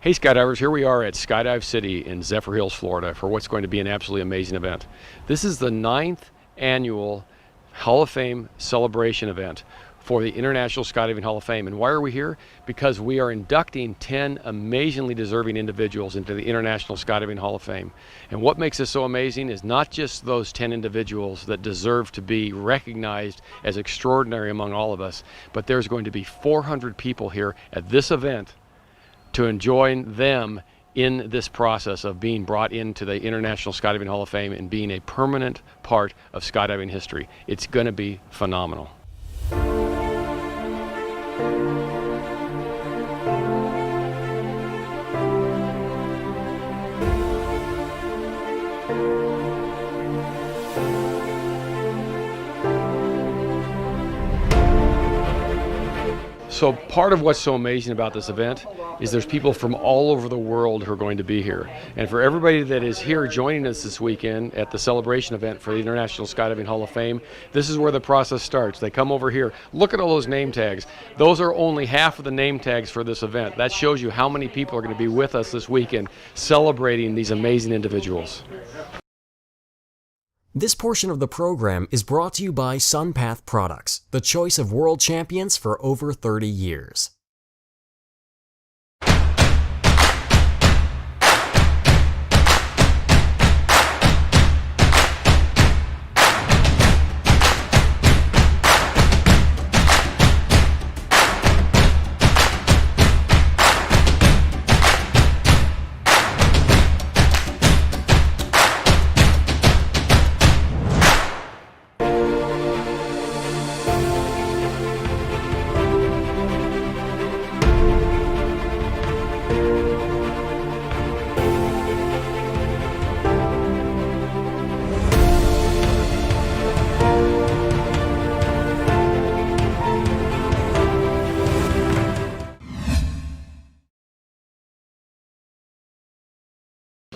Hey Skydivers, here we are at Skydive City in Zephyr Hills, Florida for what's going to be an absolutely amazing event. This is the 9th annual Hall of Fame celebration event for the International Skydiving Hall of Fame. And why are we here? Because we are inducting 10 amazingly deserving individuals into the International Skydiving Hall of Fame. And what makes this so amazing is not just those 10 individuals that deserve to be recognized as extraordinary among all of us, but there's going to be 400 people here at this event to join them in this process of being brought into the International Skydiving Hall of Fame and being a permanent part of skydiving history. It's going to be phenomenal. So part of what's so amazing about this event is there's people from all over the world who are going to be here. And for everybody that is here joining us this weekend at the celebration event for the International Skydiving Hall of Fame, this is where the process starts. They come over here. Look at all those name tags. Those are only half of the name tags for this event. That shows you how many people are going to be with us this weekend celebrating these amazing individuals. This portion of the program is brought to you by SunPath Products, the choice of world champions for over 30 years.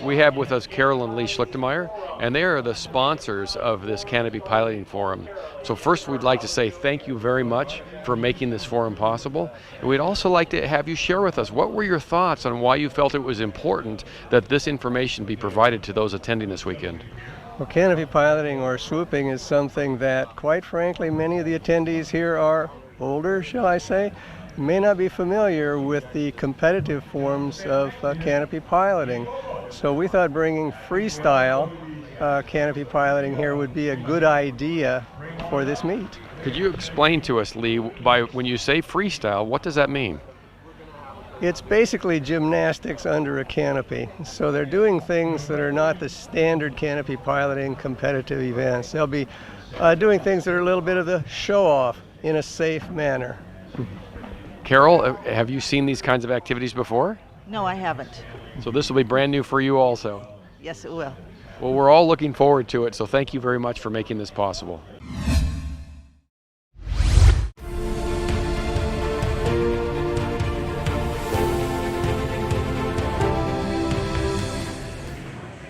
We have with us Carol and Lee Schlichtemeyer, and they are the sponsors of this Canopy Piloting Forum. So first we'd like to say thank you very much for making this forum possible. And we'd also like to have you share with us, what were your thoughts on why you felt it was important that this information be provided to those attending this weekend? Well, canopy piloting or swooping is something that, quite frankly, many of the attendees here are older, shall I say, may not be familiar with the competitive forms of canopy piloting. So we thought bringing freestyle canopy piloting here would be a good idea for this meet. Could you explain to us, Lee, when you say freestyle, what does that mean? It's basically gymnastics under a canopy. So they're doing things that are not the standard canopy piloting competitive events. They'll be doing things that are a little bit of the show-off in a safe manner. Carol, have you seen these kinds of activities before? No, I haven't. So this will be brand new for you also. Yes, it will. Well, we're all looking forward to it, so thank you very much for making this possible.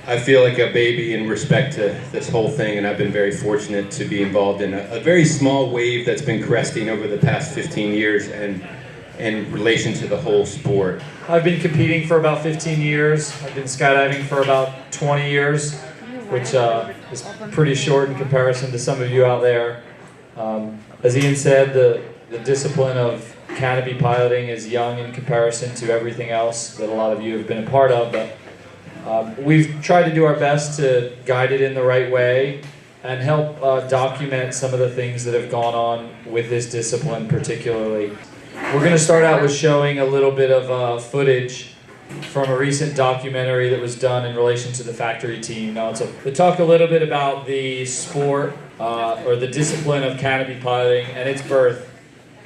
I feel like a baby in respect to this whole thing, and I've been very fortunate to be involved in a very small wave that's been cresting over the past 15 years and in relation to the whole sport. I've been competing for about 15 years. I've been skydiving for about 20 years, which is pretty short in comparison to some of you out there. As Ian said, the discipline of canopy piloting is young in comparison to everything else that a lot of you have been a part of, but we've tried to do our best to guide it in the right way and help document some of the things that have gone on with this discipline particularly. We're going to start out with showing a little bit of footage from a recent documentary that was done in relation to the factory team. Now, to talk a little bit about the sport or the discipline of canopy piloting and its birth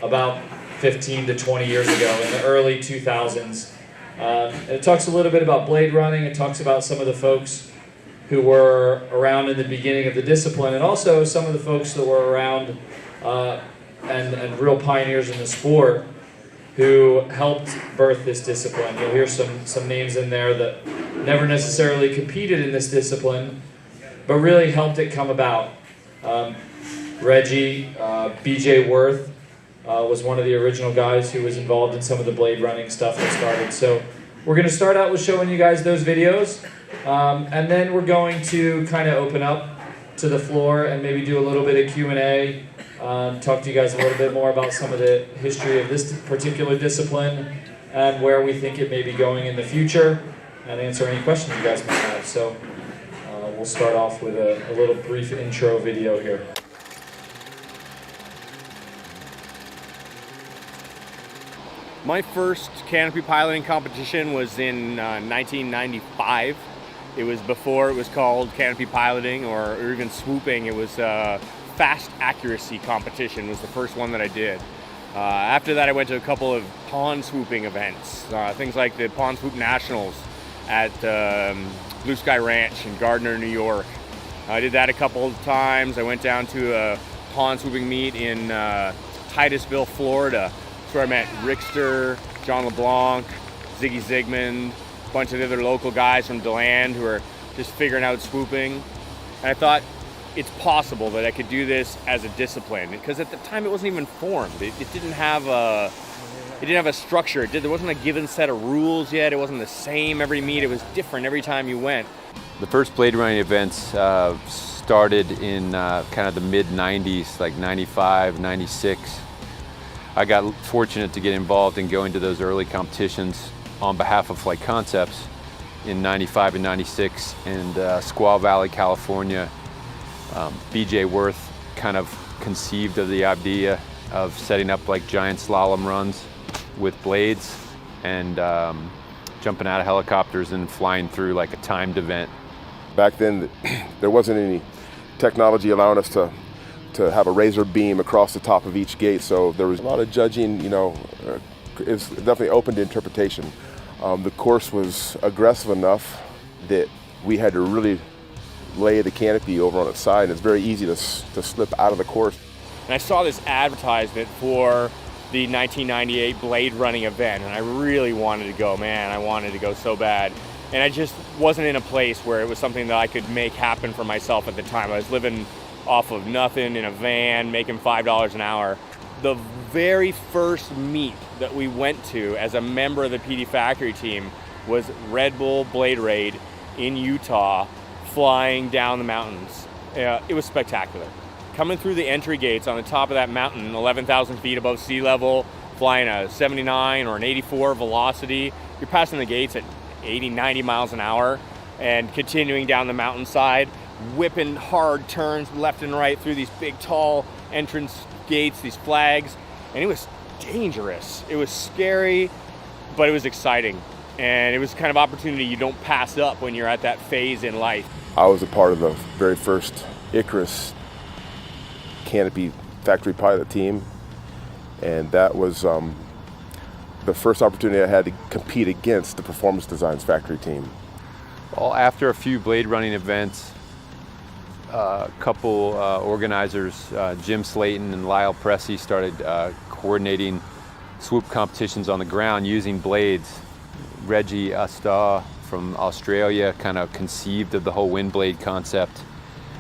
about 15 to 20 years ago in the early 2000s. It talks a little bit about blade running. It talks about some of the folks who were around in the beginning of the discipline, and also some of the folks that were around and real pioneers in the sport who helped birth this discipline. You'll hear some names in there that never necessarily competed in this discipline, but really helped it come about. Reggie, BJ Worth was one of the original guys who was involved in some of the blade running stuff that started. So we're going to start out with showing you guys those videos, and then we're going to kind of open up to the floor and maybe do a little bit of Q&A, talk to you guys a little bit more about some of the history of this particular discipline and where we think it may be going in the future, and answer any questions you guys might have. So we'll start off with a little brief intro video here. My first canopy piloting competition was in 1995. It was before it was called canopy piloting or even swooping. It was fast accuracy competition was the first one that I did. After that, I went to a couple of pond swooping events, things like the Pond Swoop Nationals at Blue Sky Ranch in Gardner, New York. I did that a couple of times. I went down to a pond swooping meet in Titusville, Florida. That's where I met Rickster, John LeBlanc, Ziggy Zigmund, a bunch of other local guys from DeLand who are just figuring out swooping. And I thought it's possible that I could do this as a discipline, because at the time it wasn't even formed. It didn't have a structure. There wasn't a given set of rules yet. It wasn't the same every meet. It was different every time you went. The first blade running events started in kind of the mid-90s, like 95, 96. I got fortunate to get involved in going to those early competitions on behalf of Flight Concepts in 95 and 96 in Squaw Valley, California. BJ Worth kind of conceived of the idea of setting up like giant slalom runs with blades and jumping out of helicopters and flying through like a timed event. Back then, there wasn't any technology allowing us to have a razor beam across the top of each gate, so there was a lot of judging, it's definitely open to interpretation. The course was aggressive enough that we had to really lay the canopy over on its side, and it's very easy to slip out of the course. And I saw this advertisement for the 1998 blade running event, and I really wanted to go, man. I wanted to go so bad. And I just wasn't in a place where it was something that I could make happen for myself at the time. I was living off of nothing in a van, making $5 an hour. The very first meet that we went to as a member of the PD Factory team was Red Bull Blade Raid in Utah, flying down the mountains. It was spectacular. Coming through the entry gates on the top of that mountain, 11,000 feet above sea level, flying a 79 or an 84 velocity, you're passing the gates at 80, 90 miles an hour and continuing down the mountainside, whipping hard turns left and right through these big, tall entrance gates, these flags, and it was dangerous. It was scary, but it was exciting. And it was the kind of opportunity you don't pass up when you're at that phase in life. I was a part of the very first Icarus canopy factory pilot team, and that was the first opportunity I had to compete against the Performance Designs factory team. Well, after a few blade running events, a couple organizers, Jim Slayton and Lyle Pressey, started coordinating swoop competitions on the ground using blades. Reggie Asta from Australia kind of conceived of the whole wind blade concept,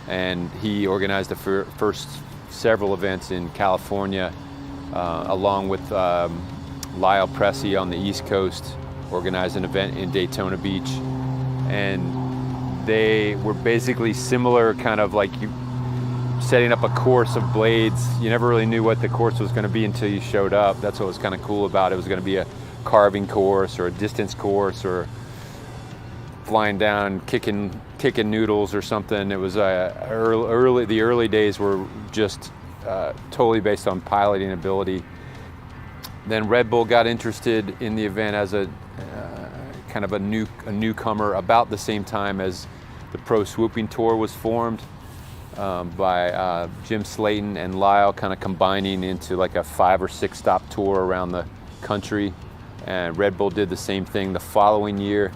and he organized the first several events in California, along with Lyle Pressey on the East Coast, organized an event in Daytona Beach, and they were basically similar, kind of like you setting up a course of blades. You never really knew what the course was going to be until you showed up. That's what was kind of cool about it. It was going to be a carving course or a distance course or flying down, kicking noodles or something. It was the early days were just totally based on piloting ability. Then Red Bull got interested in the event as a kind of a newcomer about the same time as the Pro Swooping Tour was formed by Jim Slayton and Lyle, kind of combining into like a 5 or 6 stop tour around the country. And Red Bull did the same thing the following year.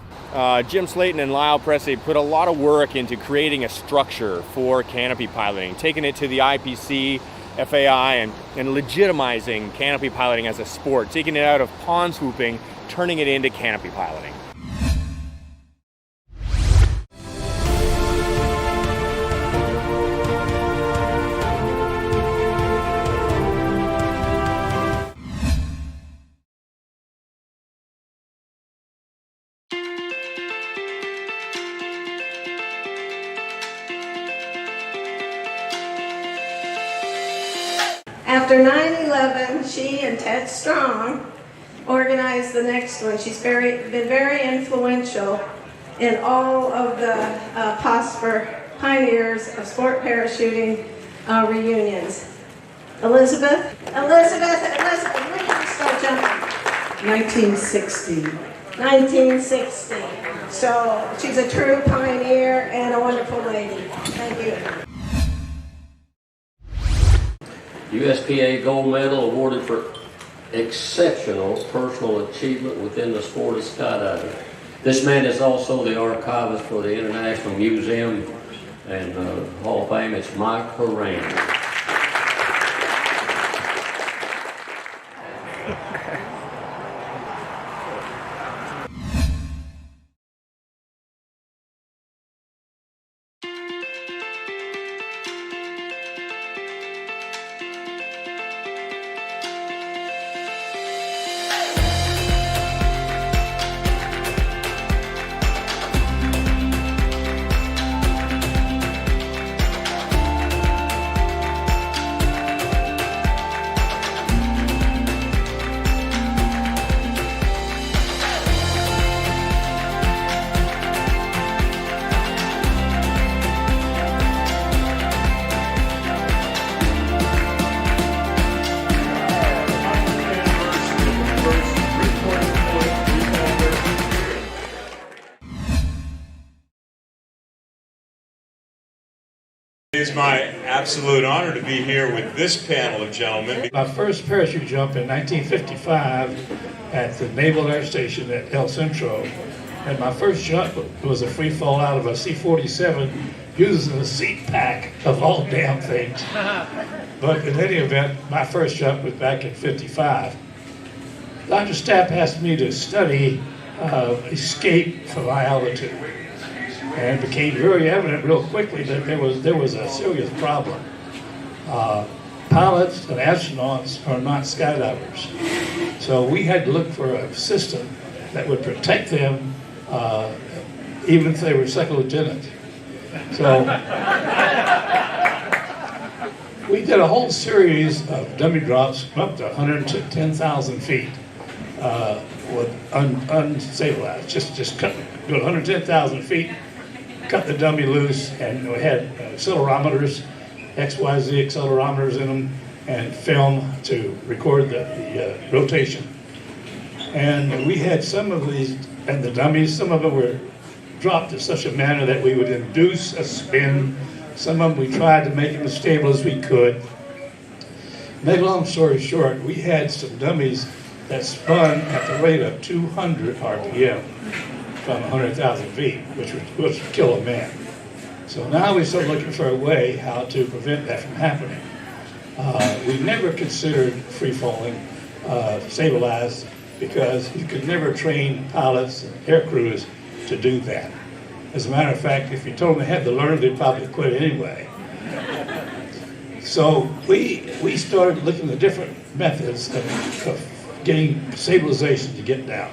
Jim Slayton and Lyle Pressey put a lot of work into creating a structure for canopy piloting, taking it to the IPC, FAI, and legitimizing canopy piloting as a sport, taking it out of pond swooping, turning it into canopy piloting. After 9/11, she and Ted Strong organized the next one. She's been very influential in all of the pioneers of sport parachuting reunions. Elizabeth, when did you start jumping? 1960. 1960. So she's a true pioneer and a wonderful lady. Thank you. USPA gold medal awarded for exceptional personal achievement within the sport of skydiving. This man is also the archivist for the International Museum and Hall of Fame. It's Mike Horan. It is my absolute honor to be here with this panel of gentlemen. My first parachute jump in 1955 at the Naval Air Station at El Centro. And my first jump was a free fall out of a C-47 using a seat pack of all damn things. But in any event, my first jump was back in 55. Dr. Stapp asked me to study escape from high altitude. And it became very evident real quickly that there was a serious problem. Pilots and astronauts are not skydivers. So we had to look for a system that would protect them even if they were second lieutenant. So we did a whole series of dummy drops up to 110,000 feet with unstabilized. Just go to 110,000 feet. Cut the dummy loose, and we had accelerometers, XYZ accelerometers in them, and film to record the rotation. And we had some of these, and the dummies, some of them were dropped in such a manner that we would induce a spin. Some of them we tried to make them as stable as we could. Make a long story short, we had some dummies that spun at the rate of 200 RPM. From 100,000 feet, which would kill a man. So now we start looking for a way how to prevent that from happening. We never considered free falling stabilized because you could never train pilots and air crews to do that. As a matter of fact, if you told them they had to learn, they'd probably quit anyway. So we started looking at different methods of getting stabilization to get down.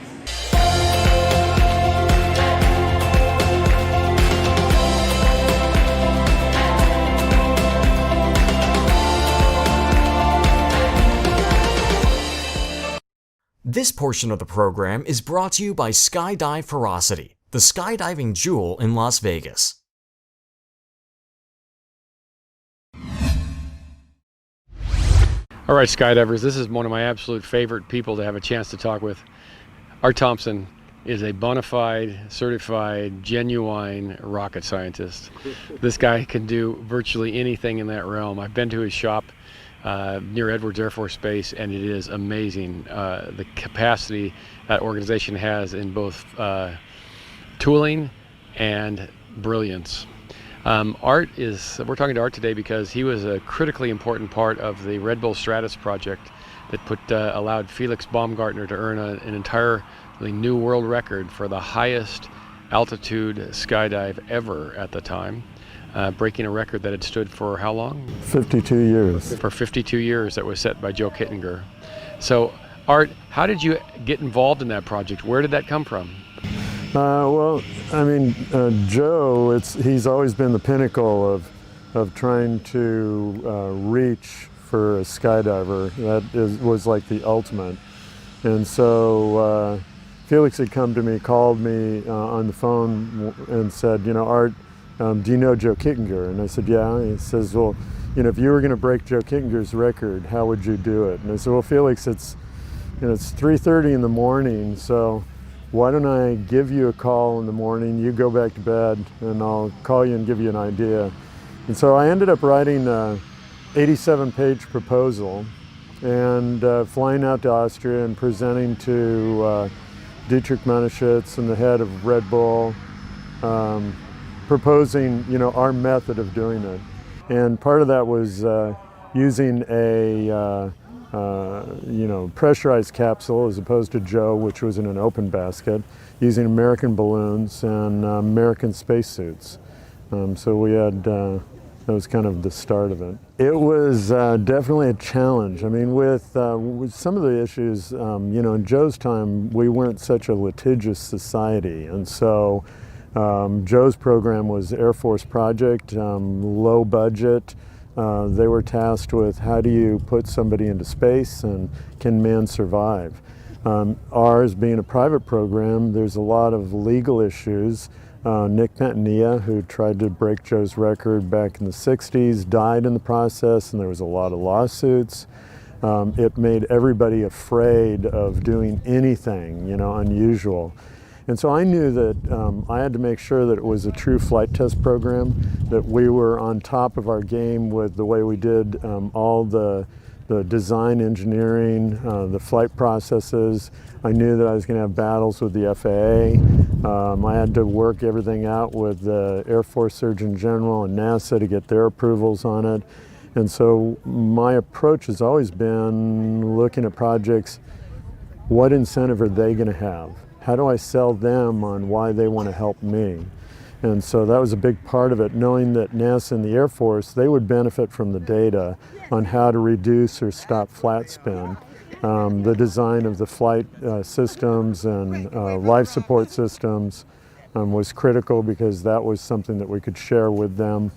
This portion of the program is brought to you by Skydive Ferocity, the skydiving jewel in Las Vegas. All right, skydivers, this is one of my absolute favorite people to have a chance to talk with. Art Thompson is a bona fide, certified, genuine rocket scientist. This guy can do virtually anything in that realm. I've been to his shop near Edwards Air Force Base, and it is amazing the capacity that organization has in both tooling and brilliance. We're talking to Art today because he was a critically important part of the Red Bull Stratus project that allowed Felix Baumgartner to earn an entirely new world record for the highest altitude skydive ever at the time. Breaking a record that had stood for how long? 52 years. For 52 years, that was set by Joe Kittinger. So, Art, how did you get involved in that project? Where did that come from? Well, I mean, Joe, he's always been the pinnacle of trying to reach for a skydiver. Was like the ultimate. And so Felix had come to me, called me on the phone and said, you know, Art, do you know Joe Kittinger? And I said, yeah. And he says, well, you know, if you were going to break Joe Kittinger's record, how would you do it? And I said, well, Felix, it's 3:30 in the morning, so why don't I give you a call in the morning, you go back to bed, and I'll call you and give you an idea. And so I ended up writing a 87-page proposal and flying out to Austria and presenting to Dietrich Mateschitz and the head of Red Bull, proposing, you know, our method of doing it. And part of that was using a you know, pressurized capsule as opposed to Joe, which was in an open basket, using American balloons and American spacesuits. So we had, that was kind of the start of it. It was definitely a challenge. I mean, with some of the issues, you know, in Joe's time, we weren't such a litigious society. And so Joe's program was Air Force project, low budget. They were tasked with how do you put somebody into space and can man survive. Ours being a private program, there's a lot of legal issues. Nick Pantanilla, who tried to break Joe's record back in the 60s, died in the process, and there was a lot of lawsuits. It made everybody afraid of doing anything, you know, unusual. And so I knew that I had to make sure that it was a true flight test program, that we were on top of our game with the way we did all the design engineering, the flight processes. I knew that I was going to have battles with the FAA. I had to work everything out with the Air Force Surgeon General and NASA to get their approvals on it. And so my approach has always been looking at projects, what incentive are they going to have? How do I sell them on why they want to help me? And so that was a big part of it, knowing that NASA and the Air Force, they would benefit from the data on how to reduce or stop flat spin. The design of the flight systems and life support systems was critical because that was something that we could share with them.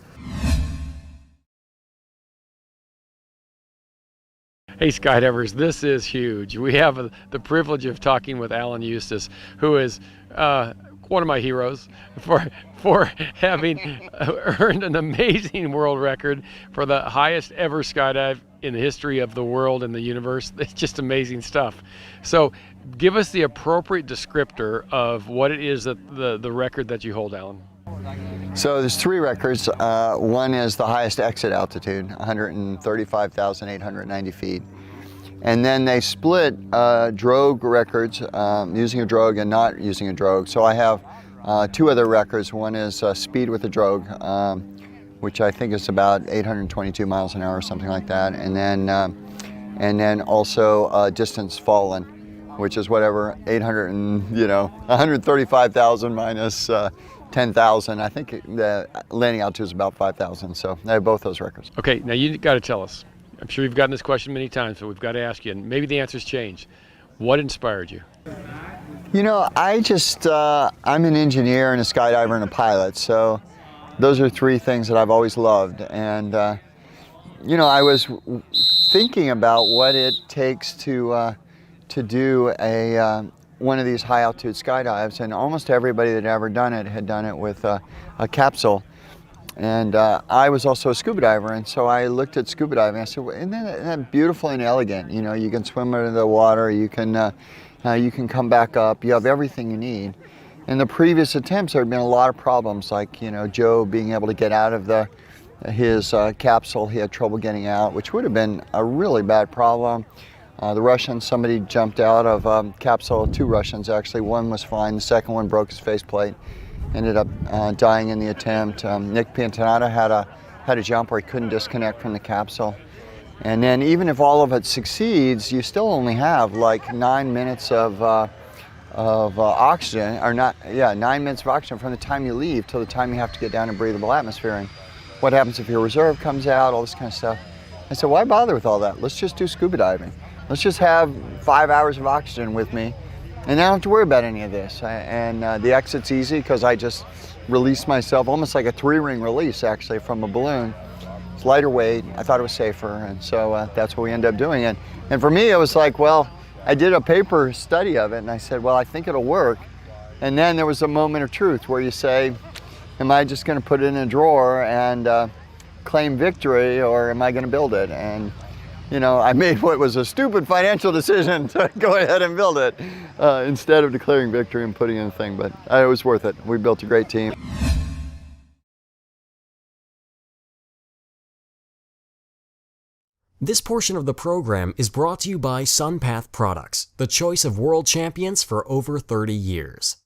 Hey skydivers, this is huge. We have the privilege of talking with Alan Eustace, who is one of my heroes for having earned an amazing world record for the highest ever skydive in the history of the world and the universe. It's just amazing stuff. So give us the appropriate descriptor of what it is that the record that you hold, Alan. So there's three records. One is the highest exit altitude, 135,890 feet. And then they split drogue records, using a drogue and not using a drogue. So I have two other records. One is speed with a drogue, which I think is about 822 miles an hour or something like that. And then also distance fallen, which is whatever, 135,000 minus 10,000. I think the landing altitude is about 5,000. So I have both those records. Okay, now you got to tell us. I'm sure you've gotten this question many times, but we've got to ask you, and maybe the answer's changed. What inspired you? You know, I'm an engineer and a skydiver and a pilot, so those are three things that I've always loved. And, you know, I was thinking about what it takes to do one of these high altitude skydives, and almost everybody that had ever done it had done it with a capsule. And I was also a scuba diver, and so I looked at scuba diving. I said, well, isn't that beautiful and elegant? You know, you can swim under the water, you can come back up, you have everything you need. In the previous attempts, there had been a lot of problems, like, you know, Joe being able to get out of his capsule. He had trouble getting out, which would have been a really bad problem. The Russians, somebody jumped out of capsule, two Russians actually. One was fine, the second one broke his faceplate. Ended up dying in the attempt. Nick Pantanilla had a jump where he couldn't disconnect from the capsule. And then even if all of it succeeds, you still only have like 9 minutes of oxygen, or 9 minutes of oxygen from the time you leave till the time you have to get down in breathable atmosphere. And what happens if your reserve comes out, all this kind of stuff. I said, why bother with all that? Let's just do scuba diving. Let's just have 5 hours of oxygen with me, and I don't have to worry about any of this. And the exit's easy because I just release myself, almost like a 3-ring release actually from a balloon. It's lighter weight. I thought it was safer, and so that's what we ended up doing. And for me, it was like, well, I did a paper study of it, and I said, well, I think it'll work. And then there was a moment of truth where you say, am I just going to put it in a drawer and claim victory, or am I going to build it? And you know, I made what was a stupid financial decision to go ahead and build it instead of declaring victory and putting in a thing, but it was worth it. We built a great team. This portion of the program is brought to you by SunPath Products, the choice of world champions for over 30 years.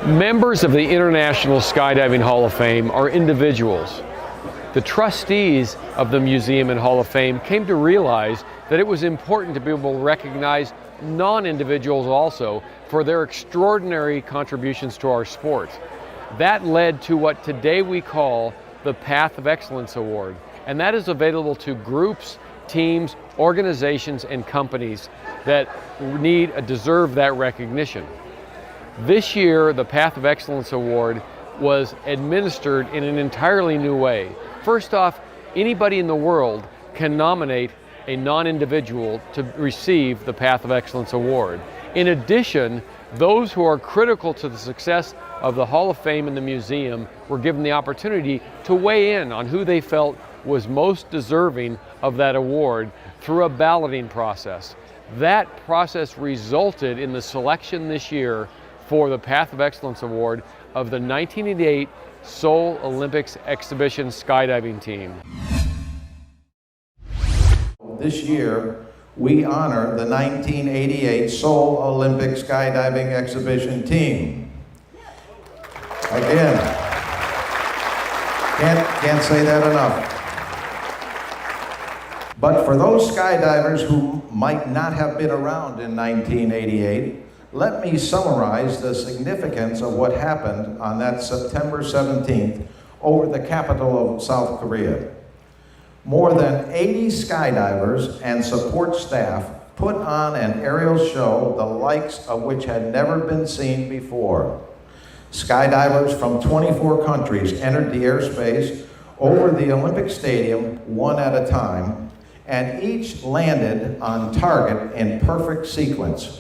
Members of the International Skydiving Hall of Fame are individuals. The trustees of the Museum and Hall of Fame came to realize that it was important to be able to recognize non-individuals also for their extraordinary contributions to our sport. That led to what today we call the Path of Excellence Award, and that is available to groups, teams, organizations, and companies that deserve that recognition. This year, the Path of Excellence Award was administered in an entirely new way. First off, anybody in the world can nominate a non-individual to receive the Path of Excellence Award. In addition, those who are critical to the success of the Hall of Fame and the museum were given the opportunity to weigh in on who they felt was most deserving of that award through a balloting process. That process resulted in the selection this year for the Path of Excellence Award of the 1988 Seoul Olympics Exhibition Skydiving Team. This year, we honor the 1988 Seoul Olympic Skydiving Exhibition Team. Again, can't say that enough. But for those skydivers who might not have been around in 1988, let me summarize the significance of what happened on that September 17th over the capital of South Korea. More than 80 skydivers and support staff put on an aerial show the likes of which had never been seen before. Skydivers from 24 countries entered the airspace over the Olympic Stadium one at a time, and each landed on target in perfect sequence.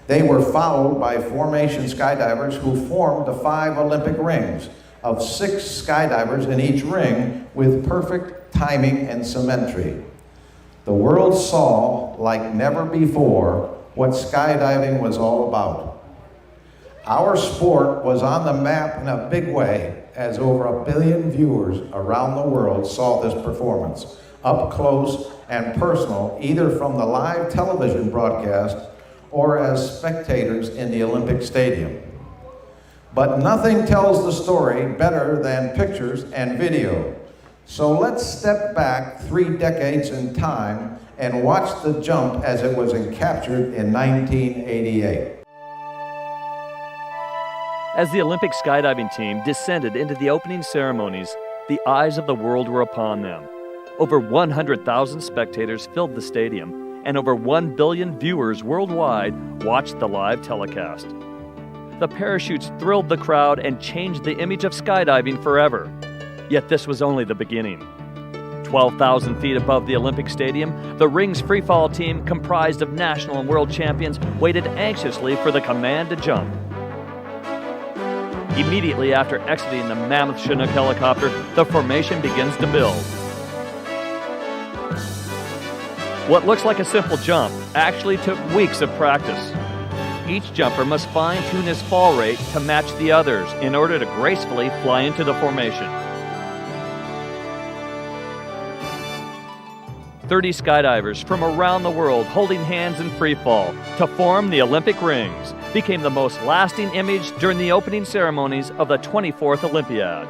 They were followed by formation skydivers who formed the 5 Olympic rings of 6 skydivers in each ring with perfect timing and symmetry. The world saw, like never before, what skydiving was all about. Our sport was on the map in a big way as over 1 billion viewers around the world saw this performance, up close and personal, either from the live television broadcast or as spectators in the Olympic Stadium. But nothing tells the story better than pictures and video. So let's step back 3 decades in time and watch the jump as it was captured in 1988. As the Olympic skydiving team descended into the opening ceremonies, the eyes of the world were upon them. Over 100,000 spectators filled the stadium, and over 1 billion viewers worldwide watched the live telecast. The parachutes thrilled the crowd and changed the image of skydiving forever. Yet this was only the beginning. 12,000 feet above the Olympic Stadium, the Rings freefall team, comprised of national and world champions, waited anxiously for the command to jump. Immediately after exiting the mammoth Chinook helicopter, the formation begins to build. What looks like a simple jump actually took weeks of practice. Each jumper must fine-tune his fall rate to match the others in order to gracefully fly into the formation. 30 skydivers from around the world holding hands in free fall to form the Olympic rings became the most lasting image during the opening ceremonies of the 24th Olympiad.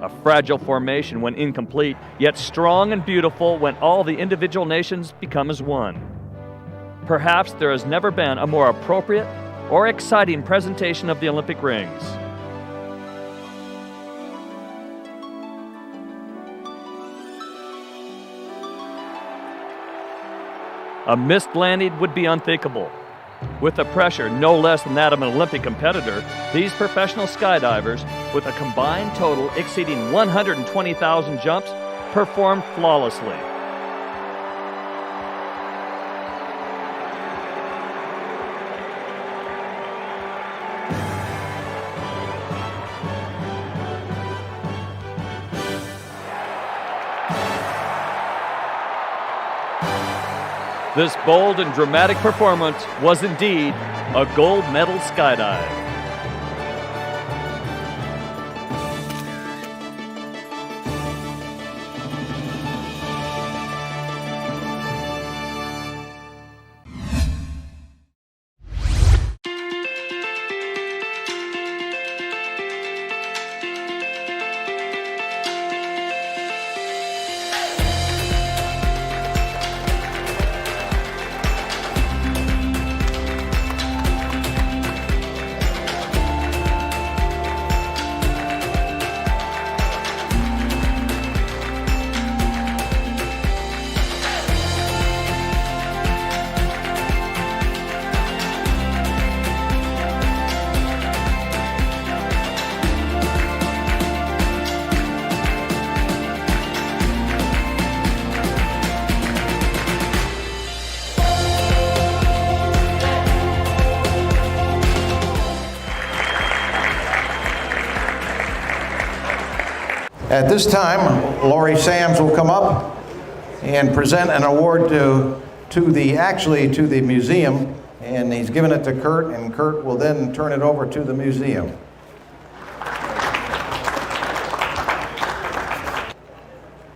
a fragile formation when incomplete, yet strong and beautiful when all the individual nations become as one. Perhaps there has never been a more appropriate or exciting presentation of the Olympic rings. A missed landing would be unthinkable. With the pressure no less than that of an Olympic competitor, these professional skydivers, with a combined total exceeding 120,000 jumps, performed flawlessly. This bold and dramatic performance was indeed a gold medal skydive. At this time, Laurie Sams will come up and present an award to the museum, and he's given it to Kurt, and Kurt will then turn it over to the museum.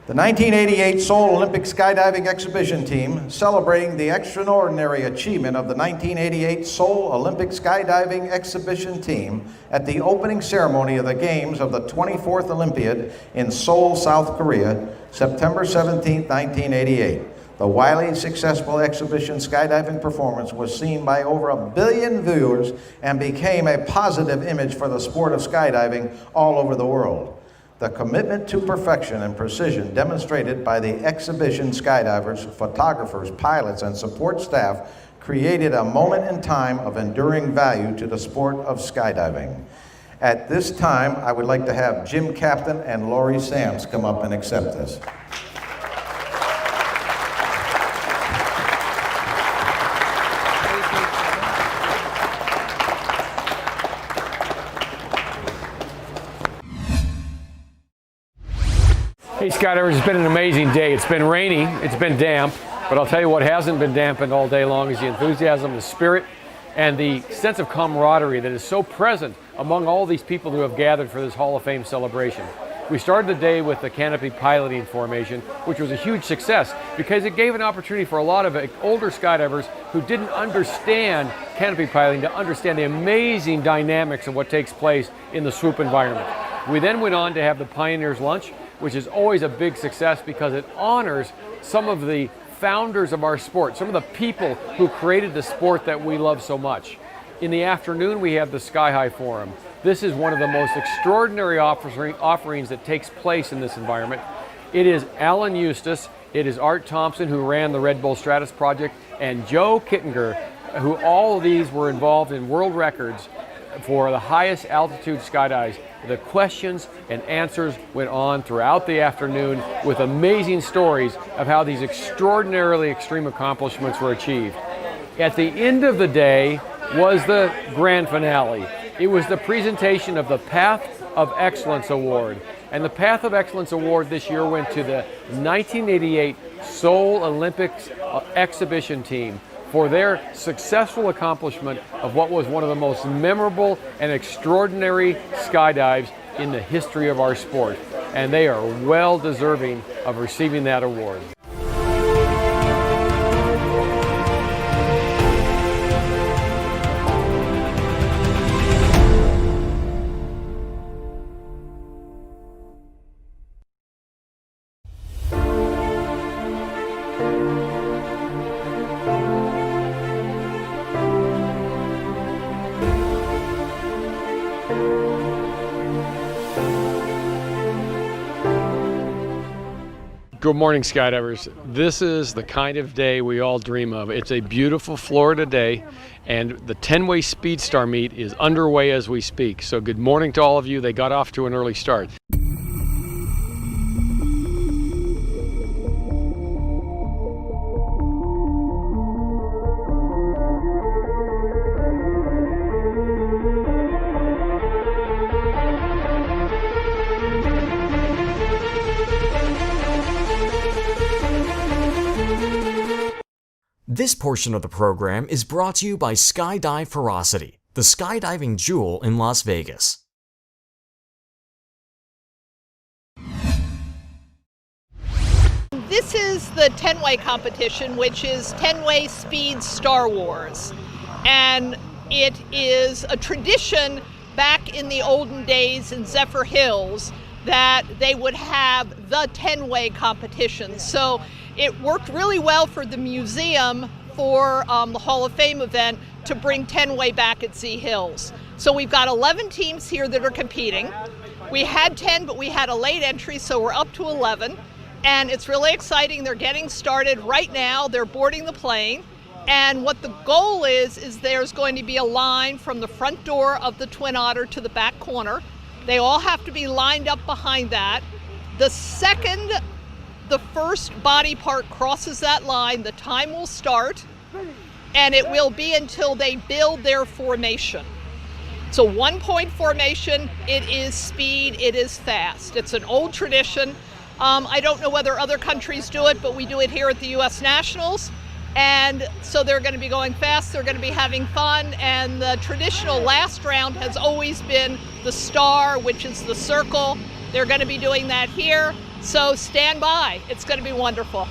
The 1988 Seoul Olympic Skydiving Exhibition Team, celebrating the extraordinary achievement of the 1988 Seoul Olympic Skydiving Exhibition Team at the opening ceremony of the Games of the 24th Olympiad in Seoul, South Korea, September 17, 1988. The wildly successful exhibition skydiving performance was seen by over 1 billion viewers and became a positive image for the sport of skydiving all over the world. The commitment to perfection and precision demonstrated by the exhibition skydivers, photographers, pilots, and support staff created a moment in time of enduring value to the sport of skydiving. At this time, I would like to have Jim Captain and Laurie Sams come up and accept this. Hey skydivers, it's been an amazing day. It's been rainy, it's been damp, but I'll tell you what hasn't been dampened all day long is the enthusiasm, the spirit, and the sense of camaraderie that is so present among all these people who have gathered for this Hall of Fame celebration. We started the day with the canopy piloting formation, which was a huge success because it gave an opportunity for a lot of older skydivers who didn't understand canopy piloting to understand the amazing dynamics of what takes place in the swoop environment. We then went on to have the Pioneers Lunch, which is always a big success because it honors some of the founders of our sport, some of the people who created the sport that we love so much. In the afternoon, we have the Sky High Forum. This is one of the most extraordinary offerings that takes place in this environment. It is Alan Eustace, it is Art Thompson, who ran the Red Bull Stratus project, and Joe Kittinger, who all of these were involved in world records for the highest altitude skydives. The questions and answers went on throughout the afternoon with amazing stories of how these extraordinarily extreme accomplishments were achieved. At the end of the day was the grand finale. It was the presentation of the Path of Excellence Award. And the Path of Excellence Award this year went to the 1988 Seoul Olympics exhibition team for their successful accomplishment of what was one of the most memorable and extraordinary skydives in the history of our sport. And they are well deserving of receiving that award. Good morning, skydivers. This is the kind of day we all dream of. It's a beautiful Florida day, and the 10-way Speed Star meet is underway as we speak. So good morning to all of you. They got off to an early start. This portion of the program is brought to you by Skydive Ferocity, the skydiving jewel in Las Vegas. This is the 10-way competition, which is 10-way Speed Star Wars. And it is a tradition back in the olden days in Zephyr Hills that they would have the 10-way competition. So it worked really well for the museum for the Hall of Fame event to bring 10-way back at Z Hills. So we've got 11 teams here that are competing. We had 10, but we had a late entry, so we're up to 11. And it's really exciting. They're getting started right now. They're boarding the plane. And what the goal is there's going to be a line from the front door of the Twin Otter to the back corner. They all have to be lined up behind that. The second the first body part crosses that line, the time will start, and it will be until they build their formation. It's a one-point formation. It is speed. It is fast. It's an old tradition. I don't know whether other countries do it, but we do it here at the U.S. Nationals. And so they're going to be going fast, they're going to be having fun, and the traditional last round has always been the star, which is the circle. They're going to be doing that here, so stand by. It's going to be wonderful.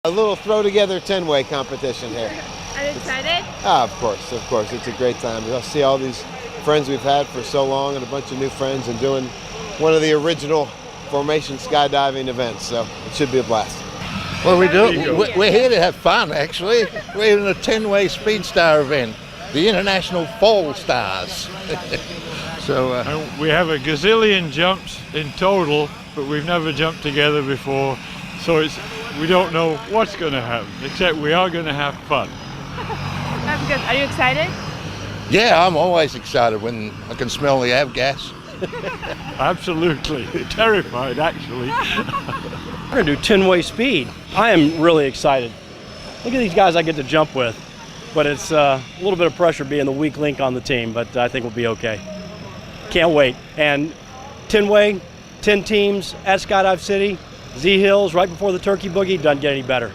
A little throw-together 10-way competition here. Are you excited? Of course. It's a great time. You'll see all these friends we've had for so long and a bunch of new friends and doing one of the original formation skydiving events, so it should be a blast. Well, we're here to have fun, actually. We're in a 10-way Speed Star event, the International Fall Stars. So we have a gazillion jumps in total, but we've never jumped together before, so we don't know what's going to happen, except we are going to have fun. That's good. Are you excited? Yeah, I'm always excited when I can smell the avgas. Absolutely. Terrified, actually. We're going to do 10-way speed. I am really excited. Look at these guys I get to jump with, but it's a little bit of pressure being the weak link on the team, but I think we'll be okay. Can't wait. And 10-way, 10 teams at Skydive City, Z Hills, right before the Turkey Boogie, doesn't get any better.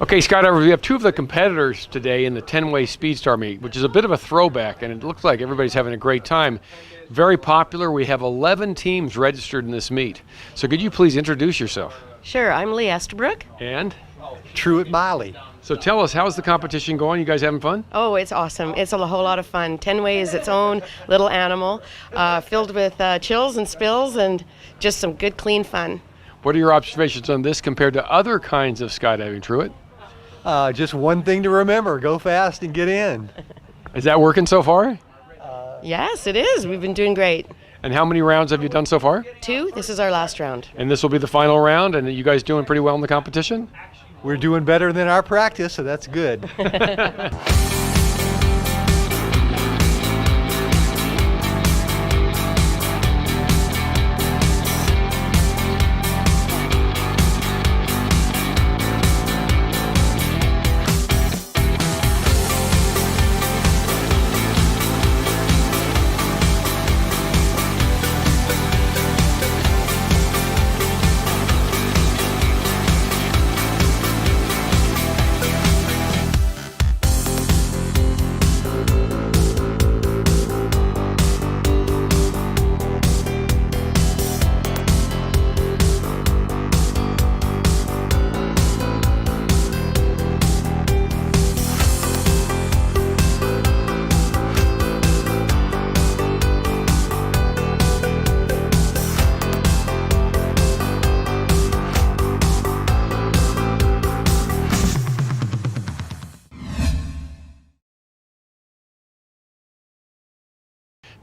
Okay, skydivers, we have two of the competitors today in the 10-way Speed Star meet, which is a bit of a throwback, and it looks like everybody's having a great time. Very popular. We have 11 teams registered in this meet. So could you please introduce yourself? Sure, I'm Lee Estabrook. And? Truett Miley. So tell us, how's the competition going? You guys having fun? Oh, it's awesome. It's a whole lot of fun. 10-way is its own little animal, filled with chills and spills and just some good, clean fun. What are your observations on this compared to other kinds of skydiving, Truett? Just one thing to remember, go fast and get in. Is that working so far? Yes, it is. We've been doing great. And how many rounds have you done so far? 2. This is our last round. And this will be the final round, and are you guys doing pretty well in the competition? We're doing better than our practice, so that's good.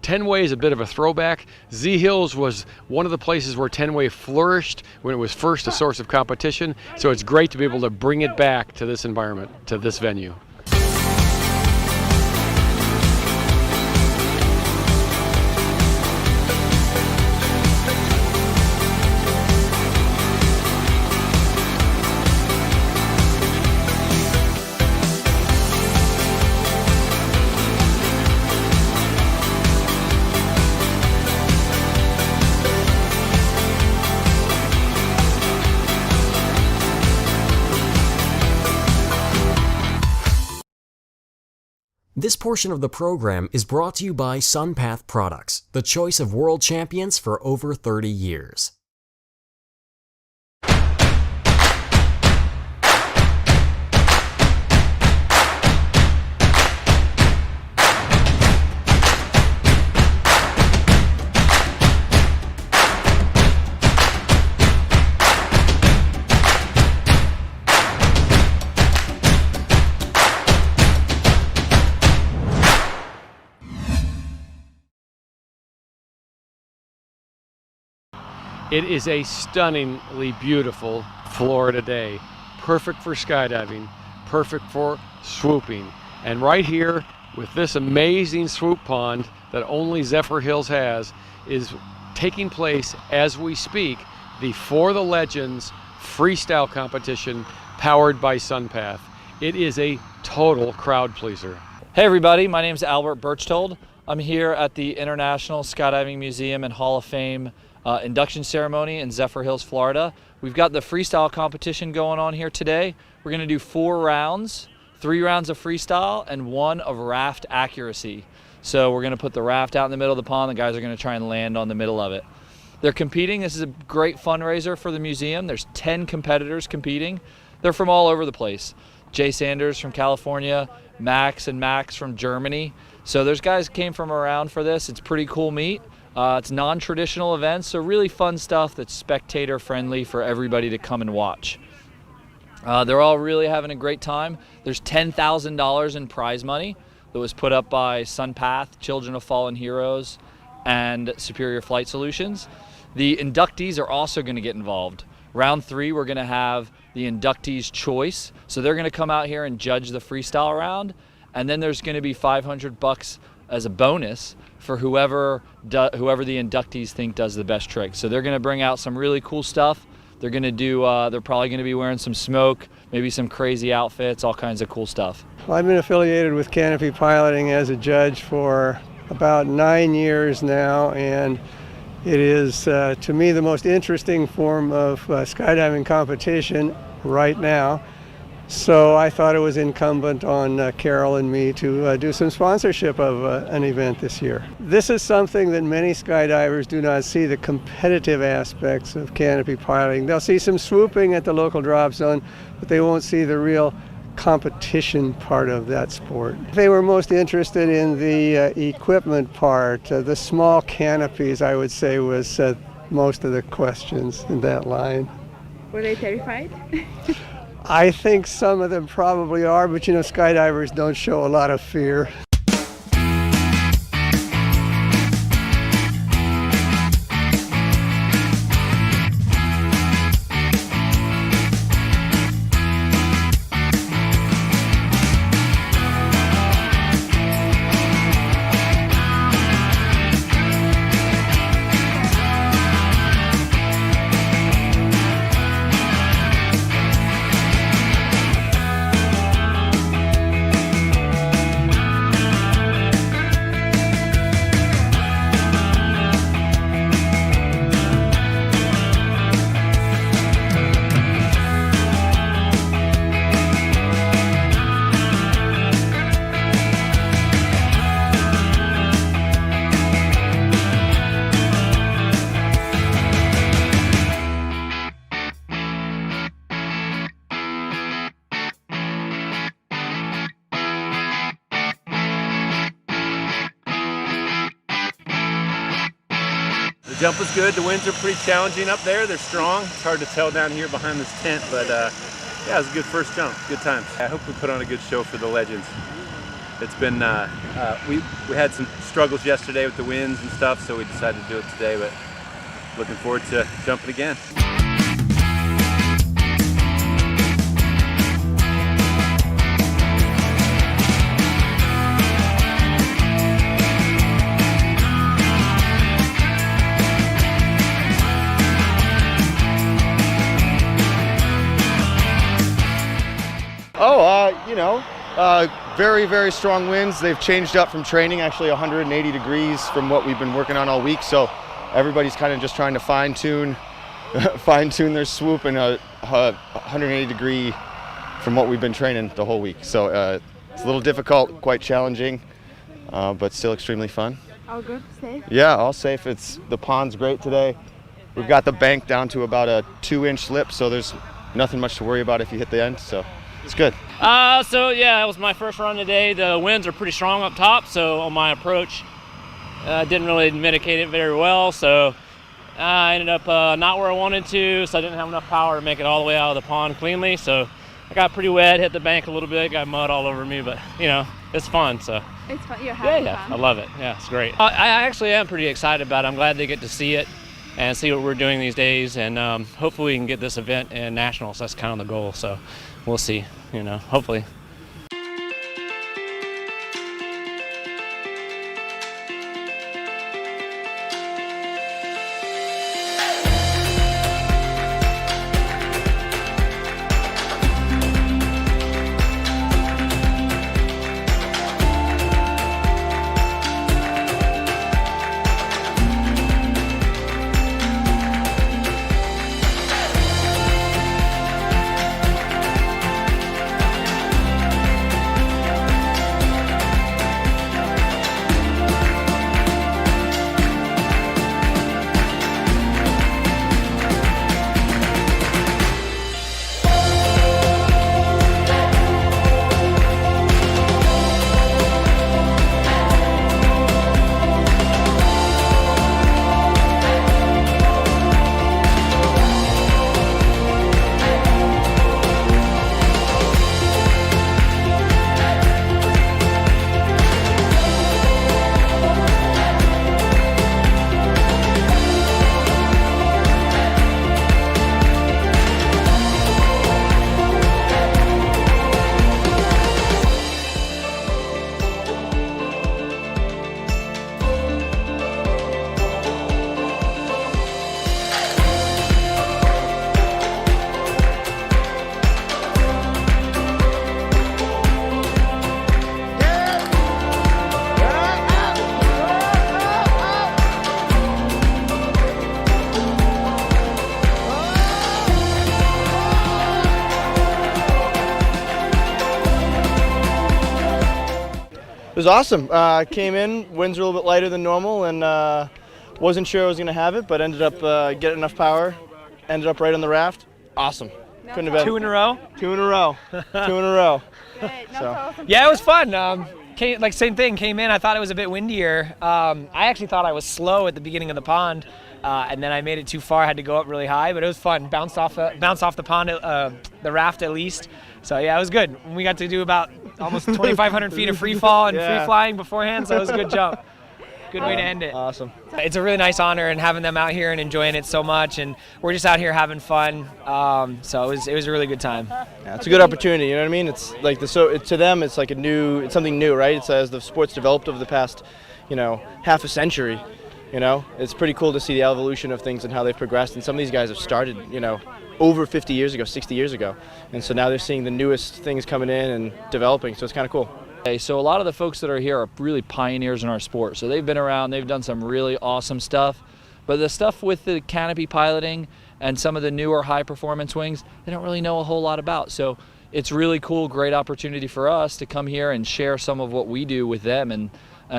Ten-way is a bit of a throwback. Z Hills was one of the places where 10-way flourished when it was first a source of competition, so it's great to be able to bring it back to this environment, to this venue. This portion of the program is brought to you by SunPath Products, the choice of world champions for over 30 years. It is a stunningly beautiful Florida day, perfect for skydiving, perfect for swooping. And right here with this amazing swoop pond that only Zephyr Hills has is taking place as we speak, the For the Legends freestyle competition powered by SunPath. It is a total crowd pleaser. Hey everybody, my name is Albert Birchtold. I'm here at the International Skydiving Museum and Hall of Fame induction ceremony in Zephyr Hills, Florida. We've got the freestyle competition going on here today. We're going to do 4 rounds, 3 rounds of freestyle and 1 of raft accuracy. So we're going to put the raft out in the middle of the pond. The guys are going to try and land on the middle of it. They're competing. This is a great fundraiser for the museum. There's 10 competitors competing. They're from all over the place. Jay Sanders from California, Max and Max from Germany. So there's guys that came from around for this. It's a pretty cool meet. It's non-traditional events, so really fun stuff that's spectator friendly for everybody to come and watch. They're all really having a great time. There's $10,000 in prize money that was put up by SunPath, Children of Fallen Heroes, and Superior Flight Solutions. The inductees are also going to get involved. Round 3, we're going to have the inductees' choice. So they're going to come out here and judge the freestyle round, and then there's going to be $500 as a bonus for whoever the inductees think does the best trick. So they're going to bring out some really cool stuff. They're going to do. They're probably going to be wearing some smoke, maybe some crazy outfits, all kinds of cool stuff. Well, I've been affiliated with Canopy Piloting as a judge for about 9 years now, and it is, to me, the most interesting form of skydiving competition right now. So I thought it was incumbent on Carol and me to do some sponsorship of an event this year. This is something that many skydivers do not see, the competitive aspects of canopy piloting. They'll see some swooping at the local drop zone, but they won't see the real competition part of that sport. They were most interested in the equipment part. The small canopies, I would say, was most of the questions in that line. Were they terrified? I think some of them probably are, but you know, skydivers don't show a lot of fear. The jump was good. The winds are pretty challenging up there. They're strong. It's hard to tell down here behind this tent, but yeah, it was a good first jump. Good times. I hope we put on a good show for the legends. It's been, we had some struggles yesterday with the winds and stuff, so we decided to do it today, but looking forward to jumping again. Very, very strong winds. They've changed up from training, actually 180 degrees from what we've been working on all week. So everybody's kind of just trying to fine tune their swoop and a 180 degree from what we've been training the whole week. So it's a little difficult, quite challenging, but still extremely fun. All good, safe? Yeah, all safe. The pond's great today. We've got the bank down to about a 2-inch slip, so there's nothing much to worry about if you hit the end. So it's good. So yeah, it was my first run today. The winds are pretty strong up top, so on my approach, didn't really mitigate it very well. So I ended up not where I wanted to, so I didn't have enough power to make it all the way out of the pond cleanly. So I got pretty wet, hit the bank a little bit, got mud all over me, but you know, it's fun. So it's fun. You're having fun. I love it. Yeah, it's great. I actually am pretty excited about it. I'm glad they get to see it and see what we're doing these days, and hopefully we can get this event in nationals. That's kind of the goal. So we'll see. You know, hopefully. It was awesome. Came in, winds were a little bit lighter than normal, and wasn't sure I was going to have it, but ended up getting enough power. Ended up right on the raft. Awesome. Couldn't have been. 2 in a row? 2 in a row. 2 in a row. Yeah, it was fun. Same thing, came in, I thought it was a bit windier. I actually thought I was slow at the beginning of the pond, and then I made it too far, I had to go up really high, but it was fun. Bounced off the pond, the raft at least. So yeah, it was good. We got to do about almost 2,500 feet of free fall and free flying beforehand, so it was a good jump. Good way to end it. Awesome. It's a really nice honor, and having them out here and enjoying it so much, and we're just out here having fun. So it was a really good time. Yeah, it's a good opportunity. You know what I mean? It's like to them, it's like it's something new, right? It's as the sport's developed over the past, half a century. It's pretty cool to see the evolution of things and how they've progressed. And some of these guys have started, over 50 years ago, 60 years ago, and so now they're seeing the newest things coming in and developing. So it's kind of cool. So a lot of the folks that are here are really pioneers in our sport. So they've been around, they've done some really awesome stuff. But the stuff with the canopy piloting and some of the newer high performance wings, they don't really know a whole lot about. So it's really cool, great opportunity for us to come here and share some of what we do with them. And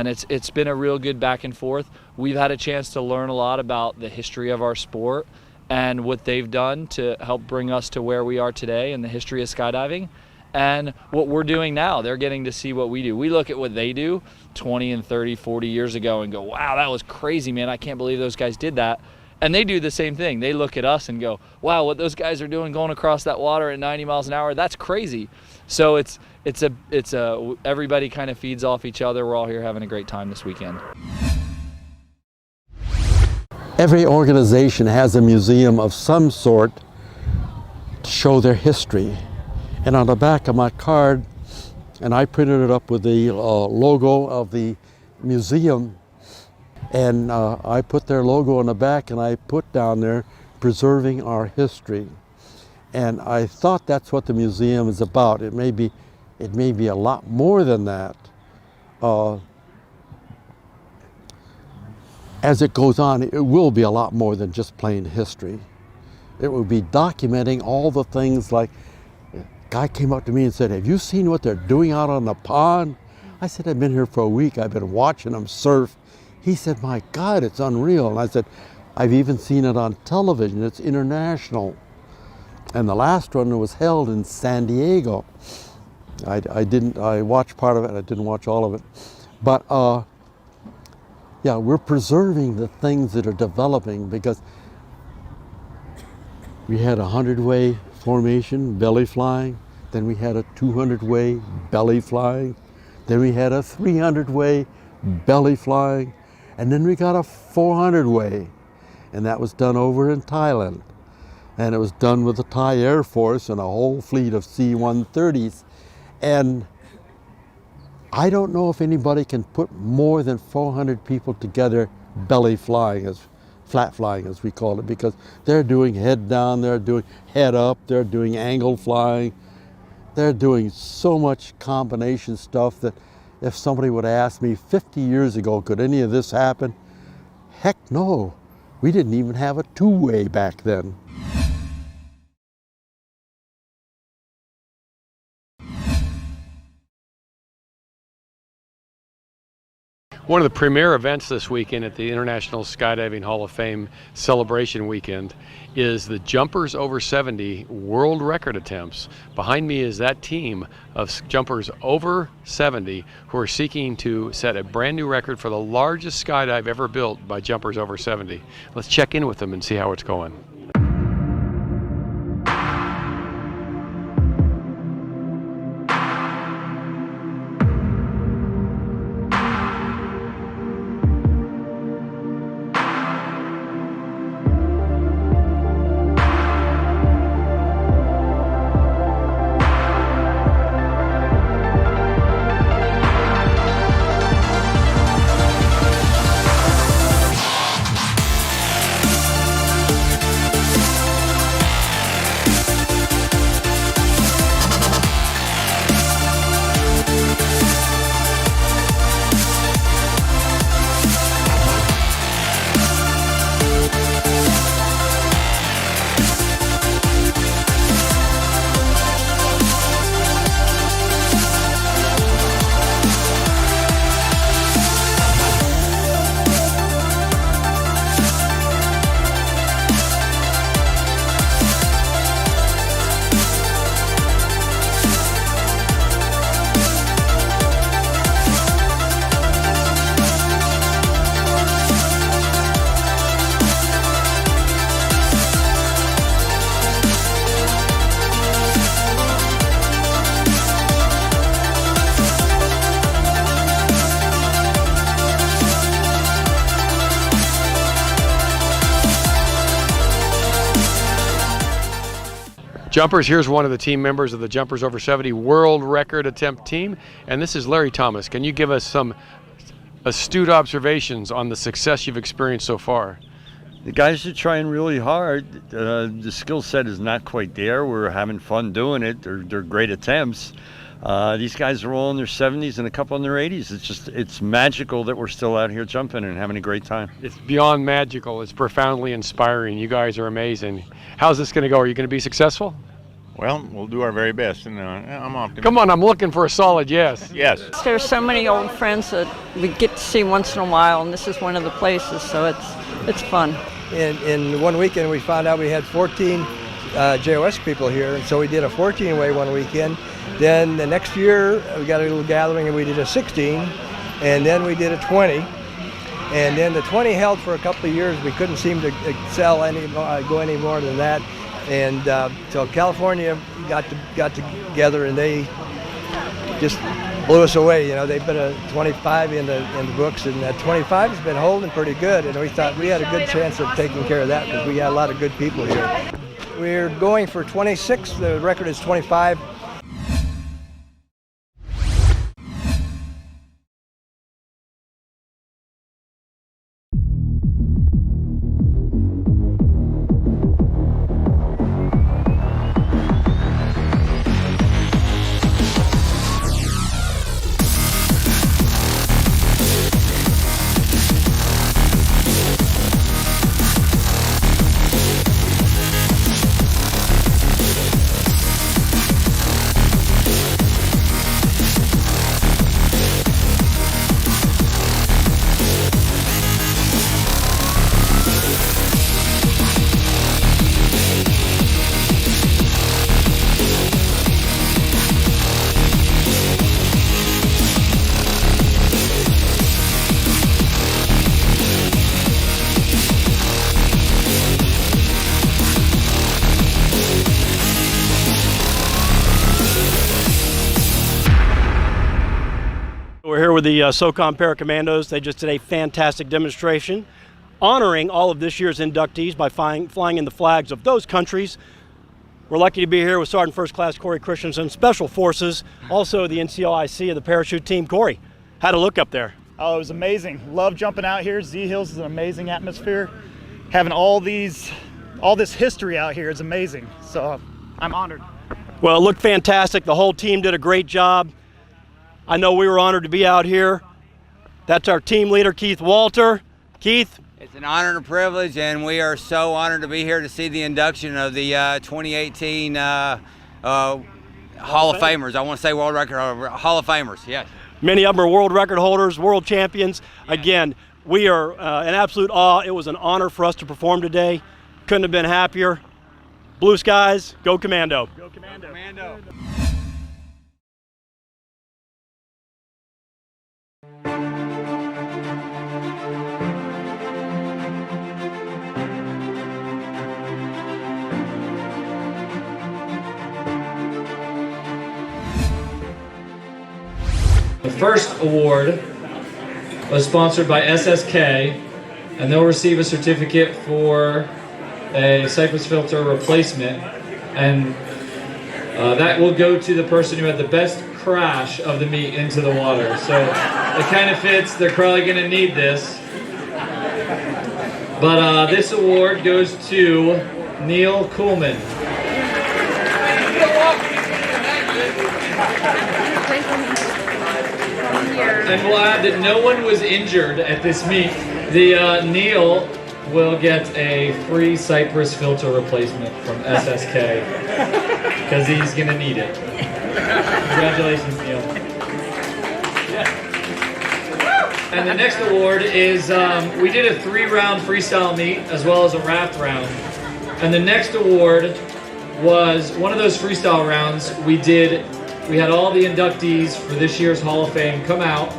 it's been a real good back and forth. We've had a chance to learn a lot about the history of our sport and what they've done to help bring us to where we are today in the history of skydiving. And what we're doing now, they're getting to see what we do. We look at what they do 20 and 30, 40 years ago and go, wow, that was crazy, man. I can't believe those guys did that. And they do the same thing. They look at us and go, wow, what those guys are doing going across that water at 90 miles an hour, that's crazy. So it's everybody kind of feeds off each other. We're all here having a great time this weekend. Every organization has a museum of some sort to show their history. And on the back of my card, and I printed it up with the logo of the museum, and I put their logo on the back, and I put down there, preserving our history. And I thought that's what the museum is about. It may be a lot more than that. As it goes on, it will be a lot more than just plain history. It will be documenting all the things like, guy came up to me and said, have you seen what they're doing out on the pond? I said, I've been here for a week. I've been watching them surf. He said, my God, it's unreal. And I said, I've even seen it on television. It's international. And the last one was held in San Diego. I watched part of it. I didn't watch all of it. But yeah, we're preserving the things that are developing, because we had a 100-way formation, belly flying. Then we had a 200-way belly flying. Then we had a 300-way belly flying. And then we got a 400-way. And that was done over in Thailand. And it was done with the Thai Air Force and a whole fleet of C-130s. And I don't know if anybody can put more than 400 people together belly flying, as flat flying as we call it, because they're doing head down, they're doing head up, they're doing angle flying. They're doing so much combination stuff that if somebody would ask me 50 years ago, could any of this happen? Heck no. We didn't even have a two-way back then. One of the premier events this weekend at the International Skydiving Hall of Fame Celebration Weekend is the Jumpers Over 70 World Record Attempts. Behind me is that team of jumpers over 70 who are seeking to set a brand new record for the largest skydive ever built by jumpers over 70. Let's check in with them and see how it's going. Jumpers, here's one of the team members of the Jumpers Over 70 World Record Attempt team, and this is Larry Thomas. Can you give us some astute observations on the success you've experienced so far? The guys are trying really hard. The skill set is not quite there. We're having fun doing it. They're great attempts. These guys are all in their 70s and a couple in their 80s. It's magical that we're still out here jumping and having a great time. It's beyond magical. It's profoundly inspiring. You guys are amazing. How's this going to go? Are you going to be successful? Well, we'll do our very best, and I'm optimistic. Come on, I'm looking for a solid yes. Yes. There's so many old friends that we get to see once in a while, and this is one of the places, so it's fun. In one weekend, we found out we had 14 JOS people here, and so we did a 14-way one weekend. Then the next year, we got a little gathering, and we did a 16, and then we did a 20. And then the 20 held for a couple of years. We couldn't seem to excel go any more than that. And so California got together, and they just blew us away. You know, they put a 25 in the books, and that 25 has been holding pretty good. And we thought we had a good chance of taking care of that because we had a lot of good people here. We're going for 26. The record is 25. We're here with the SOCOM Paracommandos. They just did a fantastic demonstration honoring all of this year's inductees by flying in the flags of those countries. We're lucky to be here with Sergeant First Class Corey Christensen, Special Forces, also the NCOIC of the parachute team. Corey, how'd it look up there? Oh, it was amazing. Love jumping out here. Z Hills is an amazing atmosphere. Having all this history out here is amazing. So I'm honored. Well, it looked fantastic. The whole team did a great job. I know we were honored to be out here. That's our team leader, Keith Walter. Keith? It's an honor and a privilege, and we are so honored to be here to see the induction of the 2018 Hall of Famers. I want to say World Record Hall of Famers, yes. Many of them are world record holders, world champions. Yeah. Again, we are in absolute awe. It was an honor for us to perform today. Couldn't have been happier. Blue skies, go Commando. Go Commando. Go Commando. The first award was sponsored by SSK, and they'll receive a certificate for a Cypress filter replacement, and that will go to the person who had the best crash of the meet into the water. So it kind of fits. They're probably going to need this. But this award goes to Neil Kuhlman. And we'll add that no one was injured at this meet. The Neil will get a free Cypress filter replacement from SSK because he's going to need it. Congratulations, Neil. And the next award is, we did a 3-round freestyle meet as well as a raft round. And the next award was one of those freestyle rounds we had all the inductees for this year's Hall of Fame come out,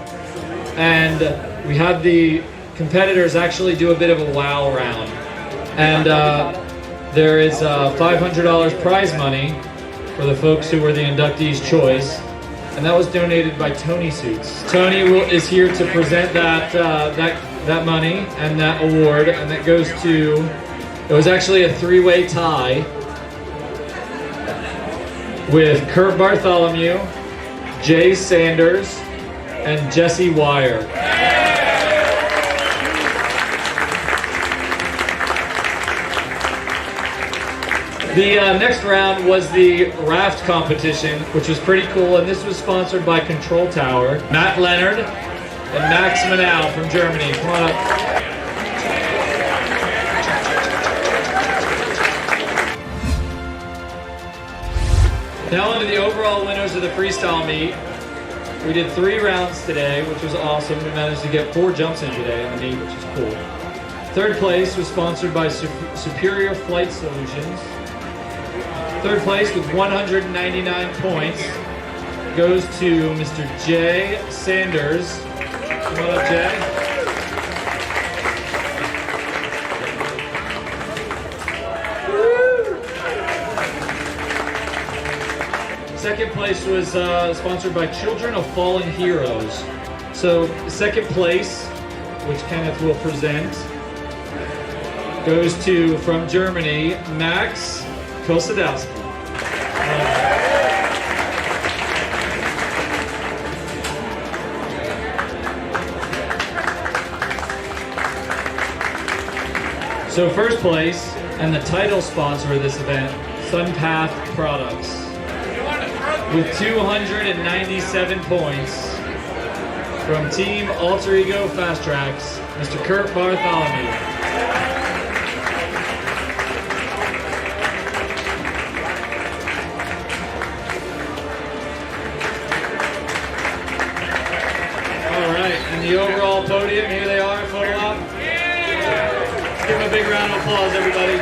and we had the competitors actually do a bit of a wow round. And there is $500 prize money for the folks who were the inductees' choice, and that was donated by Tony Suits. Tony is here to present that money and that award, and that goes to, it was actually a 3-way tie. with Kurt Bartholomew, Jay Sanders, and Jesse Wire. The next round was the raft competition, which was pretty cool, and this was sponsored by Control Tower. Matt Leonard and Max Manau from Germany. Come on up. Now on to the overall winners of the freestyle meet. We did 3 rounds today, which was awesome. We managed to get 4 jumps in today in the meet, which is cool. 3rd place was sponsored by Superior Flight Solutions. 3rd place with 199 points goes to Mr. Jay Sanders. Come on up, Jay. Second place was sponsored by Children of Fallen Heroes. So 2nd place, which Kenneth will present, goes to, from Germany, Max Kosadowski. So 1st place, and the title sponsor of this event, Sunpath Products, with 297 points from Team Alter Ego Fast Tracks, Mr. Kurt Bartholomew. All right, and the overall podium, here they are, photo op. Give them a big round of applause, everybody.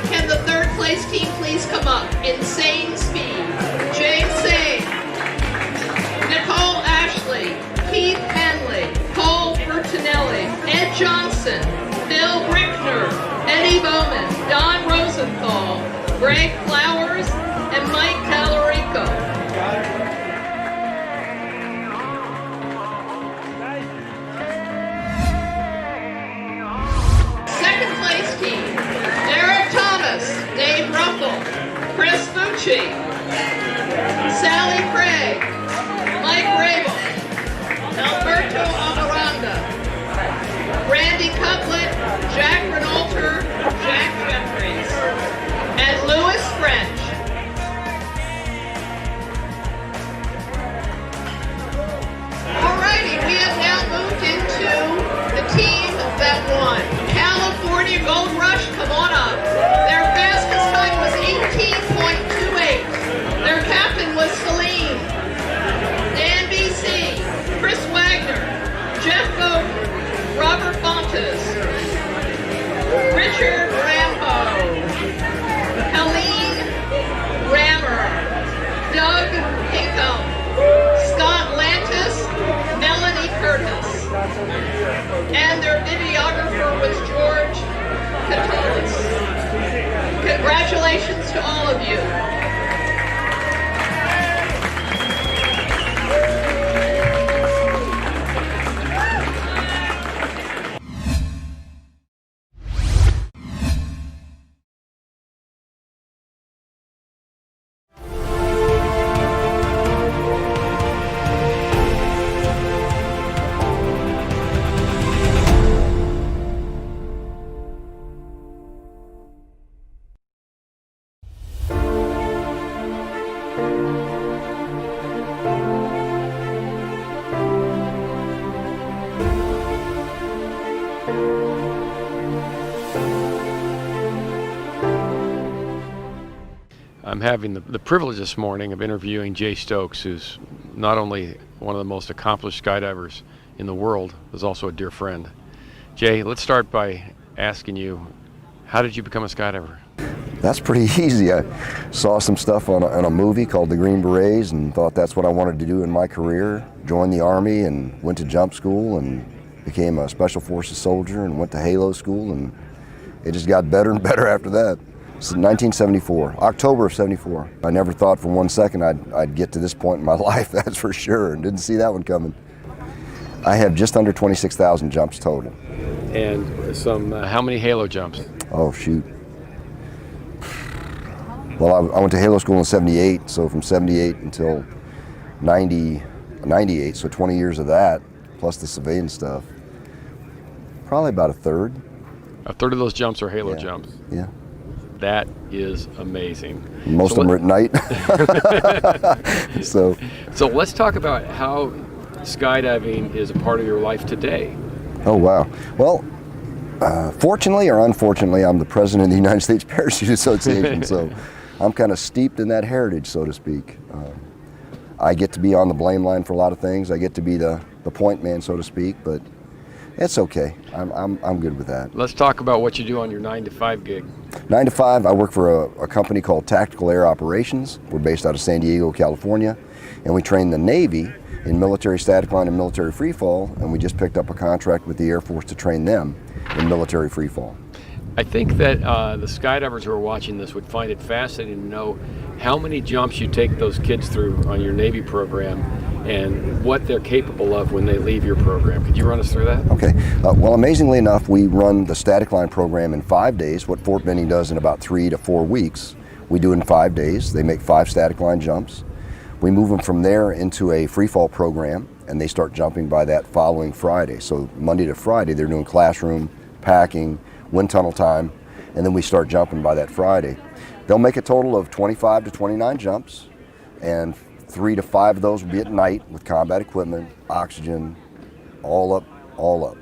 Can the 3rd place team please come up? Insane Speed, James Sane, Nicole Ashley, Keith Henley, Cole Bertinelli, Ed Johnson, Bill Brickner, Eddie Bowman, Don Rosenthal, Greg Flowers, and Mike Talarico. Second place team, Derek Thomas, Dave Ruffle, Chris Fucci, Sally Craig, Mike Rabel, Alberto Amaranda, Randy Cutlet, Jack Renaulter, Jack Jeffries, and Louis French. Alrighty, we have now moved into the team that won. California Gold Rush, come on up. Their fastest time was 18.28. Their captain was Celine, Dan BC, Chris Wagner, Jeff Bowden, Robert Fontes, Richard Rambo, Helene Rammer, Doug Pinkham, Scott Lantis, Melanie Curtis, and their videographer was George Catullus. Congratulations to all of you. I'm having the privilege this morning of interviewing Jay Stokes, who's not only one of the most accomplished skydivers in the world, but is also a dear friend. Jay, let's start by asking you, how did you become a skydiver? That's pretty easy. I saw some stuff on a movie called The Green Berets and thought that's what I wanted to do in my career. Joined the Army and went to jump school and became a Special Forces soldier and went to Halo school, and it just got better and better after that. It's 1974, October of 74. I never thought for 1 second I'd get to this point in my life, that's for sure, and didn't see that one coming. I have just under 26,000 jumps total. And some, how many Halo jumps? Oh, shoot. Well, I went to Halo school in 78, so from 78 until 98, so 20 years of that, plus the civilian stuff. Probably about a third. A third of those jumps are Halo jumps. Yeah. That is amazing. Most of them are at night. So let's talk about how skydiving is a part of your life today. Oh, wow. Well, fortunately or unfortunately, I'm the president of the United States Parachute Association, so I'm kind of steeped in that heritage, so to speak. I get to be on the blame line for a lot of things. I get to be the point man, so to speak, but it's okay. I'm good with that. Let's talk about what you do on your 9 to 5 gig. 9 to 5, I work for a company called Tactical Air Operations. We're based out of San Diego, California, and we train the Navy in military static line and military free fall, and we just picked up a contract with the Air Force to train them in military free fall. I think that the skydivers who are watching this would find it fascinating to know how many jumps you take those kids through on your Navy program and what they're capable of when they leave your program. Could you run us through that? Okay. Well, amazingly enough, we run the static line program in 5 days. What Fort Benning does in about 3 to 4 weeks, we do in 5 days. They make 5 static line jumps. We move them from there into a free fall program, and they start jumping by that following Friday. So Monday to Friday, they're doing classroom, packing, wind tunnel time, and then we start jumping by that Friday. They'll make a total of 25 to 29 jumps, and 3 to 5 of those will be at night with combat equipment, oxygen, all up.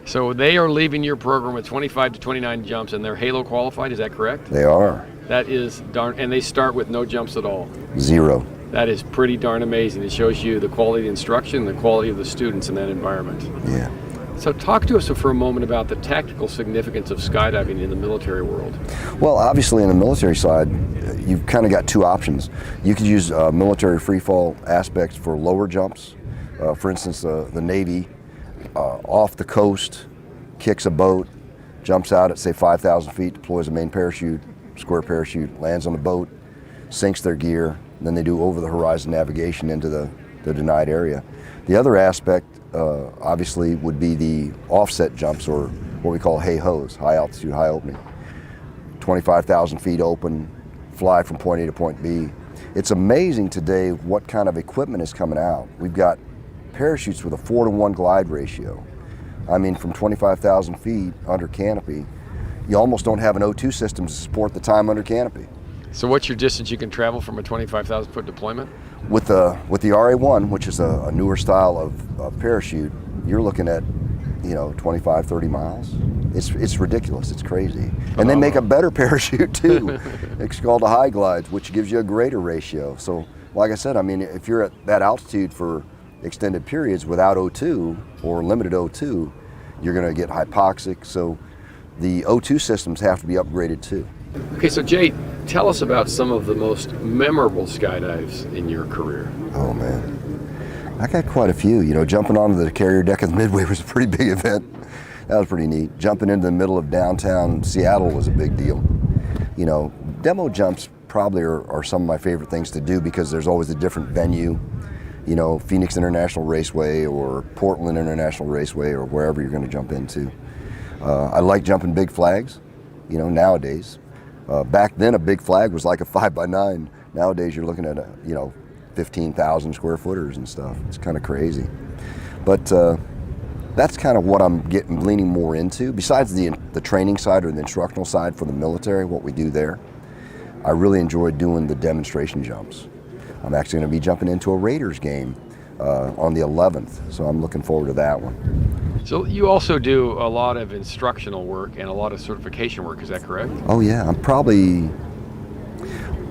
So they are leaving your program with 25 to 29 jumps, and they're Halo qualified, is that correct? They are. That is darn, and they start with no jumps at all. 0. That is pretty darn amazing. It shows you the quality of the instruction and the quality of the students in that environment. Yeah. So talk to us for a moment about the tactical significance of skydiving in the military world. Well, obviously in the military side, you've kind of got 2 options. You could use military free fall aspects for lower jumps. For instance, the Navy off the coast kicks a boat, jumps out at say 5,000 feet, deploys a main parachute, square parachute, lands on the boat, sinks their gear, and then they do over the horizon navigation into the denied area. The other aspect obviously would be the offset jumps, or what we call hey-ho's, high altitude, high opening. 25,000 feet open, fly from point A to point B. It's amazing today what kind of equipment is coming out. We've got parachutes with a 4-to-1 glide ratio. I mean, from 25,000 feet under canopy, you almost don't have an O2 system to support the time under canopy. So what's your distance you can travel from a 25,000 foot deployment? With the RA1, which is a newer style of parachute, you're looking at 25, 30 miles. It's ridiculous, it's crazy. And they make a better parachute too. It's called a high glides, which gives you a greater ratio. So like I said, I mean, if you're at that altitude for extended periods without O2 or limited O2, you're gonna get hypoxic. So the O2 systems have to be upgraded too. Okay, so Jay, tell us about some of the most memorable skydives in your career. Oh man, I got quite a few. Jumping onto the carrier deck of the Midway was a pretty big event. That was pretty neat. Jumping into the middle of downtown Seattle was a big deal. Demo jumps probably are some of my favorite things to do because there's always a different venue. Phoenix International Raceway or Portland International Raceway or wherever you're going to jump into. I like jumping big flags, nowadays. Back then a big flag was like a 5x9. Nowadays you're looking at 15,000 square footers and stuff. It's kind of crazy. But that's kind of what I'm leaning more into. Besides the training side or the instructional side for the military, what we do there, I really enjoy doing the demonstration jumps. I'm actually going to be jumping into a Raiders game on the 11th, so I'm looking forward to that one. So you also do a lot of instructional work and a lot of certification work, is that correct? Oh yeah, I'm probably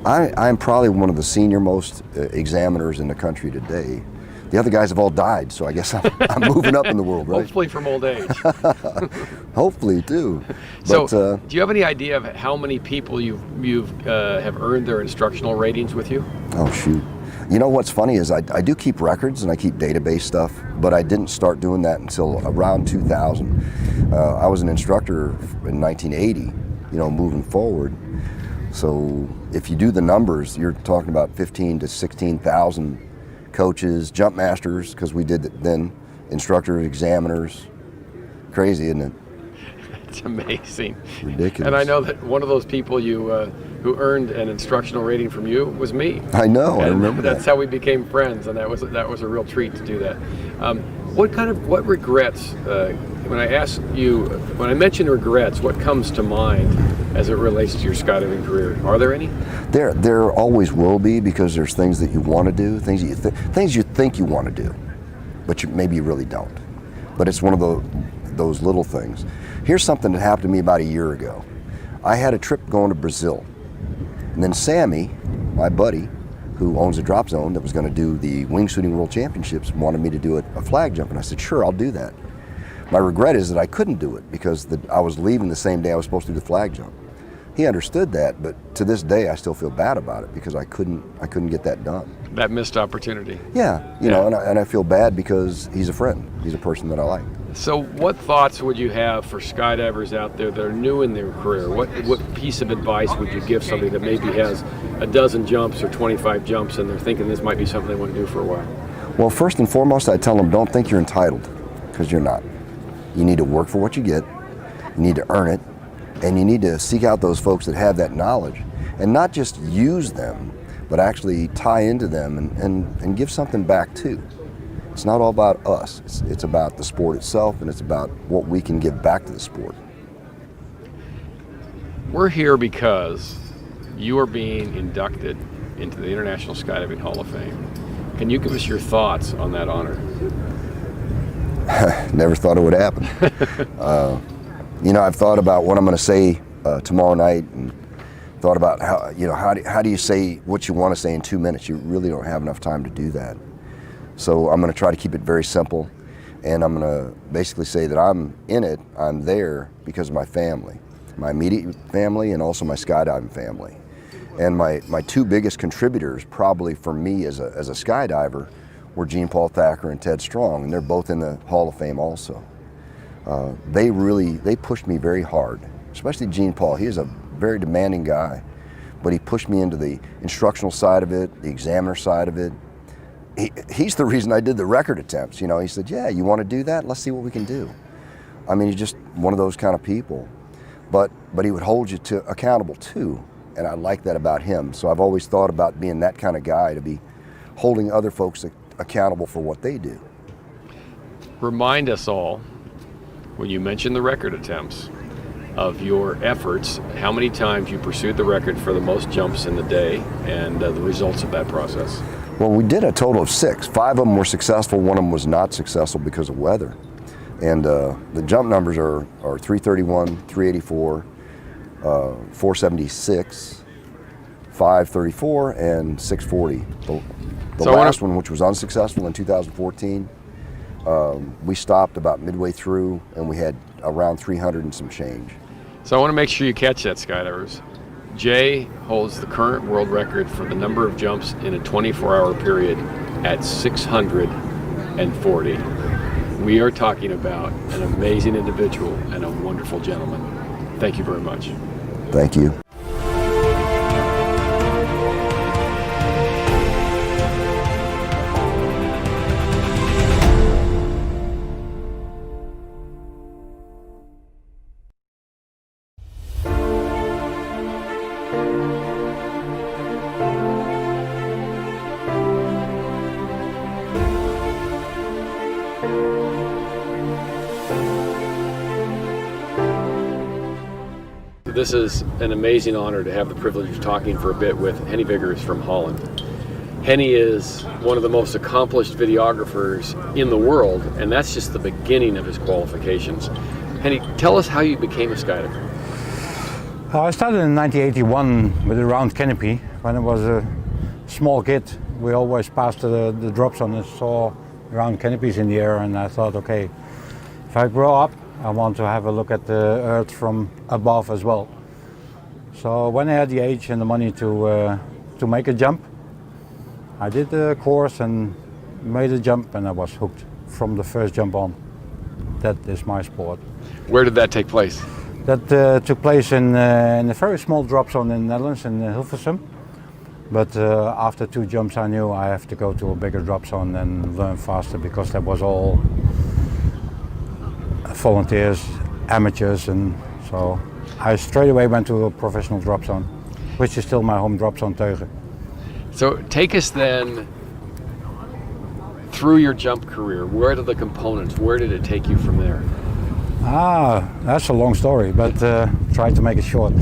one of the senior most examiners in the country today. The other guys have all died, so I guess I'm moving up in the world, right? Hopefully from old age. Hopefully too. So, But, do you have any idea of how many people you've have earned their instructional ratings with you? oh shoot. You know what's funny is I do keep records and I keep database stuff, but I didn't start doing that until around 2000. I was an instructor in 1980, moving forward. So if you do the numbers, you're talking about 15 to 16,000 coaches, jump masters, because we did it then, instructors, examiners. Crazy, isn't it? It's amazing. Ridiculous. And I know that one of those people who earned an instructional rating from you was me. I know. I remember that. That's how we became friends, and that was a real treat to do that. What regrets? When I mention regrets, what comes to mind as it relates to your skydiving career? Are there any? There always will be, because there's things that you want to do, things you think you want to do, but maybe you really don't. But it's one of those little things. Here's something that happened to me about a year ago. I had a trip going to Brazil, and then Sammy, my buddy, who owns a drop zone that was going to do the wingsuiting world championships, wanted me to do a flag jump, and I said, sure, I'll do that. My regret is that I couldn't do it because I was leaving the same day I was supposed to do the flag jump. He understood that, but to this day I still feel bad about it because I couldn't get that done. That missed opportunity. Yeah, and I feel bad because he's a friend. He's a person that I like. So what thoughts would you have for skydivers out there that are new in their career? What piece of advice would you give somebody that maybe has a dozen jumps or 25 jumps and they're thinking this might be something they want to do for a while? Well, first and foremost, I tell them don't think you're entitled, because you're not. You need to work for what you get, you need to earn it, and you need to seek out those folks that have that knowledge and not just use them, but actually tie into them and give something back too. It's not all about us. It's about the sport itself, and it's about what we can give back to the sport. We're here because you are being inducted into the International Skydiving Hall of Fame. Can you give us your thoughts on that honor? Never thought it would happen. I've thought about what I'm going to say tomorrow night, and thought about how do you say what you want to say in 2 minutes? You really don't have enough time to do that. So I'm going to try to keep it very simple, and I'm going to basically say that I'm in it, I'm there because of my family, my immediate family and also my skydiving family. And my two biggest contributors probably for me as a skydiver were Gene Paul Thacker and Ted Strong, and they're both in the Hall of Fame also. They pushed me very hard, especially Gene Paul. He is a very demanding guy, but he pushed me into the instructional side of it, the examiner side of it. He's the reason I did the record attempts. He said, yeah, you want to do that? Let's see what we can do. I mean, he's just one of those kind of people, but he would hold you accountable too, and I like that about him. So I've always thought about being that kind of guy, to be holding other folks accountable for what they do. Remind us all, when you mention the record attempts, of your efforts, how many times you pursued the record for the most jumps in the day, and the results of that process. Well, we did a total of 6. 5 of them were successful, 1 of them was not successful because of weather. And the jump numbers are 331, 384, 476, 534, and 640. The last one, which was unsuccessful in 2014, we stopped about midway through, and we had around 300 and some change. So I want to make sure you catch that, skydivers. Jay holds the current world record for the number of jumps in a 24-hour period at 640. We are talking about an amazing individual and a wonderful gentleman. Thank you very much. Thank you. This is an amazing honor to have the privilege of talking for a bit with Henny Viggers from Holland. Henny is one of the most accomplished videographers in the world, and that's just the beginning of his qualifications. Henny, tell us how you became a skydiver. I started in 1981 with a round canopy. When I was a small kid, we always passed the drop zone and saw round canopies in the air, and I thought, okay, if I grow up, I want to have a look at the Earth from above as well. So when I had the age and the money to make a jump, I did the course and made a jump, and I was hooked from the first jump on. That is my sport. Where did that take place? That took place in a very small drop zone in the Netherlands, in Hilversum. But after 2 jumps, I knew I have to go to a bigger drop zone and learn faster, because that was all volunteers, amateurs, and so I straight away went to a professional drop zone, which is still my home drop zone, Teugen. So take us then through your jump career. Where are the components? Where did it take you from there? That's a long story, but try to make it short.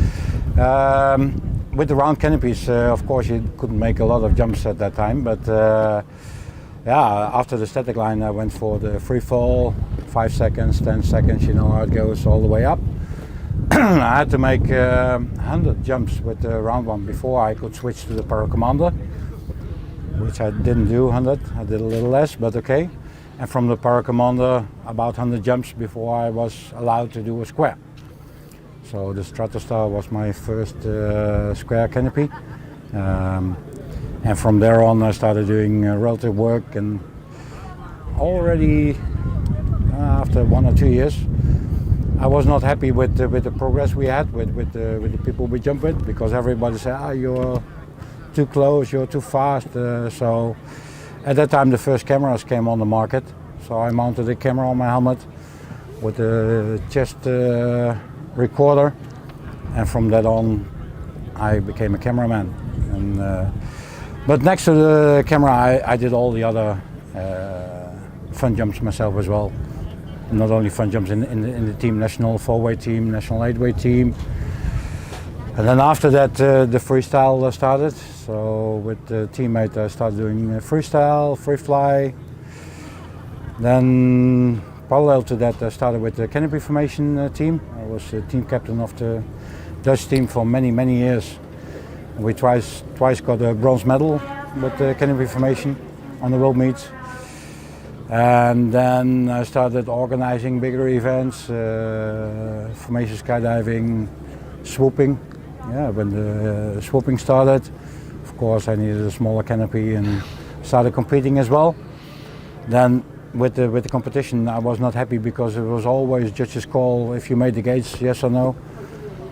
With the round canopies, of course, you couldn't make a lot of jumps at that time, but yeah, after the static line, I went for the free fall, 5 seconds, 10 seconds, you know how it goes all the way up. I had to make 100 jumps with the round one before I could switch to the Paracommander, which I didn't do 100, I did a little less, but okay. And from the Paracommander, about 100 jumps before I was allowed to do a square. So the Stratostar was my first square canopy. And from there on, I started doing relative work, and already after 1 or 2 years, I was not happy with the progress we had with the people we jump with, because everybody said, you're too close, you're too fast. So at that time, the first cameras came on the market. So I mounted a camera on my helmet with a chest recorder, and from that on, I became a cameraman. And, but next to the camera, I did all the other fun jumps myself as well. Not only fun jumps in the team, national 4-way team, national 8-way team. And then after that, the freestyle started. So with the teammate, I started doing freestyle, free fly. Then parallel to that, I started with the canopy formation team. I was the team captain of the Dutch team for many, many years. We twice got a bronze medal with the canopy formation on the world meets. And then I started organizing bigger events, formation skydiving, swooping. Yeah, when the swooping started, of course I needed a smaller canopy and started competing as well. Then with the competition, I was not happy because it was always judges' call if you made the gates, yes or no.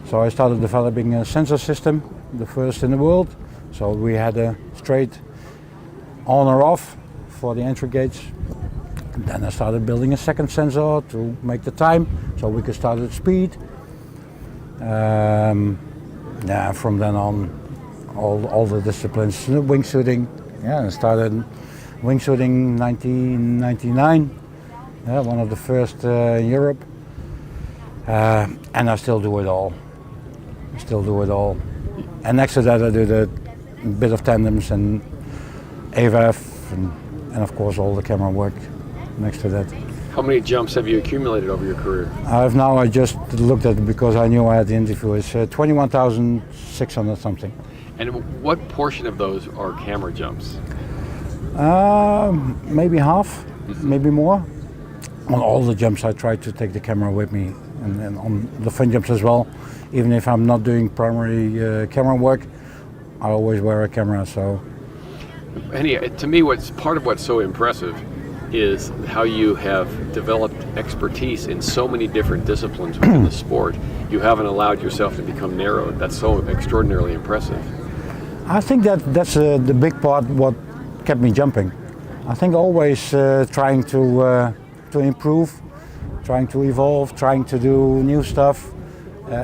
So I started developing a sensor system, the first in the world. So we had a straight on or off for the entry gates. And then I started building a second sensor to make the time, so we could start at speed. Yeah, from then on, all the disciplines, wingsuiting. Yeah, I started wingsuiting 1999. Yeah, one of the first in Europe. And I still do it all. And next to that, I did a bit of tandems and AVF, and of course all the camera work next to that. How many jumps have you accumulated over your career? I just looked at it because I knew I had the interview. It's 21,600 something. And what portion of those are camera jumps? Maybe half, maybe more. On all the jumps I try to take the camera with me, and on the fun jumps as well. Even if I'm not doing primary camera work, I always wear a camera. So, And to me, part of what's so impressive is how you have developed expertise in so many different disciplines within the sport. You haven't allowed yourself to become narrowed. That's so extraordinarily impressive. I think that's the big part what kept me jumping. I think always trying to improve, trying to evolve, trying to do new stuff.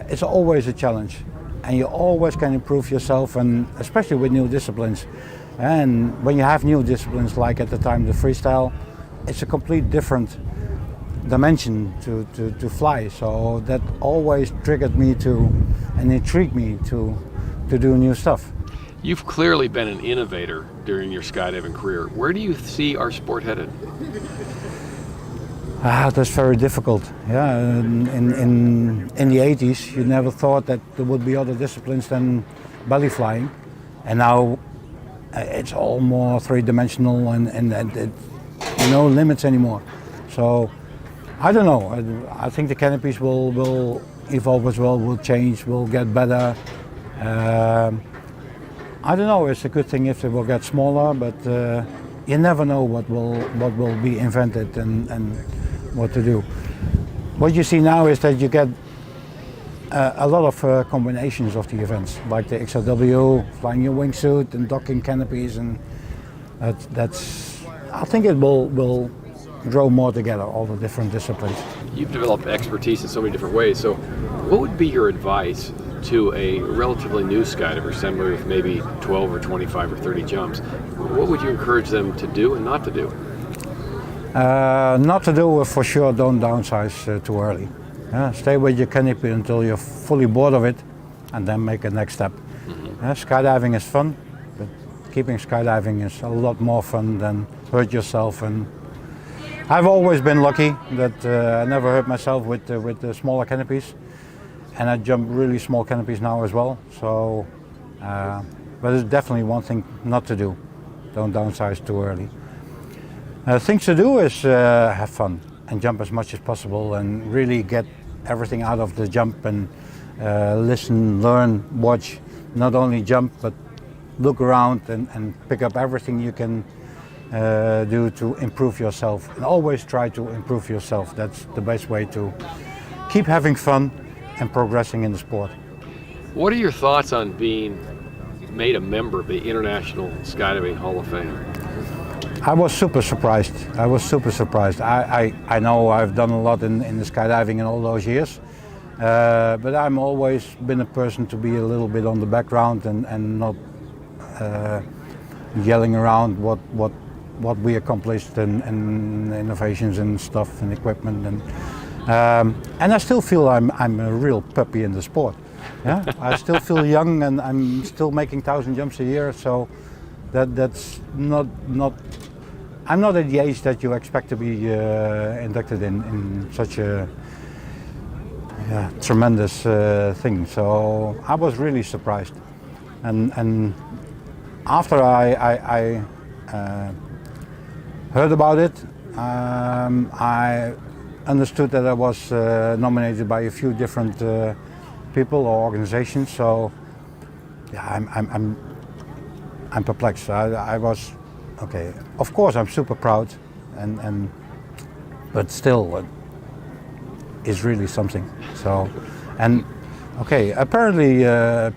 It's always a challenge, and you always can improve yourself, and especially with new disciplines. And when you have new disciplines, like at the time the freestyle, it's a complete different dimension to fly. So that always triggered me and intrigued me to do new stuff. You've clearly been an innovator during your skydiving career. Where do you see our sport headed? That's very difficult. Yeah, in the 80s, you never thought that there would be other disciplines than belly flying, and now it's all more three-dimensional, and no limits anymore. So I don't know. I think the canopies will evolve as well, will change, will get better. I don't know. It's a good thing if they will get smaller, but you never know what will be invented and what to do. What you see now is that you get a lot of combinations of the events, like the XLW, flying your wingsuit and docking canopies, and that's. I think it will grow more together, all the different disciplines. You've developed expertise in so many different ways. So, what would be your advice to a relatively new skydiver, somebody with maybe 12 or 25 or 30 jumps? What would you encourage them to do and not to do? Not to do, for sure, don't downsize too early. Stay with your canopy until you're fully bored of it, and then make a next step. Skydiving is fun, but keeping skydiving is a lot more fun than hurt yourself. And I've always been lucky that I never hurt myself with the smaller canopies, and I jump really small canopies now as well. So, but it's definitely one thing not to do. Don't downsize too early. Things to do is have fun and jump as much as possible and really get everything out of the jump and listen, learn, watch, not only jump but look around and pick up everything you can do to improve yourself, and always try to improve yourself. That's the best way to keep having fun and progressing in the sport. What are your thoughts on being made a member of the International Skydiving Hall of Fame? I was super surprised. I know I've done a lot in the skydiving in all those years, but I'm always been a person to be a little bit on the background and not yelling around what we accomplished and innovations and stuff and equipment, and I still feel I'm a real puppy in the sport. Yeah, I still feel young, and I'm still making 1,000 jumps a year. So that's not. I'm not at the age that you expect to be inducted in such a tremendous thing. So I was really surprised, and after I heard about it, I understood that I was nominated by a few different people or organizations. So yeah, I'm perplexed. I was. Okay, of course I'm super proud, but still, it's really something. So, and okay, apparently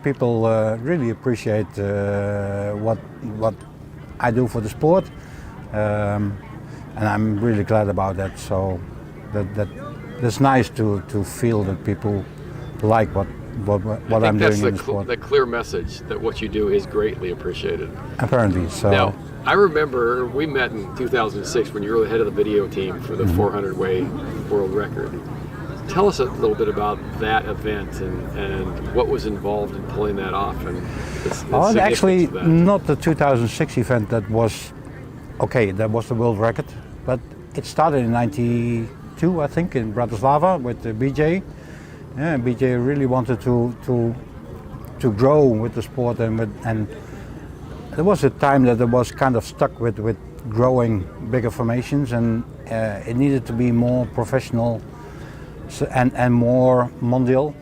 people really appreciate what I do for the sport, and I'm really glad about that. So, that's nice to feel that people like what I'm doing in the sport. The clear message that what you do is greatly appreciated. Apparently, so. Now, I remember we met in 2006 when you were the head of the video team for the 400-way world record. Tell us a little bit about that event and what was involved in pulling that off. And actually, not the 2006 event. That was the world record, but it started in '92, I think, in Bratislava with BJ. Yeah, BJ really wanted to grow with the sport, and there was a time that it was kind of stuck with growing bigger formations, and it needed to be more professional and more mondial.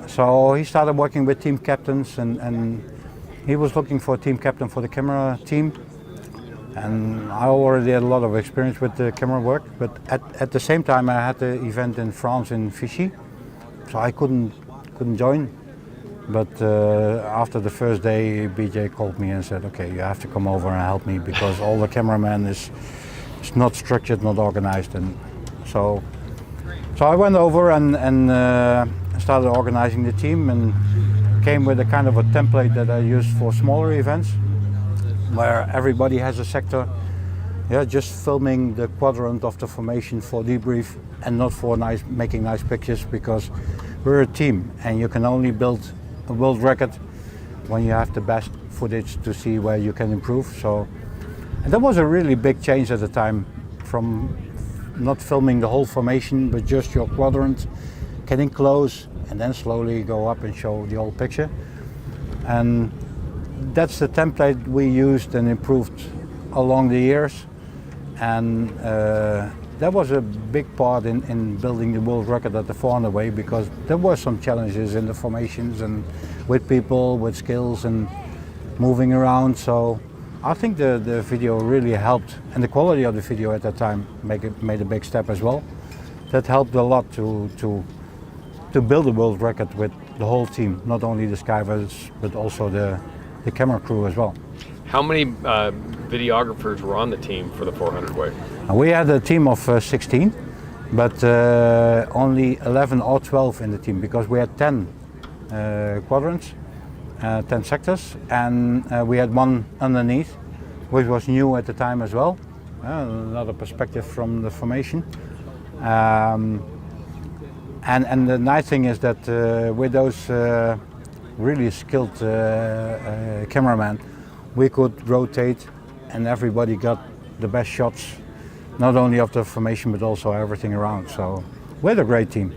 So he started working with team captains, and he was looking for a team captain for the camera team. And I already had a lot of experience with the camera work, but at the same time I had the event in France in Vichy, so I couldn't join. But after the first day, BJ called me and said, "Okay, you have to come over and help me because all the cameraman is not structured, not organized." And so I went over and started organizing the team, and came with a kind of a template that I used for smaller events, where everybody has a sector, just filming the quadrant of the formation for debrief and not for making nice pictures, because we're a team and you can only build a world record when you have the best footage to see where you can improve. So, and that was a really big change at the time, from not filming the whole formation but just your quadrant, getting close and then slowly go up and show the whole picture. And that's the template we used and improved along the years. and that was a big part in building the world record at the 400 way, because there were some challenges in the formations and with people, with skills and moving around. So I think the video really helped, and the quality of the video at that time made a big step as well. That helped a lot to build a world record with the whole team, not only the skydivers but also the camera crew as well. How many videographers were on the team for the 400 way? We had a team of 16, but only 11 or 12 in the team, because we had 10 quadrants, 10 sectors, and we had one underneath, which was new at the time as well. Another perspective from the formation. And the nice thing is that with those really skilled cameramen, we could rotate and everybody got the best shots, not only of the formation but also everything around. So we had a great team.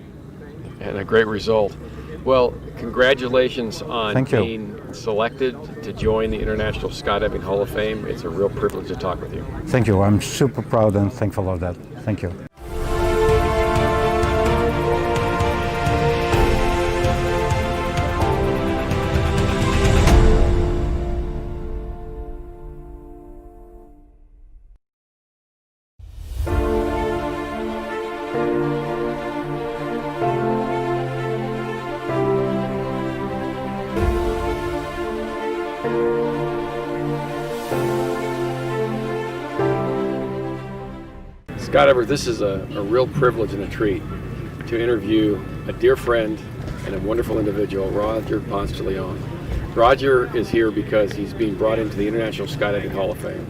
And a great result. Well, congratulations on being selected to join the International Skydiving Hall of Fame. It's a real privilege to talk with you. Thank you. I'm super proud and thankful of that. Thank you. Skydivers, this is a real privilege and a treat to interview a dear friend and a wonderful individual, Roger Ponce de Leon. Roger is here because he's being brought into the International Skydiving Hall of Fame.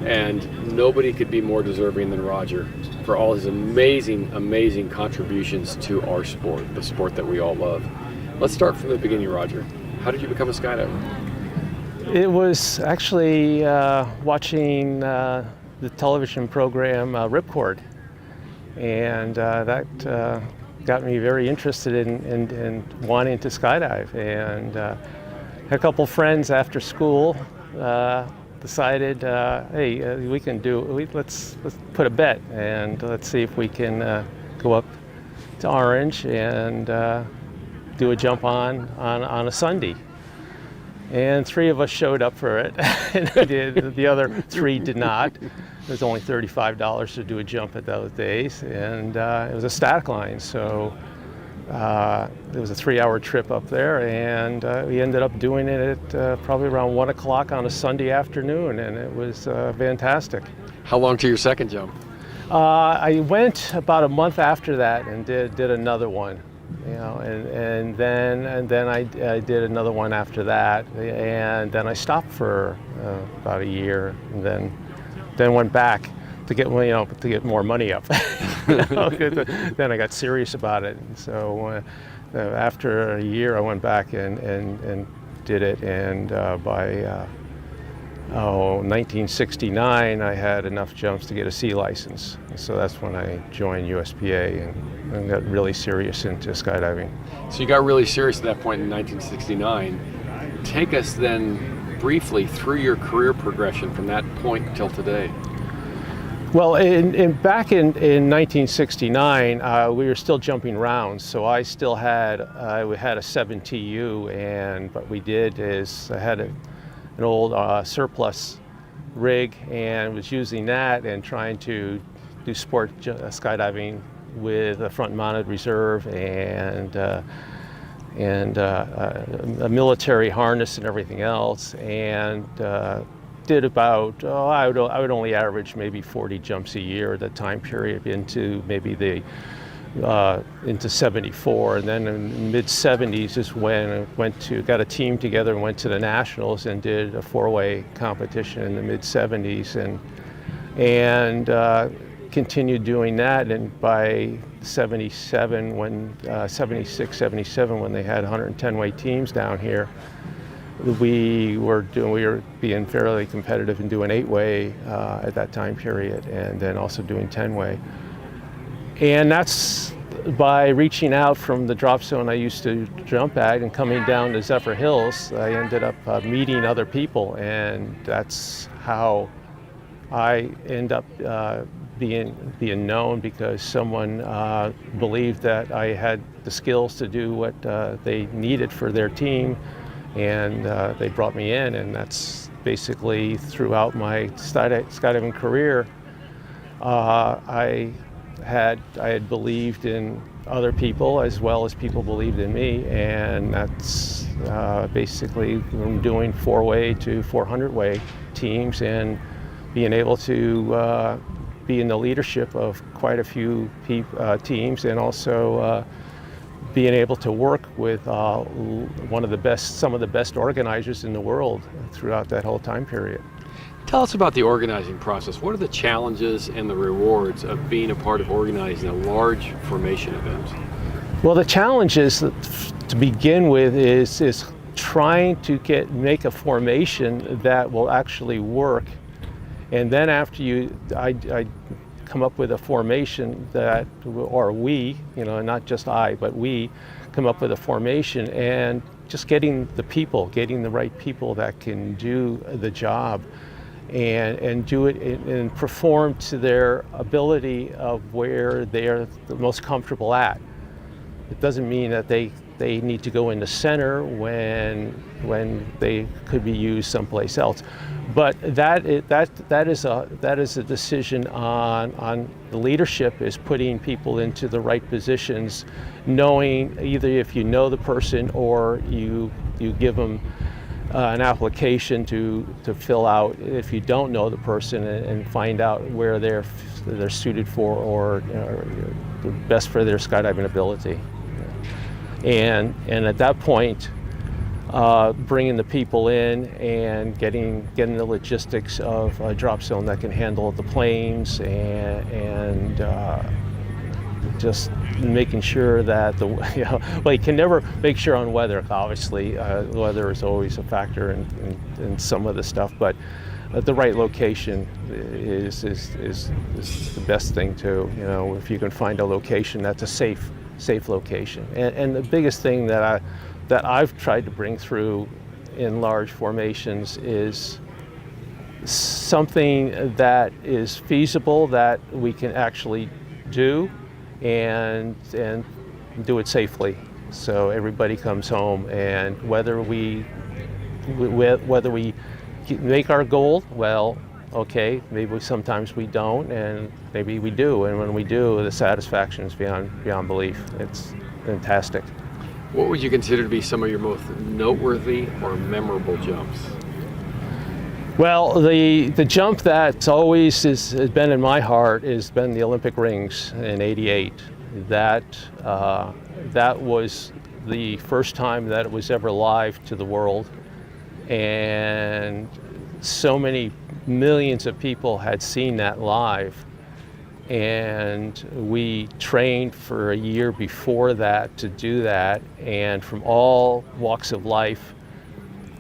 And nobody could be more deserving than Roger for all his amazing, amazing contributions to our sport, the sport that we all love. Let's start from the beginning, Roger. How did you become a skydiver? It was actually watching the television program Ripcord, and that got me very interested in wanting to skydive. And had a couple friends after school decided, hey, we can let's put a bet and let's see if we can go up to Orange and do a jump on a Sunday. And 3 of us showed up for it, and the other 3 did not. It was only $35 to do a jump at those days, and it was a static line, so it was a 3-hour trip up there, and we ended up doing it at probably around 1 o'clock on a Sunday afternoon, and it was fantastic. How long to your second jump? I went about a month after that and did another one. You know, and then I did another one after that, and then I stopped for about a year, and then went back to get to get more money up. Then I got serious about it, and so after a year I went back and did it, and by 1969 I had enough jumps to get a C license, so that's when I joined USPA and got really serious into skydiving. So you got really serious at that point in 1969. Take us then briefly through your career progression from that point till today. Well, back in 1969, we were still jumping rounds, so I still had we had a 7TU, and what we did is I had an old surplus rig and was using that and trying to do sport skydiving with a front-mounted reserve and a military harness and everything else, and did about I would only average maybe 40 jumps a year at that time period into maybe into 74, and then in the mid-70s is when I got a team together and went to the Nationals and did a 4-way competition in the mid-70s, and continued doing that, and by 77, when 76, 77, when they had 110-way teams down here, we were being fairly competitive and doing 8-way at that time period, and then also doing 10-way. And that's by reaching out from the drop zone I used to jump at and coming down to Zephyr Hills, I ended up meeting other people, and that's how I end up being known because someone believed that I had the skills to do what they needed for their team, and they brought me in, and that's basically throughout my skydiving career. I had believed in other people as well as people believed in me, and that's basically from doing 4-way to 400-way teams and being able to be in the leadership of quite a few teams, and also being able to work with some of the best organizers in the world throughout that whole time period. Tell us about the organizing process. What are the challenges and the rewards of being a part of organizing a large formation event? Well, the challenge is, to begin with, is trying to make a formation that will actually work. And then after I come up with a formation that, or we, not just I, but we come up with a formation, and just getting the right people that can do the job and do it and perform to their ability of where they're the most comfortable at. It doesn't mean that they need to go in the center when they could be used someplace else. But that is a decision on the leadership, is putting people into the right positions, knowing either if you know the person or you give them an application to fill out if you don't know the person, and find out where they're suited for or the best for their skydiving ability. And at that point, bringing the people in and getting the logistics of a drop zone that can handle the planes, and just making sure that you can never make sure on weather, obviously. Weather is always a factor in some of the stuff, but the right location is the best thing too. If you can find a location that's a safe location. And the biggest thing that I've tried to bring through in large formations is something that is feasible, that we can actually do, and do it safely, so everybody comes home. And whether we make our goal, well, okay, maybe sometimes we don't, and maybe we do. And when we do, the satisfaction is beyond belief. It's fantastic. What would you consider to be some of your most noteworthy or memorable jumps? Well, the jump that's always has been in my heart has been the Olympic rings in '88. That was the first time that it was ever live to the world, and so many millions of people had seen that live. And we trained for a year before that to do that, and from all walks of life,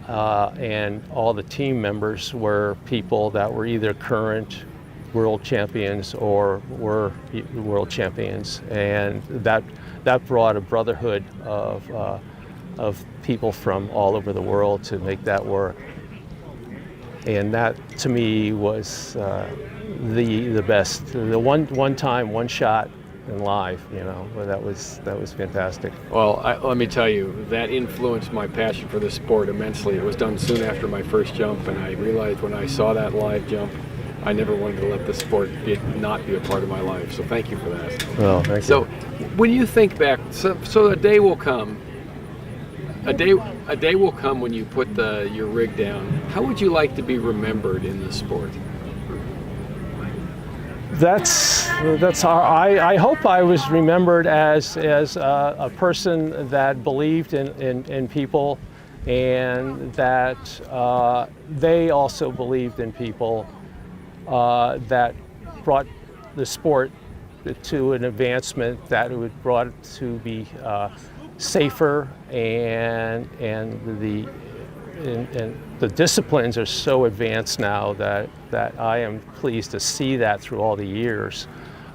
and all the team members were people that were either current world champions or were world champions, and that brought a brotherhood of people from all over the world to make that work. And that, to me, was the best. The one time, one shot in live, that was fantastic. Well, let me tell you, that influenced my passion for this sport immensely. It was done soon after my first jump, and I realized when I saw that live jump, I never wanted to let the sport not be a part of my life. So thank you for that. Well, thank you. So when you think back, so a day will come. A day will come when you put your rig down. How would you like to be remembered in this sport? I hope I was remembered as a person that believed in people, and that they also believed in people, that brought the sport to an advancement that it would brought it to be safer, and the disciplines are so advanced now that I am pleased to see that through all the years.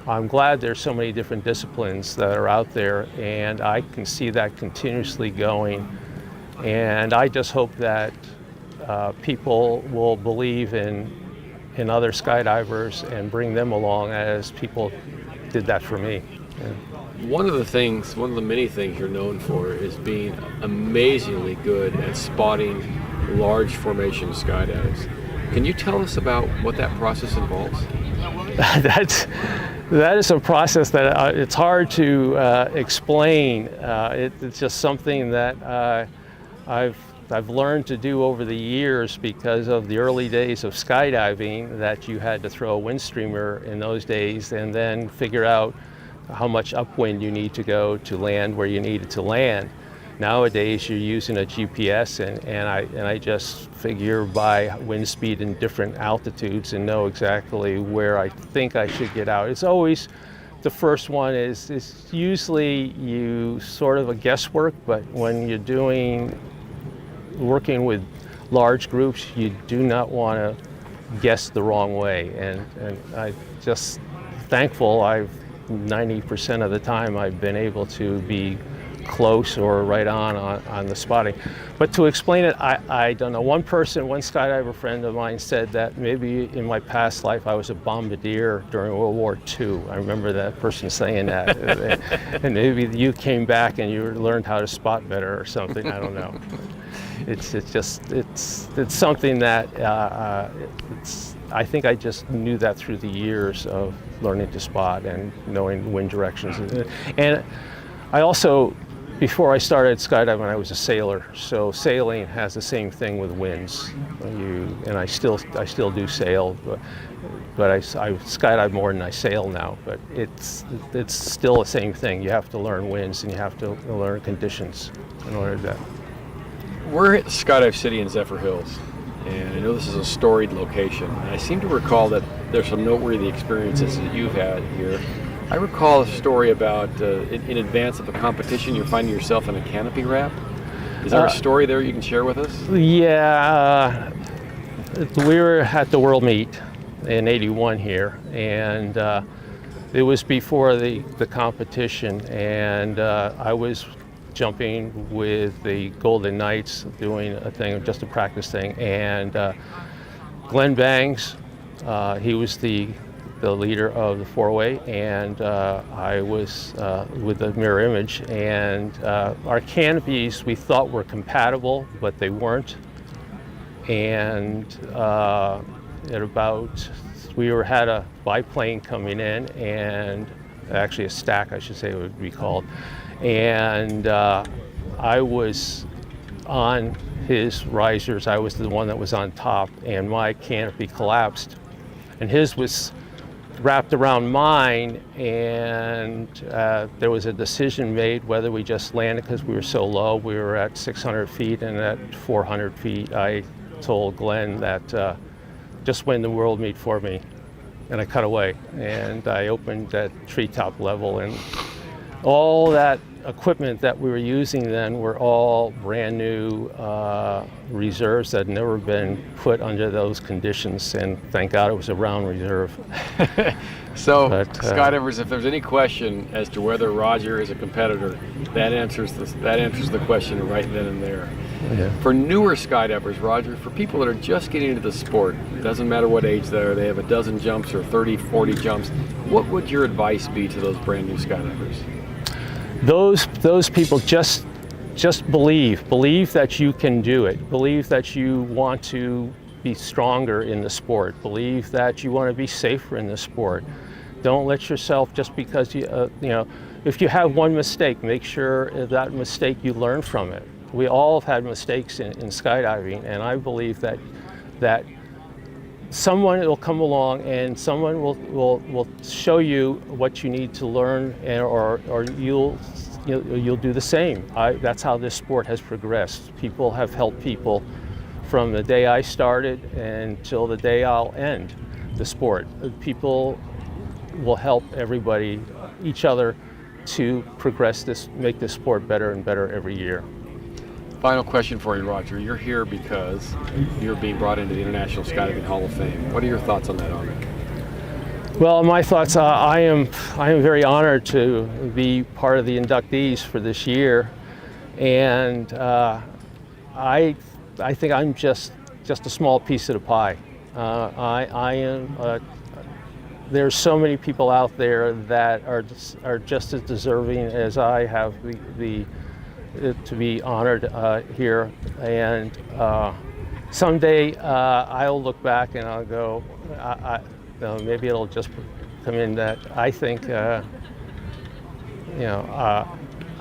I'm glad there's so many different disciplines that are out there, and I can see that continuously going. And I just hope that people will believe in in other skydivers and bring them along as people did that for me. One of the many things you're known for is being amazingly good at spotting large formation skydives. Can you tell us about what that process involves? That is a process that it's hard to explain. It's just something that I've learned to do over the years because of the early days of skydiving, that you had to throw a wind streamer in those days and then figure out how much upwind you need to go to land where you needed to land. Nowadays you're using a GPS and I just figure by wind speed in different altitudes and know exactly where I think I should get out. It's always, the first one is usually you sort of a guesswork, but when you're working with large groups, you do not want to guess the wrong way. And I just thankful 90% of the time I've been able to be close or right on the spotting. But to explain it, I don't know. One skydiver friend of mine said that maybe in my past life I was a bombardier during World War II. I remember that person saying that. And maybe you came back and you learned how to spot better or something. I don't know. It's something that I think I just knew that through the years of learning to spot and knowing wind directions. And I also, before I started skydiving, I was a sailor. So sailing has the same thing with winds. And I still do sail, but I skydive more than I sail now. But it's still the same thing. You have to learn winds and you have to learn conditions in order to do that. We're at Skydive City in Zephyr Hills, and I know this is a storied location. And I seem to recall that there's some noteworthy experiences that you've had here. I recall a story about in advance of a competition, you're finding yourself in a canopy wrap. Is there a story there you can share with us? Yeah, we were at the World Meet in '81 here, and it was before the competition, and I was jumping with the Golden Knights, doing a thing, just a practice thing, and Glenn Bangs, he was the leader of the four-way, and I was with the mirror image, and our canopies we thought were compatible, but they weren't. And we had a biplane coming in, and actually a stack, I should say it would be called, and I was on his risers. I was the one that was on top, and my canopy collapsed, and his was wrapped around mine, and there was a decision made whether we just landed because we were so low. We were at 600 feet, and at 400 feet I told Glenn that just win the World Meet for me, and I cut away, and I opened at treetop level, and all that equipment that we were using then were all brand new reserves that had never been put under those conditions, and thank God it was a round reserve. So, skydivers, if there's any question as to whether Roger is a competitor, that answers the question right then and there. Yeah. For newer skydivers, Roger, for people that are just getting into the sport, it doesn't matter what age they are, they have a dozen jumps or 30, 40 jumps, what would your advice be to those brand new skydivers? Those people just believe that you can do it. Believe that you want to be stronger in the sport. Believe that you want to be safer in the sport. Don't let yourself, just because if you have one mistake, make sure that mistake you learn from it. We all have had mistakes in skydiving, and I believe that someone will come along and someone will show you what you need to learn, or you'll do the same. That's how this sport has progressed. People have helped people from the day I started until the day I'll end the sport. People will help everybody, each other, to progress this, make this sport better and better every year. Final question for you, Roger. You're here because you're being brought into the International Skydiving Hall of Fame. What are your thoughts on that honor? Well, my thoughts, I am very honored to be part of the inductees for this year, and I think I'm just a small piece of the pie. I am. There's so many people out there that are just as deserving as I have to be honored here, and someday I'll look back and I'll go, maybe it'll just come in that I think,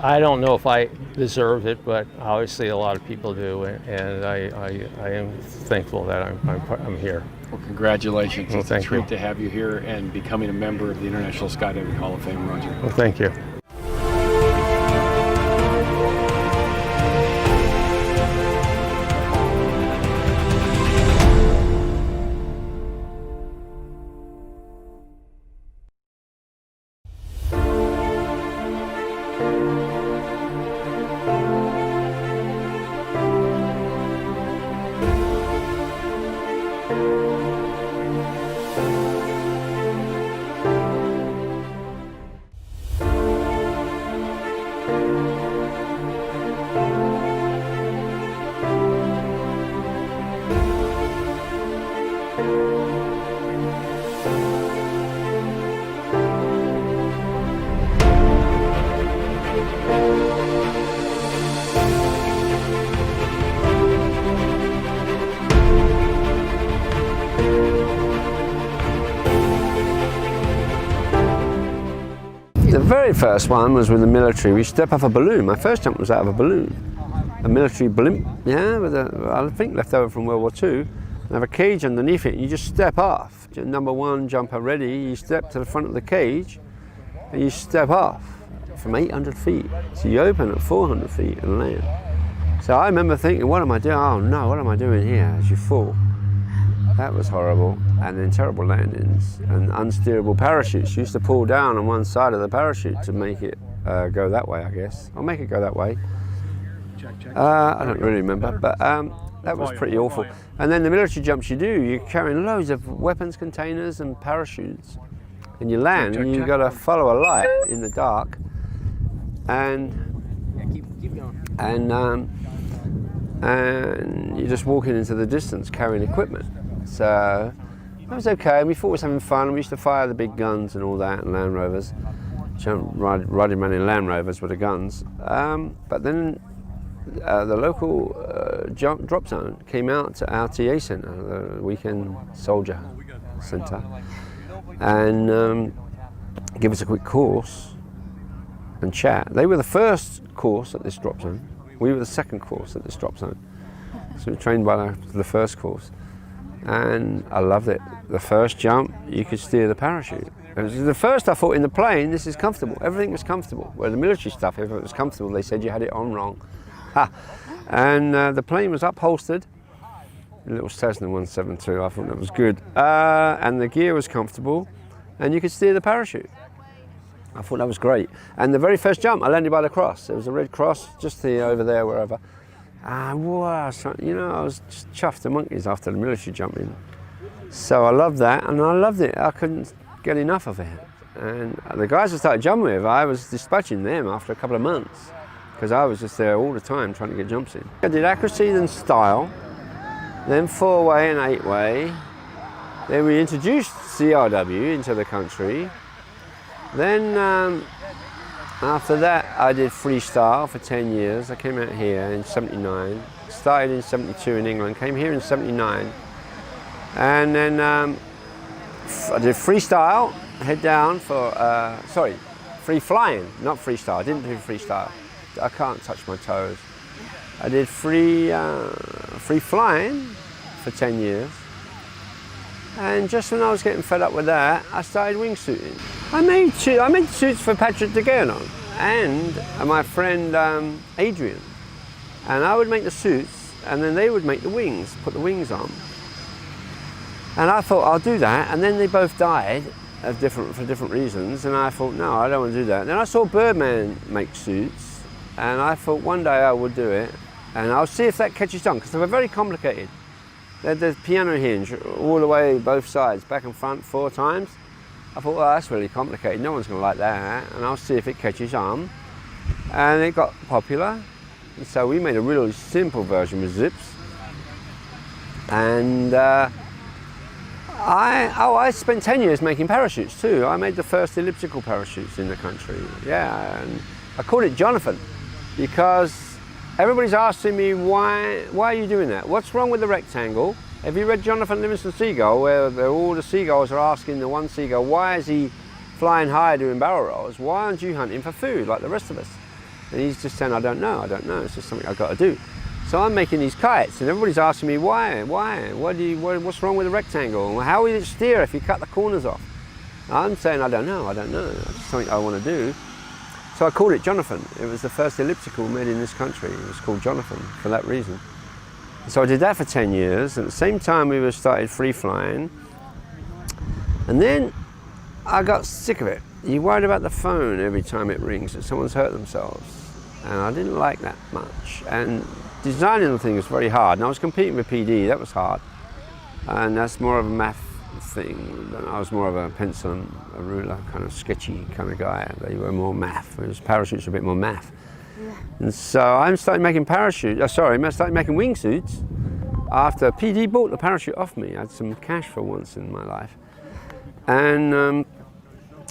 I don't know if I deserve it, but obviously a lot of people do, and I am thankful that I'm here. Well, congratulations. Well, It's great to have you here and becoming a member of the International Skydiving Hall of Fame, Roger. Well, thank you. The very first one was with the military. We stepped off a balloon. My first jump was out of a balloon. A military blimp, with I think left over from World War II. And have a cage underneath it, and you just step off. Number one jumper ready, you step to the front of the cage, and you step off from 800 feet. So you open at 400 feet and land. So I remember thinking, what am I doing? Oh no, what am I doing here? As you fall. That was horrible. And then terrible landings and unsteerable parachutes. You used to pull down on one side of the parachute to make it go that way, I guess. I'll make it go that way. I don't really remember, but that was pretty awful. And then the military jumps you do, you're carrying loads of weapons containers and parachutes. And you land and you've got to follow a light in the dark. And you're just walking into the distance carrying equipment. So that was okay. We thought we was having fun. We used to fire the big guns and all that, and Land Rovers, riding around in Land Rovers with the guns. But then the local drop zone came out to our TA centre, the Weekend Soldier Centre, and give us a quick course and chat. They were the first course at this drop zone. We were the second course at this drop zone. So we trained by the first course. And I loved it. The first jump, you could steer the parachute. The first I thought in the plane, this is comfortable. Everything was comfortable. Where the military stuff, if it was comfortable, they said you had it on wrong. Ha. And the plane was upholstered. A little Cessna 172, I thought that was good. And the gear was comfortable, and you could steer the parachute. I thought that was great. And the very first jump, I landed by the cross. There was a red cross just over there, wherever. Wow, I was just chuffed to monkeys after the military jumping. So I loved that, and I loved it. I couldn't get enough of it. And the guys I started jumping with, I was dispatching them after a couple of months, because I was just there all the time trying to get jumps in. I did accuracy, then style, then 4-way and 8-way. Then we introduced CRW into the country. Then after that, I did freestyle for 10 years. I came out here in 79, started in 72 in England, came here in 79. And then I did freestyle, head down for, free flying, not freestyle. I didn't do freestyle. I can't touch my toes. I did free flying for 10 years. And just when I was getting fed up with that, I started wingsuiting. I made suits for Patrick de Guernon and my friend Adrian. And I would make the suits, and then they would make the wings, put the wings on. And I thought, I'll do that, and then they both died for different reasons, and I thought, no, I don't want to do that. Then I saw Birdman make suits, and I thought one day I would do it, and I'll see if that catches on, because they were very complicated. There's piano hinge all the way, both sides, back and front 4 times. I thought, well, that's really complicated, no one's going to like that, and I'll see if it catches on. And it got popular, and so we made a really simple version with zips. And I spent 10 years making parachutes too. I made the first elliptical parachutes in the country. Yeah, and I called it Jonathan because everybody's asking me why are you doing that? What's wrong with the rectangle? Have you read Jonathan Livingston Seagull, where all the seagulls are asking the one seagull, why is he flying high doing barrel rolls? Why aren't you hunting for food like the rest of us? And he's just saying, I don't know. It's just something I've got to do. So I'm making these kites, and everybody's asking me why? What's wrong with the rectangle? How will it steer if you cut the corners off? I'm saying, I don't know. It's something I want to do. So I called it Jonathan. It was the first elliptical made in this country. It was called Jonathan for that reason. So I did that for 10 years. At the same time, we started free flying. And then I got sick of it. You're worried about the phone every time it rings that someone's hurt themselves. And I didn't like that much. And designing the thing was very hard. And I was competing with PD, that was hard. And that's more of a math thing. I was more of a pencil and a ruler, kind of sketchy kind of guy. They were more math, whereas parachutes were a bit more math. Yeah. And so I started making I started making wingsuits after PD bought the parachute off me. I had some cash for once in my life. And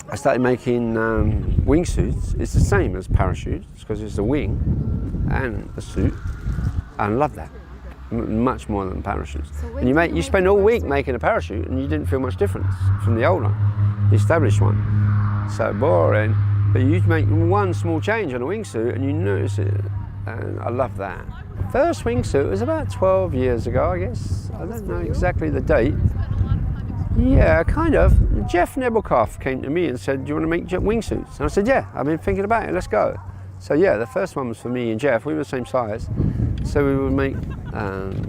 I started making wingsuits. It's the same as parachutes because it's a wing and a suit. I love that much more than parachutes. So and you spend all week making a parachute and you didn't feel much difference from the old one, the established one. So boring. But you make one small change on a wingsuit and you notice it, and I love that. First wingsuit was about 12 years ago, I guess. I don't know exactly the date. Yeah, kind of. Jeff Nebelkoff came to me and said, do you want to make wingsuits? And I said, yeah, I've been thinking about it, let's go. So yeah, the first one was for me and Jeff. We were the same size. So we would make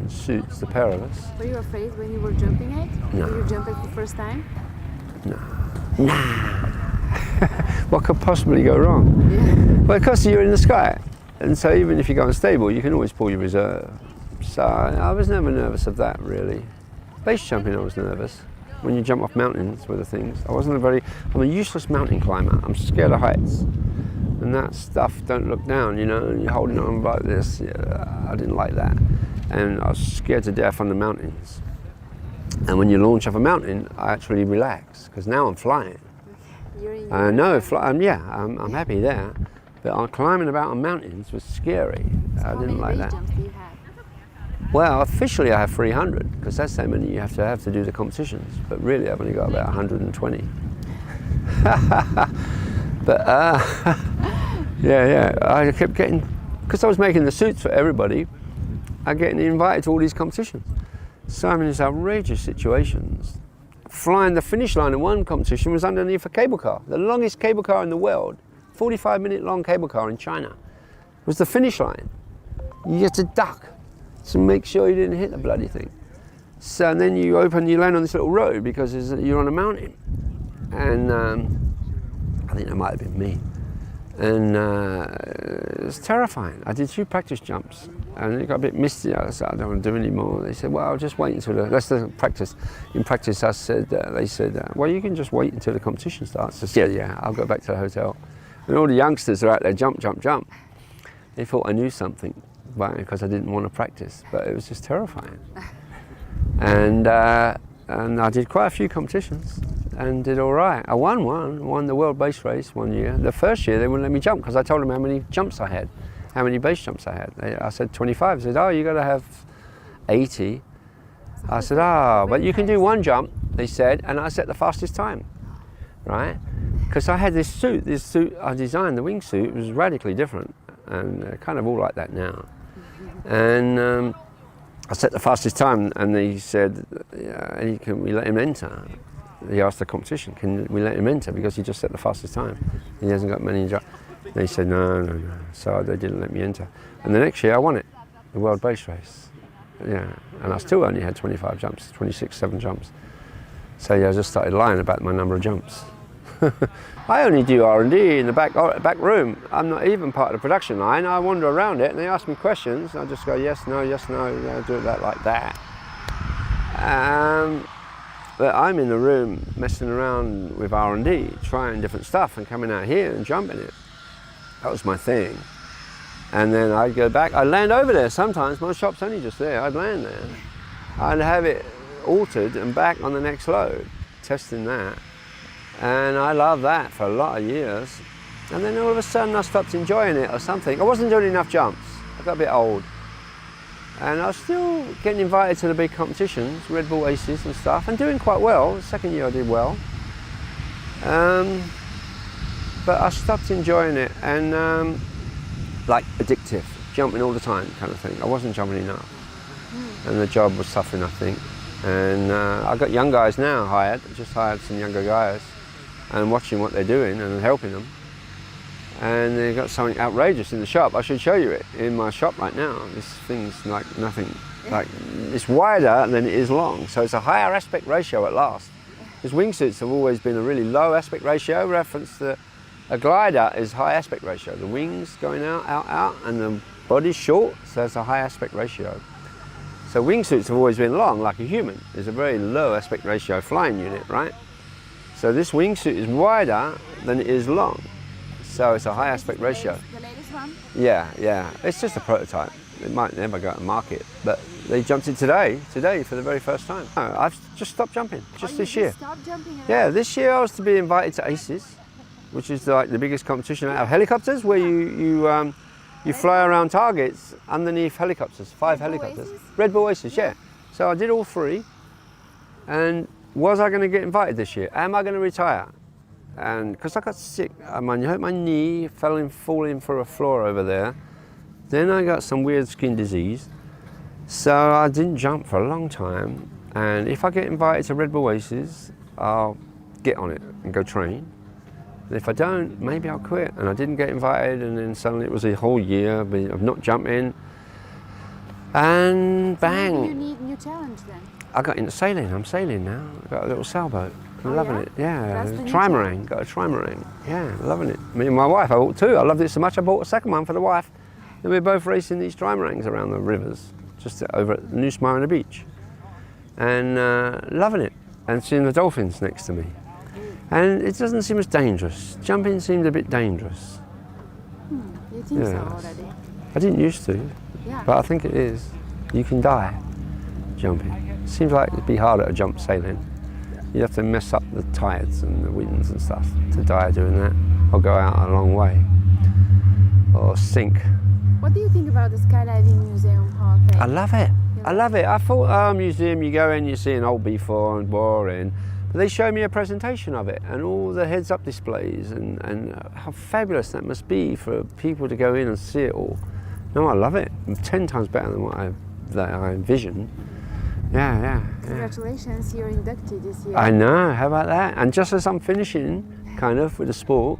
suits, the pair of us. Were you afraid when you were jumping it? No. Were you jumping for the first time? Nah. What could possibly go wrong? Yeah. Well, because you're in the sky. And so even if you go unstable, you can always pull your reserve. So I was never nervous of that, really. Base jumping, I was nervous. When you jump off mountains with the things. I'm a useless mountain climber. I'm scared of heights. And that stuff, don't look down, you know, and you're holding on like this. Yeah, I didn't like that. And I was scared to death on the mountains. And when you launch off a mountain, I actually relax, because now I'm flying. I know, I'm happy there. But climbing about on mountains was scary. I didn't like that. How many base jumps do you have? Well, officially I have 300, because that's how many you have to do the competitions. But really, I've only got about 120. But I kept getting, because I was making the suits for everybody, I getting invited to all these competitions. So I'm in these outrageous situations. Flying the finish line in one competition was underneath a cable car, the longest cable car in the world, 45-minute long cable car in China, was the finish line. You had to duck to make sure you didn't hit the bloody thing. So and then you land on this little road because you're on a mountain. And I think that might have been me. And it was terrifying. I did 2 practice jumps and it got a bit misty. I said, I don't want to do any more. They said, well, just wait until let's practice. In practice, they said, well, you can just wait until the competition starts. I said, yeah, I'll go back to the hotel. And all the youngsters are out there, jump. They thought I knew something because I didn't want to practice, but it was just terrifying. And I did quite a few competitions and did all right. I won the world base race one year. The first year they wouldn't let me jump because I told them how many jumps I had, how many base jumps I had. I said 25. They said, oh, you got to have 80. I said, but you can do 1 jump, they said, and I set the fastest time, right? Because I had this suit I designed, the wingsuit, was radically different and kind of all like that now. And I set the fastest time and they said, can we let him enter? He asked the competition, can we let him enter because he just set the fastest time? He hasn't got many jumps. They said, no. So they didn't let me enter. And the next year I won it, the world base race. Yeah, and I still only had 25 jumps, 7 jumps. So yeah, I just started lying about my number of jumps. I only do R&D in the back room. I'm not even part of the production line. I wander around it and they ask me questions. I just go, yes, no, I do that like that. But I'm in the room messing around with R&D, trying different stuff and coming out here and jumping it. That was my thing. And then I'd go back, I'd land over there sometimes. My shop's only just there, I'd land there. I'd have it altered and back on the next load, testing that. And I loved that for a lot of years. And then all of a sudden I stopped enjoying it or something. I wasn't doing enough jumps. I got a bit old. And I was still getting invited to the big competitions, Red Bull Aces and stuff, and doing quite well. The second year I did well. But I stopped enjoying it, and like addictive, jumping all the time kind of thing. I wasn't jumping enough. And the job was suffering, I think. And I got young guys now hired, just hired some younger guys, and watching what they're doing and helping them. And they got something outrageous in the shop. I should show you it in my shop right now. This thing's like nothing. Like, it's wider than it is long, so it's a higher aspect ratio at last. Because wingsuits have always been a really low aspect ratio. Reference to a glider is high aspect ratio. The wings going out, and the body's short, so it's a high aspect ratio. So wingsuits have always been long, like a human. There's a very low aspect ratio flying unit, right? So this wingsuit is wider than it is long. So it's a high aspect ratio. The latest one? Yeah. It's just a prototype. It might never go to market, but they jumped it today for the very first time. No, I've just stopped jumping, just this year. Stop jumping Yeah, this year I was to be invited to Aces, which is like the biggest competition out of helicopters, where you fly around targets underneath helicopters, 5 helicopters. Red Bull Aces, yeah. So I did all 3, and was I going to get invited this year? Am I going to retire? And because I got sick, I hurt my knee, falling for a floor over there. Then I got some weird skin disease, so I didn't jump for a long time. And if I get invited to Red Bull Aces, I'll get on it and go train. And if I don't, maybe I'll quit. And I didn't get invited, and then suddenly it was a whole year of not jumping. And bang! So maybe you need a new challenge then. I got into sailing. I'm sailing now. I got a little sailboat. I'm loving it. Yeah, That's the new trimarine. Got a trimarine. Yeah, loving it. Me and my wife, I bought 2. I loved it so much I bought a second one for the wife. And we're both racing these trimarines around the rivers, just over at New Smyrna Beach, and loving it. And seeing the dolphins next to me. And it doesn't seem as dangerous. Jumping seemed a bit dangerous. You think so already? I didn't used to, but I think it is. You can die jumping. It seems like it'd be harder to jump sailing. You have to mess up the tides and the winds and stuff to die doing that, or go out a long way, or sink. What do you think about the Skydiving Museum Hall of Fame? I love it. I love it. I thought, oh, museum, you go in, you see an old B4 and boring. But they showed me a presentation of it and all the heads-up displays and how fabulous that must be for people to go in and see it all. No, I love it. 10 times better than what I envisioned. Yeah. Congratulations, you're inducted this year. I know, how about that? And just as I'm finishing, kind of, with the sport,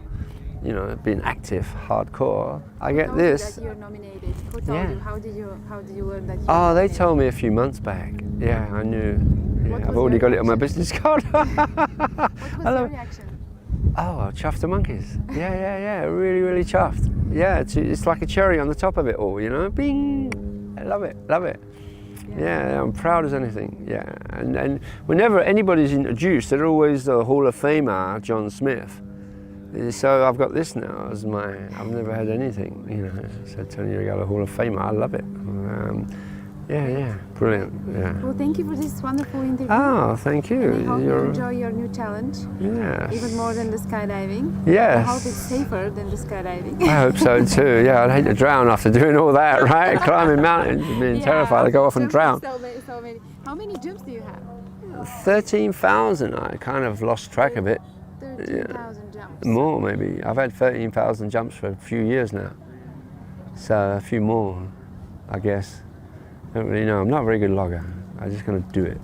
you know, being active, hardcore, I get this. That you're nominated. Who told you? How did you learn that? Oh, they told me a few months back. Yeah, I knew. Yeah, I've already got it on my business card. What was your reaction? Oh, chuffed the monkeys. Yeah. Really chuffed. Yeah, it's like a cherry on the top of it all, you know. Bing. I love it. Yeah, I'm proud as anything. Yeah, and whenever anybody's introduced, they're always the Hall of Famer, John Smith. So I've got this now as I've never had anything, you know, so telling you I got a Hall of Famer, I love it. Yeah, brilliant, yeah. Well, thank you for this wonderful interview. Oh, thank you. And I hope you enjoy your new challenge. Yes. Even more than the skydiving. Yes. I hope it's safer than the skydiving. I hope so too, yeah, I'd hate to drown after doing all that, right? Climbing mountains and being terrified to go off and drown. So many. How many jumps do you have? 13,000, I kind of lost track of it. 13,000 jumps. More maybe. I've had 13,000 jumps for a few years now. So a few more, I guess. I don't really know. I'm not a very good logger. I'm just going to do it.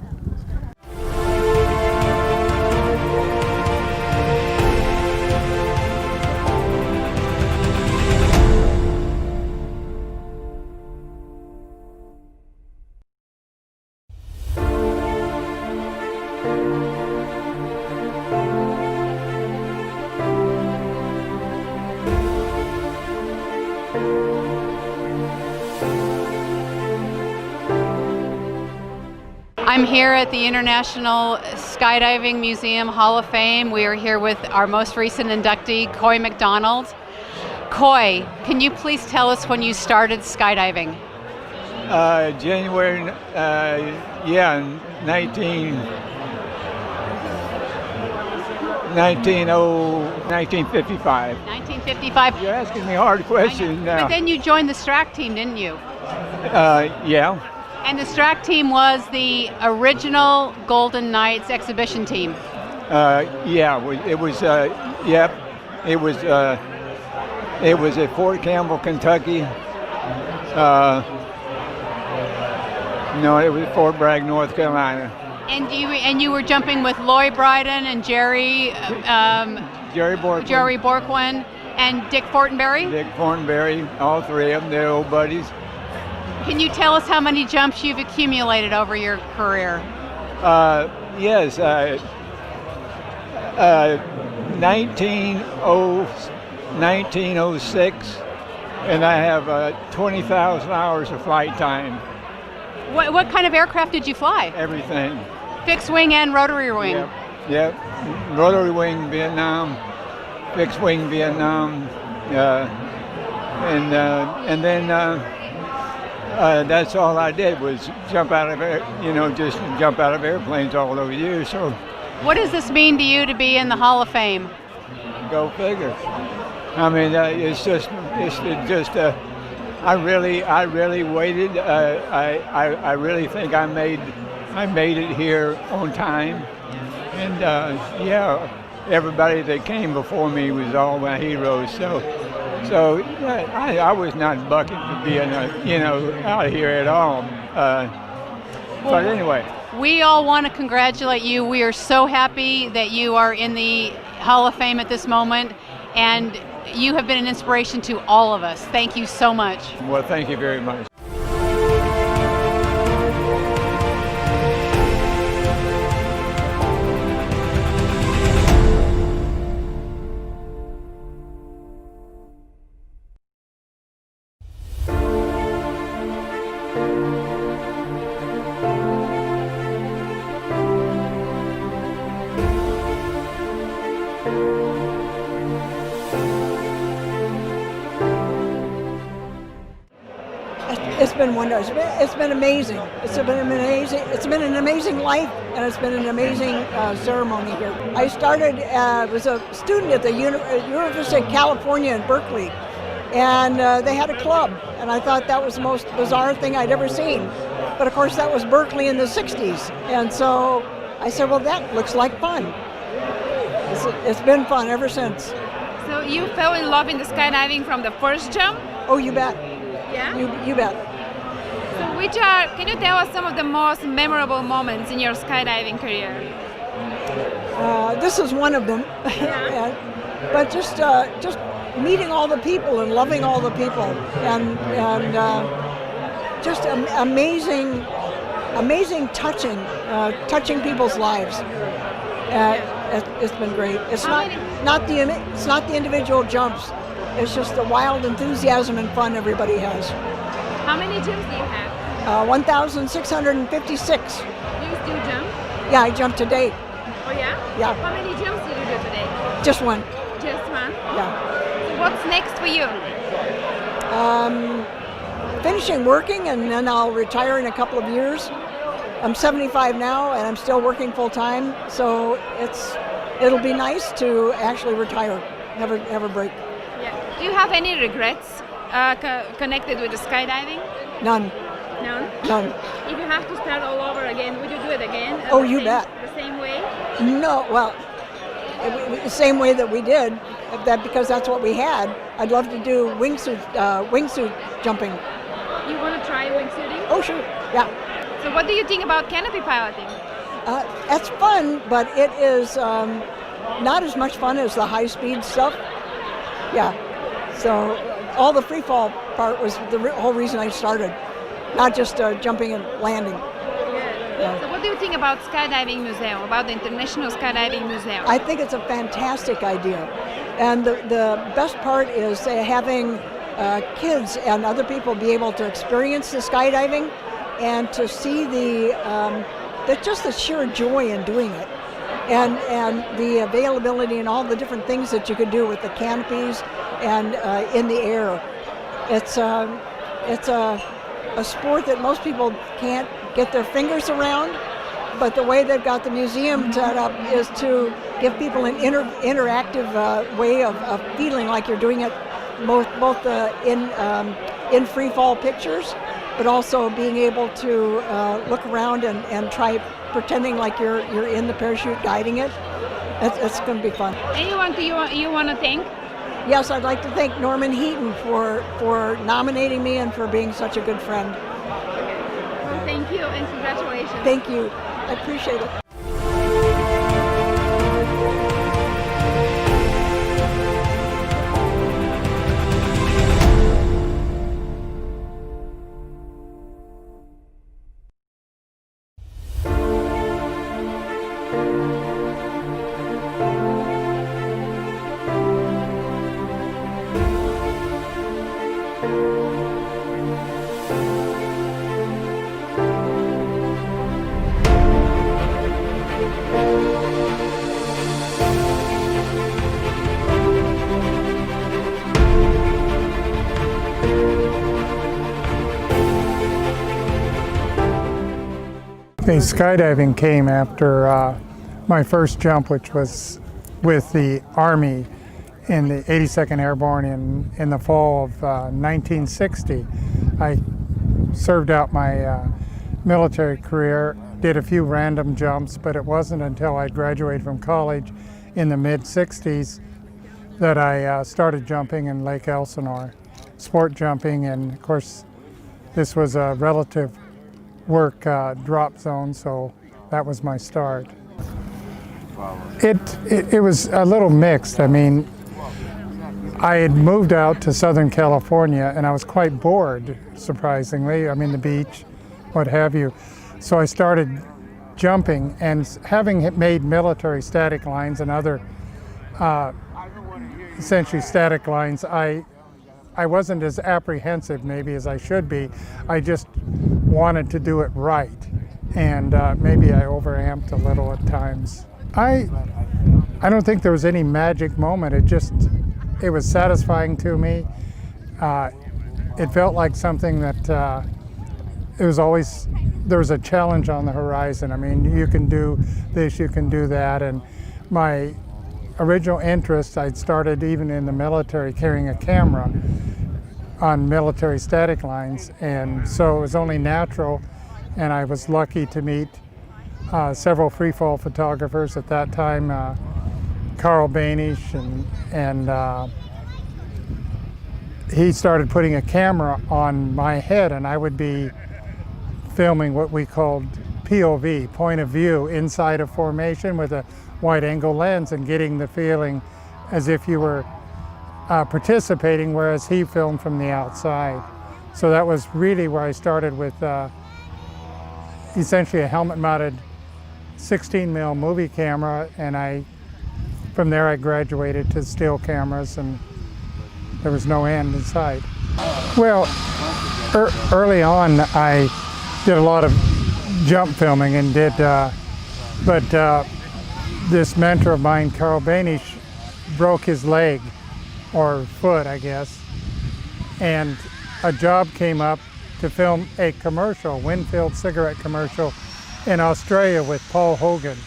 I'm here at the International Skydiving Museum Hall of Fame. We are here with our most recent inductee, Coy McDonald. Coy, can you please tell us when you started skydiving? January, 1955. 1955. You're asking me hard questions now. But then you joined the Strack team, didn't you? Yeah. And the Strack team was the original Golden Knights exhibition team. It was. Yep. It was at Fort Campbell, Kentucky. No, it was Fort Bragg, North Carolina. And you were jumping with Loy Bryden and Jerry Borquin and Dick Fortenberry? Dick Fortenberry, all three of them, they're old buddies. Can you tell us how many jumps you've accumulated over your career? Yes, 1906, and I have 20,000 hours of flight time. What kind of aircraft did you fly? Everything. Fixed wing and rotary wing? Yep. Rotary wing, Vietnam, fixed wing, Vietnam, and then that's all I did was jump out of just jump out of airplanes all those years. So, what does this mean to you to be in the Hall of Fame? Go figure. I mean, it's just. I really waited. I really think I made it here on time, and everybody that came before me was all my heroes. So I was not bucking for being out here at all. But anyway, we all want to congratulate you. We are so happy that you are in the Hall of Fame at this moment, and you have been an inspiration to all of us. Thank you so much. Well, thank you very much. It's been wonderful. It's been amazing. It's been amazing. It's been an amazing life, and it's been an amazing ceremony here. I started was a student at the University of California in Berkeley, and they had a club, and I thought that was the most bizarre thing I'd ever seen. But of course, that was Berkeley in the '60s, and so I said, "Well, that looks like fun." It's been fun ever since. So you fell in love in the skydiving from the first jump? Oh, you bet. Yeah? You bet. So can you tell us some of the most memorable moments in your skydiving career? This is one of them. Yeah. But just meeting all the people and loving all the people and just amazing touching people's lives. It's been great. It's not the individual jumps. It's just the wild enthusiasm and fun everybody has. How many jumps do you have? 1,656. Do you still jump? Yeah, I jumped today. Oh yeah? Yeah. How many jumps did you do today? Just one. Just one? Yeah. So what's next for you? Finishing working, and then I'll retire in a couple of years. I'm 75 now, and I'm still working full time, so it'll be nice to actually retire, have a break. Yeah. Do you have any regrets connected with the skydiving? None. None? None. If you have to start all over again, would you do it again? Oh, you bet. The same way? No, well, the same way that we did, because that's what we had. I'd love to do wingsuit jumping. You want to try wingsuiting? Oh, sure. Yeah. So what do you think about canopy piloting? That's fun, but it is not as much fun as the high-speed stuff. Yeah. So all the free fall part was the whole reason I started, not just jumping and landing. Yeah. So what do you think about Skydiving Museum, about the International Skydiving Museum? I think it's a fantastic idea. And the best part is having kids and other people be able to experience the skydiving and to see just the sheer joy in doing it. And the availability and all the different things that you could do with the canopies and in the air. It's a a sport that most people can't get their fingers around. But the way they've got the museum set up is to give people an interactive way of feeling like you're doing it both in free fall pictures, but also being able to look around and try pretending like you're in the parachute guiding it. It's going to be fun. Anyone you want to thank? Yes, I'd like to thank Norman Heaton for nominating me and for being such a good friend. Well, thank you and congratulations. Thank you. I appreciate it. Okay, skydiving came after my first jump, which was with the Army in the 82nd Airborne in the fall of 1960. I served out my military career, did a few random jumps, but it wasn't until I graduated from college in the mid-60s that I started jumping in Lake Elsinore, sport jumping, and of course this was a relative work drop zone, so that was my start. It was a little mixed. I mean, I had moved out to Southern California and I was quite bored, surprisingly. I mean, the beach, what have you. So I started jumping, and having made military static lines and other essentially static lines, I wasn't as apprehensive maybe as I should be. I just wanted to do it right, and maybe I overamped a little at times. I don't think there was any magic moment. It was satisfying to me. It felt like something that it was always, there was a challenge on the horizon. I mean, you can do this, you can do that, and my original interest, I'd started even in the military carrying a camera on military static lines, and so it was only natural, and I was lucky to meet several freefall photographers at that time, Carl Banish, and he started putting a camera on my head, and I would be filming what we called POV, point of view, inside a formation with a wide angle lens, and getting the feeling as if you were participating, whereas he filmed from the outside. So that was really where I started with essentially a helmet-mounted 16mm movie camera, and from there I graduated to still cameras, and there was no end in sight. Well, early on I did a lot of jump filming and but this mentor of mine, Carl Banish, broke his leg, or foot, I guess, and a job came up to film a commercial, Winfield cigarette commercial in Australia with Paul Hogan,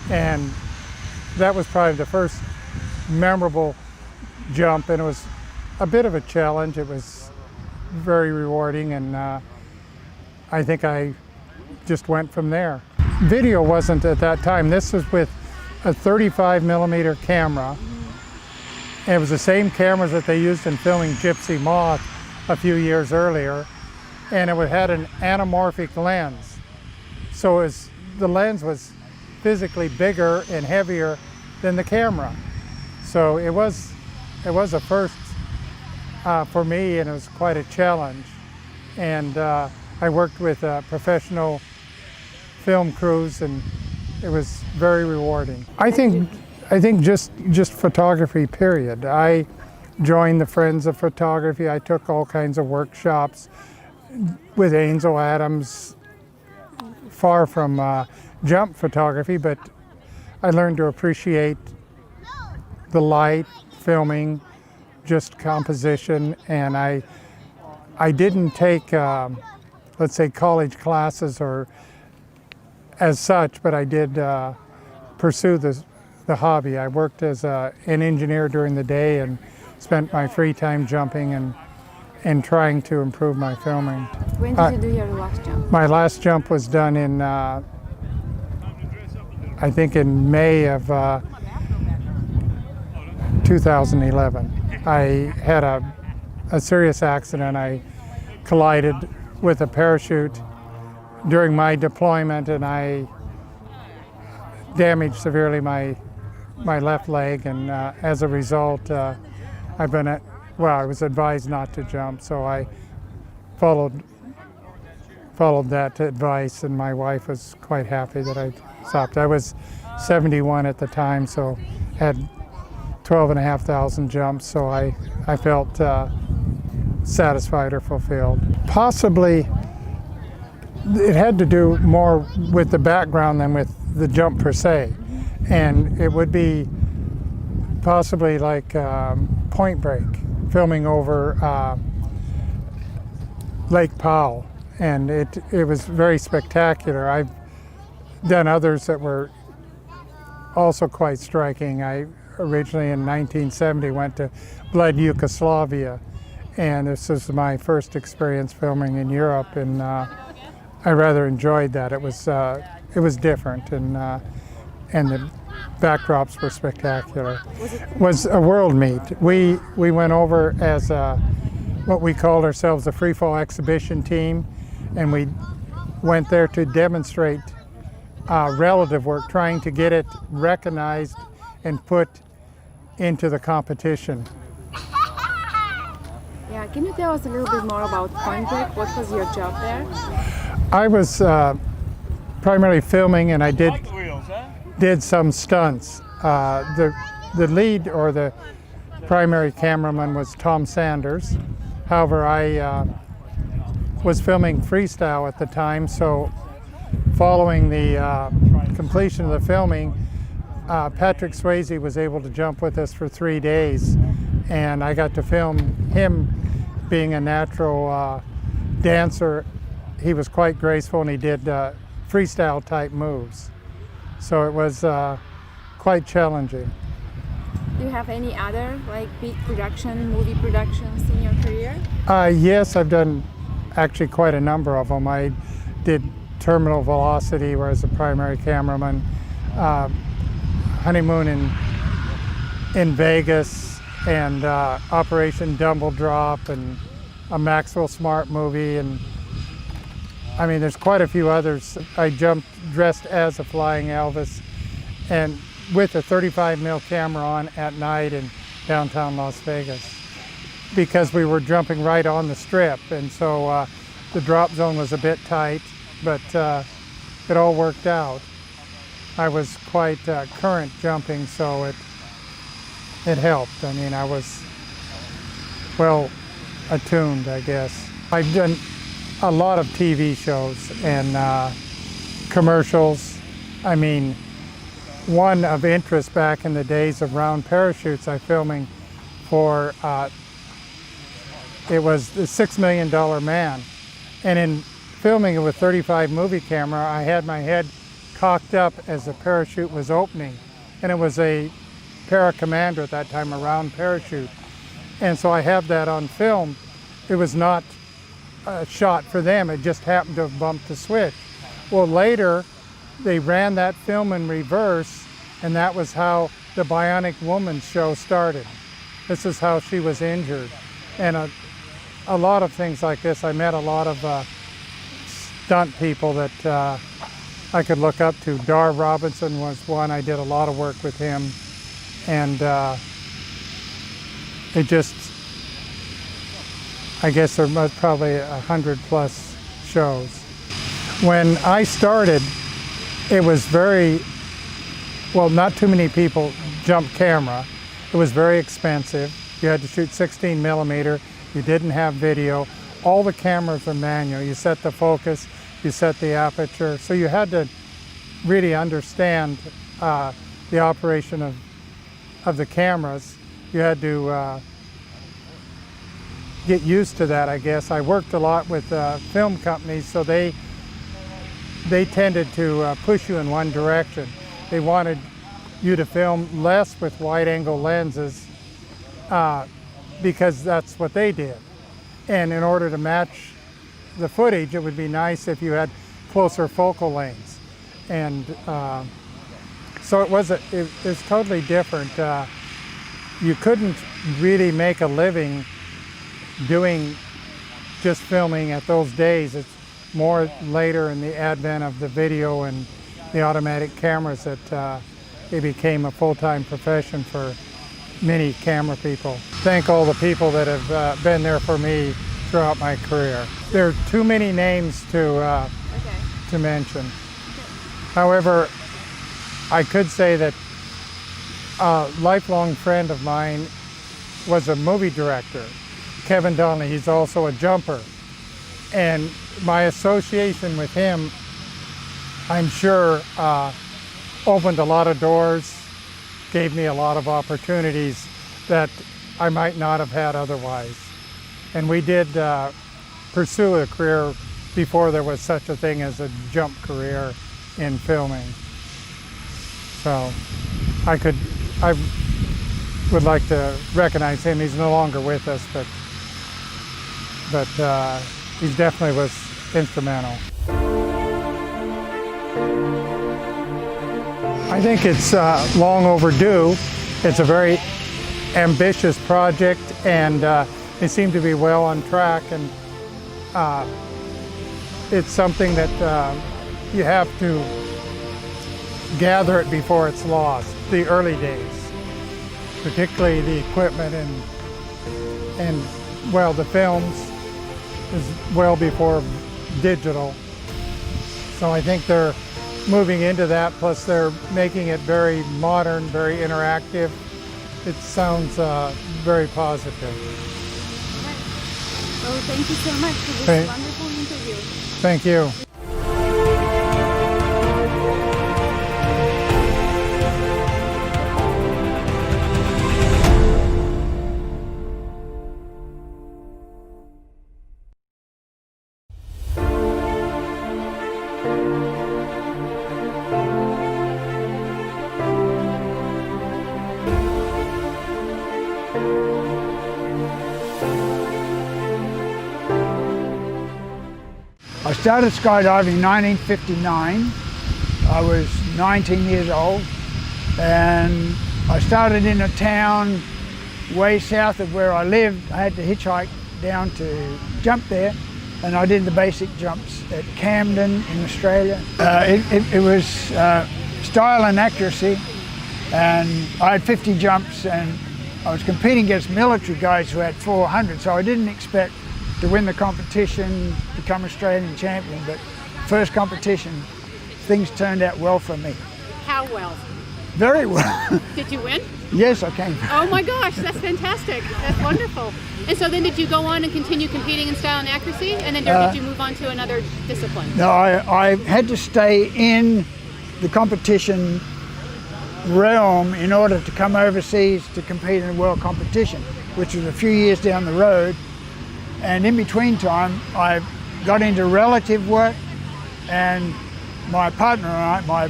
and that was probably the first memorable jump, and it was a bit of a challenge. It was very rewarding, and I think I just went from there. Video wasn't at that time. This was with a 35mm camera. And it was the same cameras that they used in filming Gypsy Moth a few years earlier, and it had an anamorphic lens. So the lens was physically bigger and heavier than the camera. So it was a first for me, and it was quite a challenge. And I worked with professional film crews, and it was very rewarding. I think just photography, period. I joined the Friends of Photography. I took all kinds of workshops with Ansel Adams, far from jump photography, but I learned to appreciate the light, filming, just composition, and I I didn't take, let's say, college classes or as such, but I did pursue the hobby. I worked as an engineer during the day and spent my free time jumping and trying to improve my filming. When did you do your last jump? My last jump was done in, I think in May of 2011. I had a serious accident. I collided with a parachute during my deployment, and I damaged severely my left leg, and as a result I was advised not to jump, so I followed that advice, and my wife was quite happy that I stopped. I was 71 at the time, so had 12,500 jumps, so I felt satisfied or fulfilled. Possibly it had to do more with the background than with the jump per se, and it would be possibly like Point Break, filming over Lake Powell, and it was very spectacular. I've done others that were also quite striking. I originally in 1970 went to Bled, Yugoslavia, and this was my first experience filming in Europe, and I rather enjoyed that. It was different, and the backdrops were spectacular. It was a world meet. We went over as what we called ourselves a free fall exhibition team, and we went there to demonstrate relative work, trying to get it recognized and put into the competition. Yeah, can you tell us a little bit more about Point Break? What was your job there? I was primarily filming, and I did some stunts. The lead or the primary cameraman was Tom Sanders. However, I was filming freestyle at the time, so following the completion of the filming, Patrick Swayze was able to jump with us for 3 days, and I got to film him being a natural dancer. He was quite graceful, and he did freestyle type moves. So it was quite challenging. Do you have any other big movie productions in your career? Yes, I've done actually quite a number of them. I did Terminal Velocity, where I was a primary cameraman, Honeymoon in Vegas, and Operation Dumble Drop, and a Maxwell Smart movie, and I mean, there's quite a few others. I jumped dressed as a flying Elvis, and with a 35mm camera on at night in downtown Las Vegas, because we were jumping right on the strip, and so the drop zone was a bit tight, but it all worked out. I was quite current jumping, so it helped. I mean, I was well attuned, I guess. I've done a lot of TV shows and commercials. I mean, one of interest back in the days of round parachutes, I filming for, it was the $6 Million Man. And in filming it with 35 movie camera, I had my head cocked up as the parachute was opening. And it was a Para-Commander at that time, a round parachute. And so I have that on film. It was not a shot for them, it just happened to have bumped the switch. Well, later, they ran that film in reverse, and that was how the Bionic Woman show started. This is how she was injured. And a lot of things like this. I met a lot of stunt people that I could look up to. Dar Robinson was one. I did a lot of work with him. And it just, I guess there was probably 100+ shows. When I started, it was not too many people jumped camera. It was very expensive. You had to shoot 16mm. You didn't have video. All the cameras were manual. You set the focus, you set the aperture. So you had to really understand the operation of the cameras. You had to get used to that, I guess. I worked a lot with film companies, so they tended to push you in one direction. They wanted you to film less with wide-angle lenses because that's what they did. And in order to match the footage, it would be nice if you had closer focal lengths. And so it was totally different. You couldn't really make a living doing just filming at those days. It's more later in the advent of the video and the automatic cameras that it became a full-time profession for many camera people. Thank all the people that have been there for me throughout my career. There are too many names to mention. However, I could say that a lifelong friend of mine was a movie director, Kevin Donnelly. He's also a jumper. And my association with him, I'm sure, opened a lot of doors, gave me a lot of opportunities that I might not have had otherwise. And we did pursue a career before there was such a thing as a jump career in filming. So I would like to recognize him. He's no longer with us, but he definitely was instrumental. I think it's long overdue. It's a very ambitious project, and they seem to be well on track, and it's something that you have to gather it before it's lost. The early days, particularly the equipment and well, the films is well before digital. So I think they're moving into that, plus they're making it very modern, very interactive. It sounds very positive. Well, thank you so much for this wonderful interview. Thank you. I started skydiving in 1959. I was 19 years old, and I started in a town way south of where I lived. I had to hitchhike down to jump there, and I did the basic jumps at Camden in Australia. It was style and accuracy, and I had 50 jumps, and I was competing against military guys who had 400, so I didn't expect to win the competition, become Australian champion, but first competition, things turned out well for me. How well? Very well. Did you win? Yes, I came. Oh my gosh, that's fantastic. That's wonderful. And so then did you go on and continue competing in style and accuracy? And then did you move on to another discipline? No, I had to stay in the competition realm in order to come overseas to compete in a world competition, which was a few years down the road. And in between time, I got into relative work, and my partner and I, my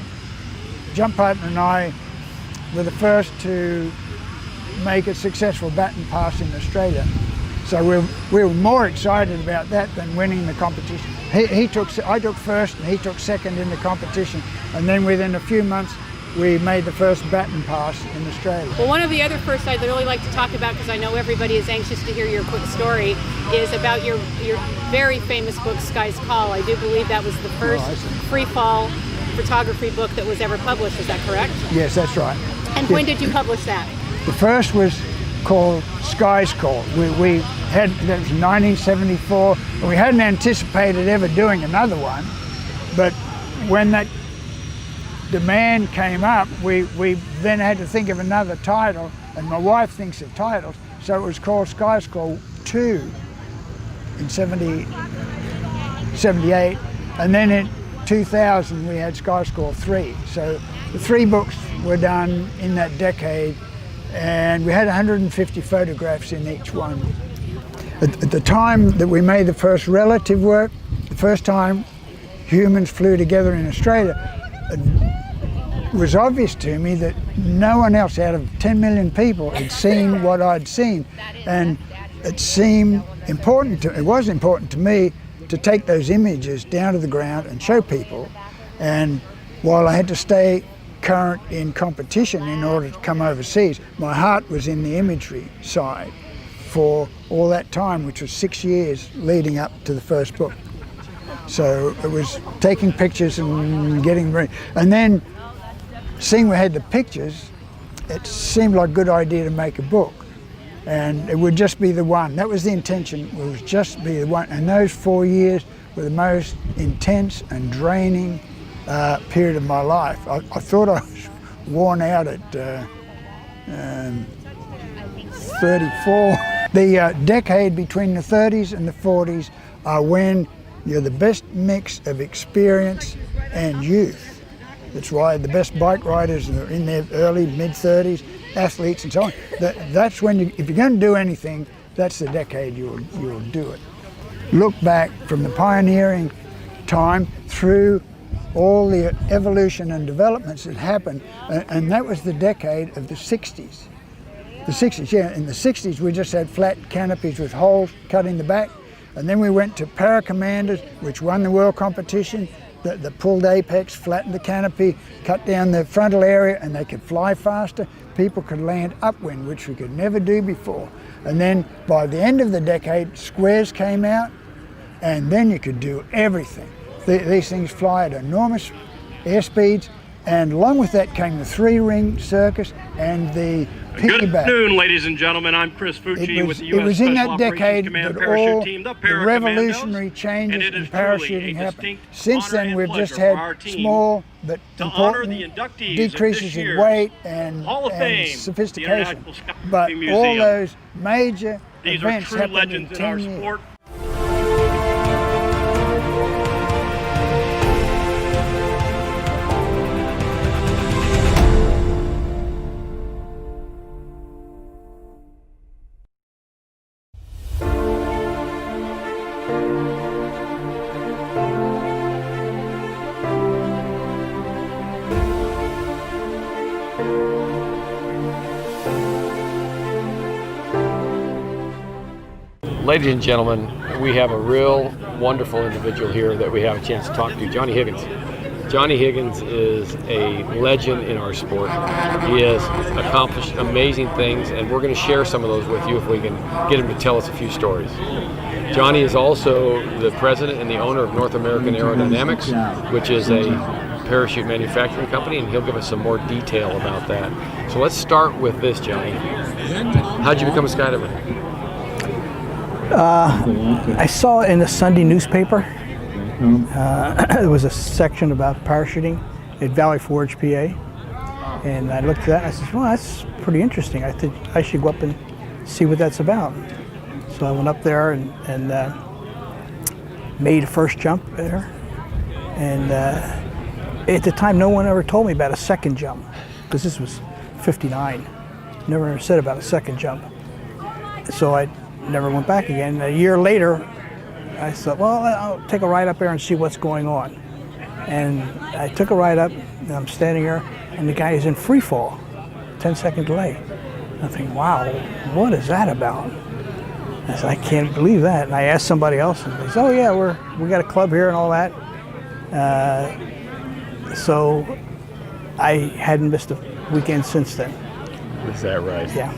jump partner and I, were the first to make a successful baton pass in Australia. So we were more excited about that than winning the competition. I took first and he took second in the competition, and then within a few months we made the first baton pass in Australia. Well, one of the other firsts I'd really like to talk about, because I know everybody is anxious to hear your quick story, is about your very famous book, Sky's Call. I do believe that was the first free fall photography book that was ever published. Is that correct? Yes, that's right. And when did you publish that? The first was called Sky's Call. We had, that was 1974, and we hadn't anticipated ever doing another one, but when that demand came up, we then had to think of another title, and my wife thinks of titles, so it was called Sky's Call 2 in 78, and then in 2000 we had Sky's Call 3. So the 3 books were done in that decade, and we had 150 photographs in each one. At the time that we made the first relative work, the first time humans flew together in Australia, it was obvious to me that no one else out of 10 million people had seen what I'd seen. And it seemed important it was important to me to take those images down to the ground and show people. And while I had to stay current in competition in order to come overseas, my heart was in the imagery side for all that time, which was 6 years leading up to the first book. So it was taking pictures and getting ready. And then seeing we had the pictures, it seemed like a good idea to make a book. And it would just be the one. That was the intention, it would just be the one. And those 4 years were the most intense and draining period of my life. I thought I was worn out at 34. The decade between the 30s and the 40s are when you're the best mix of experience and youth. That's why the best bike riders are in their early, mid-30s, athletes and so on. That's when, if you're going to do anything, that's the decade you'll do it. Look back from the pioneering time through all the evolution and developments that happened, and that was the decade of the 60s. The 60s, yeah, in the 60s we just had flat canopies with holes cut in the back, and then we went to Paracommanders, which won the world competition. The pulled apex flattened the canopy, cut down the frontal area, and they could fly faster. People could land upwind, which we could never do before. And then by the end of the decade, squares came out, and then you could do everything. These things fly at enormous airspeeds, and along with that came the three-ring circus and the piggyback. Good afternoon, ladies and gentlemen. I'm Chris Fucci with the U.S. It was in that Special decade Operations that Command all Parachute Team, the revolutionary changes in parachuting happened. Since then, we've just had small but important decreases in weight and sophistication. But all those major events happened in 10 years. Ladies and gentlemen, we have a real wonderful individual here that we have a chance to talk to, Johnny Higgins. Johnny Higgins is a legend in our sport. He has accomplished amazing things, and we're going to share some of those with you if we can get him to tell us a few stories. Johnny is also the president and the owner of North American Aerodynamics, which is a parachute manufacturing company, and he'll give us some more detail about that. So let's start with this, Johnny. How'd you become a skydiver? I saw in the Sunday newspaper, there was a section about parachuting at Valley Forge, PA, and I looked at that and I said, well, that's pretty interesting. I think I should go up and see what that's about. So I went up there and made a first jump there, and at the time no one ever told me about a second jump, because this was 59. Never said about a second jump. So I never went back again. A year later, I thought, well, I'll take a ride up there and see what's going on. And I took a ride up, and I'm standing there, and the guy is in free fall, 10-second delay. I think, wow, what is that about? I said, I can't believe that. And I asked somebody else, and they said, oh yeah, we got a club here and all that. So I hadn't missed a weekend since then. Is that right? Yeah.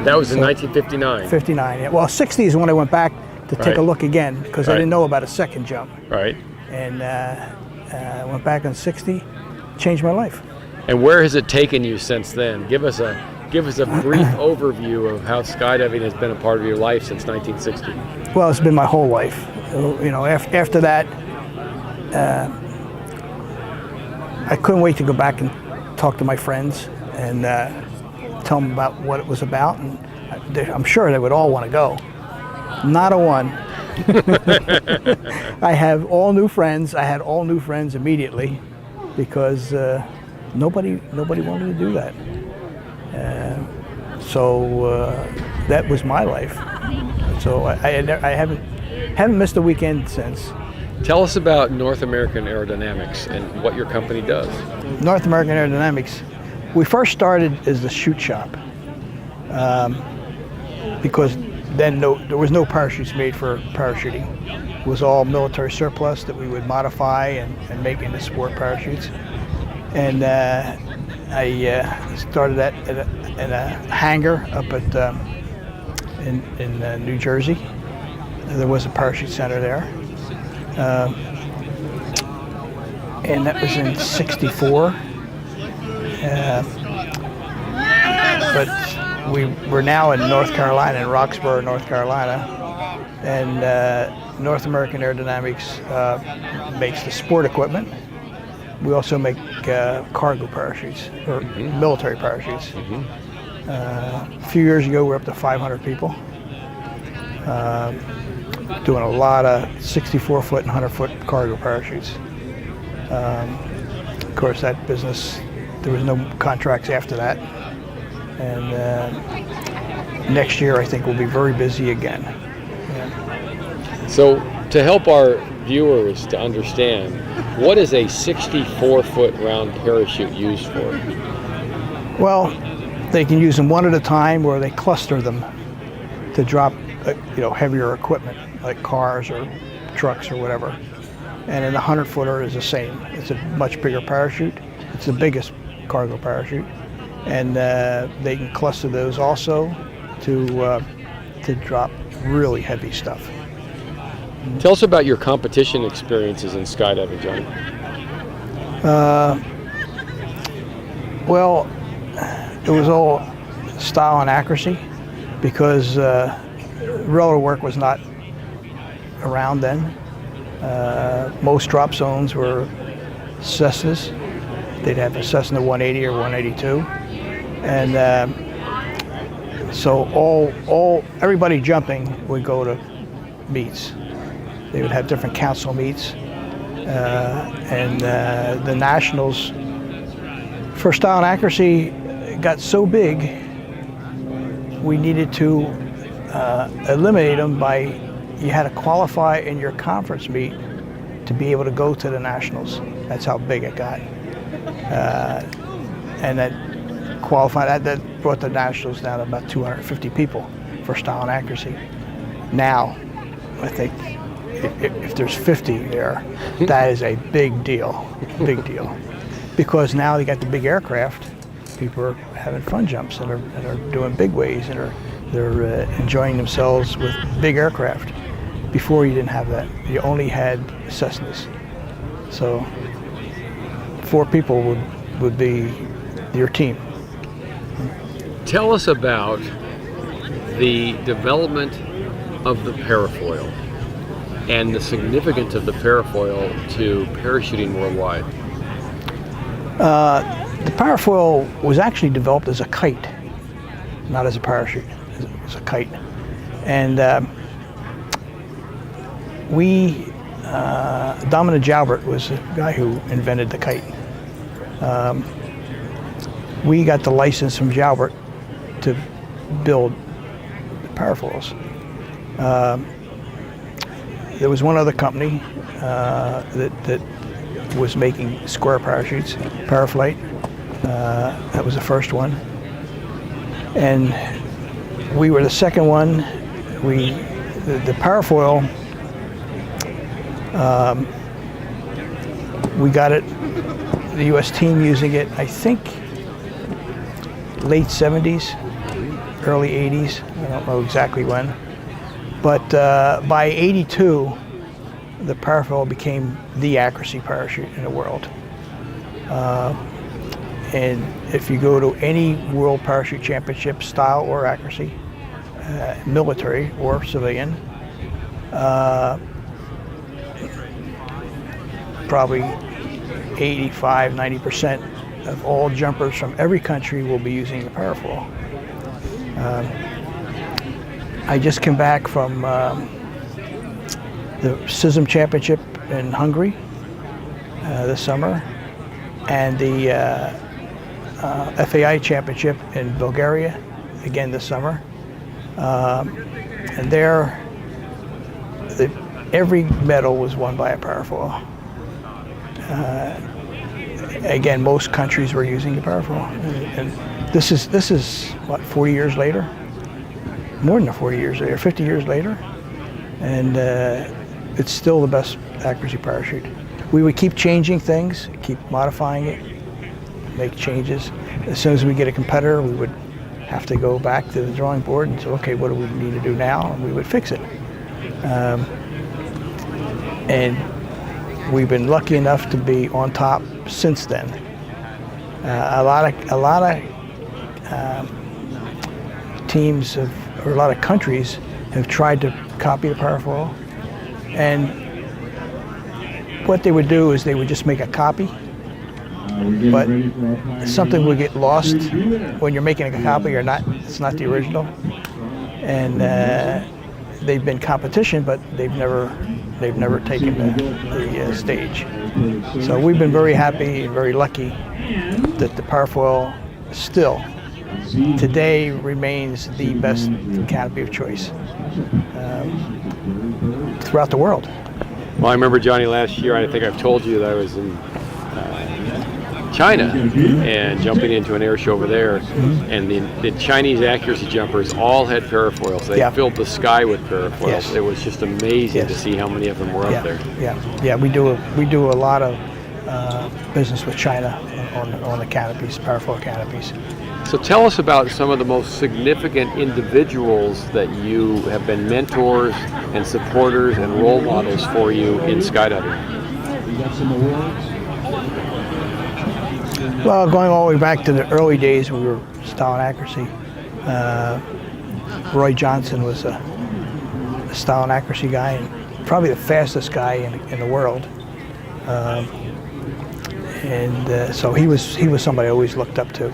That was in 1959. 59, yeah. Well, 60 is when I went back to take a look again, because I didn't know about a second jump. Right. And I went back in 60, changed my life. And where has it taken you since then? Give us a brief overview of how skydiving has been a part of your life since 1960. Well, it's been my whole life. You know, after that, I couldn't wait to go back and talk to my friends and tell them about what it was about, and I'm sure they would all want to go. Not a one. I have all new friends. I had all new friends immediately, because nobody wanted to do that. So that was my life. So I haven't missed a weekend since. Tell us about North American Aerodynamics and what your company does. North American Aerodynamics, we first started as the shoot shop because then there was no parachutes made for parachuting. It was all military surplus that we would modify and make into sport parachutes. And I started that in a hangar up at in New Jersey. There was a parachute center there. And that was in '64. But we're now in North Carolina, in Roxborough, North Carolina. And North American Aerodynamics makes the sport equipment. We also make cargo parachutes, or military parachutes. A few years ago, we were up to 500 people. Doing a lot of 64-foot and 100-foot cargo parachutes. Of course, that business, there was no contracts after that. And next year, I think we'll be very busy again. Yeah. So, to help our viewers to understand, what is a 64-foot round parachute used for? Well, they can use them one at a time, or they cluster them to drop heavier equipment like cars or trucks or whatever. And then the 100-footer is the same. It's a much bigger parachute. It's the biggest cargo parachute. And they can cluster those also to drop really heavy stuff. Tell us about your competition experiences in skydiving, Johnny. Well, it was all style and accuracy because roller work was not around then. Most drop zones were Cessnas. They'd have a Cessna 180 or 182, and so everybody jumping would go to meets. They would have different council meets, and the nationals for style and accuracy got so big we needed to eliminate them by you had to qualify in your conference meet to be able to go to the nationals. That's how big it got. And that qualified, that brought the nationals down to about 250 people for style and accuracy. Now, I think if there's 50 there, that is a big deal, because now they got the big aircraft. People are having fun jumps and are doing big ways and they're enjoying themselves with big aircraft. Before you didn't have that. You only had Cessnas. So 4 people would be your team. Tell us about the development of the parafoil and the significance of the parafoil to parachuting worldwide. The parafoil was actually developed as a kite, not as a parachute. It was a kite. And Dominic Jalbert was the guy who invented the kite. We got the license from Jalbert to build parafoils. There was one other company that was making square parachutes, Paraflight. That was the first one. And we were the second one. The parafoil, we got it, the U.S. team using it, I think, late 70s, early 80s. I don't know exactly when. But by 82, the parafoil became the accuracy parachute in the world. And if you go to any World Parachute Championship, style or accuracy, military or civilian, probably 85–90% of all jumpers from every country will be using the parafoil. I just came back from the SISM Championship in Hungary this summer, and the FAI Championship in Bulgaria again this summer. And there, every medal was won by a parafoil. Again, most countries were using the parafoil, and this is what, 40 years later, more than 40 years later, 50 years later, and it's still the best accuracy parachute. We would keep changing things, keep modifying it, make changes. As soon as we get a competitor, we would have to go back to the drawing board and say, okay, what do we need to do now? And we would fix it. And we've been lucky enough to be on top since then. A lot of teams or a lot of countries have tried to copy the parafoil, and what they would do is they would just make a copy, but something would get lost when you're making a copy or not. It's not the original, and they've been competition, but they've never taken the stage. So we've been very happy and very lucky that the parafoil still today remains the best canopy of choice throughout the world. Well, I remember, Johnny, last year, I think I've told you that I was in China and jumping into an air show over there, and the Chinese accuracy jumpers all had parafoils. They filled the sky with parafoils. Yes. It was just amazing to see how many of them were up there. Yeah. We do a lot of business with China on the canopies, parafoil canopies. So tell us about some of the most significant individuals that you have been mentors and supporters and role models for you in skydiving. You got some awards? Well, going all the way back to the early days when we were style and accuracy, Roy Johnson was a style and accuracy guy, and probably the fastest guy in the world. So he was somebody I always looked up to.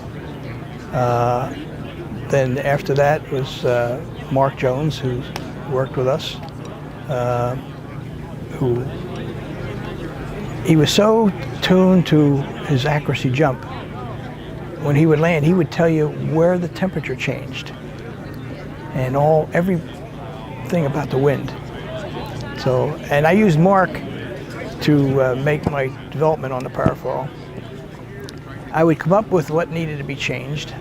Then after that was Mark Jones, who worked with us, he was so tuned to his accuracy jump. When he would land, he would tell you where the temperature changed and everything about the wind. So, and I used Mark to make my development on the parafoil. I would come up with what needed to be changed.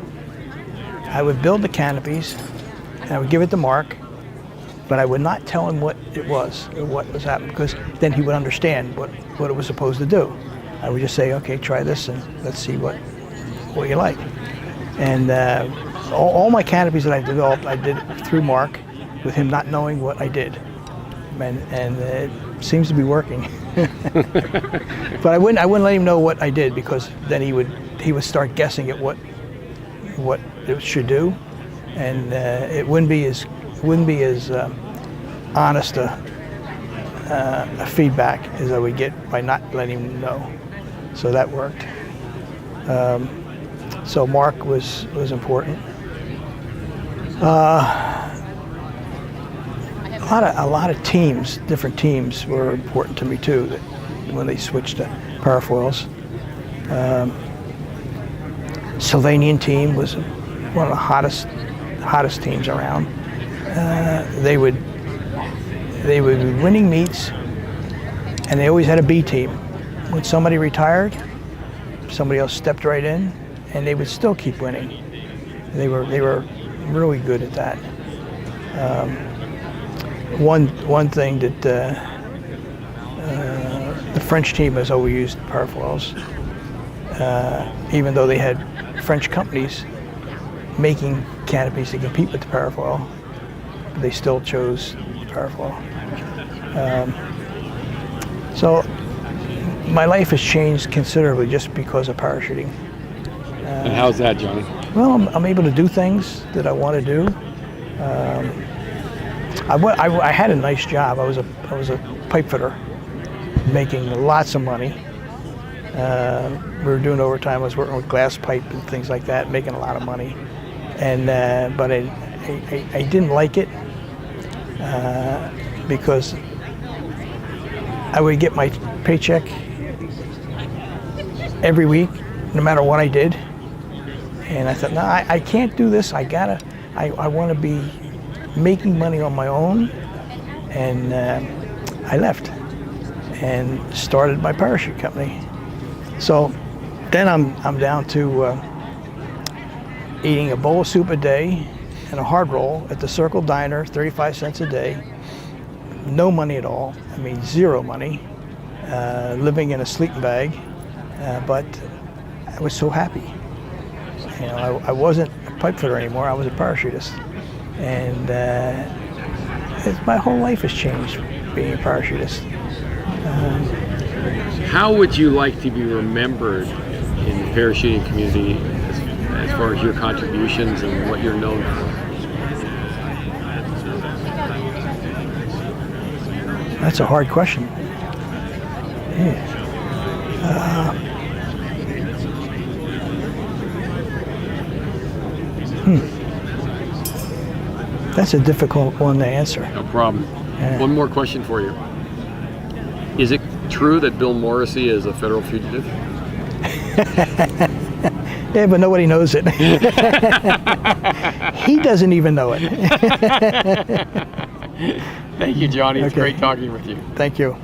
I would build the canopies, and I would give it to Mark, but I would not tell him what it was or what was happening, because then he would understand what it was supposed to do. I would just say, okay, try this and let's see what you like. And all my canopies that I developed, I did it through Mark, with him not knowing what I did. And it seems to be working. But I wouldn't let him know what I did, because then he would start guessing at what it should do, and it wouldn't be as honest a feedback as I would get by not letting him know. So that worked. So Mark was important. A lot of teams, different teams, were important to me too. That when they switched to parafoils, Sylvanian team was one of the hottest teams around. They would be winning meets, and they always had a B team. When somebody retired, somebody else stepped right in, and they would still keep winning. They were really good at that. One thing that the French team has always used parafoils, even though they had French companies making canopies to compete with the parafoil, they still chose parafoil. So my life has changed considerably just because of parachuting. And how's that, Johnny? Well, I'm able to do things that I want to do. I had a nice job. I was a pipe fitter, making lots of money. We were doing overtime. I was working with glass pipe and things like that, making a lot of money. And but I didn't like it because I would get my paycheck every week, no matter what I did. And I thought, no, I can't do this. I want to be making money on my own, and I left and started my parachute company. So then I'm down to eating a bowl of soup a day and a hard roll at the Circle Diner, 35 cents a day. No money at all. I mean, zero money. Living in a sleeping bag, but I was so happy. You know, I wasn't a pipe fitter anymore. I was a parachutist, and my whole life has changed being a parachutist. How would you like to be remembered in the parachuting community as far as your contributions and what you're known for? That's a hard question. Yeah. That's a difficult one to answer. No problem. Yeah. One more question for you. Is it true that Bill Morrissey is a federal fugitive? Yeah, but nobody knows it. He doesn't even know it. Thank you, Johnny. It's Okay. great talking with you. Thank you.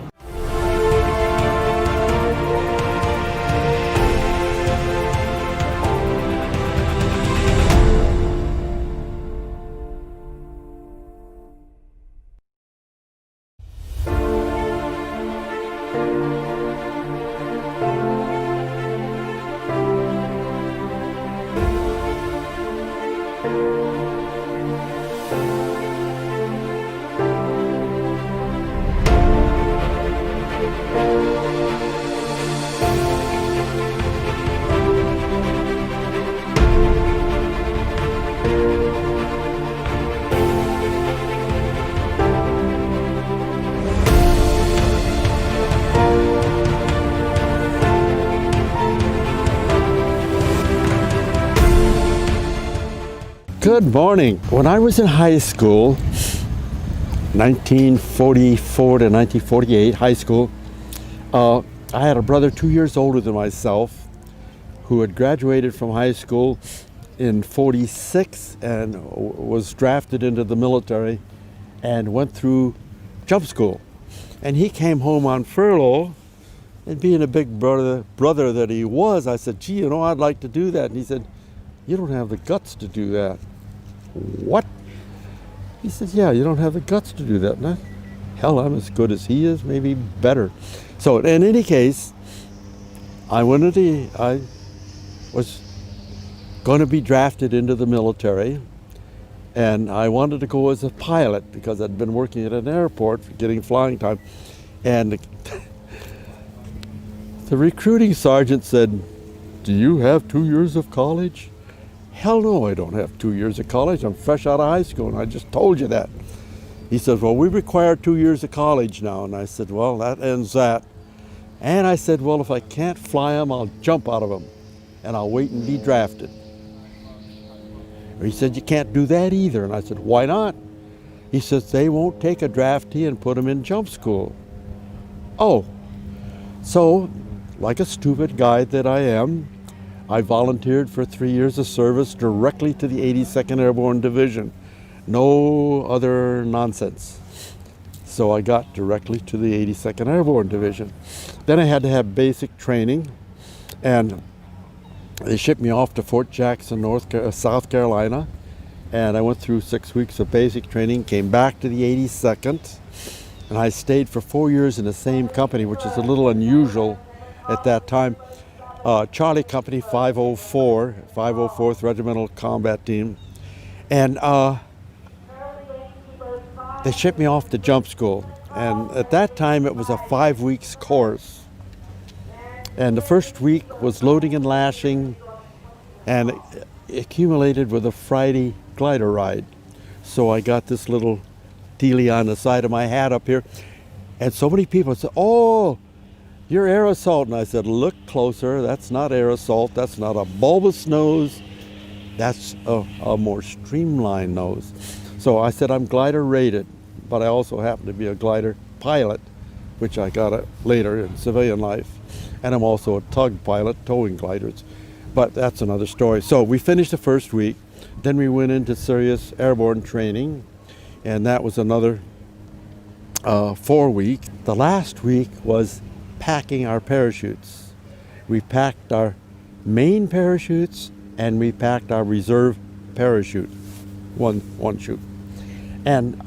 Good morning. When I was in high school, 1944 to 1948, high school, I had a brother 2 years older than myself who had graduated from high school in 46 and was drafted into the military and went through jump school. And he came home on furlough, and being a big brother that he was, I said, gee, you know, I'd like to do that. And he said, you don't have the guts to do that. What? He said, yeah, you don't have the guts to do that. No, hell, I'm as good as he is, maybe better. So in any case, I was going to be drafted into the military, and I wanted to go as a pilot because I'd been working at an airport getting flying time. And the recruiting sergeant said, do you have 2 years of college? Hell no, I don't have 2 years of college. I'm fresh out of high school, and I just told you that. He says, well, we require 2 years of college now. And I said, well, that ends that. And I said, well, if I can't fly them, I'll jump out of them, and I'll wait and be drafted. He said, you can't do that either. And I said, why not? He says, they won't take a draftee and put him in jump school. Oh, so like a stupid guy that I am, I volunteered for 3 years of service directly to the 82nd Airborne Division. No other nonsense. So I got directly to the 82nd Airborne Division. Then I had to have basic training, and they shipped me off to Fort Jackson, South Carolina, and I went through 6 weeks of basic training, came back to the 82nd, and I stayed for 4 years in the same company, which is a little unusual at that time. Charlie Company 504, 504th Regimental Combat Team, and they shipped me off to jump school. And at that time it was a 5 weeks course. And the first week was loading and lashing, and it accumulated with a Friday glider ride. So I got this little dealie on the side of my hat up here, and so many people said, oh, you're air assault. And I said, look closer, that's not air assault, that's not a bulbous nose, that's a more streamlined nose. So I said, I'm glider rated, but I also happen to be a glider pilot, which I got later in civilian life. And I'm also a tug pilot, towing gliders. But that's another story. So we finished the first week, then we went into serious airborne training, and that was another 4 weeks. The last week was packing our parachutes. We packed our main parachutes and we packed our reserve parachute, one chute. And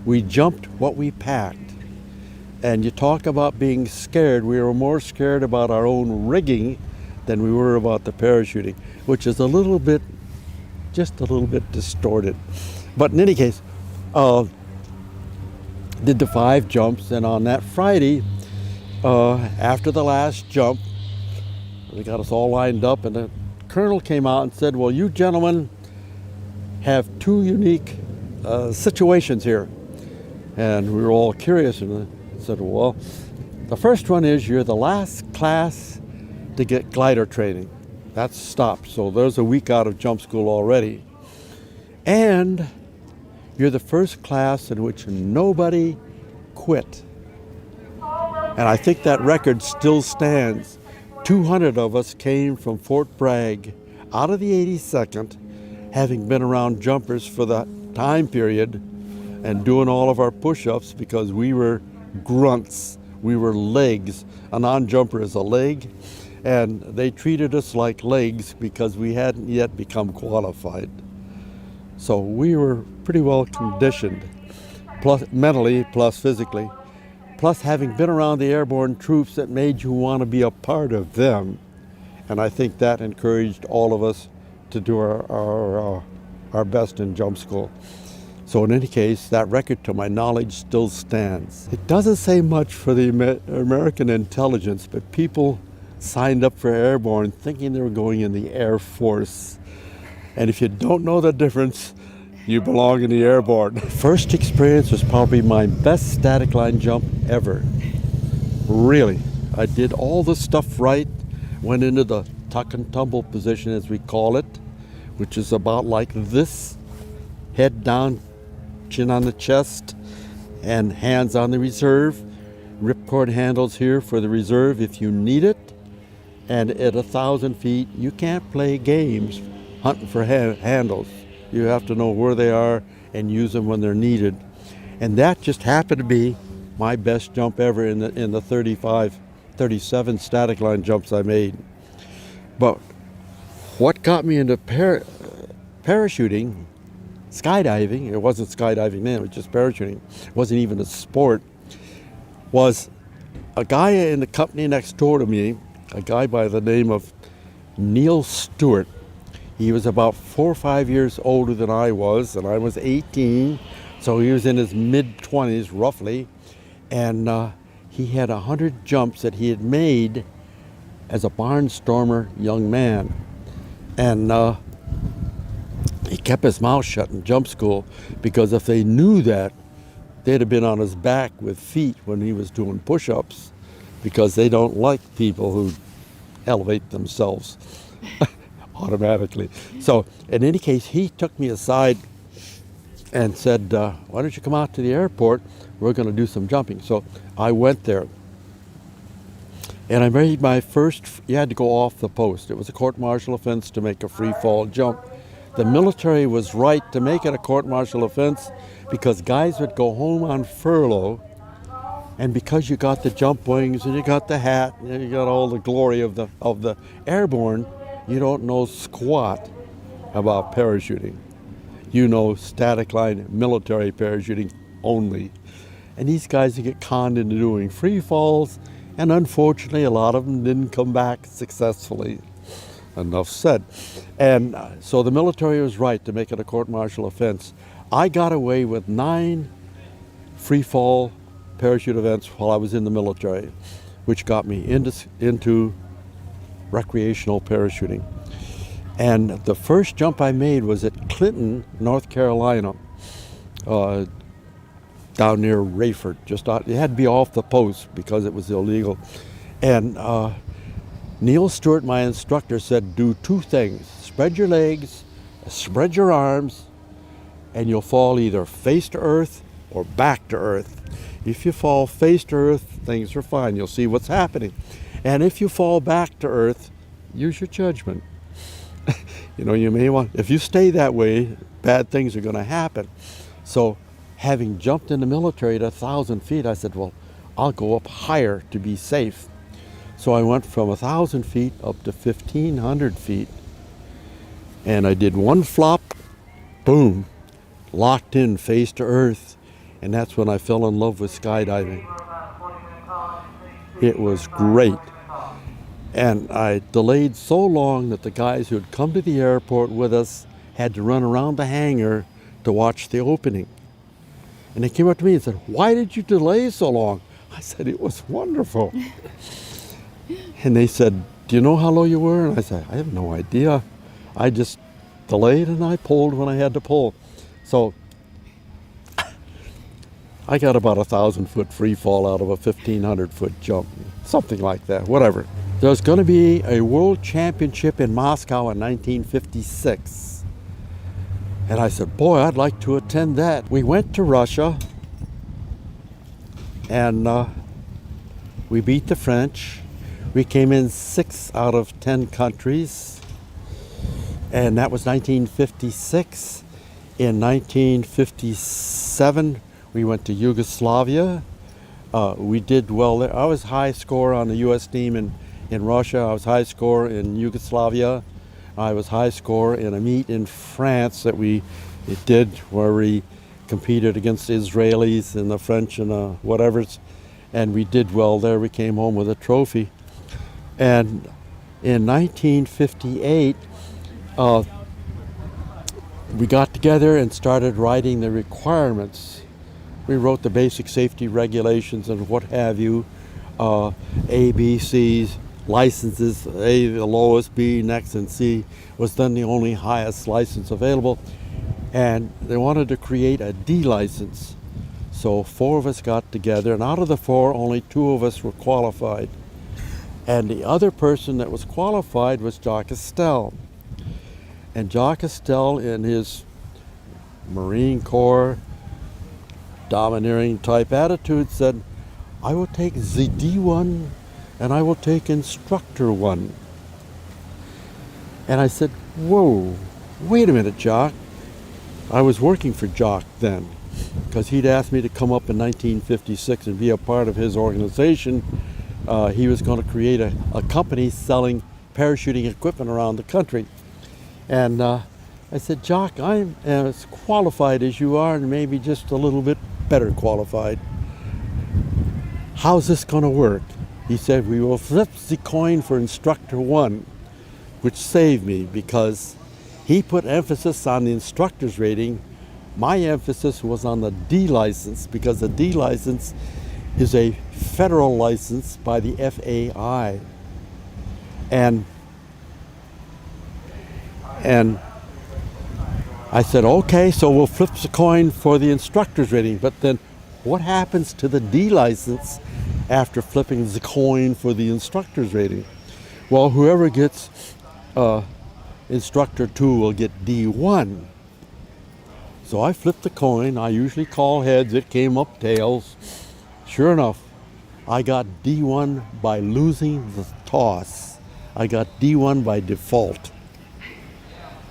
we jumped what we packed. And you talk about being scared, we were more scared about our own rigging than we were about the parachuting, which is just a little bit distorted. But in any case, did the 5 jumps, and on that Friday, after the last jump, they got us all lined up, and the colonel came out and said, well, you gentlemen have 2 unique situations here. And we were all curious, and I said, well, the first one is you're the last class to get glider training. That's stopped, so there's a week out of jump school already. And you're the first class in which nobody quit. And I think that record still stands. 200 of us came from Fort Bragg out of the 82nd, having been around jumpers for that time period and doing all of our push-ups because we were grunts, we were legs. A non-jumper is a leg, and they treated us like legs because we hadn't yet become qualified. So we were pretty well conditioned, plus mentally, plus physically, plus having been around the airborne troops that made you want to be a part of them. And I think that encouraged all of us to do our best in jump school. So in any case, that record, to my knowledge, still stands. It doesn't say much for the American intelligence, but people signed up for airborne thinking they were going in the Air Force. And if you don't know the difference, you belong in the airborne. First experience was probably my best static line jump ever. Really. I did all the stuff right, went into the tuck and tumble position as we call it, which is about like this, head down, chin on the chest, and hands on the reserve. Ripcord handles here for the reserve if you need it. And at 1,000 feet, you can't play games hunting for handles. You have to know where they are and use them when they're needed. And that just happened to be my best jump ever in the 37 static line jumps I made. But what got me into parachuting, skydiving, it wasn't skydiving then, it was just parachuting, it wasn't even a sport, was a guy in the company next door to me, a guy by the name of Neil Stewart. He was about 4 or 5 years older than I was, and I was 18, so he was in his mid-20s roughly, and he had 100 jumps that he had made as a barnstormer young man. And he kept his mouth shut in jump school because if they knew that, they'd have been on his back with feet when he was doing push-ups, because they don't like people who elevate themselves automatically. So in any case, he took me aside and said, why don't you come out to the airport? We're going to do some jumping. So I went there. And I made my first, you had to go off the post. It was a court-martial offense to make a free fall jump. The military was right to make it a court-martial offense because guys would go home on furlough, and because you got the jump wings and you got the hat and you got all the glory of the airborne, you don't know squat about parachuting. You know static line military parachuting only. And these guys get conned into doing free falls, and unfortunately a lot of them didn't come back successfully. Enough said. And so the military was right to make it a court-martial offense. I got away with 9 free fall parachute events while I was in the military, which got me into recreational parachuting. And the first jump I made was at Clinton, North Carolina, down near Rayford. Just out, it had to be off the post because it was illegal. And Neil Stewart, my instructor, said, do 2 things. Spread your legs, spread your arms, and you'll fall either face to earth or back to earth. If you fall face to earth, things are fine. You'll see what's happening. And if you fall back to earth, use your judgment. You know, you may want, if you stay that way, bad things are going to happen. So having jumped in the military at 1,000 feet, I said, well, I'll go up higher to be safe. So I went from 1,000 feet up to 1,500 feet. And I did one flop, boom, locked in face to earth. And that's when I fell in love with skydiving. It was great. And I delayed so long that the guys who had come to the airport with us had to run around the hangar to watch the opening. And they came up to me and said, why did you delay so long? I said, it was wonderful. And they said, do you know how low you were? And I said, I have no idea. I just delayed and I pulled when I had to pull. So I got about 1,000-foot free fall out of a 1,500-foot jump, something like that, whatever. There's going to be a world championship in Moscow in 1956. And I said, boy, I'd like to attend that. We went to Russia and we beat the French. We came in 6 out of 10 countries. And that was 1956. In 1957, we went to Yugoslavia. We did well there. I was high score on the U.S. team in Russia. I was high score in Yugoslavia. I was high score in a meet in France that we did where we competed against the Israelis and the French and whatever's. And we did well there. We came home with a trophy. And in 1958, we got together and started writing the requirements. We wrote the basic safety regulations and what have you, A, B, C's, licenses, A the lowest, B next, and C was then the only highest license available. And they wanted to create a D license. So 4 of us got together, and out of the 4, only 2 of us were qualified. And the other person that was qualified was Jacques Estelle. And Jacques Estelle, in his Marine Corps domineering type attitude, said, I will take the D1 and I will take instructor 1. And I said, whoa, wait a minute, Jacques. I was working for Jacques then, because he'd asked me to come up in 1956 and be a part of his organization. He was going to create a company selling parachuting equipment around the country. And I said, Jacques, I'm as qualified as you are and maybe just a little bit better qualified. How's this going to work? He said, we will flip the coin for instructor 1, which saved me because he put emphasis on the instructor's rating. My emphasis was on the D license because the D license is a federal license by the FAI. And I said, okay, so we'll flip the coin for the instructor's rating, but then what happens to the D license after flipping the coin for the instructor's rating? Well, whoever gets instructor 2 will get D1. So I flipped the coin. I usually call heads. It came up tails. Sure enough, I got D1 by losing the toss. I got D1 by default.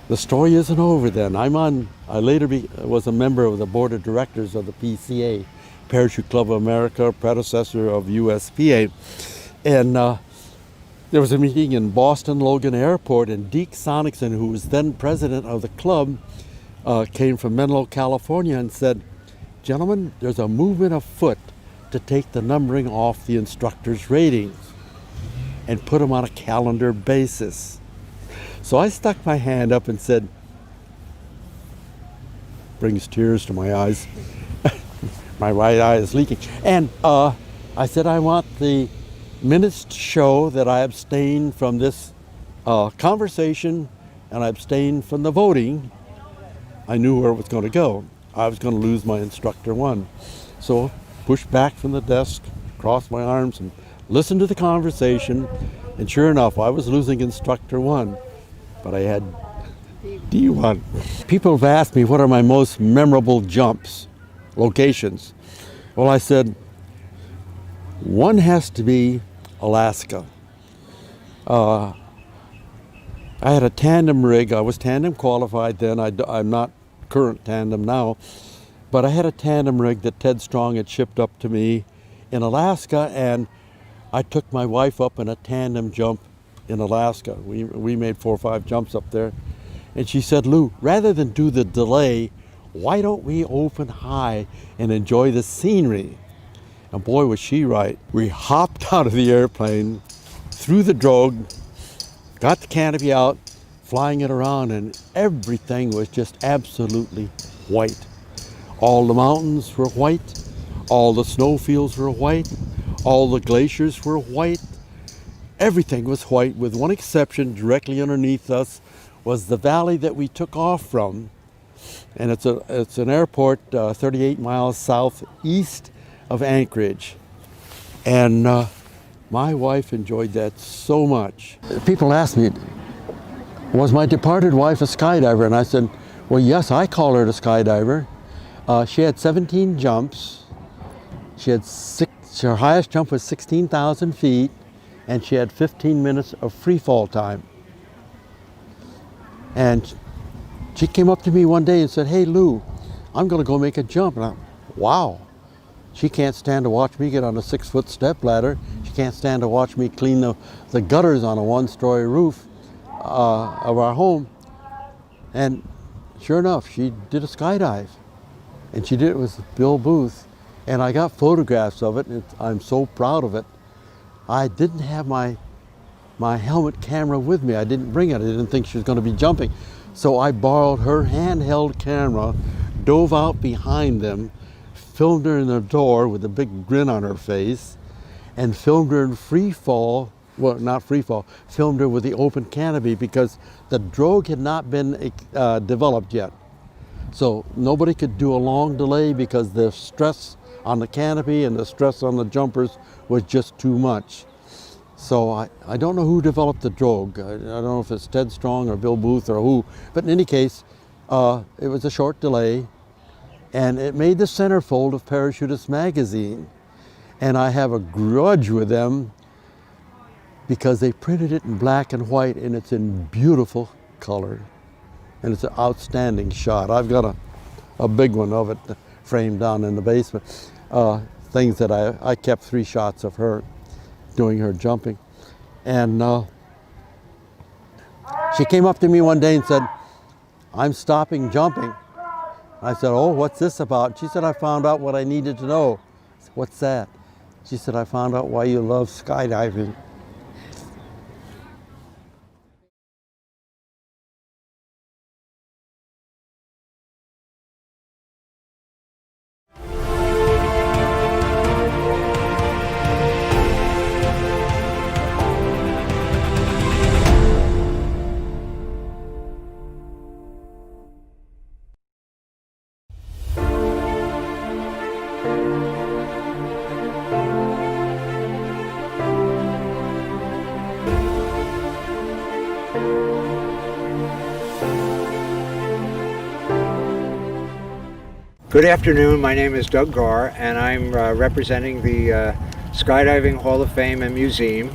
The story isn't over then. I later was a member of the board of directors of the PCA, Parachute Club of America, predecessor of USPA. And there was a meeting in Boston Logan Airport, and Deke Sonicson, who was then president of the club, came from Menlo, California, and said, gentlemen, there's a movement afoot to take the numbering off the instructor's ratings and put them on a calendar basis. So I stuck my hand up and said, brings tears to my eyes. My right eye is leaking. And I said, I want the minutes to show that I abstained from this conversation and I abstained from the voting. I knew where it was going to go. I was going to lose my instructor 1. So pushed back from the desk, crossed my arms and listened to the conversation. And sure enough, I was losing instructor 1. But I had D1. People have asked me what are my most memorable jumps, locations. Well, I said, one has to be Alaska. I had a tandem rig. I was tandem qualified then. I'm not current tandem now. But I had a tandem rig that Ted Strong had shipped up to me in Alaska, and I took my wife up in a tandem jump in Alaska. We made 4 or 5 jumps up there. And she said, Lou, rather than do the delay, why don't we open high and enjoy the scenery? And boy, was she right. We hopped out of the airplane, through the drogue, got the canopy out, flying it around, and everything was just absolutely white. All the mountains were white, all the snowfields were white, all the glaciers were white. Everything was white, with one exception. Directly underneath us was the valley that we took off from, and it's an airport 38 miles southeast of Anchorage. And my wife enjoyed that so much. People ask me, was my departed wife a skydiver? And I said, well, yes, I call her a skydiver. She had 17 jumps. She had her highest jump was 16,000 feet, and she had 15 minutes of free fall time. And she came up to me one day and said, hey Lou, I'm gonna go make a jump. And wow. She can't stand to watch me get on a 6-foot step ladder. She can't stand to watch me clean the gutters on a 1-story roof of our home. And sure enough, she did a skydive. And she did it with Bill Booth. And I got photographs of it, and I'm so proud of it. I didn't have my helmet camera with me. I didn't bring it. I didn't think she was going to be jumping. So I borrowed her handheld camera, dove out behind them, filmed her in the door with a big grin on her face, and filmed her in free fall. Well, not free fall, filmed her with the open canopy, because the drogue had not been developed yet. So nobody could do a long delay because the stress on the canopy and the stress on the jumpers was just too much. So I don't know who developed the drogue. I don't know if it's Ted Strong or Bill Booth or who, but in any case, it was a short delay, and it made the centerfold of Parachutist magazine. And I have a grudge with them because they printed it in black and white, and it's in beautiful color. And it's an outstanding shot. I've got a big one of it framed down in the basement. Things that I kept 3 shots of her doing her jumping. And she came up to me one day and said, I'm stopping jumping. I said, oh, what's this about? She said, I found out what I needed to know. I said, what's that? She said, I found out why you love skydiving. Good afternoon, my name is Doug Garr, and I'm representing the Skydiving Hall of Fame and Museum.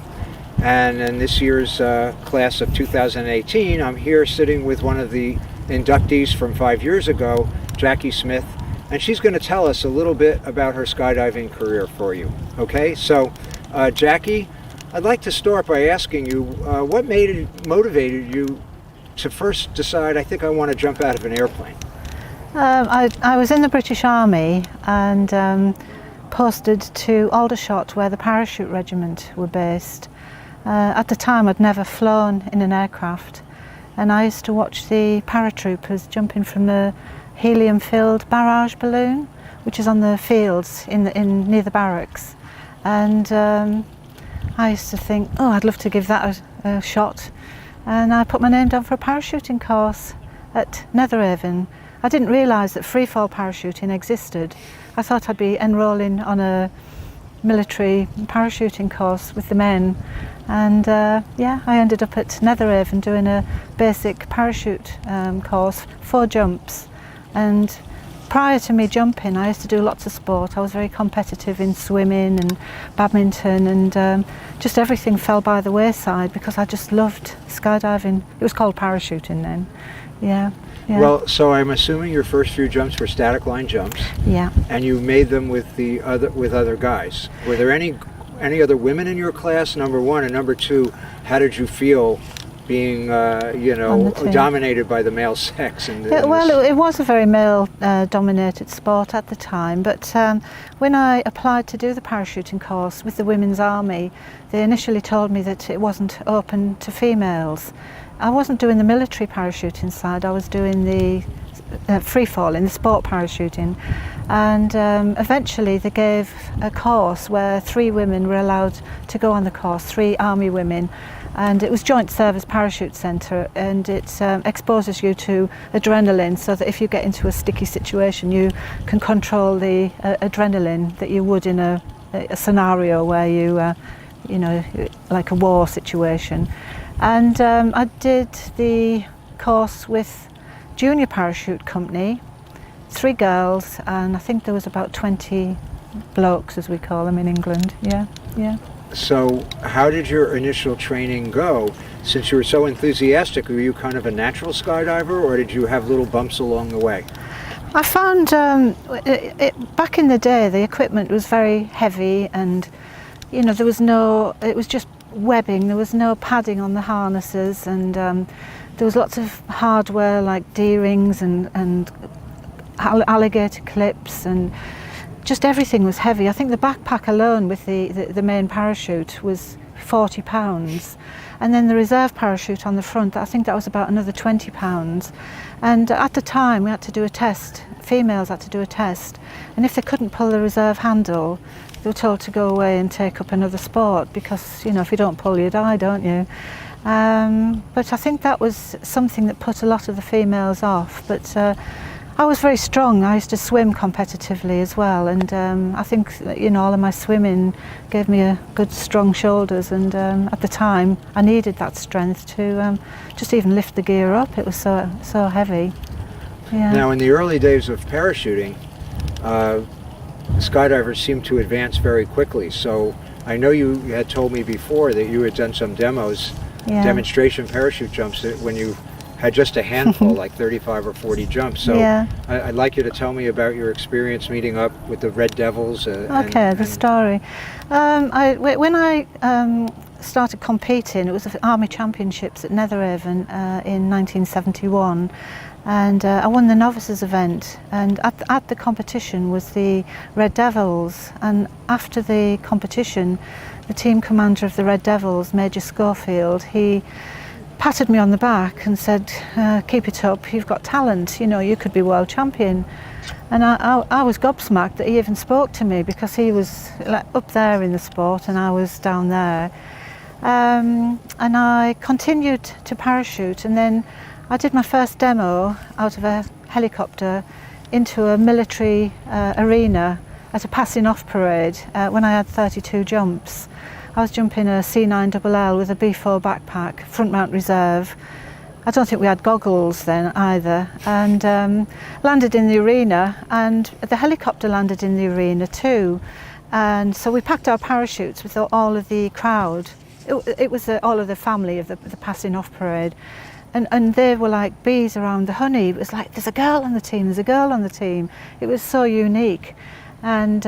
And in this year's class of 2018, I'm here sitting with one of the inductees from 5 years ago, Jackie Smith, and she's going to tell us a little bit about her skydiving career for you. Okay, so Jackie, I'd like to start by asking you, what motivated you to first decide, I think I want to jump out of an airplane? I was in the British Army and posted to Aldershot, where the parachute regiment were based. At the time I'd never flown in an aircraft, and I used to watch the paratroopers jumping from the helium-filled barrage balloon, which is on the fields near the barracks. And I used to think, oh, I'd love to give that a shot. And I put my name down for a parachuting course at Netheravon. I didn't realise that freefall parachuting existed. I thought I'd be enrolling on a military parachuting course with the men. And yeah, I ended up at Netheravon doing a basic parachute course, 4 jumps. And prior to me jumping, I used to do lots of sport. I was very competitive in swimming and badminton, and just everything fell by the wayside because I just loved skydiving. It was called parachuting then, yeah. Yeah. Well, so I'm assuming your first few jumps were static line jumps. Yeah. And you made them with other guys. Were there any other women in your class? Number one, and number two, how did you feel being dominated by the male sex? Well, it was a very male dominated sport at the time, but when I applied to do the parachuting course with the Women's Army, they initially told me that it wasn't open to females. I wasn't doing the military parachuting side, I was doing the free falling, the sport parachuting, and eventually they gave a course where 3 women were allowed to go on the course, 3 Army women, and it was Joint Service Parachute Centre, and it exposes you to adrenaline so that if you get into a sticky situation you can control the adrenaline that you would in a scenario where you know, like a war situation. And I did the course with Junior Parachute Company, 3 girls, and I think there was about 20 blokes, as we call them in England. Yeah, yeah. So how did your initial training go? Since you were so enthusiastic, were you kind of a natural skydiver, or did you have little bumps along the way? I found back in the day the equipment was very heavy, and you know, it was just webbing, there was no padding on the harnesses, and there was lots of hardware like D-rings and alligator clips, and just everything was heavy. I think the backpack alone with the main parachute was 40 pounds, and then the reserve parachute on the front, I think that was about another 20 pounds. And at the time we had to do a test, females had to do a test, and if they couldn't pull the reserve handle, they were told to go away and take up another sport, because you know, if you don't pull you die, don't you? But I think that was something that put a lot of the females off. But I was very strong. I used to swim competitively as well, and I think, you know, all of my swimming gave me a good strong shoulders, and at the time I needed that strength to just even lift the gear up. It was so heavy. Yeah. Now, in the early days of parachuting, skydivers seemed to advance very quickly. So I know you had told me before that you had done some demos, demonstration parachute jumps when you had just a handful, like 35 or 40 jumps. So I'd like you to tell me about your experience meeting up with the Red Devils. The story. When I started competing, it was the Army Championships at Netheravon in 1971. And I won the novices event, and at the competition was the Red Devils, and after the competition the team commander of the Red Devils, Major Schofield, he patted me on the back and said, keep it up, you've got talent, you know, you could be world champion. And I was gobsmacked that he even spoke to me, because he was up there in the sport and I was down there. And I continued to parachute, and then I did my first demo out of a helicopter into a military arena at a passing off parade when I had 32 jumps. I was jumping a C9LL with a B4 backpack, front mount reserve. I don't think we had goggles then either, and landed in the arena, and the helicopter landed in the arena too. And so we packed our parachutes with all of the crowd. It was all of the family of the passing off parade. And they were like bees around the honey. It was like, there's a girl on the team, there's a girl on the team. It was so unique. And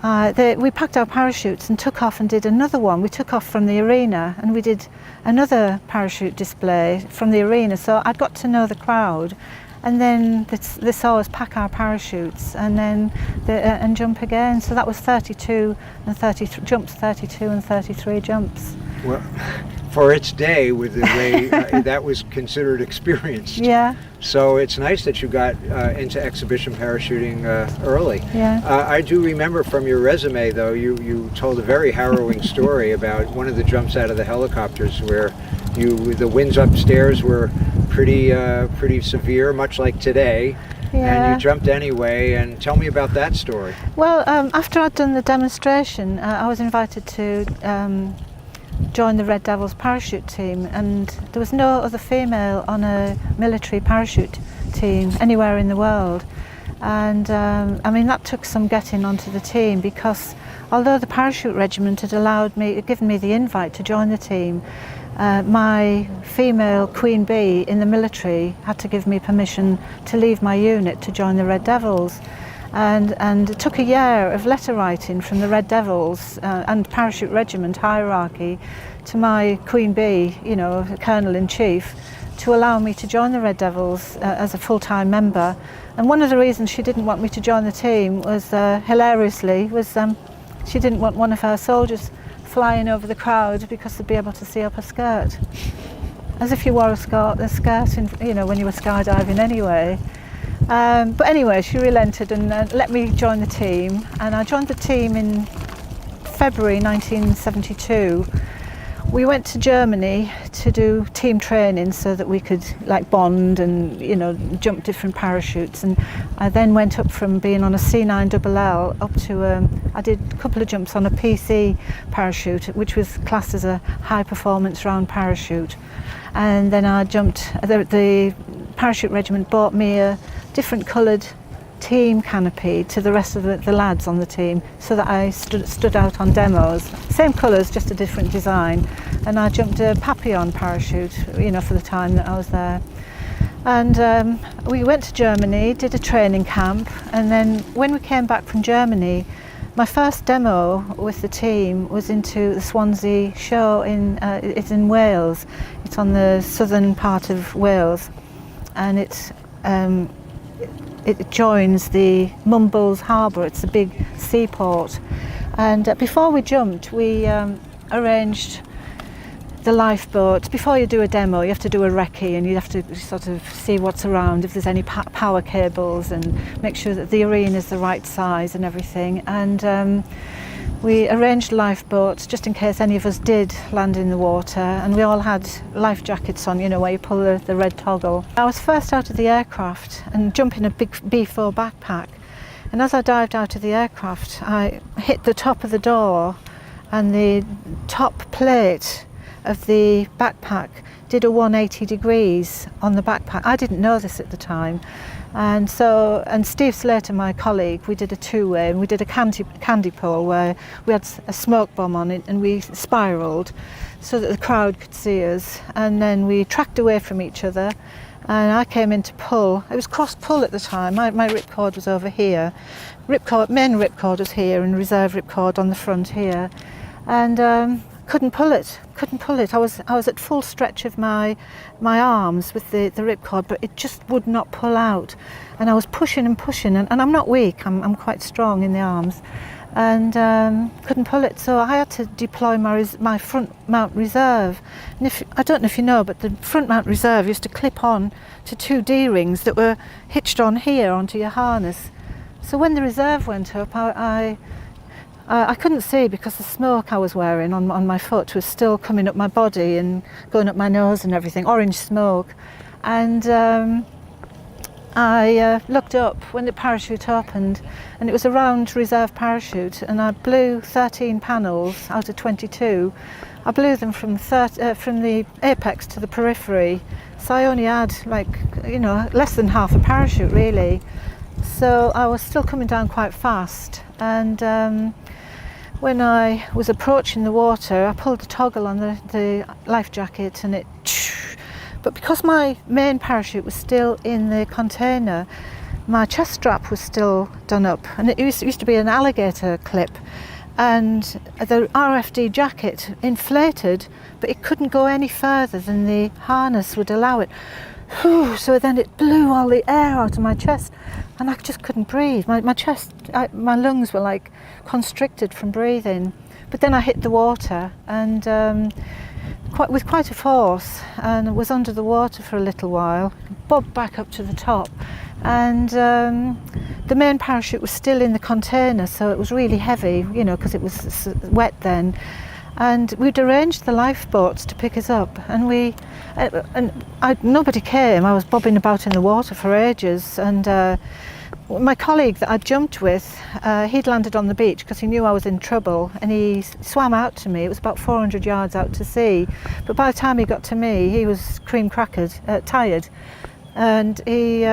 we packed our parachutes and took off and did another one. We took off from the arena and we did another parachute display from the arena. So I'd got to know the crowd, and then they saw us pack our parachutes and then and jump again. So that was 32 and 33 jumps, 32 and 33 jumps. Well, for its day, with the way that was considered experienced. Yeah. So it's nice that you got into exhibition parachuting early. Yeah. I do remember from your resume, though, you told a very harrowing story about one of the jumps out of the helicopters where the winds upstairs were pretty severe, much like today. And you jumped anyway, and tell me about that story. Well, after I'd done the demonstration, I was invited to join the Red Devils parachute team, and there was no other female on a military parachute team anywhere in the world. And I mean, that took some getting onto the team, because although the parachute regiment had given me the invite to join the team, my female Queen Bee in the military had to give me permission to leave my unit to join the Red Devils. And it took a year of letter writing from the Red Devils and Parachute Regiment hierarchy to my Queen Bee, you know, Colonel-in-Chief, to allow me to join the Red Devils as a full-time member. And one of the reasons she didn't want me to join the team was, hilariously, she didn't want one of her soldiers flying over the crowd because they'd be able to see up her skirt. As if you wore a skirt in, you know, when you were skydiving anyway. But anyway, she relented and let me join the team. And I joined the team in February 1972. We went to Germany to do team training so that we could like bond and, you know, jump different parachutes. And I then went up from being on a C9LL up to, I did a couple of jumps on a PC parachute, which was classed as a high performance round parachute. And then I jumped, the parachute regiment bought me a different coloured team canopy to the rest of the lads on the team, so that I stood out on demos. Same colours, just a different design. And I jumped a Papillon parachute, you know, for the time that I was there. And we went to Germany, did a training camp, and then when we came back from Germany, my first demo with the team was into the Swansea show it's in Wales. It's on the southern part of Wales, and it joins the Mumbles Harbour. It's a big seaport. And before we jumped, we arranged the lifeboat. Before you do a demo, you have to do a recce, and you have to sort of see what's around, if there's any power cables, and make sure that the arena is the right size and everything. And we arranged lifeboats just in case any of us did land in the water, and we all had life jackets on, you know, where you pull the red toggle. I was first out of the aircraft and jumping a big B4 backpack, and as I dived out of the aircraft, I hit the top of the door, and the top plate of the backpack did a 180 degrees on the backpack. I didn't know this at the time. And Steve Slater, my colleague, we did a two-way, and we did a candy pole where we had a smoke bomb on it, and we spiraled so that the crowd could see us. And then we tracked away from each other, and I came in to pull. It was cross-pull at the time. My ripcord was over here. Main ripcord was here, and reserve ripcord on the front here. And couldn't pull it. I was at full stretch of my arms with the ripcord, but it just would not pull out. And I was pushing and pushing, and I'm not weak. I'm quite strong in the arms, and couldn't pull it. So I had to deploy my front mount reserve. And I don't know if you know, but the front mount reserve used to clip on to two D-rings that were hitched on here onto your harness. So when the reserve went up, I couldn't see because the smoke I was wearing on my foot was still coming up my body and going up my nose and everything, orange smoke. And I looked up when the parachute opened, and it was a round reserve parachute, and I blew 13 panels out of 22. I blew them from the apex to the periphery, so I only had, like, you know, less than half a parachute really. So I was still coming down quite fast, and when I was approaching the water, I pulled the toggle on the life jacket, and but because my main parachute was still in the container, my chest strap was still done up, and it used to be an alligator clip, and the RFD jacket inflated, but it couldn't go any further than the harness would allow it. So then it blew all the air out of my chest, and I just couldn't breathe. My my lungs were like constricted from breathing. But then I hit the water, and with quite a force, and was under the water for a little while, bobbed back up to the top, and the main parachute was still in the container, so it was really heavy, you know, because it was wet then. And we'd arranged the lifeboats to pick us up, and nobody came. I was bobbing about in the water for ages, and my colleague that I jumped with, he'd landed on the beach because he knew I was in trouble, and he swam out to me. It was about 400 yards out to sea, but by the time he got to me, he was cream-crackered, tired, and he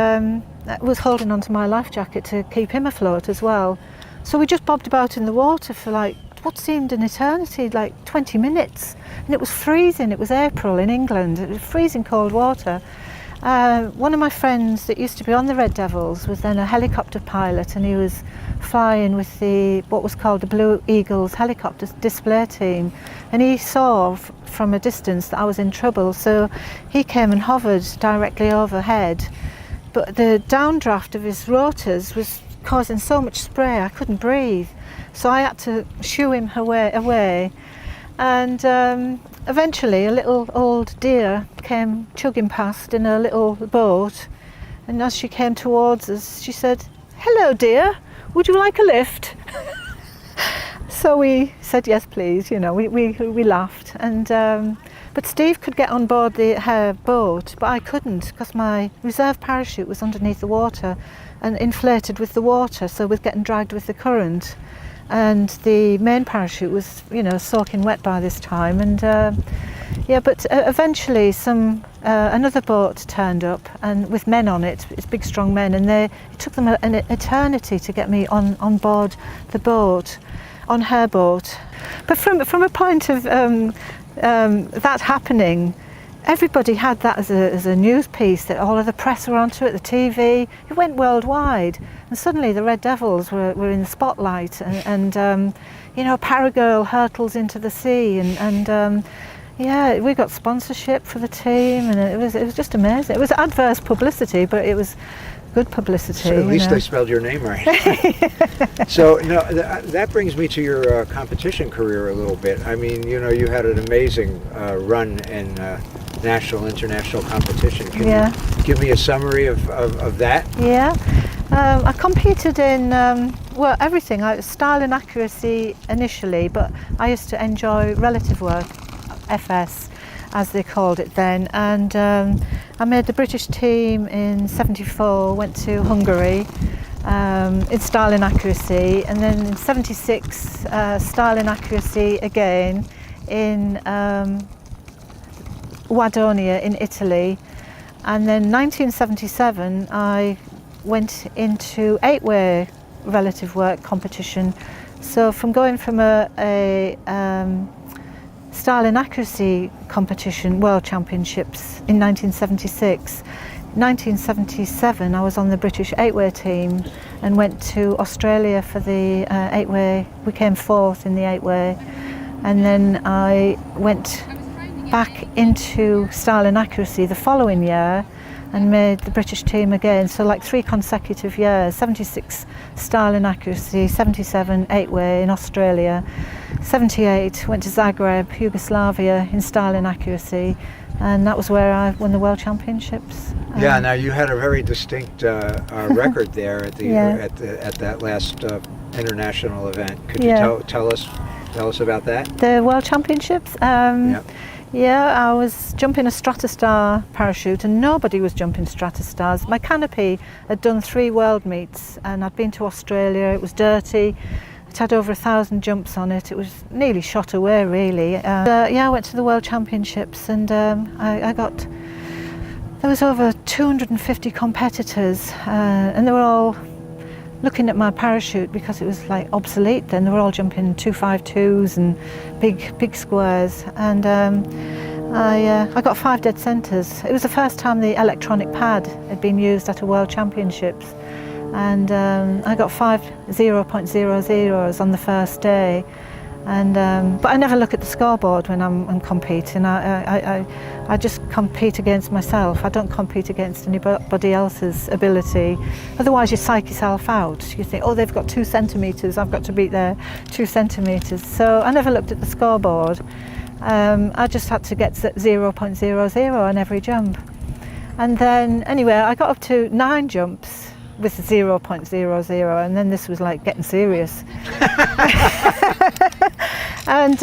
was holding onto my life jacket to keep him afloat as well. So we just bobbed about in the water for like what seemed an eternity, like 20 minutes. And it was freezing. It was April in England. It was freezing cold water. One of my friends that used to be on the Red Devils was then a helicopter pilot, and he was flying with what was called the Blue Eagles helicopter display team, and he saw from a distance that I was in trouble, so he came and hovered directly overhead, but the downdraft of his rotors was causing so much spray I couldn't breathe, so I had to shoo him away. And eventually a little old deer came chugging past in a little boat, and as she came towards us she said, "Hello dear, would you like a lift?" So we said yes please, you know, we laughed, and but Steve could get on board her boat, but I couldn't because my reserve parachute was underneath the water and inflated with the water, so was getting dragged with the current. And the main parachute was, you know, soaking wet by this time, and yeah, but eventually another boat turned up, and with men on it, it's big strong men, and it took them an eternity to get me on board the boat, on her boat. But from a point of that happening, everybody had that as a news piece, that all of the press were onto it, the TV, it went worldwide. And suddenly the Red Devils were in the spotlight, and you know, Paragirl hurtles into the sea, and yeah, we got sponsorship for the team, and it was just amazing. It was adverse publicity, but it was good publicity. So at least I spelled your name right. So that brings me to your competition career a little bit. I mean, you know, you had an amazing run in national, international competition. Can you give me a summary of that? Yeah. I competed in, well, everything. Style and accuracy initially, but I used to enjoy relative work, FS, as they called it then. And I made the British team in '74, went to Hungary in style and accuracy, and then in '76, style and accuracy again in Wadonia in Italy. And then 1977, I went into 8-way relative work competition. So from going from a style and accuracy competition, World Championships in 1976, 1977 I was on the British 8-way team and went to Australia for the 8-way. We came fourth in the 8-way, and then I went back into style and accuracy the following year and made the British team again, so like 3 consecutive years, 76 style and accuracy, 77 8-way in Australia, 78 went to Zagreb, Yugoslavia in style and accuracy, and that was where I won the World Championships. Yeah, now you had a very distinct record there at that last international event. Could you tell us about that? The World Championships? Yeah, I was jumping a Stratostar parachute, and nobody was jumping Stratostars. My canopy had done 3 world meets, and I'd been to Australia. It was dirty. It had over 1,000 jumps on it. It was nearly shot away, really. Yeah, I went to the World Championships, and there was over 250 competitors, and they were all looking at my parachute because it was like obsolete then. They were all jumping 252s and big squares, and I got 5 dead centres. It was the first time the electronic pad had been used at a World Championships, and I got 5 0.00s on the first day. And but I never look at the scoreboard when I'm competing. I just compete against myself. I don't compete against anybody else's ability. Otherwise you psych yourself out. You think, oh, they've got 2 centimetres, I've got to beat their 2 centimetres. So I never looked at the scoreboard. I just had to get 0.00 on every jump. And then anyway, I got up to 9 jumps with 0.00, and then this was like getting serious. And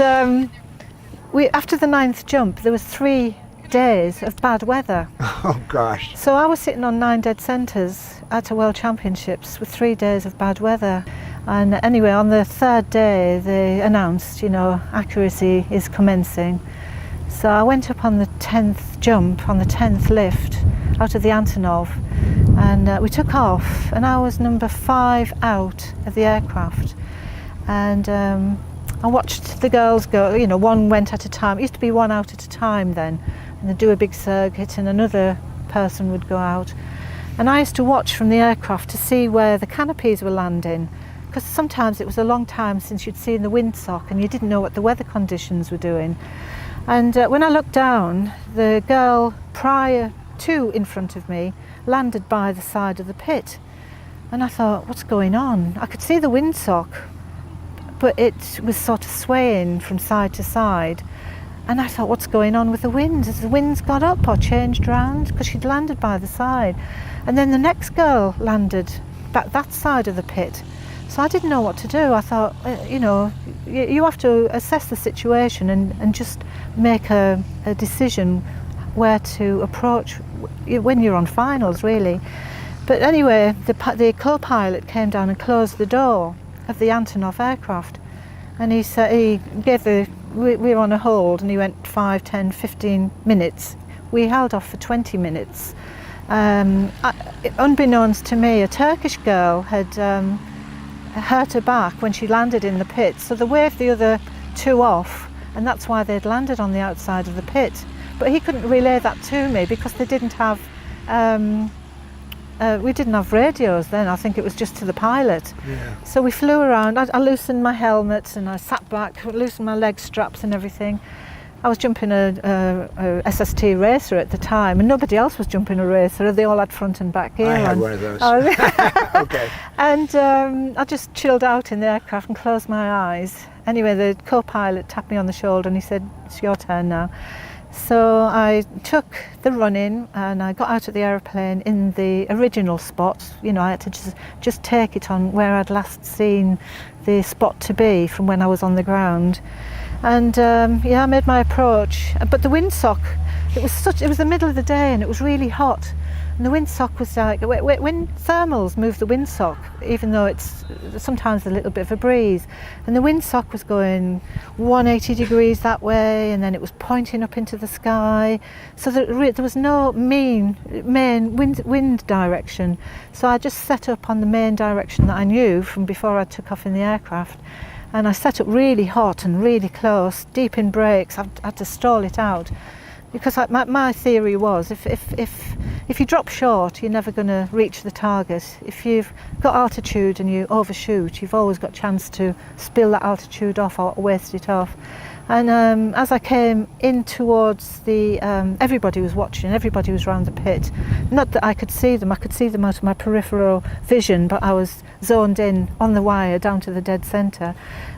after the 9th jump, there was 3 days of bad weather. Oh gosh. So I was sitting on 9 dead centres at a World Championships with 3 days of bad weather. And anyway, on the 3rd day, they announced, you know, accuracy is commencing. So I went up on the 10th jump, on the 10th lift, out of the Antonov, and we took off, and I was number 5 out of the aircraft. And I watched the girls go, you know, one went at a time. It used to be one out at a time then, and they'd do a big circuit and another person would go out. And I used to watch from the aircraft to see where the canopies were landing, because sometimes it was a long time since you'd seen the windsock and you didn't know what the weather conditions were doing. And when I looked down, the girl prior to in front of me landed by the side of the pit. And I thought, what's going on? I could see the windsock, but it was sort of swaying from side to side. And I thought, what's going on with the wind? Has the winds got up or changed round? Because she'd landed by the side. And then the next girl landed back that side of the pit. So I didn't know what to do. I thought, you know, you have to assess the situation and just make a decision where to approach when you're on finals, really. But anyway, the co-pilot came down and closed the door of the Antonov aircraft, and he said, he gave we were on a hold, and he went 5, 10, 15 minutes. We held off for 20 minutes. Unbeknownst to me, a Turkish girl had hurt her back when she landed in the pit, so they waved the other two off, and that's why they'd landed on the outside of the pit. But he couldn't relay that to me because they didn't have we didn't have radios then. I think it was just to the pilot. Yeah. So we flew around. I loosened my helmet and I sat back, loosened my leg straps and everything. I was jumping a SST racer at the time, and nobody else was jumping a racer. They all had front and back gear. I had one of those. Okay. And I just chilled out in the aircraft and closed my eyes. Anyway, the co-pilot tapped me on the shoulder and he said, "It's your turn now." So I took the run-in and I got out of the aeroplane in the original spot. You know, I had to just take it on where I'd last seen the spot to be from when I was on the ground. And yeah, I made my approach. But the windsock, it was the middle of the day and it was really hot. And the windsock was like, when thermals move the windsock, even though it's sometimes a little bit of a breeze, and the windsock was going 180 degrees that way, and then it was pointing up into the sky. So there was no main wind direction. So I just set up on the main direction that I knew from before I took off in the aircraft. And I set up really hot and really close, deep in brakes. I had to stall it out. Because my theory was, if you drop short, you're never going to reach the target. If you've got altitude and you overshoot, you've always got a chance to spill that altitude off or waste it off. And as I came in towards the, everybody was watching, everybody was around the pit. Not that I could see them out of my peripheral vision, but I was zoned in on the wire down to the dead centre.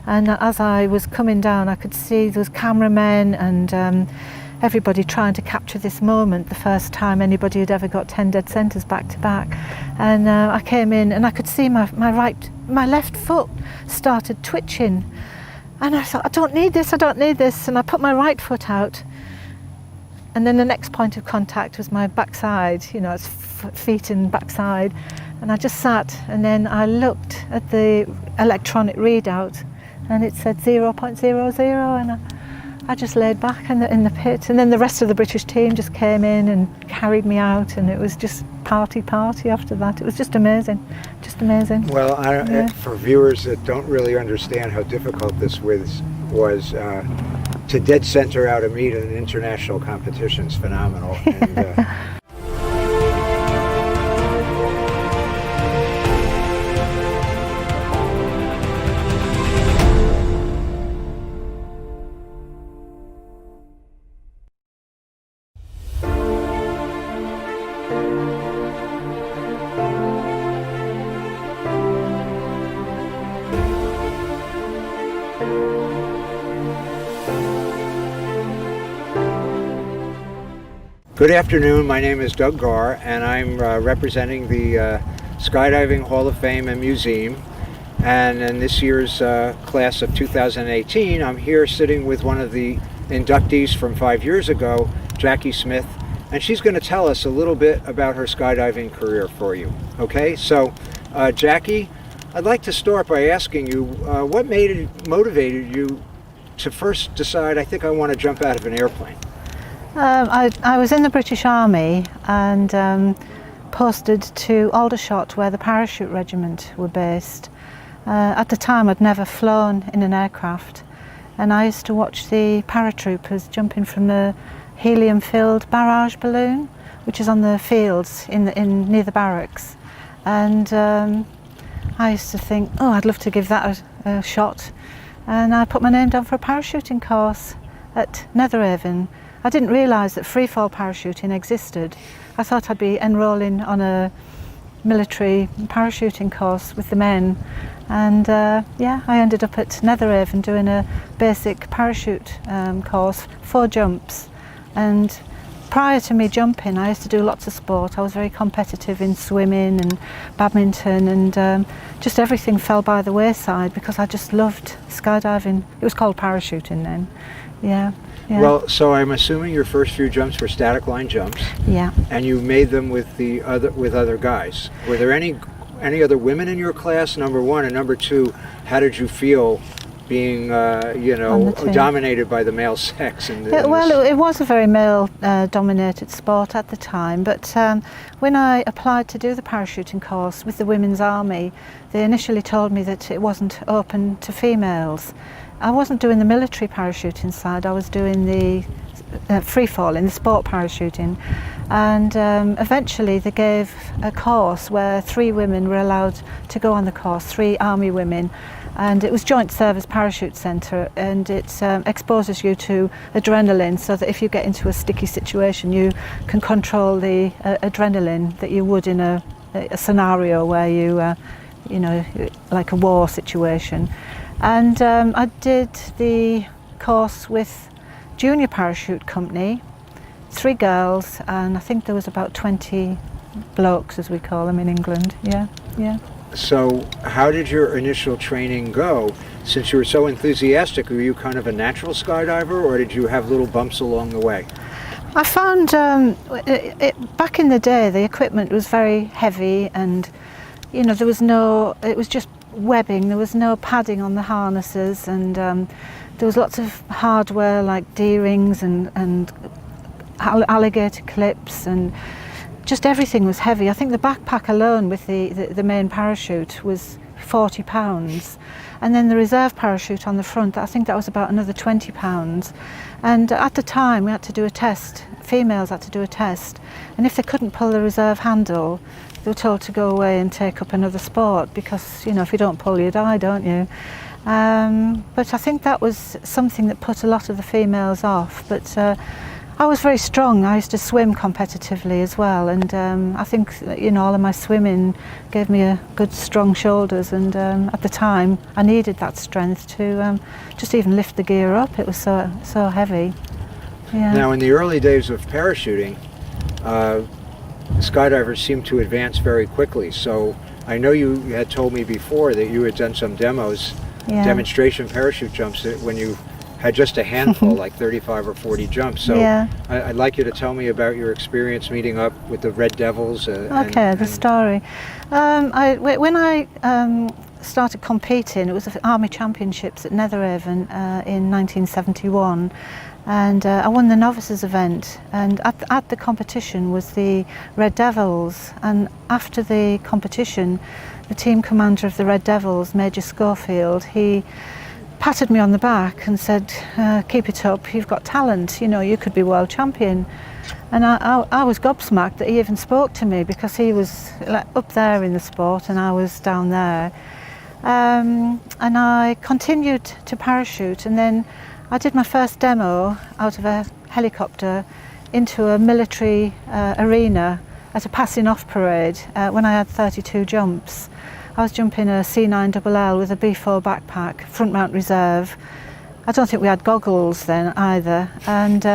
And as I was coming down, I could see those cameramen and everybody trying to capture this moment, the first time anybody had ever got 10 dead centres back to back. And I came in and I could see my left foot started twitching. And I thought, I don't need this. And I put my right foot out. And then the next point of contact was my backside, you know, it's feet and backside. And I just sat, and then I looked at the electronic readout and it said 0.00, and I just laid back in the pit, and then the rest of the British team just came in and carried me out, and it was just party after that. It was just amazing. Well, for viewers that don't really understand how difficult this was to dead center out a meet in an international competition is phenomenal. And, Good afternoon, my name is Doug Garr, and I'm representing the Skydiving Hall of Fame and Museum. And in this year's class of 2018, I'm here sitting with one of the inductees from 5 years ago, Jackie Smith, and she's going to tell us a little bit about her skydiving career for you. Okay, so Jackie, I'd like to start by asking you, what motivated you to first decide, I think I want to jump out of an airplane? I was in the British Army and posted to Aldershot, where the parachute regiment were based. At the time I'd never flown in an aircraft, and I used to watch the paratroopers jumping from the helium-filled barrage balloon, which is on the fields near the barracks. And I used to think, oh, I'd love to give that a shot. And I put my name down for a parachuting course at Netheravon. I didn't realise that freefall parachuting existed. I thought I'd be enrolling on a military parachuting course with the men. And yeah, I ended up at Netheravon doing a basic parachute course, 4 jumps. And prior to me jumping, I used to do lots of sport. I was very competitive in swimming and badminton, and just everything fell by the wayside because I just loved skydiving. It was called parachuting then. Yeah. Yeah. Well, so I'm assuming your first few jumps were static line jumps. Yeah. And you made them with other guys. Were there any other women in your class? Number one, and number two, how did you feel being dominated by the male sex? Well, it was a very male dominated sport at the time, but when I applied to do the parachuting course with the Women's Army, they initially told me that it wasn't open to females. I wasn't doing the military parachuting side, I was doing the free falling, the sport parachuting, and eventually they gave a course where 3 women were allowed to go on the course, 3 Army women, and it was Joint Service Parachute Centre, and it exposes you to adrenaline so that if you get into a sticky situation you can control the adrenaline that you would in a scenario where you know, like a war situation. And I did the course with Junior Parachute Company, 3 girls, and I think there was about 20 blokes, as we call them in England. Yeah, yeah. So how did your initial training go? Since you were so enthusiastic, were you kind of a natural skydiver, or did you have little bumps along the way? I found back in the day the equipment was very heavy, and you know, it was just webbing, there was no padding on the harnesses, and there was lots of hardware like D-rings and alligator clips, and just everything was heavy. I think the backpack alone with the main parachute was 40 pounds, and then the reserve parachute on the front, I think that was about another 20 pounds. And at the time we had to do a test, females had to do a test, and if they couldn't pull the reserve handle, they were told to go away and take up another sport, because, you know, if you don't pull, you die, don't you? But I think that was something that put a lot of the females off. But I was very strong. I used to swim competitively as well, and I think, you know, all of my swimming gave me a good strong shoulders, and at the time I needed that strength to just even lift the gear up. It was so heavy. Yeah. Now, in the early days of parachuting, skydivers seem to advance very quickly. So I know you had told me before that you had done some demos, demonstration parachute jumps when you had just a handful, like 35 or 40 jumps. So I'd like you to tell me about your experience meeting up with the Red Devils. The story. When I started competing, it was the Army Championships at Netheravon in 1971. And I won the novices event, and at the competition was the Red Devils, and after the competition the team commander of the Red Devils, Major Schofield, he patted me on the back and said, keep it up, you've got talent, you know, you could be world champion. And I was gobsmacked that he even spoke to me, because he was up there in the sport and I was down there. And I continued to parachute, and then I did my first demo out of a helicopter into a military arena at a passing off parade when I had 32 jumps. I was jumping a C9LL with a B4 backpack, front mount reserve. I don't think we had goggles then either, and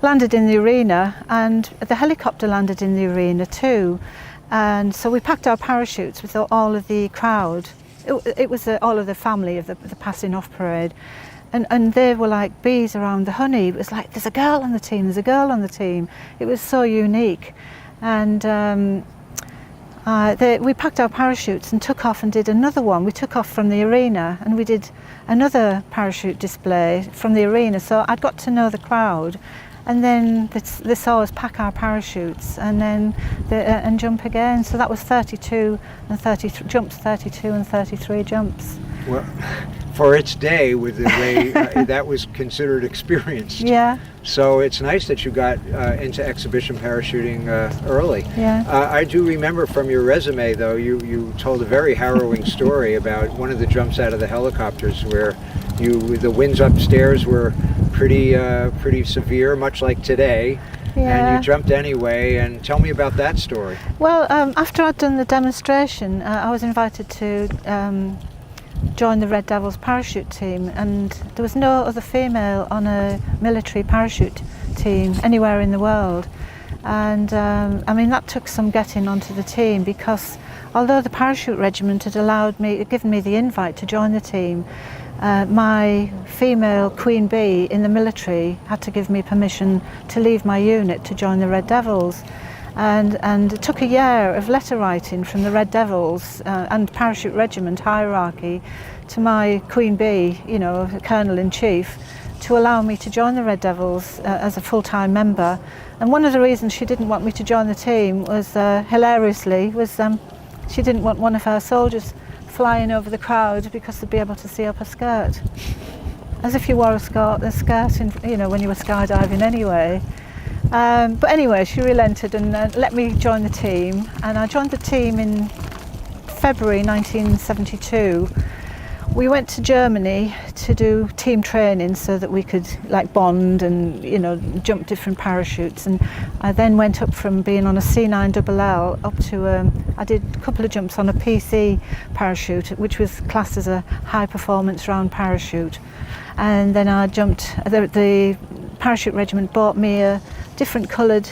landed in the arena, and the helicopter landed in the arena too. And so we packed our parachutes with all of the crowd. It was all of the family of the passing off parade. And they were like bees around the honey. It was like, there's a girl on the team, there's a girl on the team. It was so unique. And we packed our parachutes and took off and did another one. We took off from the arena and we did another parachute display from the arena. So I'd got to know the crowd, and then they saw us pack our parachutes and then and jump again. So that was 32 and 33 jumps, 32 and 33 jumps. Well, for its day with the way that was considered experienced. Yeah. So it's nice that you got into exhibition parachuting early. Yeah. I do remember from your resume, though, you told a very harrowing story about one of the jumps out of the helicopters where the winds upstairs were pretty severe, much like today. Yeah. And you jumped anyway, and tell me about that story. Well, after I'd done the demonstration, I was invited to join the Red Devils parachute team, and there was no other female on a military parachute team anywhere in the world. And I mean, that took some getting onto the team, because although the parachute regiment had given me the invite to join the team, my female Queen Bee in the military had to give me permission to leave my unit to join the Red Devils. And it took a year of letter writing from the Red Devils and parachute regiment hierarchy to my Queen Bee, you know, Colonel-in-Chief, to allow me to join the Red Devils as a full-time member. And one of the reasons she didn't want me to join the team was, hilariously, she didn't want one of her soldiers flying over the crowd because they'd be able to see up her skirt. As if you wore a skirt in, you know, when you were skydiving anyway. But anyway, she relented and let me join the team, and I joined the team in February 1972. We went to Germany to do team training so that we could like bond and, you know, jump different parachutes. And I then went up from being on a C9LL up to I did a couple of jumps on a PC parachute, which was classed as a high performance round parachute. And then I jumped, the parachute regiment bought me a different coloured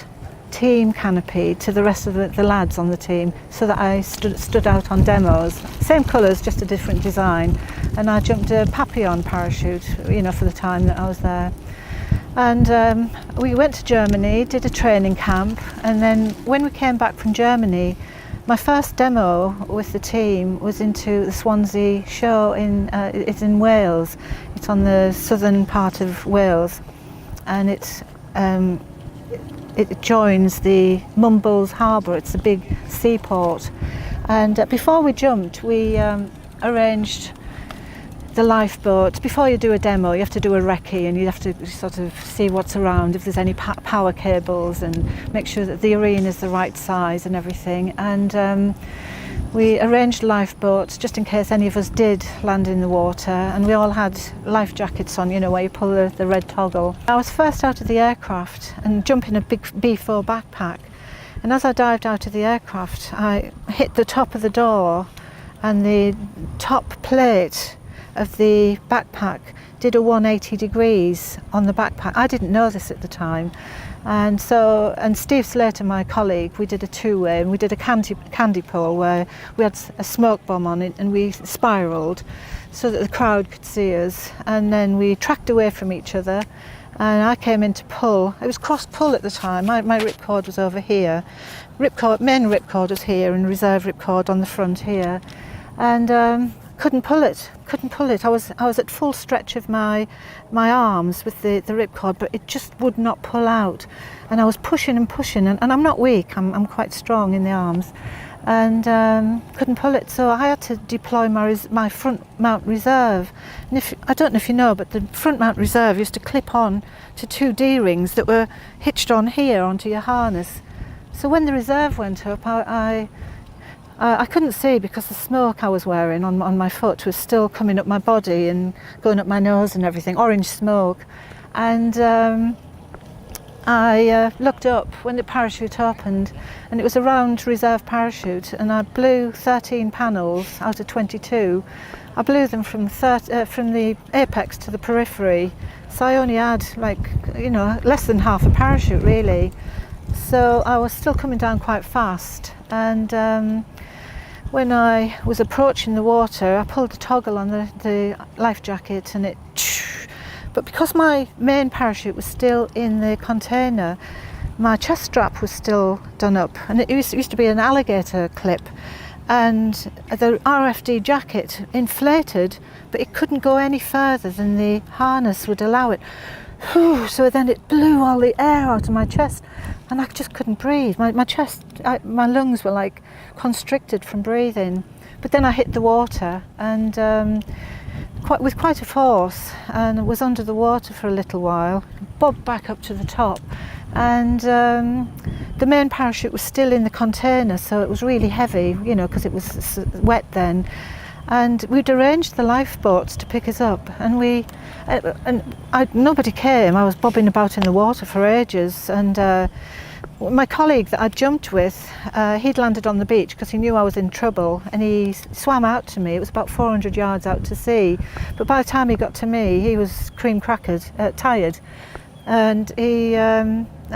team canopy to the rest of the lads on the team, so that I stood out on demos. Same colours, just a different design. And I jumped a Papillon parachute, you know, for the time that I was there. And we went to Germany, did a training camp, and then when we came back from Germany, my first demo with the team was into the Swansea show it's in Wales. It's on the southern part of Wales, and it joins the Mumbles Harbour. It's a big seaport. And before we jumped, we arranged the lifeboat. Before you do a demo, you have to do a recce, and you have to sort of see what's around, if there's any power cables, and make sure that the arena is the right size and everything. And we arranged lifeboats just in case any of us did land in the water, and we all had life jackets on, you know, where you pull the red toggle. I was first out of the aircraft and jumping a big B4 backpack, and as I dived out of the aircraft, I hit the top of the door, and the top plate of the backpack did a 180 degrees on the backpack. I didn't know this at the time. And Steve Slater, my colleague, we did a two-way, and we did a candy pull where we had a smoke bomb on it, and we spiraled so that the crowd could see us. And then we tracked away from each other, and I came in to pull. It was cross-pull at the time. My ripcord was over here. Main ripcord was here, and reserve ripcord on the front here. And couldn't pull it. I was at full stretch of my arms with the ripcord, but it just would not pull out. And I was pushing, and I'm not weak. I'm quite strong in the arms, and couldn't pull it. So I had to deploy my front mount reserve. And I don't know if you know, but the front mount reserve used to clip on to two D-rings that were hitched on here onto your harness. So when the reserve went up, I couldn't see because the smoke I was wearing on my foot was still coming up my body and going up my nose and everything, orange smoke. And I looked up when the parachute opened, and it was a round reserve parachute, and I blew 13 panels out of 22. I blew them from the apex to the periphery, so I only had less than half a parachute really. So I was still coming down quite fast, and when I was approaching the water, I pulled the toggle on the life jacket, and but because my main parachute was still in the container, my chest strap was still done up, and it used to be an alligator clip, and the RFD jacket inflated, but it couldn't go any further than the harness would allow it. So then it blew all the air out of my chest, and I just couldn't breathe. My lungs were like constricted from breathing. But then I hit the water, and with quite a force and was under the water for a little while, bobbed back up to the top, and the main parachute was still in the container, so it was really heavy, you know, because it was wet then. And we'd arranged the lifeboats to pick us up, and nobody came. I was bobbing about in the water for ages, and my colleague that I'd jumped with, he'd landed on the beach because he knew I was in trouble, and he swam out to me. It was about 400 yards out to sea, but by the time he got to me, he was cream crackered, tired, and he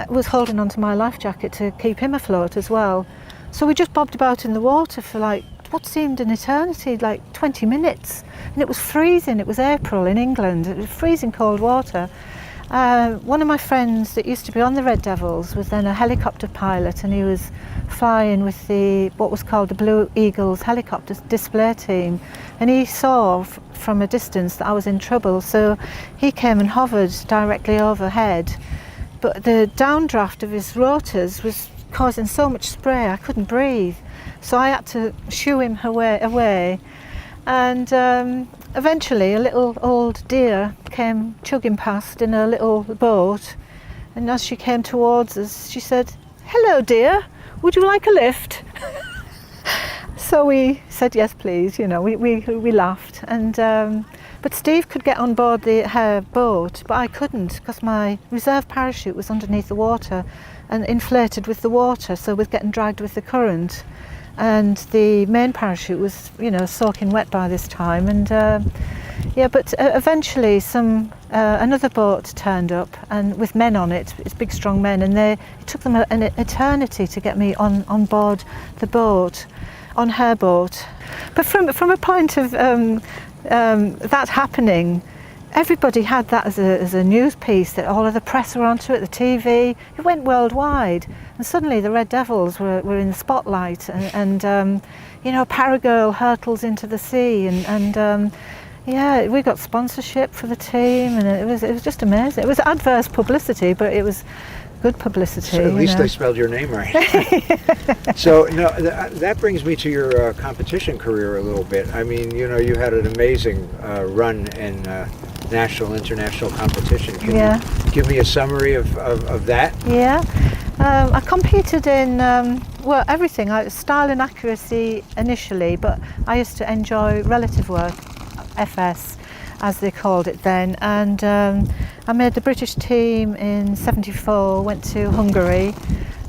was holding onto my life jacket to keep him afloat as well. So we just bobbed about in the water for like what seemed an eternity, like 20 minutes, and it was freezing. It was April in England. It was freezing cold water. One of my friends that used to be on the Red Devils was then a helicopter pilot, and he was flying with what was called the Blue Eagles helicopter display team, and he saw from a distance that I was in trouble, so he came and hovered directly overhead, but the downdraft of his rotors was causing so much spray I couldn't breathe, so I had to shoo him away. And eventually a little old deer came chugging past in a little boat, and as she came towards us, she said, "Hello dear, would you like a lift?" So we said yes please, you know, we laughed, and but Steve could get on board her boat, but I couldn't because my reserve parachute was underneath the water and inflated with the water, so was getting dragged with the current. And the main parachute was, you know, soaking wet by this time, and yeah, but eventually another boat turned up, and with men on it, it's big strong men, and it took them an eternity to get me on board the boat, on her boat. But from a point of that happening, everybody had that as a news piece, that all of the press were onto it, the TV, it went worldwide. And suddenly the Red Devils were in the spotlight, and you know, Paragirl hurtles into the sea, and yeah, we got sponsorship for the team, and it was just amazing. It was adverse publicity, but it was good publicity. So at least they spelled your name right. So that brings me to your competition career a little bit. I mean, you know, you had an amazing run in national, international competition. Can you give me a summary of that? Yeah. I competed in, well, everything. Style and accuracy initially, but I used to enjoy relative work, FS, as they called it then. And I made the British team in '74, went to Hungary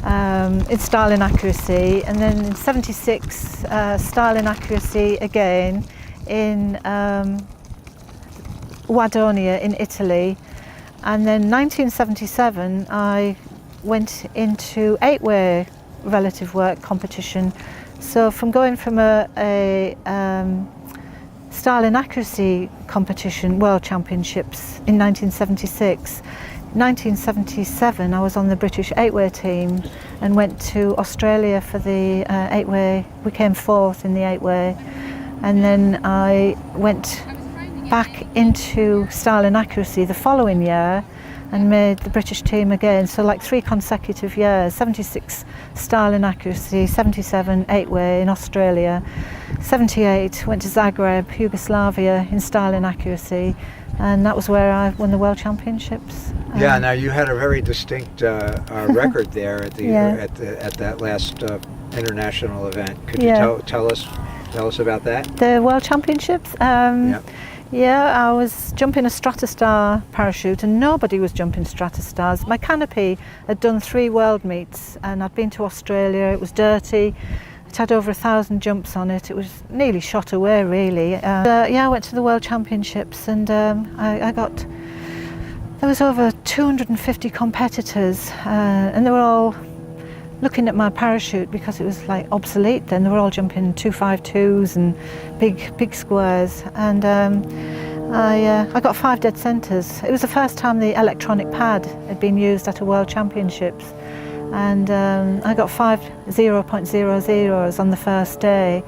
in style and accuracy, and then in '76, style and accuracy again in Wadonia in Italy. And then 1977, I went into 8-way relative work competition. So from going from a style and accuracy competition, World Championships in 1976, 1977 I was on the British 8-way team and went to Australia for the 8-way. We came fourth in the 8-way, and then I went back into style and accuracy the following year and made the British team again, so like 3 consecutive years, 76 style and accuracy, 77 8-way in Australia, 78 went to Zagreb, Yugoslavia in style and accuracy, and that was where I won the World Championships. Yeah, now you had a very distinct record there at that last international event. Could you tell us about that? The World Championships? Yeah, I was jumping a Stratostar parachute, and nobody was jumping Stratostars. My canopy had done 3 world meets, and I'd been to Australia. It was dirty. It had over 1,000 jumps on it. It was nearly shot away, really. Yeah, I went to the World Championships, and there was over 250 competitors, and they were all looking at my parachute because it was like obsolete then. They were all jumping 252s and big squares, and I got 5 dead centres. It was the first time the electronic pad had been used at a World Championships, and I got 5 0.00s on the first day.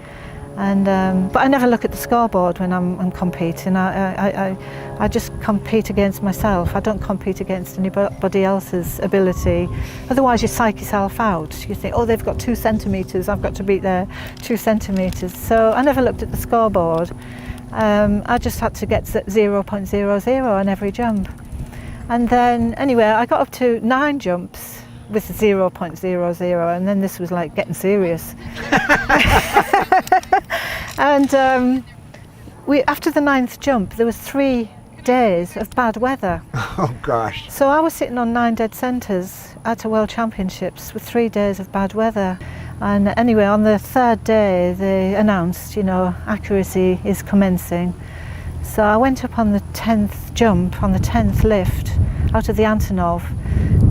And but I never look at the scoreboard when I'm competing. I just compete against myself. I don't compete against anybody else's ability. Otherwise you psych yourself out. You think, oh, they've got 2 centimetres, I've got to beat their 2 centimetres. So I never looked at the scoreboard. I just had to get 0.00 on every jump. And then, anyway, I got up to 9 jumps with 0.00, and then this was like getting serious. And after the 9th jump, there was 3 days of bad weather. Oh gosh. So I was sitting on 9 dead centres at a World Championships with 3 days of bad weather. And anyway, on the 3rd day, they announced, accuracy is commencing. So I went up on the 10th jump, on the 10th lift, out of the Antonov,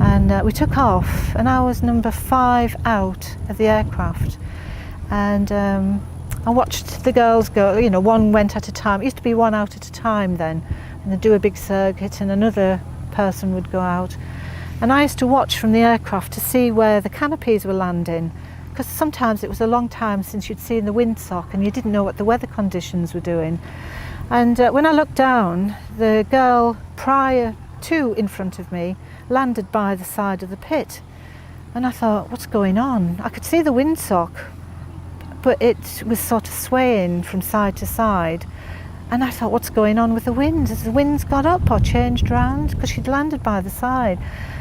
and we took off, and I was number 5 out of the aircraft. And I watched the girls go, one went at a time. It used to be 1 out at a time then, and they'd do a big circuit and another person would go out. And I used to watch from the aircraft to see where the canopies were landing, because sometimes it was a long time since you'd seen the windsock and you didn't know what the weather conditions were doing. And when I looked down, the girl prior to in front of me landed by the side of the pit. And I thought, what's going on? I could see the windsock, but it was sort of swaying from side to side. And I thought, what's going on with the winds? Has the winds got up or changed round? Because she'd landed by the side.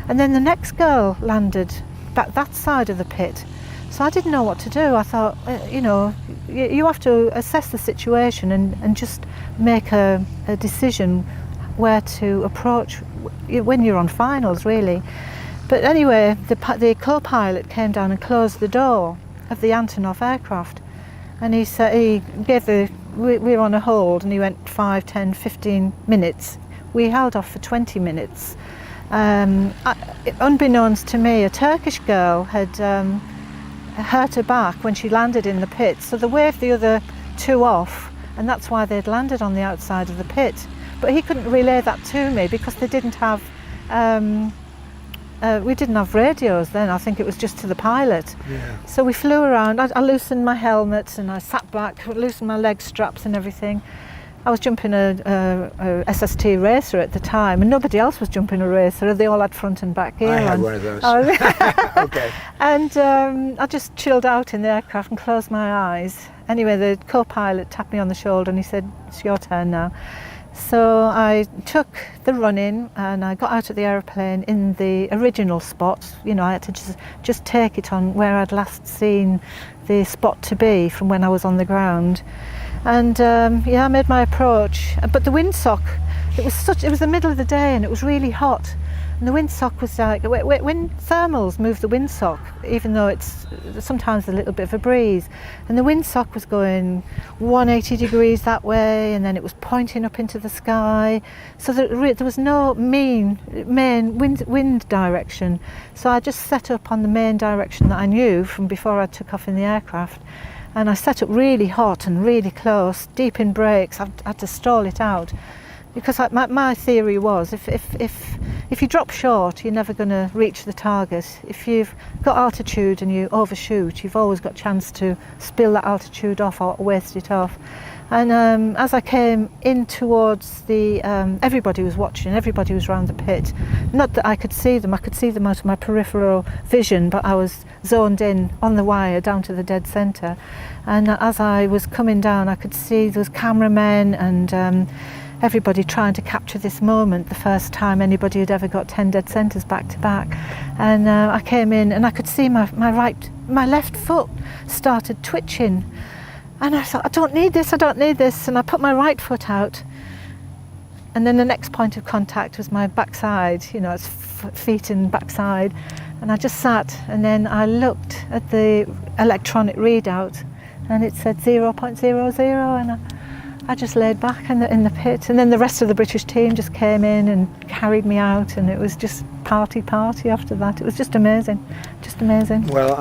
And then the next girl landed back that side of the pit. So I didn't know what to do. I thought, you have to assess the situation and just make a decision where to approach when you're on finals, really. But anyway, the co-pilot came down and closed the door of the Antonov aircraft, and he said, we were on a hold, and he went 5, 10, 15 minutes. We held off for 20 minutes. Unbeknownst to me, a Turkish girl had hurt her back when she landed in the pit, so they waved the other 2 off, and that's why they'd landed on the outside of the pit. But he couldn't relay that to me because they didn't have we didn't have radios then. I think it was just to the pilot. Yeah. So we flew around. I loosened my helmet and I sat back, loosened my leg straps and everything. I was jumping a SST racer at the time, and nobody else was jumping a racer. They all had front and back gear. I had one of those. Okay. And I just chilled out in the aircraft and closed my eyes. Anyway, the co-pilot tapped me on the shoulder and he said, "It's your turn now." So I took the run-in and I got out of the aeroplane in the original spot. I had to just take it on where I'd last seen the spot to be from when I was on the ground. And I made my approach. But the windsock, it was the middle of the day and it was really hot. And the windsock was like, when thermals move the windsock, even though it's sometimes a little bit of a breeze, and the windsock was going 180 degrees that way, and then it was pointing up into the sky. So there was no main wind direction. So I just set up on the main direction that I knew from before I took off in the aircraft. And I set up really hot and really close, deep in brakes. I had to stall it out. Because my theory was, if you drop short, you're never going to reach the target. If you've got altitude and you overshoot, you've always got a chance to spill that altitude off or waste it off. And as I came in towards everybody was watching, everybody was around the pit. Not that I could see them out of my peripheral vision, but I was zoned in on the wire down to the dead centre. And as I was coming down, I could see those cameramen and everybody trying to capture this moment, the first time anybody had ever got 10 dead centres back to back. And I came in and I could see my left foot started twitching. And I thought, I don't need this. And I put my right foot out. And then the next point of contact was my backside, it's feet and backside. And I just sat, and then I looked at the electronic readout and it said 0.00, and I just laid back in the pit, and then the rest of the British team just came in and carried me out, and it was just party after that. It was just amazing. Well,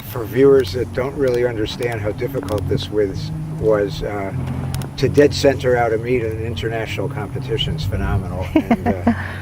for viewers that don't really understand how difficult this was to dead center out a meet in an international competition is phenomenal. And,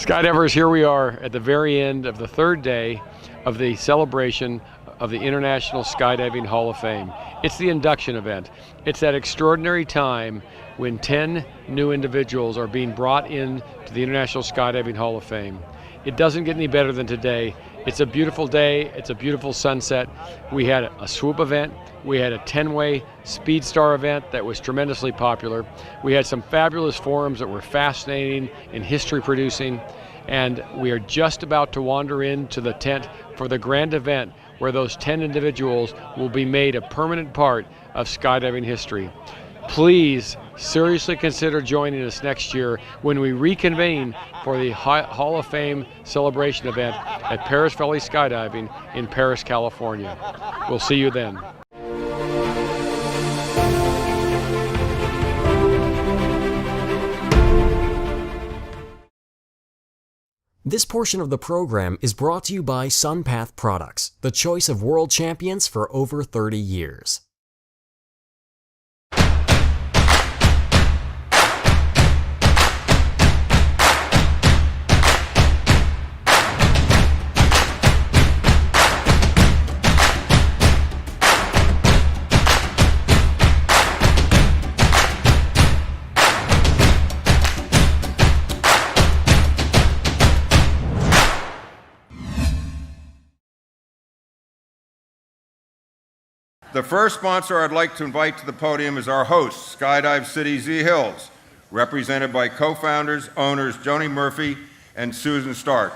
Skydivers, here we are at the very end of the third day of the celebration of the International Skydiving Hall of Fame. It's the induction event. It's that extraordinary time when 10 new individuals are being brought in to the International Skydiving Hall of Fame. It doesn't get any better than today. It's a beautiful day. It's a beautiful sunset. We had a swoop event. We had a 10-way Speed Star event that was tremendously popular. We had some fabulous forums that were fascinating and history producing. And we are just about to wander into the tent for the grand event where those 10 individuals will be made a permanent part of skydiving history. Please seriously consider joining us next year when we reconvene for the Hall of Fame celebration event at Paris Valley Skydiving in Paris, California. We'll see you then. This portion of the program is brought to you by SunPath Products, the choice of world champions for over 30 years. The first sponsor I'd like to invite to the podium is our host, Skydive City Z Hills, represented by co-founders, owners Joni Murphy and Susan Stark.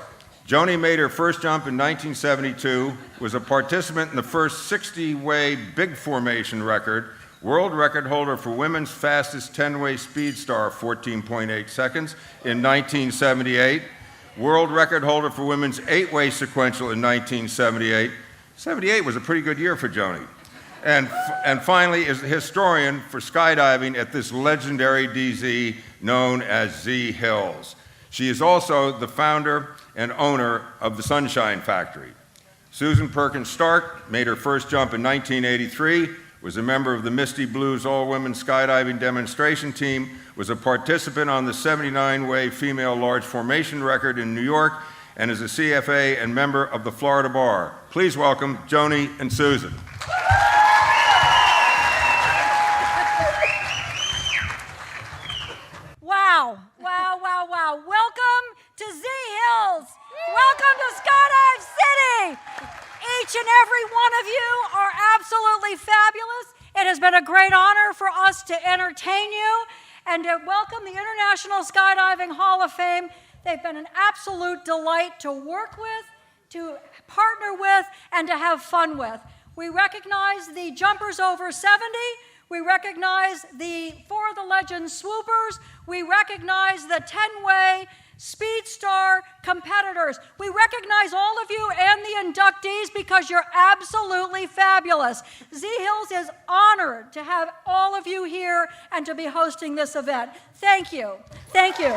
Joni made her first jump in 1972, was a participant in the first 60-way big formation record, world record holder for women's fastest 10-way Speed Star, 14.8 seconds, in 1978, world record holder for women's 8-way sequential in 1978. 78 was a pretty good year for Joni. And finally is the historian for skydiving at this legendary DZ known as Z Hills. She is also the founder and owner of the Sunshine Factory. Susan Perkins Stark made her first jump in 1983, was a member of the Misty Blues all-women skydiving demonstration team, was a participant on the 79-way female large formation record in New York, and is a CFA and member of the Florida Bar. Please welcome Joni and Susan. Wow. Welcome to Z Hills. Welcome to Skydive City. Each and every one of you are absolutely fabulous. It has been a great honor for us to entertain you and to welcome the International Skydiving Hall of Fame. They've been an absolute delight to work with, to partner with, and to have fun with. We recognize the jumpers over 70. We recognize the For the Legend swoopers. We recognize the 10-way Speed Star competitors. We recognize all of you and the inductees because you're absolutely fabulous. Z Hills is honored to have all of you here and to be hosting this event. Thank you. Thank you.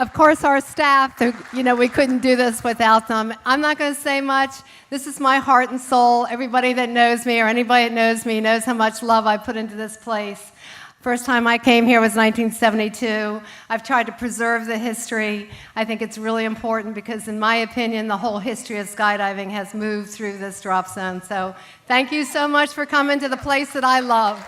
Of course, our staff, we couldn't do this without them. I'm not going to say much. This is my heart and soul. Everybody that knows me or anybody that knows me knows how much love I put into this place. First time I came here was 1972. I've tried to preserve the history. I think it's really important because, in my opinion, the whole history of skydiving has moved through this drop zone. So thank you so much for coming to the place that I love.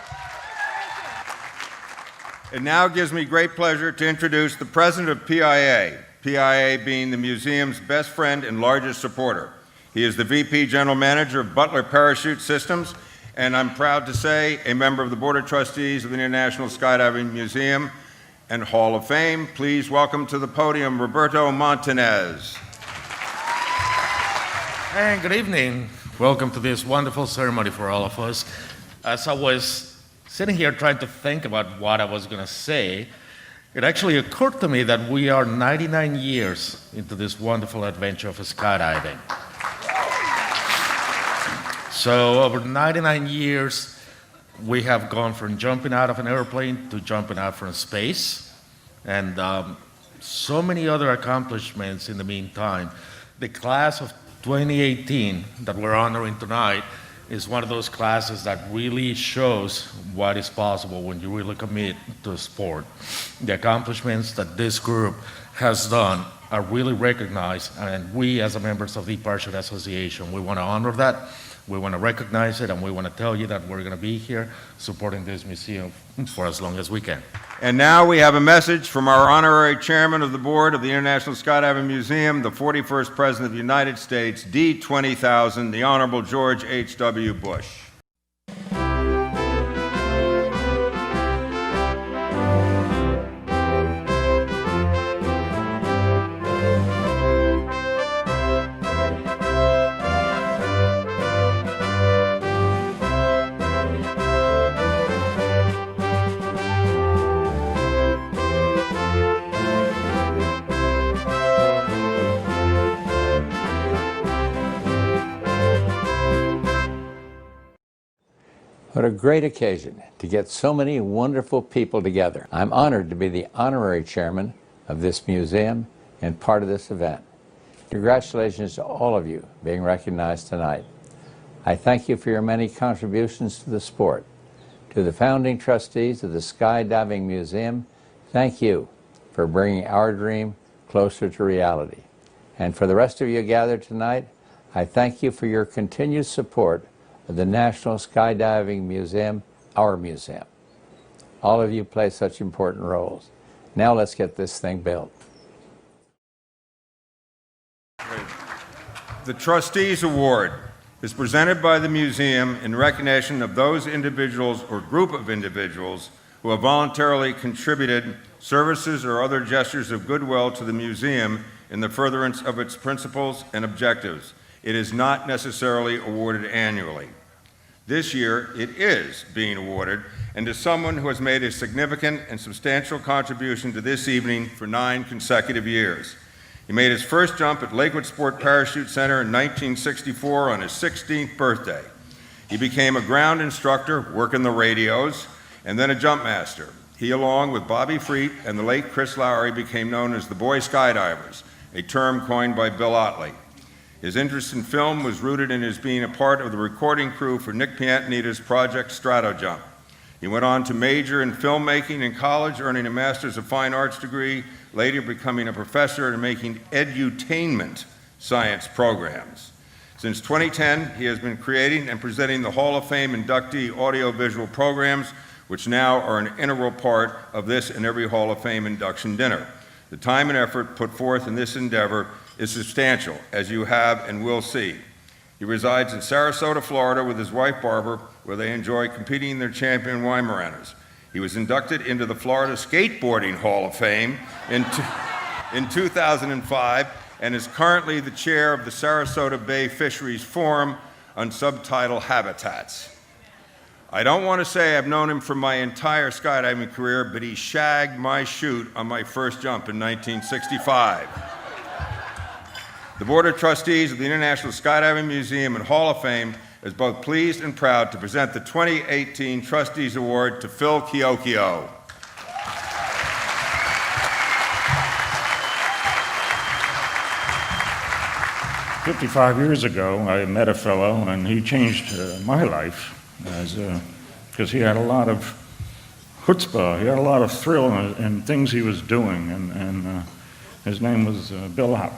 It now gives me great pleasure to introduce the president of PIA, PIA being the museum's best friend and largest supporter. He is the VP General Manager of Butler Parachute Systems, and I'm proud to say a member of the Board of Trustees of the International Skydiving Museum and Hall of Fame. Please welcome to the podium Roberto Montanez. And good evening. Welcome to this wonderful ceremony for all of us. As I was sitting here trying to think about what I was going to say, it actually occurred to me that we are 99 years into this wonderful adventure of skydiving. So over 99 years, we have gone from jumping out of an airplane to jumping out from space, and so many other accomplishments in the meantime. The class of 2018 that we're honoring tonight is one of those classes that really shows what is possible when you really commit to a sport. The accomplishments that this group has done are really recognized, and we as members of the Parachute Association, we want to honor that, we want to recognize it, and we want to tell you that we're going to be here supporting this museum for as long as we can. And now we have a message from our honorary chairman of the board of the International Skydiving Museum, the 41st President of the United States, D-20,000, the Honorable George H.W. Bush. What a great occasion to get so many wonderful people together. I'm honored to be the honorary chairman of this museum and part of this event. Congratulations to all of you being recognized tonight. I thank you for your many contributions to the sport. To the founding trustees of the Skydiving Museum, thank you for bringing our dream closer to reality. And for the rest of you gathered tonight, I thank you for your continued support of the National Skydiving Museum, our museum. All of you play such important roles. Now let's get this thing built. The Trustees Award is presented by the museum in recognition of those individuals or group of individuals who have voluntarily contributed services or other gestures of goodwill to the museum in the furtherance of its principles and objectives. It is not necessarily awarded annually. This year, it is being awarded, and to someone who has made a significant and substantial contribution to this evening for 9 consecutive years. He made his first jump at Lakewood Sport Parachute Center in 1964 on his 16th birthday. He became a ground instructor, working the radios, and then a jump master. He, along with Bobby Freet and the late Chris Lowry, became known as the Boy Skydivers, a term coined by Bill Otley. His interest in film was rooted in his being a part of the recording crew for Nick Piantanita's Project Stratojump. He went on to major in filmmaking in college, earning a Master's of Fine Arts degree, later becoming a professor and making edutainment science programs. Since 2010, he has been creating and presenting the Hall of Fame inductee audiovisual programs, which now are an integral part of this and every Hall of Fame induction dinner. The time and effort put forth in this endeavor is substantial, as you have and will see. He resides in Sarasota, Florida with his wife Barbara, where they enjoy competing in their champion Weimaraners. He was inducted into the Florida Skateboarding Hall of Fame in 2005 and is currently the chair of the Sarasota Bay Fisheries Forum on subtitle Habitats. I don't want to say I've known him for my entire skydiving career, but he shagged my chute on my first jump in 1965. The Board of Trustees of the International Skydiving Museum and Hall of Fame is both pleased and proud to present the 2018 Trustees Award to Phil Chiocchio. "55 years ago, I met a fellow, and he changed my life, because he had a lot of chutzpah, he had a lot of thrill in things he was doing, and his name was Bill Otley.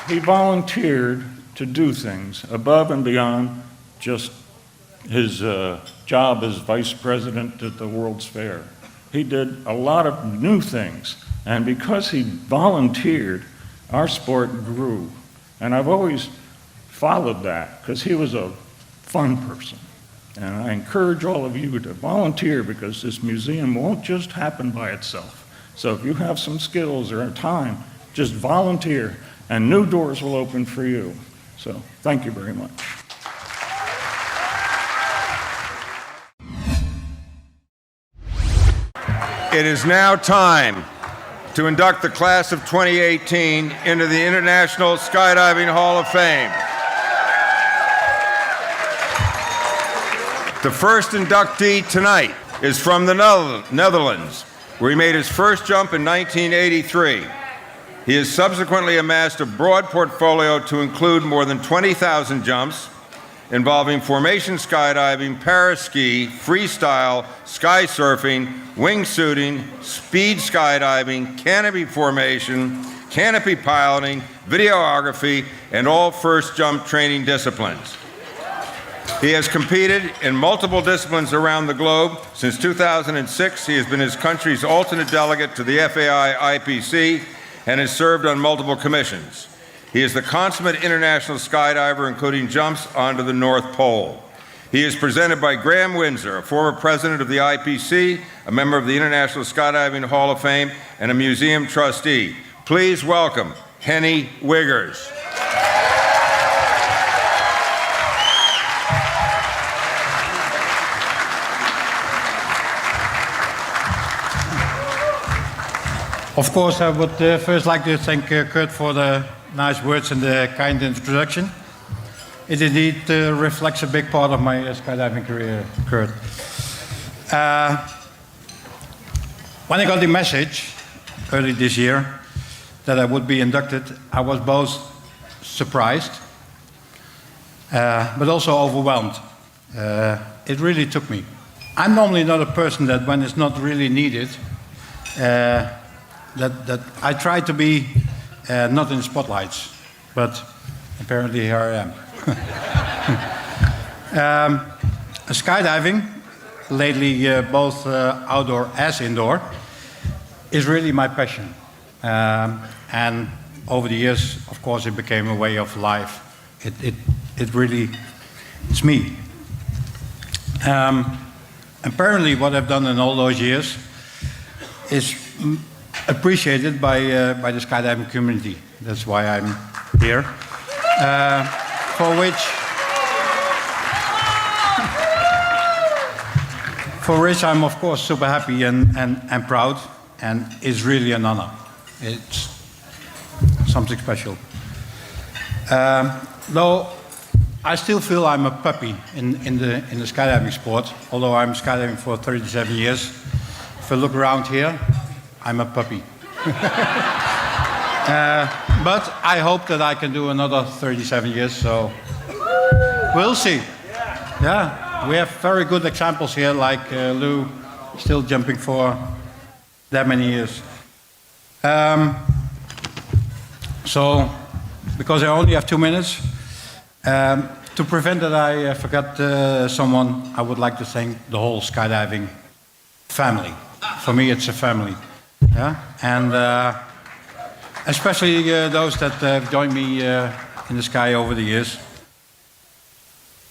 He volunteered to do things above and beyond just his job as vice president at the World's Fair. He did a lot of new things, and because he volunteered, our sport grew. And I've always followed that, because he was a fun person. And I encourage all of you to volunteer, because this museum won't just happen by itself. So if you have some skills or time, just volunteer, and new doors will open for you. So thank you very much. It is now time to induct the class of 2018 into the International Skydiving Hall of Fame. The first inductee tonight is from the Netherlands. where he made his first jump in 1983. He has subsequently amassed a broad portfolio to include more than 20,000 jumps, involving formation skydiving, paraski, freestyle, sky surfing, wingsuiting, speed skydiving, canopy formation, canopy piloting, videography, and all first jump training disciplines. He has competed in multiple disciplines around the globe. Since 2006, he has been his country's alternate delegate to the FAI IPC and has served on multiple commissions. He is the consummate international skydiver, including jumps onto the North Pole. He is presented by Graham Windsor, a former president of the IPC, a member of the International Skydiving Hall of Fame, and a museum trustee. Please welcome Henny Wiggers. Of course, I would first like to thank Kurt for the nice words and the kind introduction. It indeed reflects a big part of my skydiving career, Kurt. When I got the message early this year that I would be inducted, I was both surprised, but also overwhelmed. It really took me. I'm normally not a person that when it's not really needed, that I try to be not in spotlights, but apparently here I am. Skydiving, lately both outdoor as indoor, is really my passion. And over the years, of course, it became a way of life. It really, it's me. Apparently what I've done in all those years is appreciated by the skydiving community. That's why I'm here. For which I'm of course super happy and proud, and it's really an honor. It's something special. Though I still feel I'm a puppy in the skydiving sport, although I'm skydiving for 37 years. If I look around here, I'm a puppy. But I hope that I can do another 37 years, so we'll see. Yeah, we have very good examples here, like Lou, still jumping for that many years. So, because I only have 2 minutes, to prevent that I forget someone, I would like to thank the whole skydiving family. For me, it's a family. Yeah? And especially those that have joined me in the sky over the years.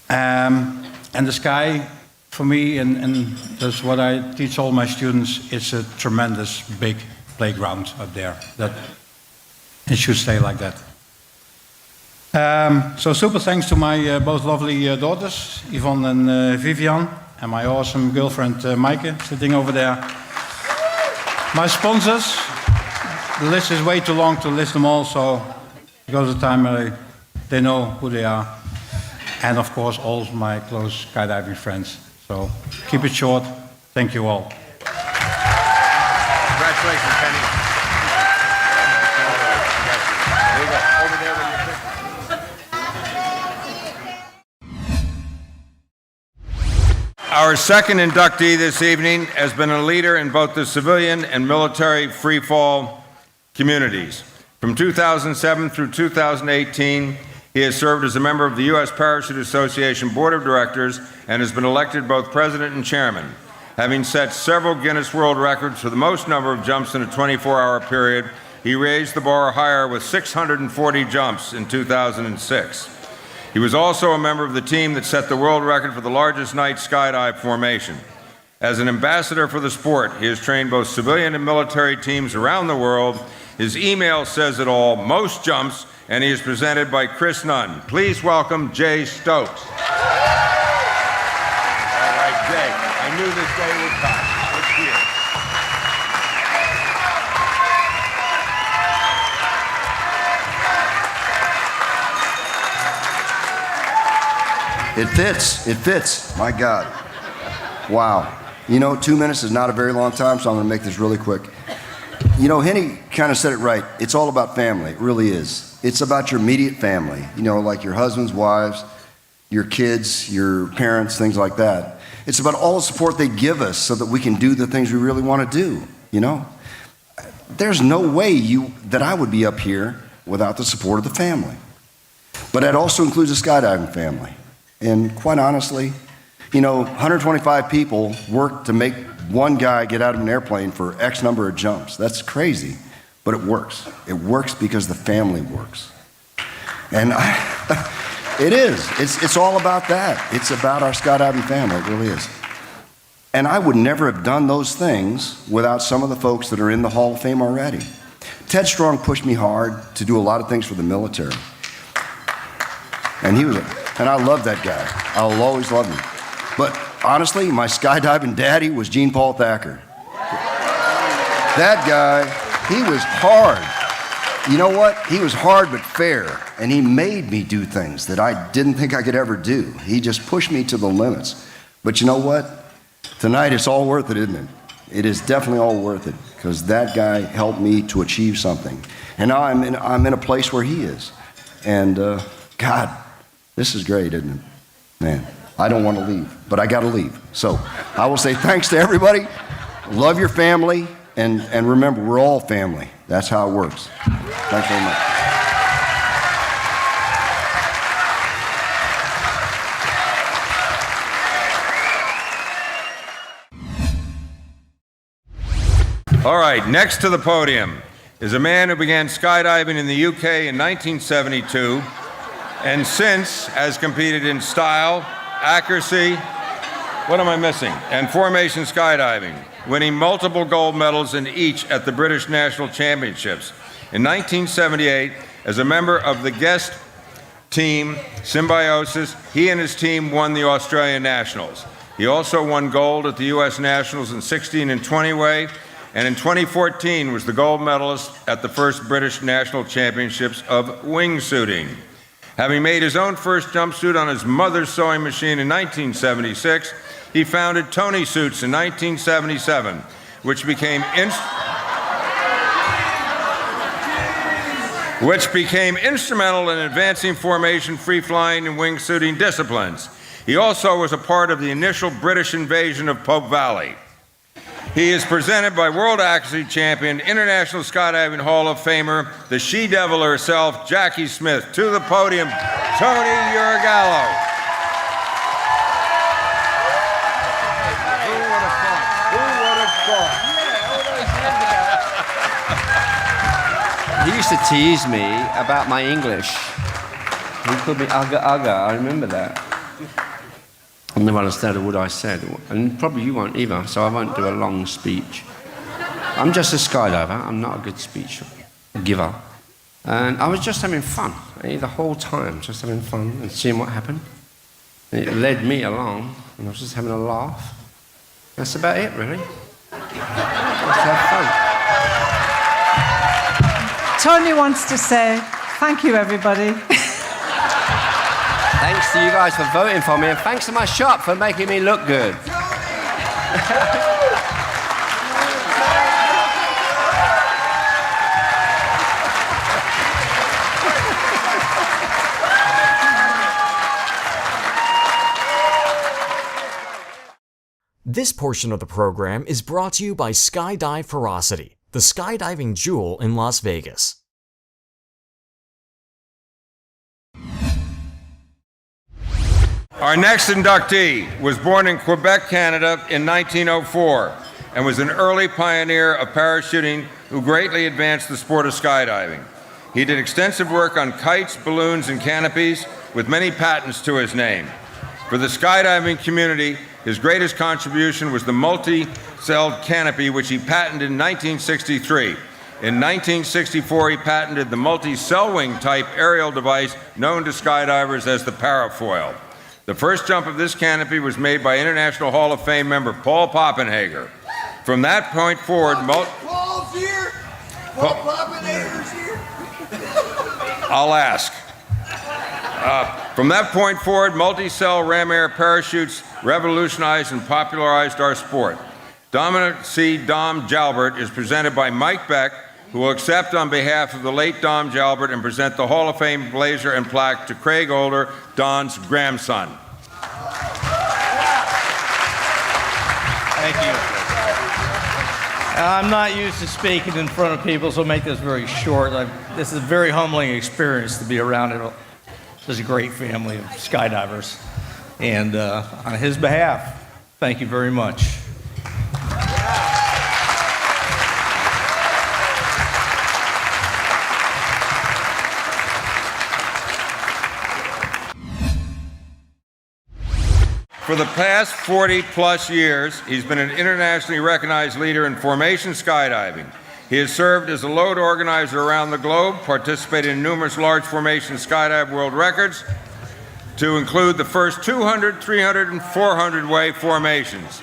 And the sky, for me, and that's what I teach all my students, it's a tremendous big playground up there. That it should stay like that. So super thanks to my both lovely daughters, Yvonne and Vivian, and my awesome girlfriend Maaike, sitting over there. My sponsors, the list is way too long to list them all, so because of the time they know who they are. And of course all my close skydiving friends. So keep it short. Thank you all. Congratulations, Penny. There you go. Over there with your Our second inductee this evening has been a leader in both the civilian and military freefall communities. From 2007 through 2018, he has served as a member of the U.S. Parachute Association Board of Directors and has been elected both president and chairman, having set several Guinness World Records for the most number of jumps in a 24-hour period. He raised the bar higher with 640 jumps in 2006. He was also a member of the team that set the world record for the largest night skydive formation. As an ambassador for the sport, he has trained both civilian and military teams around the world. His email says it all, most jumps, and he is presented by Chris Nunn. Please welcome Jay Stokes. All right, Jay, I knew this day would come. Let's hear it. It fits, my God. Wow. You know, 2 minutes is not a very long time, so I'm going to make this really quick. You know, Henny kind of said it right. It's all about family. It really is. It's about your immediate family, you know, like your husbands, wives, your kids, your parents, things like that. It's about all the support they give us so that we can do the things we really want to do, you know. There's no way that I would be up here without the support of the family. But that also includes the skydiving family. And quite honestly, you know, 125 people work to make one guy get out of an airplane for X number of jumps. That's crazy, but it works. It works because the family works. And it is. It's all about that. It's about our skydiving family. It really is. And I would never have done those things without some of the folks that are in the Hall of Fame already. Ted Strong pushed me hard to do a lot of things for the military. And I love that guy. I'll always love him. But honestly, my skydiving daddy was Gene Paul Thacker. That guy, he was hard. You know what? He was hard but fair, and he made me do things that I didn't think I could ever do. He just pushed me to the limits. But you know what? Tonight it's all worth it, isn't it? It is definitely all worth it, because that guy helped me to achieve something. And now I'm in a place where he is. And God, this is great, isn't it? Man, I don't want to leave, but I got to leave. So I will say thanks to everybody. Love your family, and remember, we're all family. That's how it works. Thanks very much. All right, next to the podium is a man who began skydiving in the UK in 1972 and since has competed in style, accuracy, what am I missing? And formation skydiving, winning multiple gold medals in each at the British National Championships. In 1978, as a member of the guest team, Symbiosis, he and his team won the Australian Nationals. He also won gold at the US Nationals in 16 and 20 way, and in 2014 was the gold medalist at the first British National Championships of wingsuiting. Having made his own first jumpsuit on his mother's sewing machine in 1976, he founded Tony Suits in 1977, which became instrumental in advancing formation, free-flying, and wingsuiting disciplines. He also was a part of the initial British invasion of Pope Valley. He is presented by World Accuracy Champion, International Skydiving Hall of Famer, the she-devil herself, Jackie Smith. To the podium, Tony Urigallo. Who would have thought? Who would have thought? He used to tease me about my English. He called me Ugga Ugga, I remember that. I never understood what I said, and probably you won't either, so I won't do a long speech. I'm just a skydiver, I'm not a good speech giver. And I was just having fun, the whole time, just having fun and seeing what happened. And it led me along, and I was just having a laugh. That's about it, really. Just have fun. Tony wants to say, thank you, everybody. Thanks to you guys for voting for me, and thanks to my shop for making me look good. This portion of the program is brought to you by Skydive Ferocity, the skydiving jewel in Las Vegas. Our next inductee was born in Quebec, Canada in 1904 and was an early pioneer of parachuting who greatly advanced the sport of skydiving. He did extensive work on kites, balloons, and canopies with many patents to his name. For the skydiving community, his greatest contribution was the multi-celled canopy, which he patented in 1963. In 1964, he patented the multi-cell wing type aerial device known to skydivers as the parafoil. The first jump of this canopy was made by International Hall of Fame member Paul Poppenhager. From that point forward, Paul's here. Paul Poppenhager's here. I'll ask. From that point forward, multi-cell ram air parachutes revolutionized and popularized our sport. Dominic C. Dom Jalbert is presented by Mike Beck, who will accept on behalf of the late Dom Jalbert and present the Hall of Fame blazer and plaque to Craig Older, Don's grandson. Thank you. I'm not used to speaking in front of people, so I'll make this very short. This is a very humbling experience to be around such a great family of skydivers. And on his behalf, thank you very much. For the past 40-plus years, he's been an internationally recognized leader in formation skydiving. He has served as a load organizer around the globe, participated in numerous large formation skydive world records, to include the first 200, 300, and 400-way formations.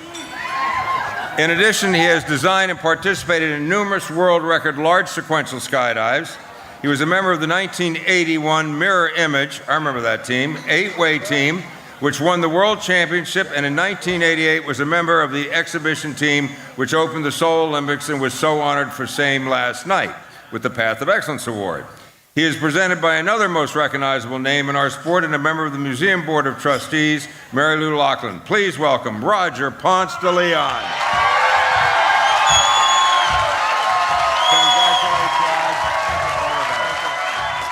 In addition, he has designed and participated in numerous world record large sequential skydives. He was a member of the 1981 Mirror Image, I remember that team, 8-way team, which won the World Championship, and in 1988 was a member of the exhibition team which opened the Seoul Olympics and was so honored for same last night with the Path of Excellence Award. He is presented by another most recognizable name in our sport and a member of the Museum Board of Trustees, Mary Lou Loughlin. Please welcome Roger Ponce de Leon.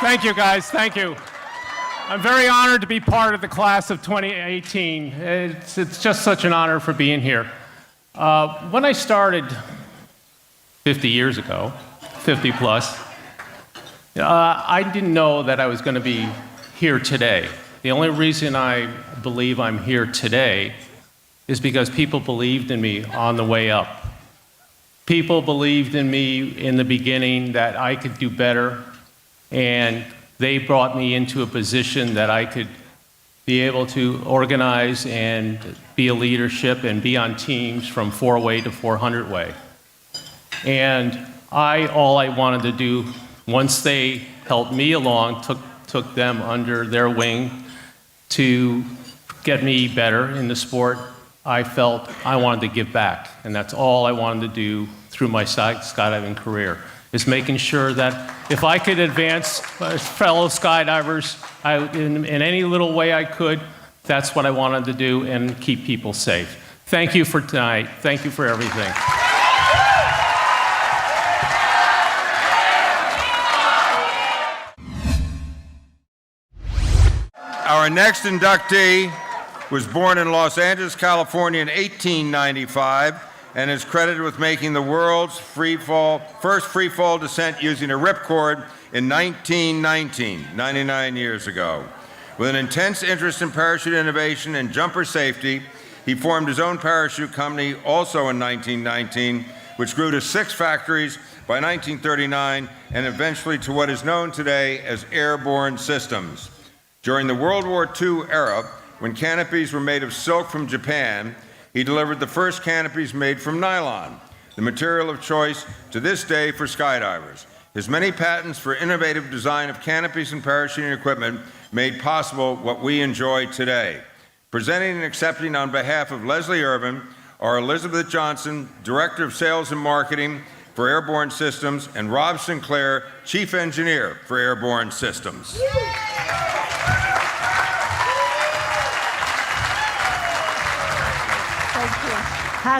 Thank you, guys. Thank you. I'm very honored to be part of the class of 2018. It's just such an honor for being here. When I started 50 years ago, 50 plus, I didn't know that I was going to be here today. The only reason I believe I'm here today is because people believed in me on the way up. People believed in me in the beginning that I could do better, and they brought me into a position that I could be able to organize and be a leadership and be on teams from 4-way to 400-way. And all I wanted to do, once they helped me along, took them under their wing to get me better in the sport, I felt I wanted to give back. And that's all I wanted to do through my skydiving career, is making sure that if I could advance fellow skydivers in any little way I could, that's what I wanted to do, and keep people safe. Thank you for tonight. Thank you for everything. Our next inductee was born in Los Angeles, California in 1895 and is credited with making the world's first free fall descent using a ripcord in 1919, 99 years ago. With an intense interest in parachute innovation and jumper safety, he formed his own parachute company also in 1919, which grew to 6 factories by 1939 and eventually to what is known today as Airborne Systems. During the World War II era, when canopies were made of silk from Japan, he delivered the first canopies made from nylon, the material of choice to this day for skydivers. His many patents for innovative design of canopies and parachuting equipment made possible what we enjoy today. Presenting and accepting on behalf of Leslie Irvin are Elizabeth Johnson, Director of Sales and Marketing for Airborne Systems, and Rob Sinclair, Chief Engineer for Airborne Systems.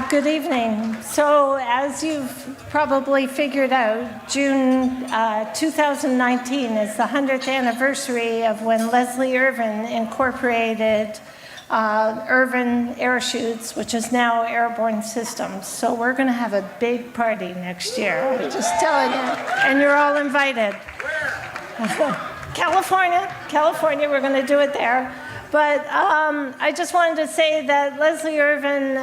Good evening. So, as you've probably figured out, June 2019 is the 100th anniversary of when Leslie Irvin incorporated Irvin Airchutes, which is now Airborne Systems. So we're going to have a big party next year. I'm just telling you. And you're all invited. California, we're going to do it there. But I just wanted to say that Leslie Irvin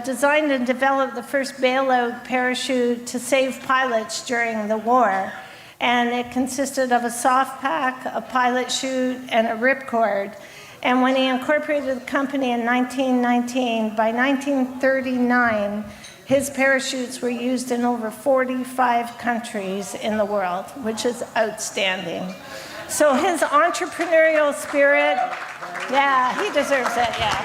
designed and developed the first bailout parachute to save pilots during the war. And it consisted of a soft pack, a pilot chute, and a ripcord. And when he incorporated the company in 1919, by 1939, his parachutes were used in over 45 countries in the world, which is outstanding. So his entrepreneurial spirit, yeah, he deserves it, yeah.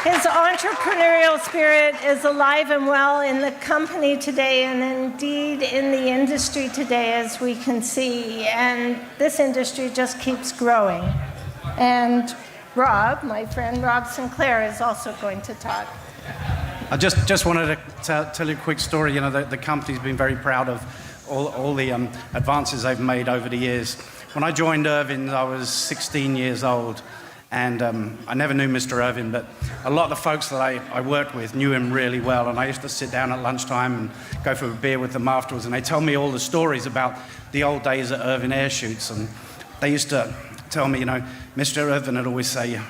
His entrepreneurial spirit is alive and well in the company today and indeed in the industry today, as we can see. And this industry just keeps growing. And Rob, my friend Rob Sinclair, is also going to talk. I just wanted to tell you a quick story. You know, the company's been very proud of all the advances they've made over the years. When I joined Irvin, I was 16 years old. And I never knew Mr. Irvin, but a lot of the folks that I worked with knew him really well. And I used to sit down at lunchtime and go for a beer with them afterwards. And they tell me all the stories about the old days at Irvin Air Shoots. And they used to tell me, you know, Mr. Irvin would always say,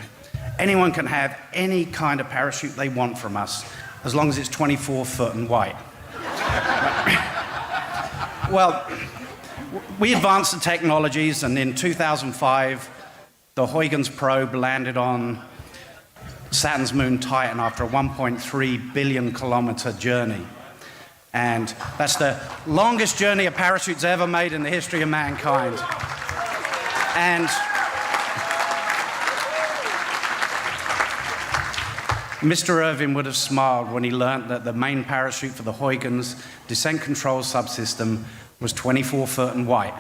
anyone can have any kind of parachute they want from us, as long as it's 24 foot and white. Well, we advanced the technologies, and in 2005, the Huygens probe landed on Saturn's moon Titan after a 1.3 billion kilometer journey. And that's the longest journey a parachute's ever made in the history of mankind. And Mr. Irvin would have smiled when he learned that the main parachute for the Huygens descent control subsystem was 24 foot and white.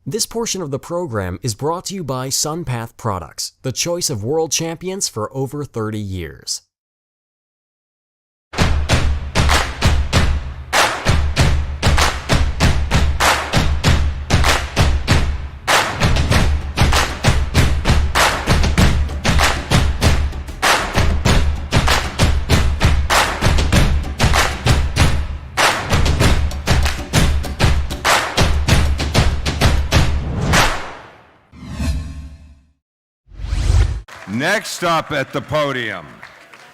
This portion of the program is brought to you by SunPath Products, the choice of world champions for over 30 years. Next up at the podium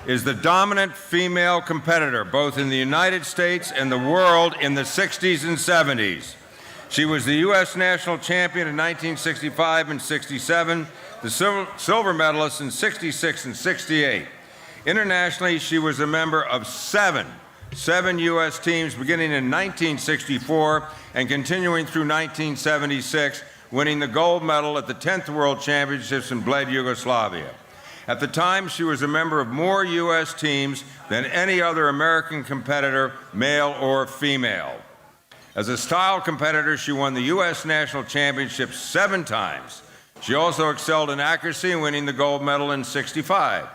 is the dominant female competitor, both in the United States and the world in the 60s and 70s. She was the U.S. national champion in 1965 and 67, the silver medalist in 66 and 68. Internationally, she was a member of seven U.S. teams beginning in 1964 and continuing through 1976, winning the gold medal at the 10th World Championships in Bled, Yugoslavia. At the time, she was a member of more U.S. teams than any other American competitor, male or female. As a style competitor, she won the U.S. National Championship 7 times. She also excelled in accuracy, winning the gold medal in 65.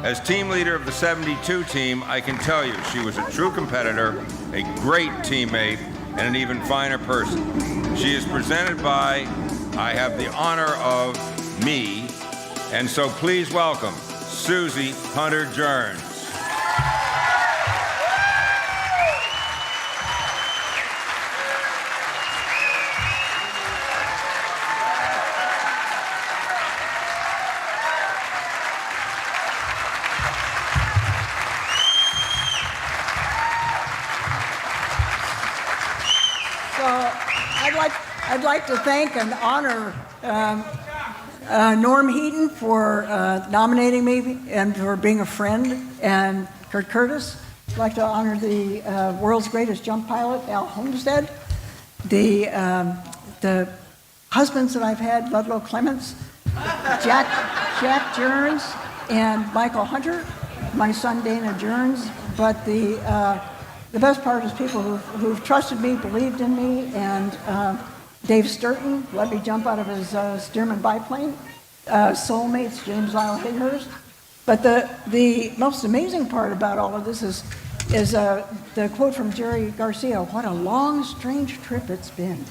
As team leader of the 72 team, I can tell you she was a true competitor, a great teammate, and an even finer person. She is presented by, I have the honor of, me, and so please welcome Susie Hunter-Jones. I'd like to thank and honor Norm Heaton for nominating me and for being a friend, and Kurt Curtis. I'd like to honor the world's greatest jump pilot, Al Homestead, the husbands that I've had, Ludlow Clements, Jack Jerns, and Michael Hunter, my son Dana Jerns. But the best part is people who've trusted me, believed in me, and Dave Sturton let me jump out of his Stearman biplane. Soulmates, James Lyle Hayhurst. But the most amazing part about all of this is the quote from Jerry Garcia, "What a long, strange trip it's been."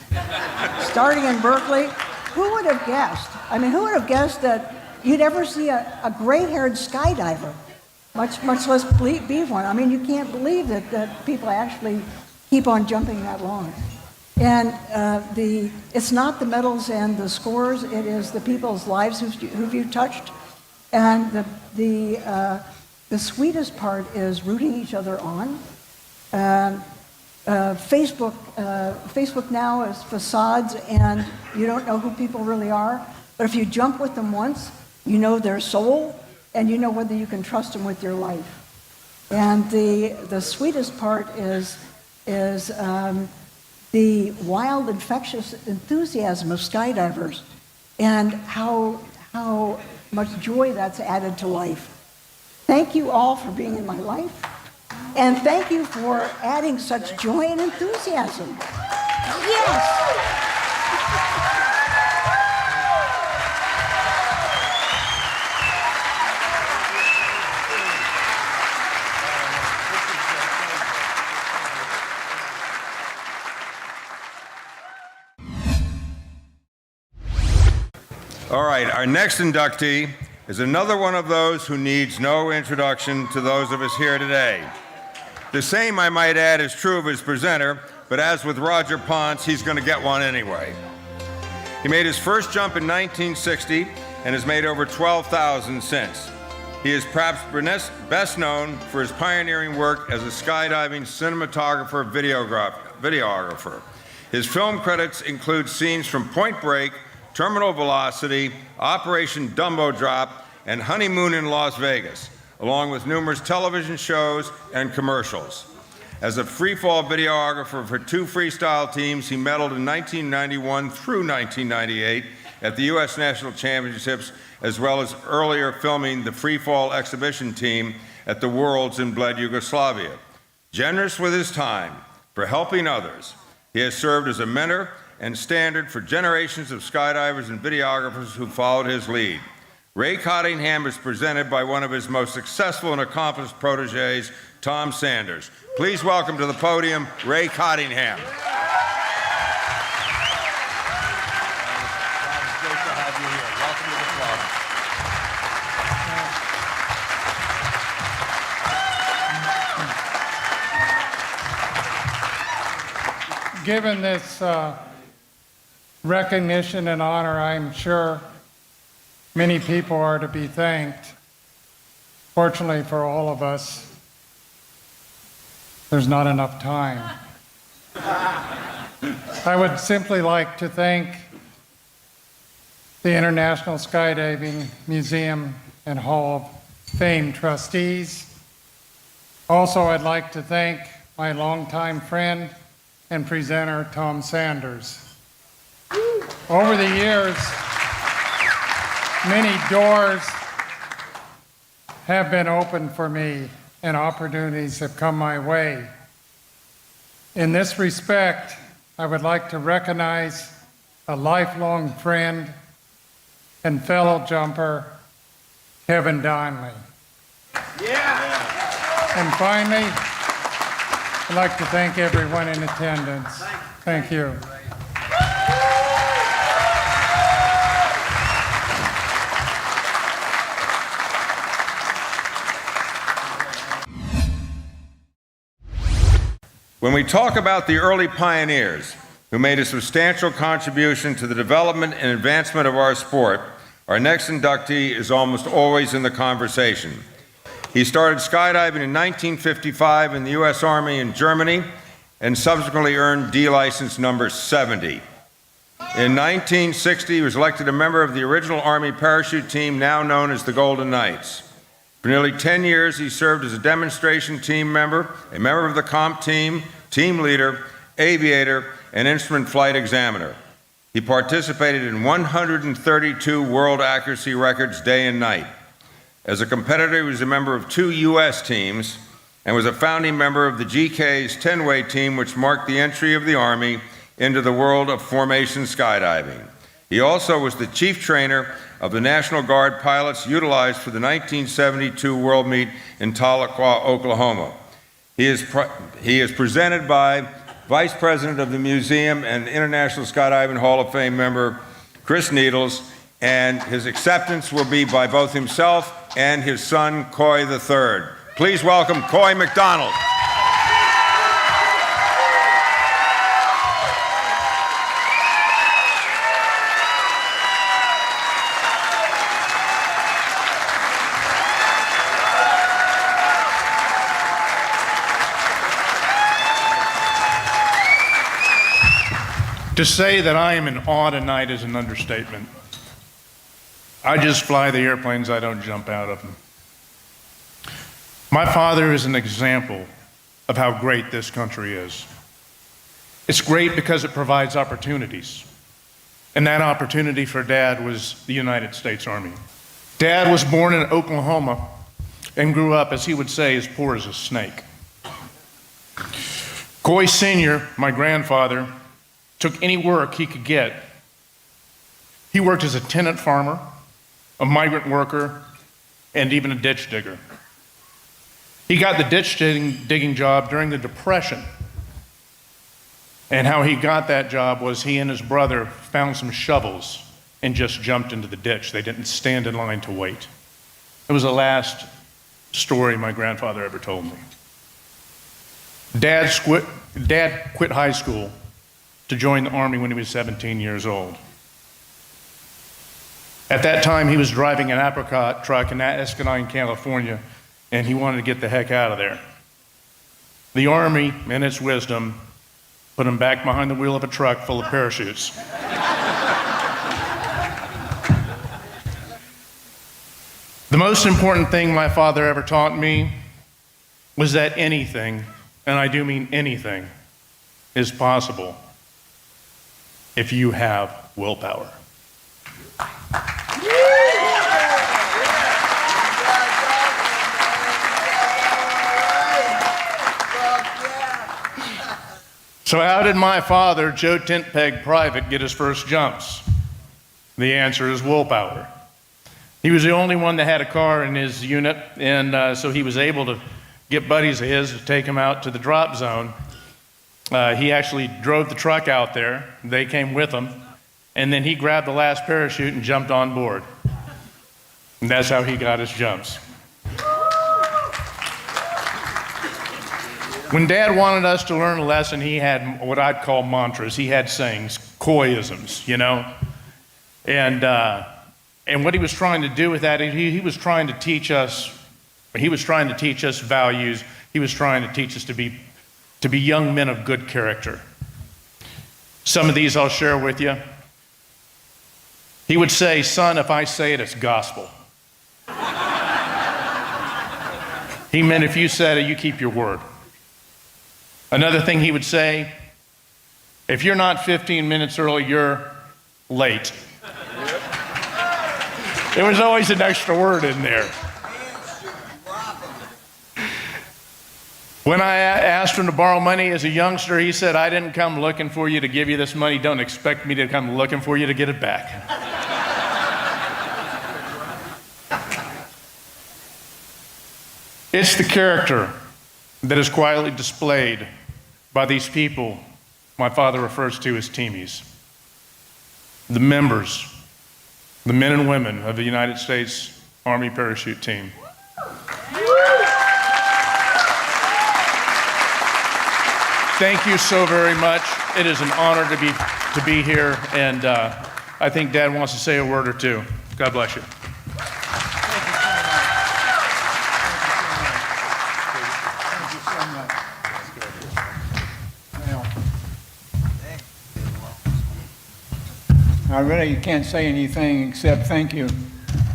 Starting in Berkeley, who would have guessed? I mean, who would have guessed that you'd ever see a gray-haired skydiver, much less be one? I mean, you can't believe that people actually keep on jumping that long. And it's not the medals and the scores, it is the people's lives who you've touched. And the sweetest part is rooting each other on. Facebook now is facades, and you don't know who people really are. But if you jump with them once, you know their soul, and you know whether you can trust them with your life. And the sweetest part is the wild, infectious enthusiasm of skydivers and how much joy that's added to life. Thank you all for being in my life, and thank you for adding such joy and enthusiasm. Yes. All right, our next inductee is another one of those who needs no introduction to those of us here today. The same, I might add, is true of his presenter, but as with Roger Ponce, he's going to get one anyway. He made his first jump in 1960 and has made over 12,000 since. He is perhaps best known for his pioneering work as a skydiving cinematographer, videographer. His film credits include scenes from Point Break, Terminal Velocity, Operation Dumbo Drop, and Honeymoon in Las Vegas, along with numerous television shows and commercials. As a freefall videographer for 2 freestyle teams, he medaled in 1991 through 1998 at the U.S. National Championships, as well as earlier filming the freefall exhibition team at the Worlds in Bled, Yugoslavia. Generous with his time for helping others, he has served as a mentor and standard for generations of skydivers and videographers who followed his lead. Ray Cottingham is presented by one of his most successful and accomplished proteges, Tom Sanders. Please welcome to the podium, Ray Cottingham. Given this recognition and honor, I'm sure many people are to be thanked. Fortunately for all of us, there's not enough time. I would simply like to thank the International Skydiving Museum and Hall of Fame trustees. Also, I'd like to thank my longtime friend and presenter, Tom Sanders. Over the years, many doors have been opened for me and opportunities have come my way. In this respect, I would like to recognize a lifelong friend and fellow jumper, Kevin Donnelly. Yeah. And finally, I'd like to thank everyone in attendance. Thank you. When we talk about the early pioneers who made a substantial contribution to the development and advancement of our sport, our next inductee is almost always in the conversation. He started skydiving in 1955 in the U.S. Army in Germany and subsequently earned D license number 70. In 1960, he was elected a member of the original Army parachute team, now known as the Golden Knights. For nearly 10 years, he served as a demonstration team member, a member of the comp team, team leader, aviator, and instrument flight examiner. He participated in 132 world accuracy records day and night. As a competitor, he was a member of 2 U.S. teams and was a founding member of the GK's 10-way team, which marked the entry of the Army into the world of formation skydiving. He also was the chief trainer of the National Guard pilots utilized for the 1972 World Meet in Tahlequah, Oklahoma. He is presented by Vice President of the Museum and International Skydiving Hall of Fame member Chris Needles, and his acceptance will be by both himself and his son, Coy III. Please welcome Coy McDonald. To say that I am in awe tonight is an understatement. I just fly the airplanes, I don't jump out of them. My father is an example of how great this country is. It's great because it provides opportunities. And that opportunity for Dad was the United States Army. Dad was born in Oklahoma and grew up, as he would say, as poor as a snake. Coy Sr., my grandfather, took any work he could get. He worked as a tenant farmer, a migrant worker, and even a ditch digger. He got the ditch digging job during the Depression. And how he got that job was he and his brother found some shovels and just jumped into the ditch. They didn't stand in line to wait. It was the last story my grandfather ever told me. Dad quit high school to join the Army when he was 17 years old. At that time, he was driving an apricot truck in Escondido, California, and he wanted to get the heck out of there. The Army, in its wisdom, put him back behind the wheel of a truck full of parachutes. The most important thing my father ever taught me was that anything, and I do mean anything, is possible if you have willpower. So how did my father, Joe Tentpeg Private, get his first jumps? The answer is willpower. He was the only one that had a car in his unit, and so he was able to get buddies of his to take him out to the drop zone. He actually drove the truck out there. They came with him, and then he grabbed the last parachute and jumped on board. And that's how he got his jumps. When Dad wanted us to learn a lesson, he had what I'd call mantras. He had sayings, Coyisms, you know. And what he was trying to do with that, he was trying to teach us. He was trying to teach us values. He was trying to teach us to be young men of good character. Some of these I'll share with you. He would say, "Son, if I say it, it's gospel." He meant if you said it, you keep your word. Another thing he would say, if you're not 15 minutes early, you're late. There was always an extra word in there. When I asked him to borrow money as a youngster, he said, "I didn't come looking for you to give you this money. Don't expect me to come looking for you to get it back." It's the character that is quietly displayed by these people my father refers to as teamies. The members, the men and women of the United States Army Parachute Team. Thank you so very much. It is an honor to be here, and I think Dad wants to say a word or two. God bless you. I really can't say anything except thank you.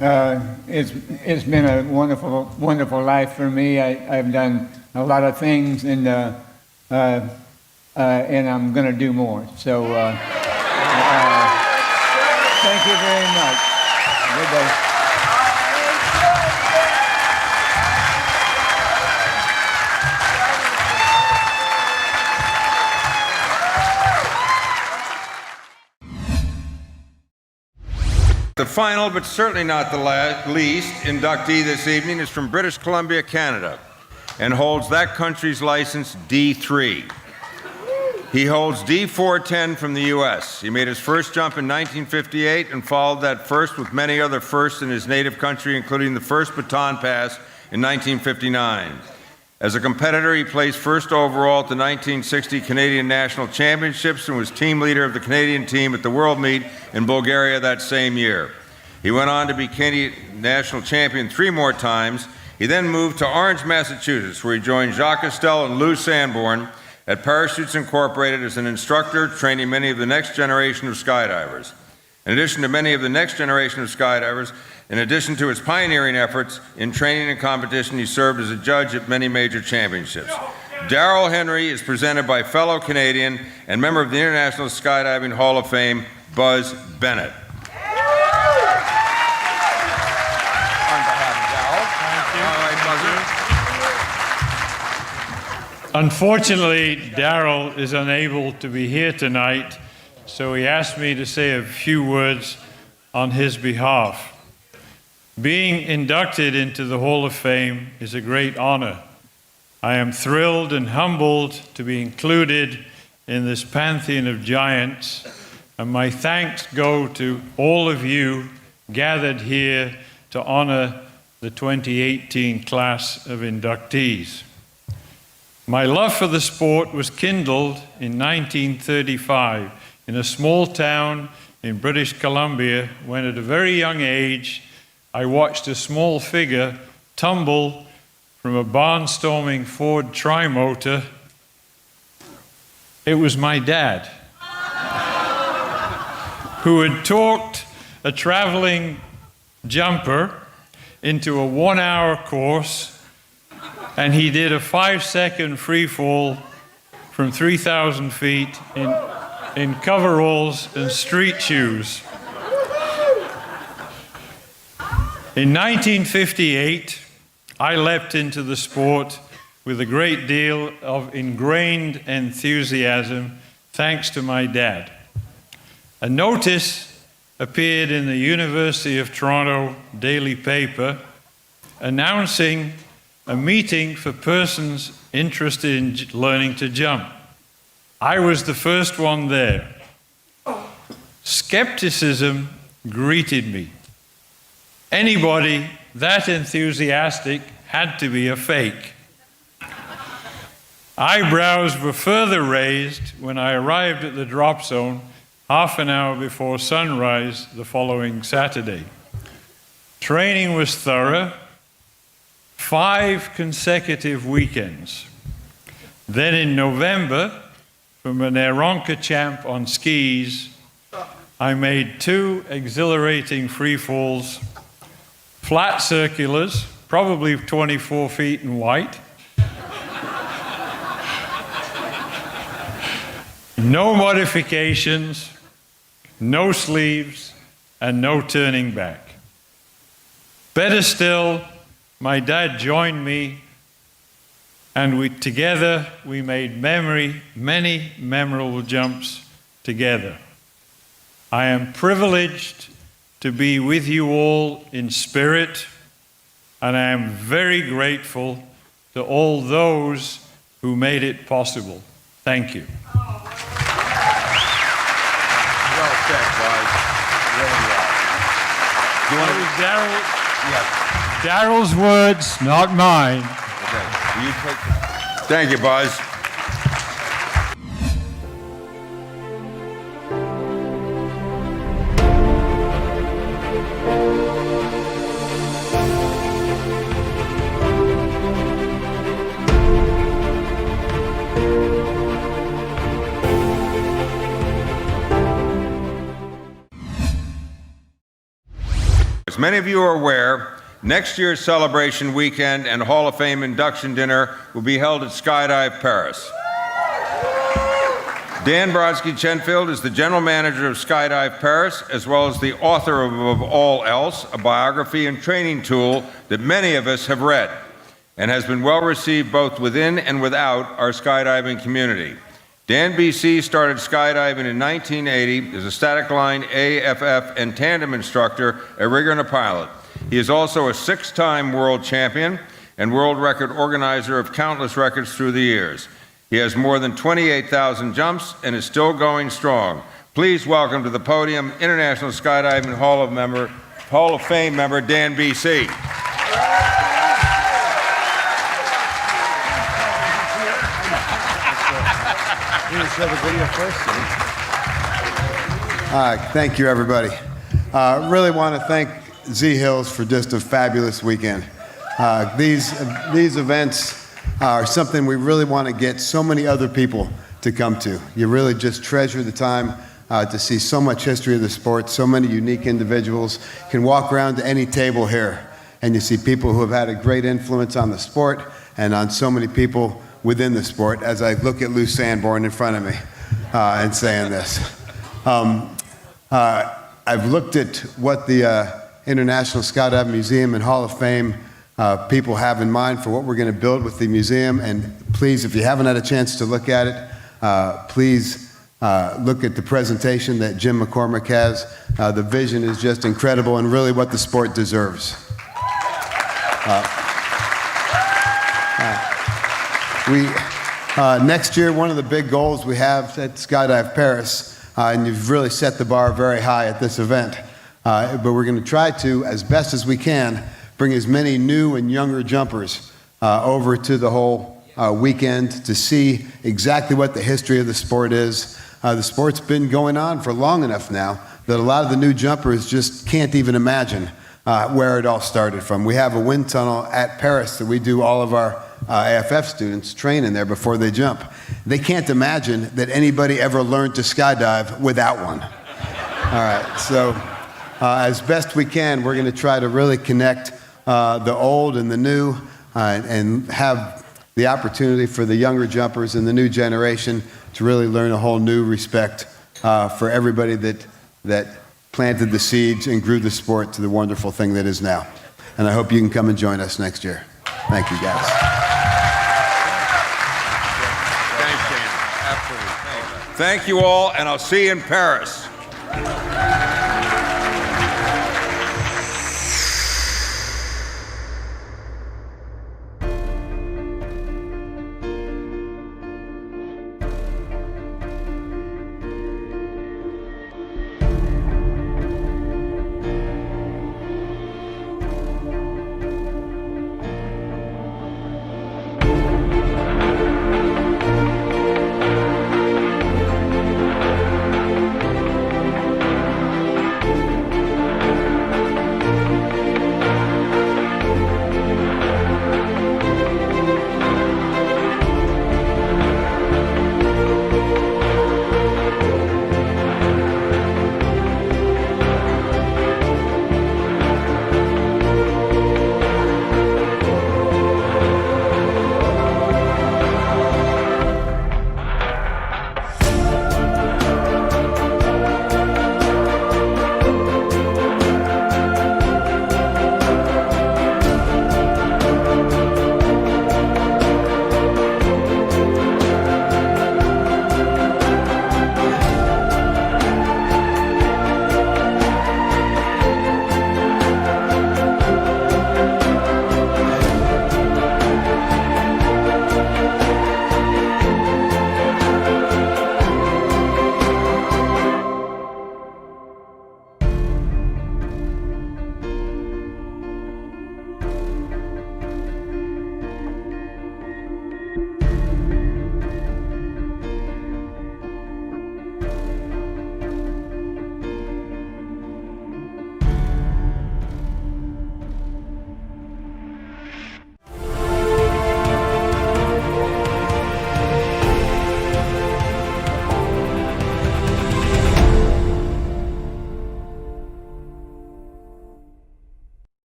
It's been a wonderful, wonderful life for me. I've done a lot of things, and I'm going to do more. So thank you very much. Good day. The final, but certainly not the least, inductee this evening is from British Columbia, Canada, and holds that country's license D3. He holds D410 from the U.S. He made his first jump in 1958 and followed that first with many other firsts in his native country, including the first baton pass in 1959. As a competitor, he placed first overall at the 1960 Canadian National Championships and was team leader of the Canadian team at the World Meet in Bulgaria that same year. He went on to be Canadian National Champion 3 more times. He then moved to Orange, Massachusetts, where he joined Jacques Estelle and Lou Sanborn at Parachutes Incorporated as an instructor, training many of the next generation of skydivers. In addition to many of the next generation of skydivers, in addition to his pioneering efforts in training and competition, he served as a judge at many major championships. Darrell Henry is presented by fellow Canadian and member of the International Skydiving Hall of Fame, Buzz Bennett. Unfortunately, Darrell is unable to be here tonight, so he asked me to say a few words on his behalf. Being inducted into the Hall of Fame is a great honor. I am thrilled and humbled to be included in this pantheon of giants, and my thanks go to all of you gathered here to honor the 2018 class of inductees. My love for the sport was kindled in 1935 in a small town in British Columbia when at a very young age I watched a small figure tumble from a barnstorming Ford Trimotor. It was my dad, who had talked a traveling jumper into a 1-hour course, and he did a 5-second free fall from 3,000 feet in coveralls and street shoes. In 1958, I leapt into the sport with a great deal of ingrained enthusiasm, thanks to my dad. A notice appeared in the University of Toronto daily paper announcing a meeting for persons interested in learning to jump. I was the first one there. Skepticism greeted me. Anybody that enthusiastic had to be a fake. Eyebrows were further raised when I arrived at the drop zone half an hour before sunrise the following Saturday. Training was thorough, 5 consecutive weekends. Then in November, from an Aeronca champ on skis, I made 2 exhilarating free falls, flat circulars, probably 24 feet in white. No modifications, no sleeves, and no turning back. Better still, my dad joined me, and together we made many memorable jumps together. I am privileged to be with you all in spirit, and I am very grateful to all those who made it possible. Thank you. Well said, Buzz. Really well. Do you want to... Darrell? Yeah. Darrell's words, not mine. Okay. Will you take... Thank you, Buzz. As many of you are aware, next year's celebration weekend and Hall of Fame induction dinner will be held at Skydive Paris. Dan Brodsky-Chenfield is the general manager of Skydive Paris, as well as the author of Above All Else, a biography and training tool that many of us have read, and has been well received both within and without our skydiving community. Dan BC started skydiving in 1980 as a static line, AFF, and tandem instructor, a rigger and a pilot. He is also a 6-time world champion and world record organizer of countless records through the years. He has more than 28,000 jumps and is still going strong. Please welcome to the podium International Skydiving Hall of Fame member Dan BC. Thank you, everybody. Really want to thank Z Hills for just a fabulous weekend. These events are something we really want to get so many other people to come to. You really just treasure the time to see so much history of the sport, so many unique individuals. You can walk around to any table here and you see people who have had a great influence on the sport and on so many people within the sport as I look at Lou Sanborn in front of me and saying this. I've looked at what the International Skydiving Museum and Hall of Fame people have in mind for what we're going to build with the museum, and please, if you haven't had a chance to look at it, please look at the presentation that Jim McCormick has. The vision is just incredible and really what the sport deserves. Next year, one of the big goals we have at Skydive Paris, and you've really set the bar very high at this event, but we're going to try to, as best as we can, bring as many new and younger jumpers over to the whole weekend to see exactly what the history of the sport is. The sport's been going on for long enough now that a lot of the new jumpers just can't even imagine where it all started from. We have a wind tunnel at Paris that we do all of our AFF students train in there before they jump. They can't imagine that anybody ever learned to skydive without one. All right, so as best we can, we're going to try to really connect the old and the new and have the opportunity for the younger jumpers and the new generation to really learn a whole new respect for everybody that planted the seeds and grew the sport to the wonderful thing that is now. And I hope you can come and join us next year. Thank you, guys. Thanks, Dan. Absolutely. Thank you all, and I'll see you in Paris.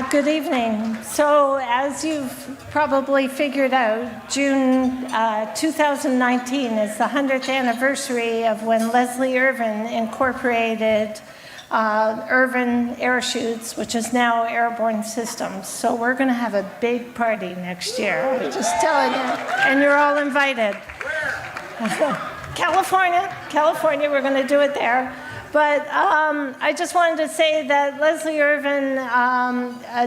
Good evening. So, as you've probably figured out, June 2019 is the 100th anniversary of when Leslie Irvin incorporated Irvin Airchutes, which is now Airborne Systems. So we're going to have a big party next year. I'm just telling you. And you're all invited. California, we're going to do it there. But I just wanted to say that Leslie Irvin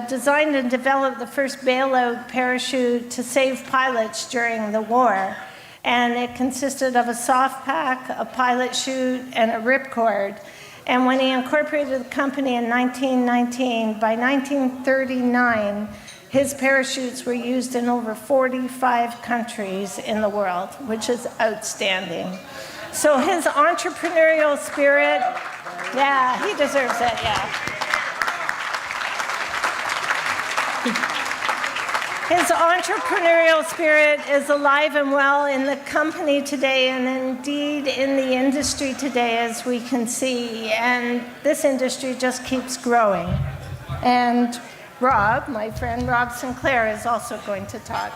designed and developed the first bailout parachute to save pilots during the war. And it consisted of a soft pack, a pilot chute, and a ripcord. And when he incorporated the company in 1919, by 1939, his parachutes were used in over 45 countries in the world, which is outstanding. So his entrepreneurial spirit, yeah, he deserves it, yeah. His entrepreneurial spirit is alive and well in the company today, and indeed in the industry today, as we can see. And this industry just keeps growing. And Rob, my friend Rob Sinclair, is also going to talk.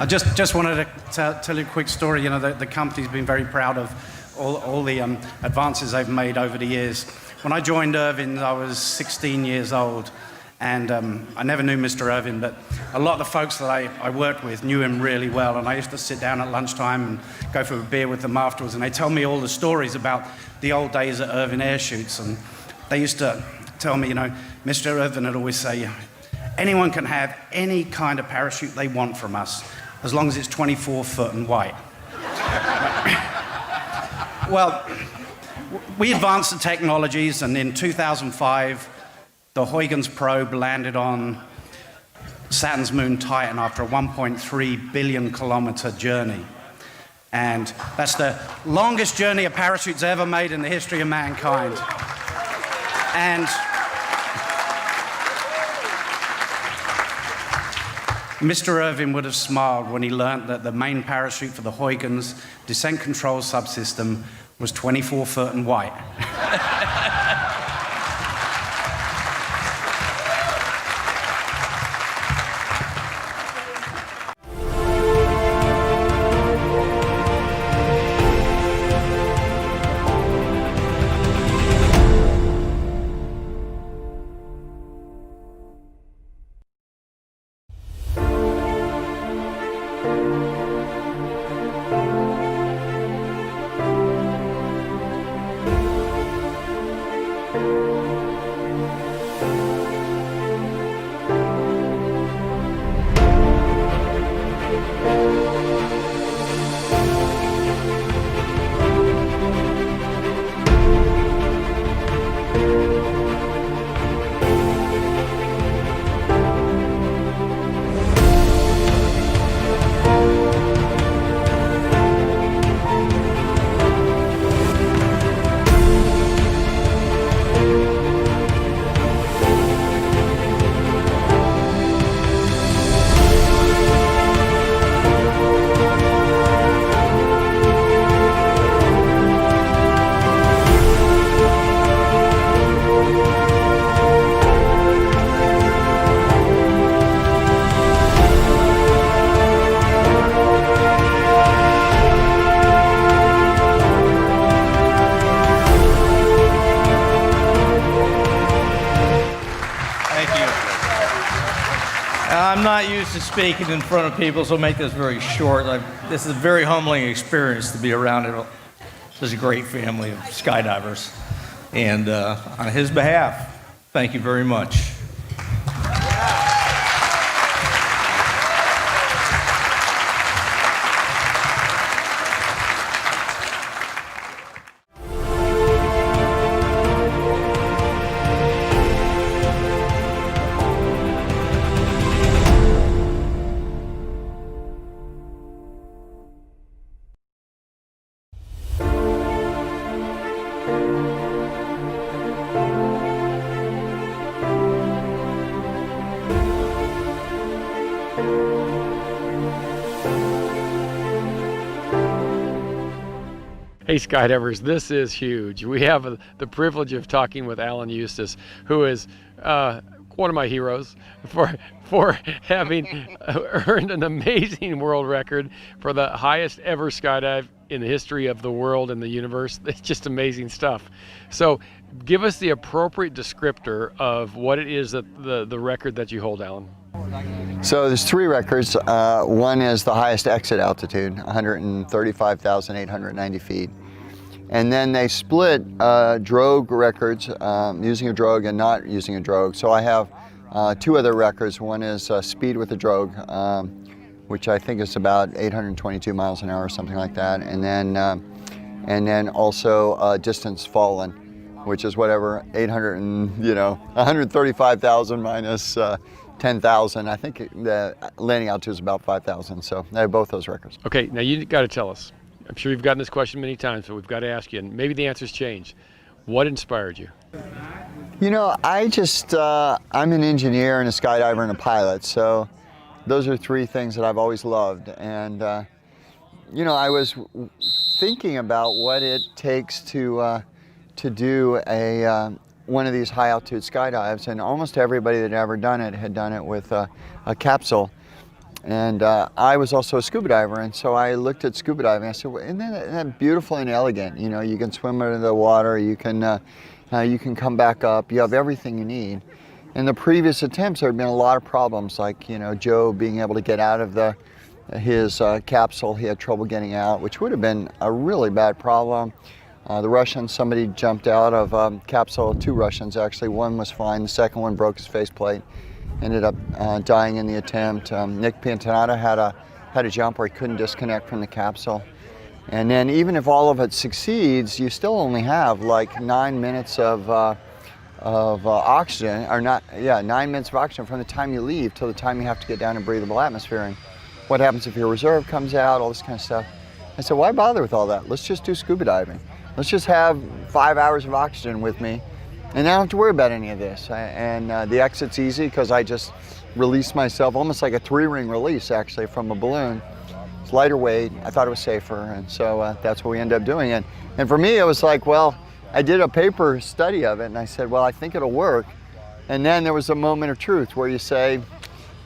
I just wanted to tell you a quick story. You know, the company's been very proud of all the advances they've made over the years. When I joined Irvin, I was 16 years old. And I never knew Mr. Irvin, but a lot of the folks that I worked with knew him really well. And I used to sit down at lunchtime and go for a beer with them afterwards. And they tell me all the stories about the old days at Irvin Air Shoots. And they used to tell me, you know, Mr. Irvin would always say, anyone can have any kind of parachute they want from us, as long as it's 24 foot and white. Well, we advanced the technologies, and in 2005, the Huygens probe landed on Saturn's moon Titan after a 1.3 billion kilometer journey. And that's the longest journey a parachute's ever made in the history of mankind. And Mr. Irvin would have smiled when he learned that the main parachute for the Huygens descent control subsystem was 24 foot and white. I'm not used to speaking in front of people, so I'll make this very short. This is a very humbling experience to be around such a great family of skydivers. And on his behalf, thank you very much. Hey Skydivers, this is huge. We have the privilege of talking with Alan Eustace, who is one of my heroes for having earned an amazing world record for the highest ever skydive in the history of the world and the universe. It's just amazing stuff. So give us the appropriate descriptor of what it is that the record that you hold, Alan. So there's three records. One is the highest exit altitude, 135,890 feet. And then they split drogue records, using a drogue and not using a drogue. So I have 2 other records. One is speed with a drogue, which I think is about 822 miles an hour or something like that. And then also distance fallen, which is whatever, 135,000 minus 10,000. I think the landing altitude is about 5,000. So I have both those records. Okay, now you got to tell us. I'm sure you've gotten this question many times, but we've got to ask you, and maybe the answer's changed. What inspired you? You know, I'm an engineer and a skydiver and a pilot, so those are 3 things that I've always loved. And, you know, I was thinking about what it takes to do one of these high altitude skydives, and almost everybody that had ever done it had done it with a capsule. And I was also a scuba diver, and so I looked at scuba diving. I said, well, isn't that beautiful and elegant? You know, you can swim under the water, you can come back up, you have everything you need. In the previous attempts, there had been a lot of problems, like, you know, Joe being able to get out of his capsule. He had trouble getting out, which would have been a really bad problem. The Russians, somebody jumped out of capsule, 2 Russians actually. One was fine, the second one broke his faceplate. Ended up dying in the attempt. Nick Piantonata had a jump where he couldn't disconnect from the capsule. And then even if all of it succeeds, you still only have like 9 minutes of oxygen, or 9 minutes of oxygen from the time you leave till the time you have to get down in breathable atmosphere. And what happens if your reserve comes out, all this kind of stuff. I said, why bother with all that? Let's just do scuba diving. Let's just have 5 hours of oxygen with me, and I don't have to worry about any of this. And the exit's easy because I just release myself, almost like a 3-ring release actually from a balloon. It's lighter weight. I thought it was safer, and so that's what we ended up doing. And for me, it was like, well, I did a paper study of it, and I said, well, I think it'll work. And then there was a moment of truth where you say,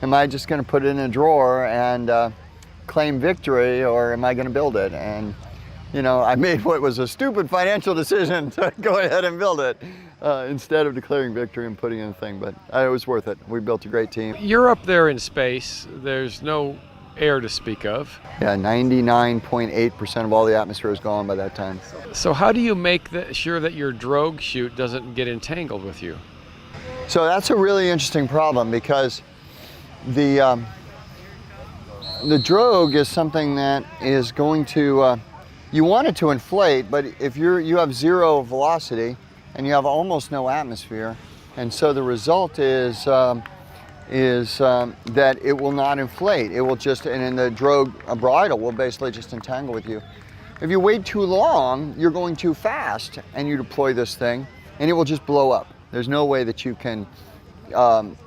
am I just going to put it in a drawer and claim victory, or am I going to build it? And you know, I made what was a stupid financial decision to go ahead and build it instead of declaring victory and putting in a thing, but it was worth it. We built a great team. You're up there in space. There's no air to speak of. Yeah, 99.8% of all the atmosphere is gone by that time. So how do you make sure that your drogue chute doesn't get entangled with you? So that's a really interesting problem, because the drogue is something that is going to you want it to inflate, but if you have 0 velocity and you have almost no atmosphere, and so the result is that it will not inflate. It will just, and then the drogue bridle will basically just entangle with you. If you wait too long, you're going too fast, and you deploy this thing, and it will just blow up. There's no way that you can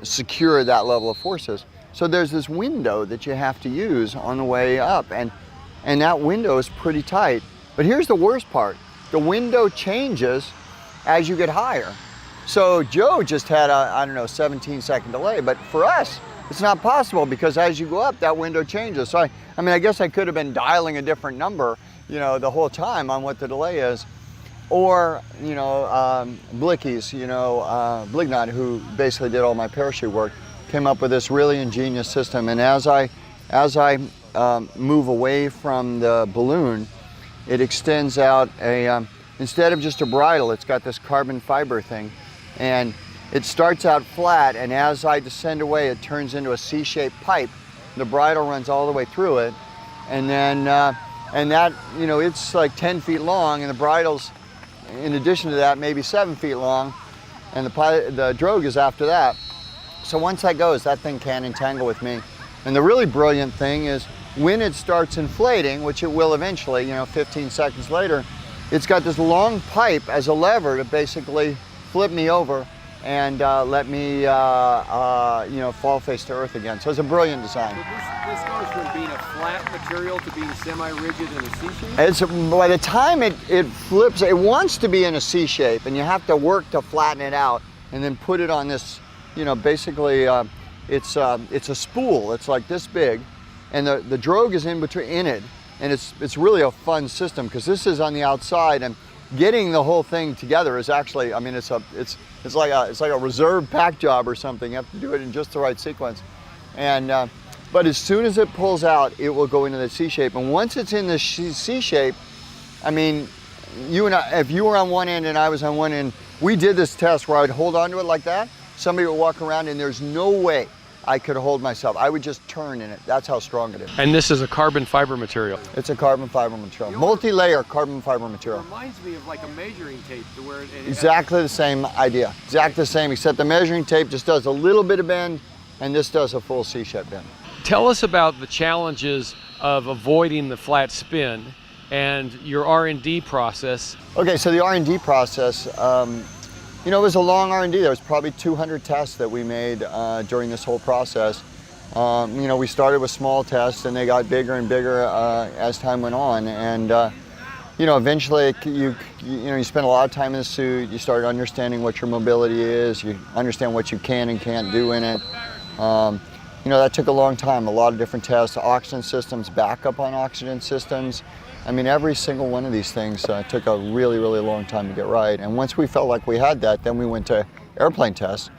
secure that level of forces. So there's this window that you have to use on the way up, and that window is pretty tight. But here's the worst part. The window changes as you get higher. So Joe just had a, 17-second delay, but for us, it's not possible, because as you go up, that window changes. So I guess I could have been dialing a different number, the whole time on what the delay is. Or, Blickies, Blignot, who basically did all my parachute work, came up with this really ingenious system. And as I move away from the balloon, it extends out instead of just a bridle, it's got this carbon fiber thing. And it starts out flat, and as I descend away, it turns into a C-shaped pipe. The bridle runs all the way through it. And then, it's like 10 feet long, and the bridle's, in addition to that, maybe 7 feet long, and the drogue is after that. So once that goes, that thing can't entangle with me. And the really brilliant thing is, when it starts inflating, which it will eventually, 15 seconds later, it's got this long pipe as a lever to basically flip me over and let me, fall face to earth again. So it's a brilliant design. So this goes from being a flat material to being semi-rigid in a C-shape? By the time it flips, it wants to be in a C-shape, and you have to work to flatten it out and then put it on this, basically it's a spool. It's like this big, and the drogue is in it, and it's really a fun system, because this is on the outside, and getting the whole thing together is actually, it's like a reserve pack job or something. You have to do it in just the right sequence. And but as soon as it pulls out, it will go into the C shape. And once it's in the C shape, you and I, if you were on one end and I was on one end, we did this test where I'd hold onto it like that. Somebody would walk around and there's no way I could hold myself. I would just turn in it. That's how strong it is. And this is a carbon fiber material. It's a carbon fiber material, multi-layer carbon fiber material. It reminds me of like a measuring tape to where it Exactly the same idea. Exactly the same, except the measuring tape just does a little bit of bend, and this does a full C-shape bend. Tell us about the challenges of avoiding the flat spin and your R&D process. Okay, so the R&D process, you know, it was a long R&D. There was probably 200 tests that we made during this whole process. You know, we started with small tests and they got bigger and bigger as time went on. And you know, eventually you spend a lot of time in the suit. You start understanding what your mobility is. You understand what you can and can't do in it. You know, that took a long time. A lot of different tests, oxygen systems, backup on oxygen systems. I mean, every single one of these things took a really, really long time to get right. And once we felt like we had that, then we went to airplane tests,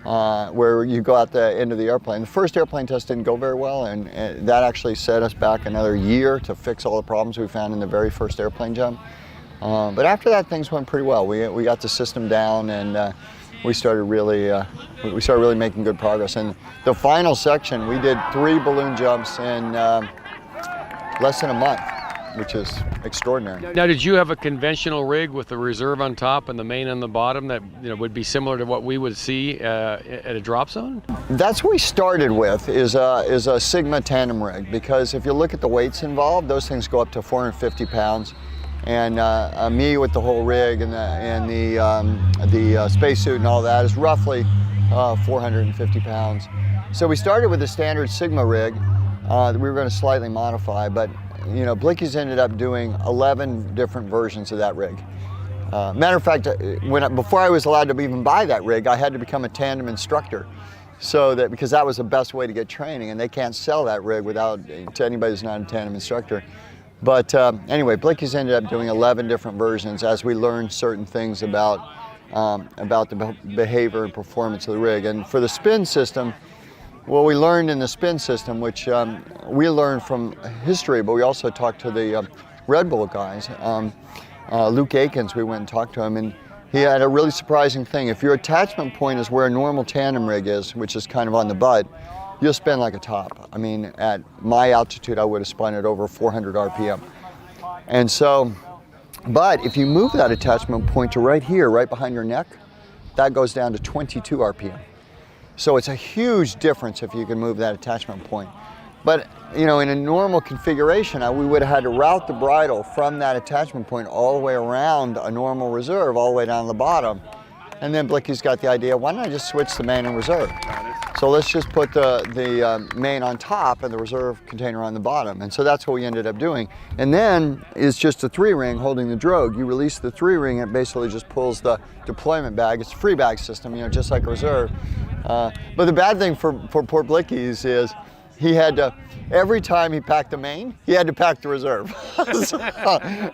where you go out the end of the airplane. The first airplane test didn't go very well, and that actually set us back another year to fix all the problems we found in the very first airplane jump. But after that, things went pretty well. We got the system down, and we started really making good progress. And the final section, we did 3 balloon jumps in less than a month, which is extraordinary. Now, did you have a conventional rig with the reserve on top and the main on the bottom that would be similar to what we would see at a drop zone? That's what we started with, is a Sigma tandem rig, because if you look at the weights involved, those things go up to 450 pounds. And me with the whole rig and the spacesuit and all that is roughly 450 pounds. So we started with a standard Sigma rig that we were going to slightly modify, but you know, Blickies ended up doing 11 different versions of that rig. Matter of fact, before I was allowed to even buy that rig, I had to become a tandem instructor, because that was the best way to get training, and they can't sell that rig to anybody who's not a tandem instructor. But anyway, Blickies ended up doing 11 different versions as we learned certain things about the behavior and performance of the rig. And for the spin system, what we learned in the spin system, which we learned from history, but we also talked to the Red Bull guys. Luke Akins, we went and talked to him, and he had a really surprising thing. If your attachment point is where a normal tandem rig is, which is kind of on the butt, you'll spin like a top. I mean, at my altitude, I would have spun at over 400 RPM. And so, but if you move that attachment point to right here, right behind your neck, that goes down to 22 RPM. So it's a huge difference if you can move that attachment point. But you know, in a normal configuration, we would have had to route the bridle from that attachment point all the way around a normal reserve, all the way down to the bottom. And then Blicky's got the idea, why don't I just switch the main and reserve? So let's just put the main on top and the reserve container on the bottom. And so that's what we ended up doing. And then it's just a 3-ring holding the drogue. You release the 3-ring, it basically just pulls the deployment bag. It's a free bag system, you know, just like a reserve. But the bad thing for poor Blickies is he had to, every time he packed the main, he had to pack the reserve. So,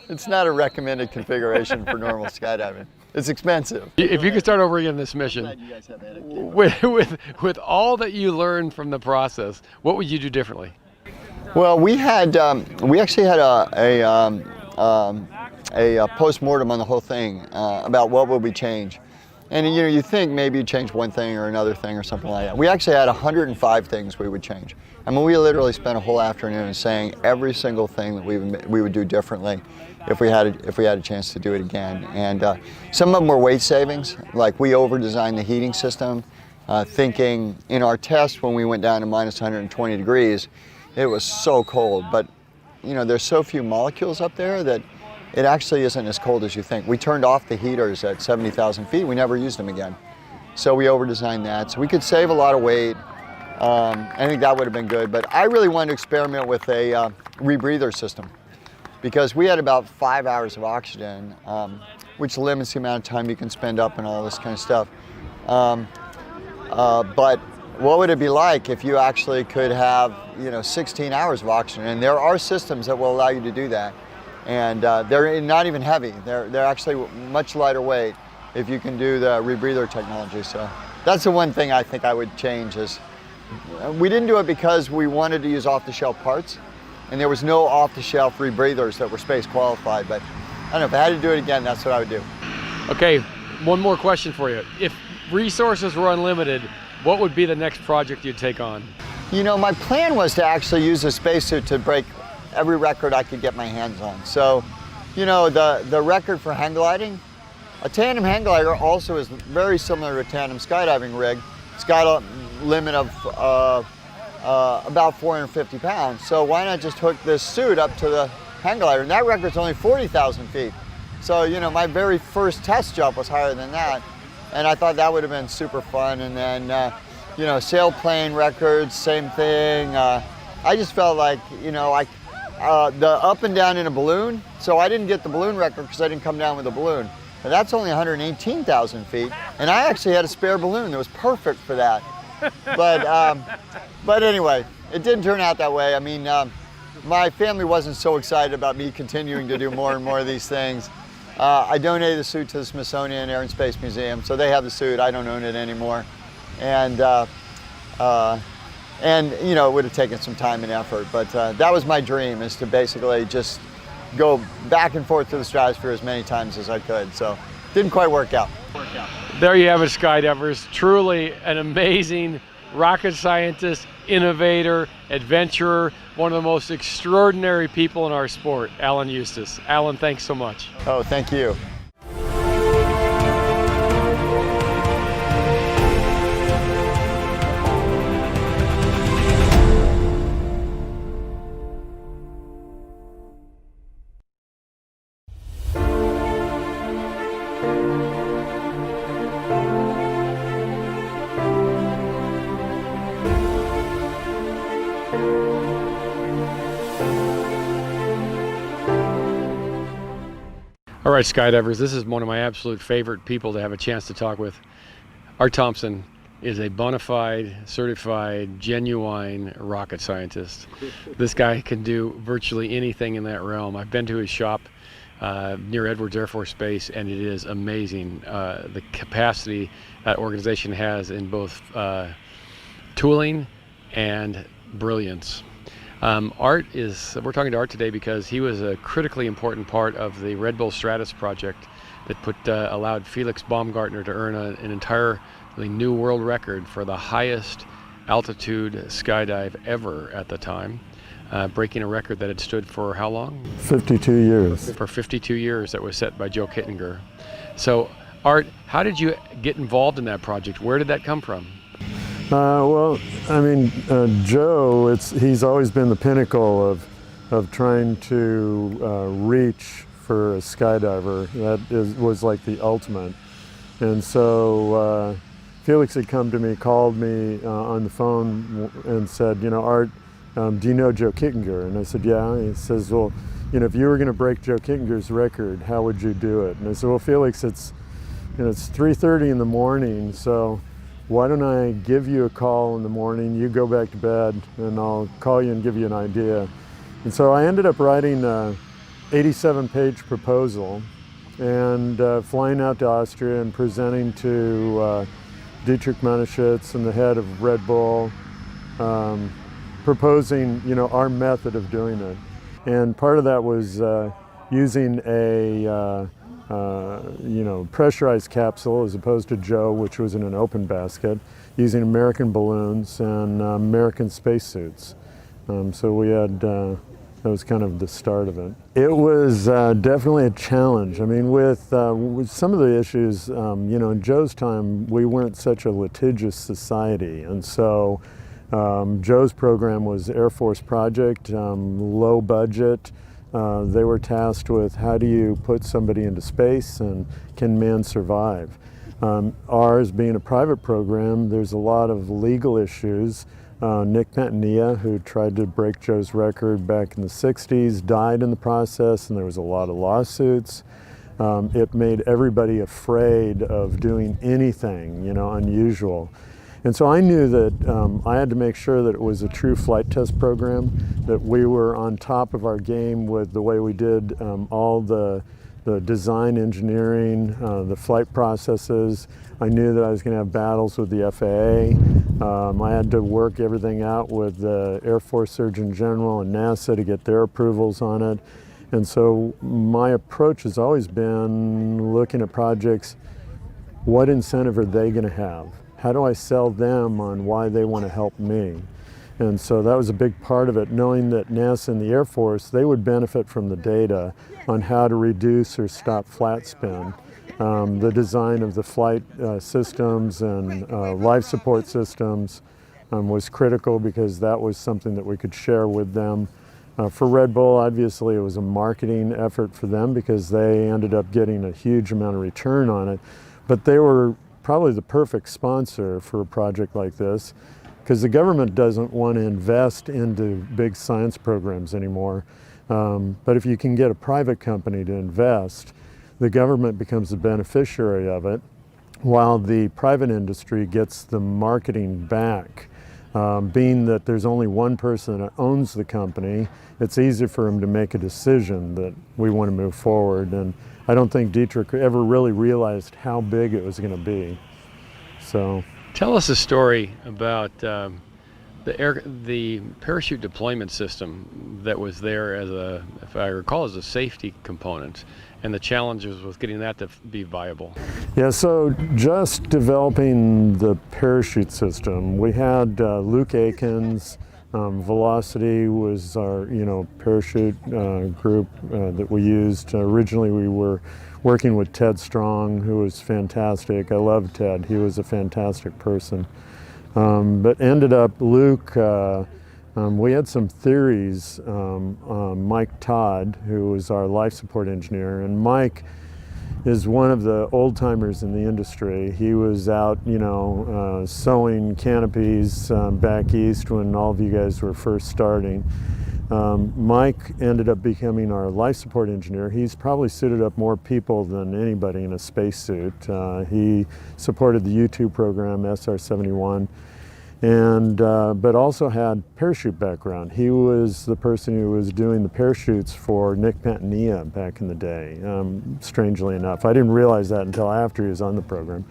it's not a recommended configuration for normal skydiving. It's expensive. If you could start over again this mission, with all that you learned from the process, what would you do differently? Well, we actually had a post-mortem on the whole thing about what would we change. And you know, you think maybe you'd change one thing or another thing or something like that. We actually had 105 things we would change. I mean, we literally spent a whole afternoon saying every single thing that we would do differently if we had a chance to do it again. And some of them were weight savings, like we over-designed the heating system, thinking in our test when we went down to minus 120 degrees, it was so cold. But you know, there's so few molecules up there that it actually isn't as cold as you think. We turned off the heaters at 70,000 feet. We never used them again. So we over-designed that. So we could save a lot of weight. I think that would have been good. But I really wanted to experiment with a rebreather system, because we had about 5 hours of oxygen, which limits the amount of time you can spend up and all this kind of stuff. But what would it be like if you actually could have, you know, 16 hours of oxygen? And there are systems that will allow you to do that. And they're not even heavy. They're actually much lighter weight if you can do the rebreather technology. So that's the one thing I think I would change. Is we didn't do it because we wanted to use off-the-shelf parts, and there was no off-the-shelf rebreathers that were space qualified. But I don't know, if I had to do it again, that's what I would do. Okay, one more question for you. If resources were unlimited, what would be the next project you'd take on? You know, my plan was to actually use a spacesuit to break every record I could get my hands on. So, you know, the record for hang gliding, a tandem hang glider also is very similar to a tandem skydiving rig. It's got a limit of about 450 pounds. So why not just hook this suit up to the hang glider? And that record's only 40,000 feet. So, you know, my very first test jump was higher than that. And I thought that would have been super fun. And then, you know, sailplane records, same thing. I just felt like, you know, the up and down in a balloon. So I didn't get the balloon record because I didn't come down with a balloon. And that's only 118,000 feet. And I actually had a spare balloon that was perfect for that. But anyway, it didn't turn out that way. I mean, my family wasn't so excited about me continuing to do more and more of these things. I donated the suit to the Smithsonian Air and Space Museum, so they have the suit. I don't own it anymore. And you know, it would have taken some time and effort, but that was my dream, is to basically just go back and forth to the stratosphere as many times as I could. So didn't quite work out. There you have it, skydivers. Truly an amazing rocket scientist, innovator, adventurer, one of the most extraordinary people in our sport, Alan Eustace. Alan, thanks so much. Oh, thank you. All right, skydivers, this is one of my absolute favorite people to have a chance to talk with. Art Thompson is a bona fide, certified, genuine rocket scientist. This guy can do virtually anything in that realm. I've been to his shop near Edwards Air Force Base, and it is amazing the capacity that organization has in both tooling and brilliance. We're talking to Art today because he was a critically important part of the Red Bull Stratus project that allowed Felix Baumgartner to earn an entirely new world record for the highest altitude skydive ever at the time, breaking a record that had stood for how long? 52 years. For 52 years, that was set by Joe Kittinger. So, Art, how did you get involved in that project? Where did that come from? Well, I mean, Joe, he's always been the pinnacle of trying to reach for a skydiver. That was like the ultimate. And so Felix had come to me, called me on the phone and said, you know, Art, do you know Joe Kittinger? And I said, yeah. And he says, well, you know, if you were going to break Joe Kittinger's record, how would you do it? And I said, well, Felix, it's 3:30 in the morning, so why don't I give you a call in the morning, you go back to bed, and I'll call you and give you an idea. And so I ended up writing an 87-page proposal and flying out to Austria and presenting to Dietrich Mateschitz and the head of Red Bull, proposing, you know, our method of doing it. And part of that was using a pressurized capsule as opposed to Joe, which was in an open basket, using American balloons and American spacesuits. So we had, that was kind of the start of it. It was definitely a challenge. I mean, with some of the issues, you know, in Joe's time, we weren't such a litigious society. And so Joe's program was Air Force project, low budget. They were tasked with how do you put somebody into space and can man survive. Ours being a private program, there's a lot of legal issues. Nick Pantania, who tried to break Joe's record back in the 60s, died in the process, and there was a lot of lawsuits. It made everybody afraid of doing anything, you know, unusual. And so I knew that I had to make sure that it was a true flight test program, that we were on top of our game with the way we did all the design engineering, the flight processes. I knew that I was going to have battles with the FAA. I had to work everything out with the Air Force Surgeon General and NASA to get their approvals on it. And so my approach has always been looking at projects, what incentive are they going to have? How do I sell them on why they want to help me? And so that was a big part of it, knowing that NASA and the Air Force, they would benefit from the data on how to reduce or stop flat spin. The design of the flight systems and life support systems was critical because that was something that we could share with them. For Red Bull, obviously, it was a marketing effort for them because they ended up getting a huge amount of return on it. But they were probably the perfect sponsor for a project like this because the government doesn't want to invest into big science programs anymore. But if you can get a private company to invest, the government becomes the beneficiary of it, while the private industry gets the marketing back. Being that there's only one person that owns the company, it's easy for him to make a decision that we want to move forward. And I don't think Dietrich ever really realized how big it was going to be. So, tell us a story about the parachute deployment system that was there as a, if I recall, as a safety component, and the challenges with getting that to be viable. Yeah, so just developing the parachute system, we had Luke Aikens, Velocity was our parachute group that we used. Originally we were working with Ted Strong, who was fantastic. I love Ted, he was a fantastic person. But ended up Luke, we had some theories. Mike Todd, who was our life support engineer, and Mike is one of the old timers in the industry. He was out, sewing canopies back east when all of you guys were first starting. Mike ended up becoming our life support engineer. He's probably suited up more people than anybody in a spacesuit. He supported the U-2 program, SR-71. And but also had parachute background. He was the person who was doing the parachutes for Nick Pantania back in the day, strangely enough. I didn't realize that until after he was on the program.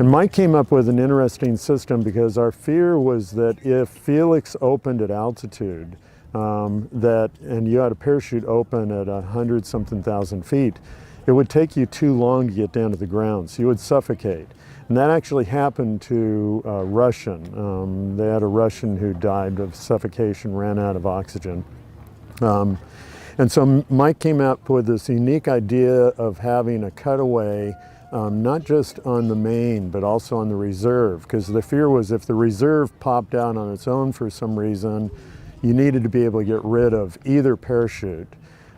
And Mike came up with an interesting system because our fear was that if Felix opened at altitude, and you had a parachute open at 100-something thousand feet, it would take you too long to get down to the ground, so you would suffocate. And that actually happened to a Russian. They had a Russian who died of suffocation, ran out of oxygen. And so Mike came up with this unique idea of having a cutaway, not just on the main, but also on the reserve, because the fear was if the reserve popped out on its own for some reason, you needed to be able to get rid of either parachute.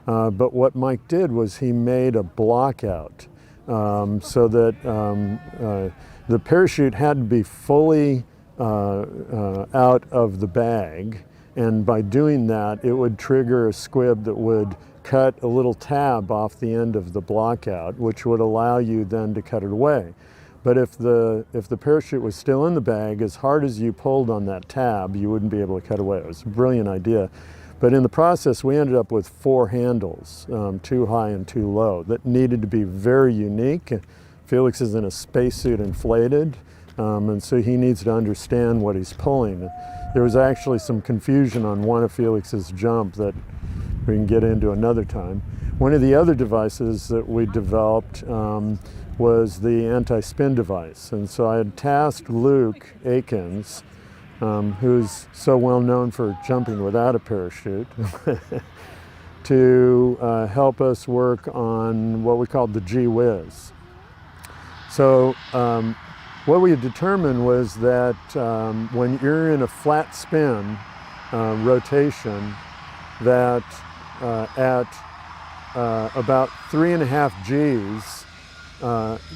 But what Mike did was he made a blockout. So that the parachute had to be fully out of the bag, and by doing that it would trigger a squib that would cut a little tab off the end of the blockout, which would allow you then to cut it away. But if the parachute was still in the bag, as hard as you pulled on that tab, you wouldn't be able to cut away. It was a brilliant idea. But in the process, we ended up with 4 handles, 2 high and 2 low, that needed to be very unique. Felix is in a spacesuit inflated, and so he needs to understand what he's pulling. There was actually some confusion on one of Felix's jump that we can get into another time. One of the other devices that we developed was the anti-spin device. And so I had tasked Luke Aikens, who's so well known for jumping without a parachute, to help us work on what we called the G-Whiz. So what we had determined was that when you're in a flat spin rotation, that at about 3.5 Gs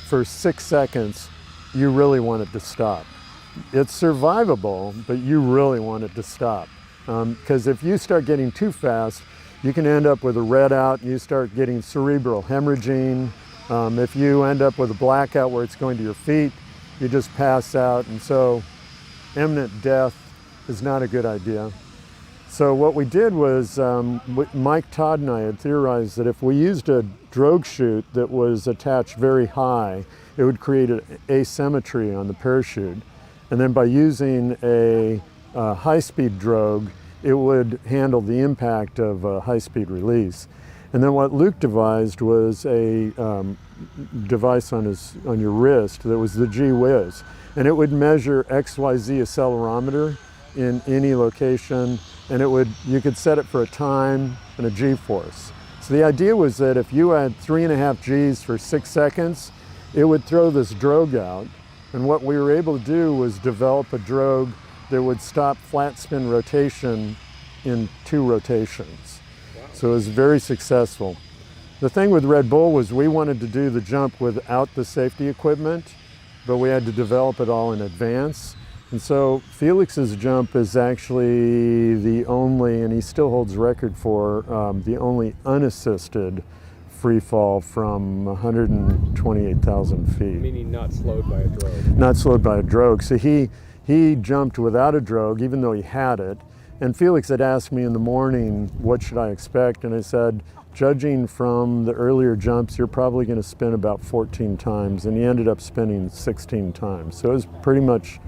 for 6 seconds, you really want it to stop. It's survivable, but you really want it to stop. Because if you start getting too fast, you can end up with a red out, and you start getting cerebral hemorrhaging. If you end up with a blackout where it's going to your feet, you just pass out, and so imminent death is not a good idea. So what we did was, Mike Todd and I had theorized that if we used a drogue chute that was attached very high, it would create an asymmetry on the parachute. And then by using a high-speed drogue, it would handle the impact of a high-speed release. And then what Luke devised was a device on your wrist that was the G-Whiz. And it would measure XYZ accelerometer in any location, and you could set it for a time and a G-force. So the idea was that if you had 3.5 Gs for 6 seconds, it would throw this drogue out. And what we were able to do was develop a drogue that would stop flat spin rotation in 2 rotations. So it was very successful. The thing with Red Bull was we wanted to do the jump without the safety equipment, but we had to develop it all in advance. And so Felix's jump is actually the only, and he still holds record for, the only unassisted free fall from 128,000 feet. Meaning not slowed by a drogue. Not slowed by a drogue. So he jumped without a drogue, even though he had it. And Felix had asked me in the morning, what should I expect? And I said, judging from the earlier jumps, you're probably going to spin about 14 times. And he ended up spinning 16 times. So it was pretty much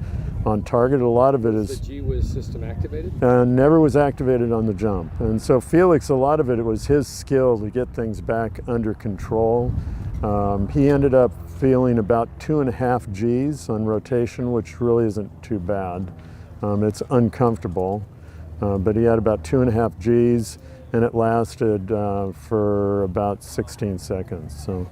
on target. A lot of it is... the G-Whiz system activated? Never was activated on the jump. And so Felix, a lot of it was his skill to get things back under control. He ended up feeling about 2.5 Gs on rotation, which really isn't too bad. It's uncomfortable, but he had about 2.5 Gs, and it lasted for about 16 seconds. So,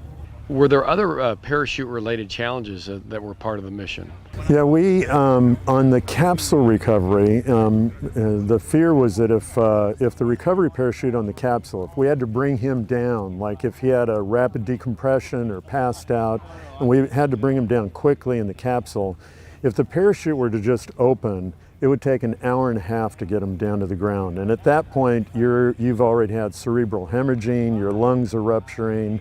were there other parachute-related challenges that were part of the mission? Yeah, we on the capsule recovery, the fear was that if the recovery parachute on the capsule, if we had to bring him down, like if he had a rapid decompression or passed out, and we had to bring him down quickly in the capsule, if the parachute were to just open, it would take an hour and a half to get him down to the ground. And at that point, you've already had cerebral hemorrhaging, your lungs are rupturing.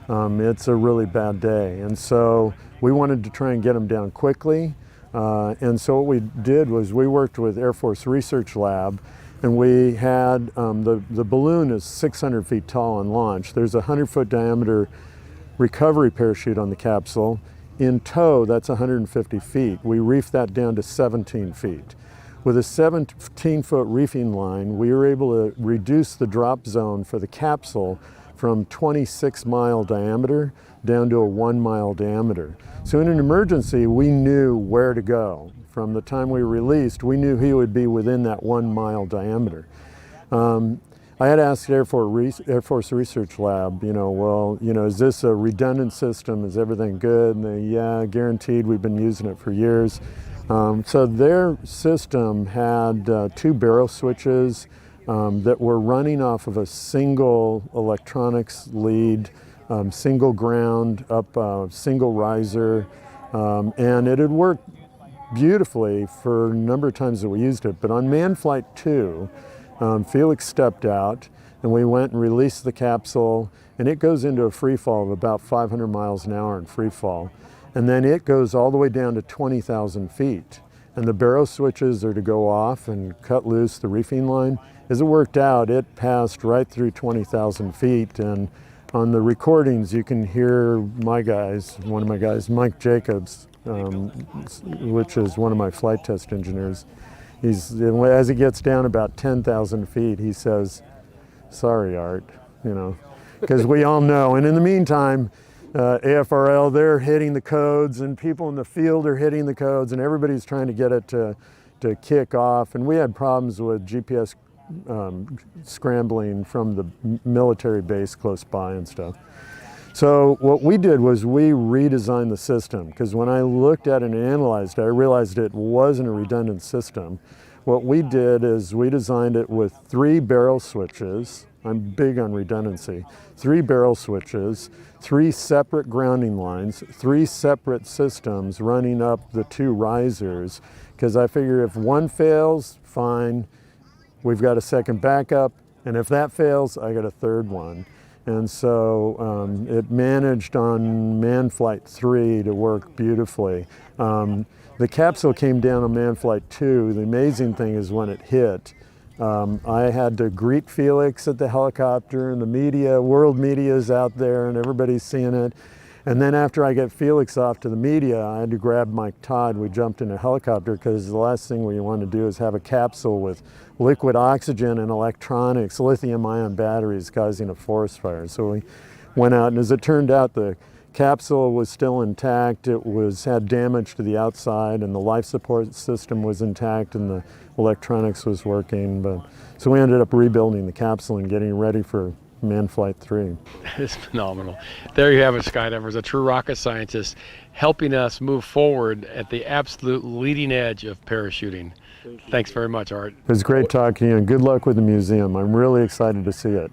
It's a really bad day. And so we wanted to try and get him down quickly. And so what we did was we worked with Air Force Research Lab, and we had, the balloon is 600 feet tall on launch. There's a 100-foot diameter recovery parachute on the capsule. In tow, that's 150 feet. We reefed that down to 17 feet. With a 17-foot reefing line, we were able to reduce the drop zone for the capsule from 26-mile diameter down to a 1-mile diameter. So in an emergency, we knew where to go. From the time we released, we knew he would be within that 1-mile diameter. I had asked Air Force Research Lab, is this a redundant system? Is everything good? And they, yeah, guaranteed, we've been using it for years. So their system had 2 barrel switches that were running off of a single electronics lead, single ground, single riser, and it had worked beautifully for a number of times that we used it. But on manned flight 2, Felix stepped out, and we went and released the capsule, and it goes into a free fall of about 500 miles an hour in free fall. And then it goes all the way down to 20,000 feet. And the barrel switches are to go off and cut loose the reefing line. As it worked out, it passed right through 20,000 feet. And on the recordings, you can hear one of my guys, Mike Jacobs, which is one of my flight test engineers. As he gets down about 10,000 feet, he says, "Sorry, Art," because we all know. And in the meantime, AFRL, they're hitting the codes, and people in the field are hitting the codes, and everybody's trying to get it to kick off. And we had problems with GPS scrambling from the military base close by and stuff. So what we did was we redesigned the system, because when I looked at it and analyzed it, I realized it wasn't a redundant system. What we did is we designed it with 3 barrel switches. I'm big on redundancy. 3 barrel switches, 3 separate grounding lines, 3 separate systems running up the 2 risers, because I figure if one fails, fine, we've got a second backup, and if that fails, I got a third one. And so it managed on manned flight 3 to work beautifully. The capsule came down on manned flight 2. The amazing thing is when it hit, I had to greet Felix at the helicopter, and the media, world media is out there, and everybody's seeing it. And then after I get Felix off to the media, I had to grab Mike Todd. We jumped in a helicopter because the last thing we want to do is have a capsule with liquid oxygen and electronics, lithium-ion batteries causing a forest fire. So we went out, and as it turned out, the capsule was still intact. It had damage to the outside, and the life support system was intact, and the electronics was working. So we ended up rebuilding the capsule and getting ready for Manned Flight 3. It's phenomenal. There you have it, skydivers, a true rocket scientist helping us move forward at the absolute leading edge of parachuting. Thanks very much, Art. It was great talking to you, and good luck with the museum. I'm really excited to see it.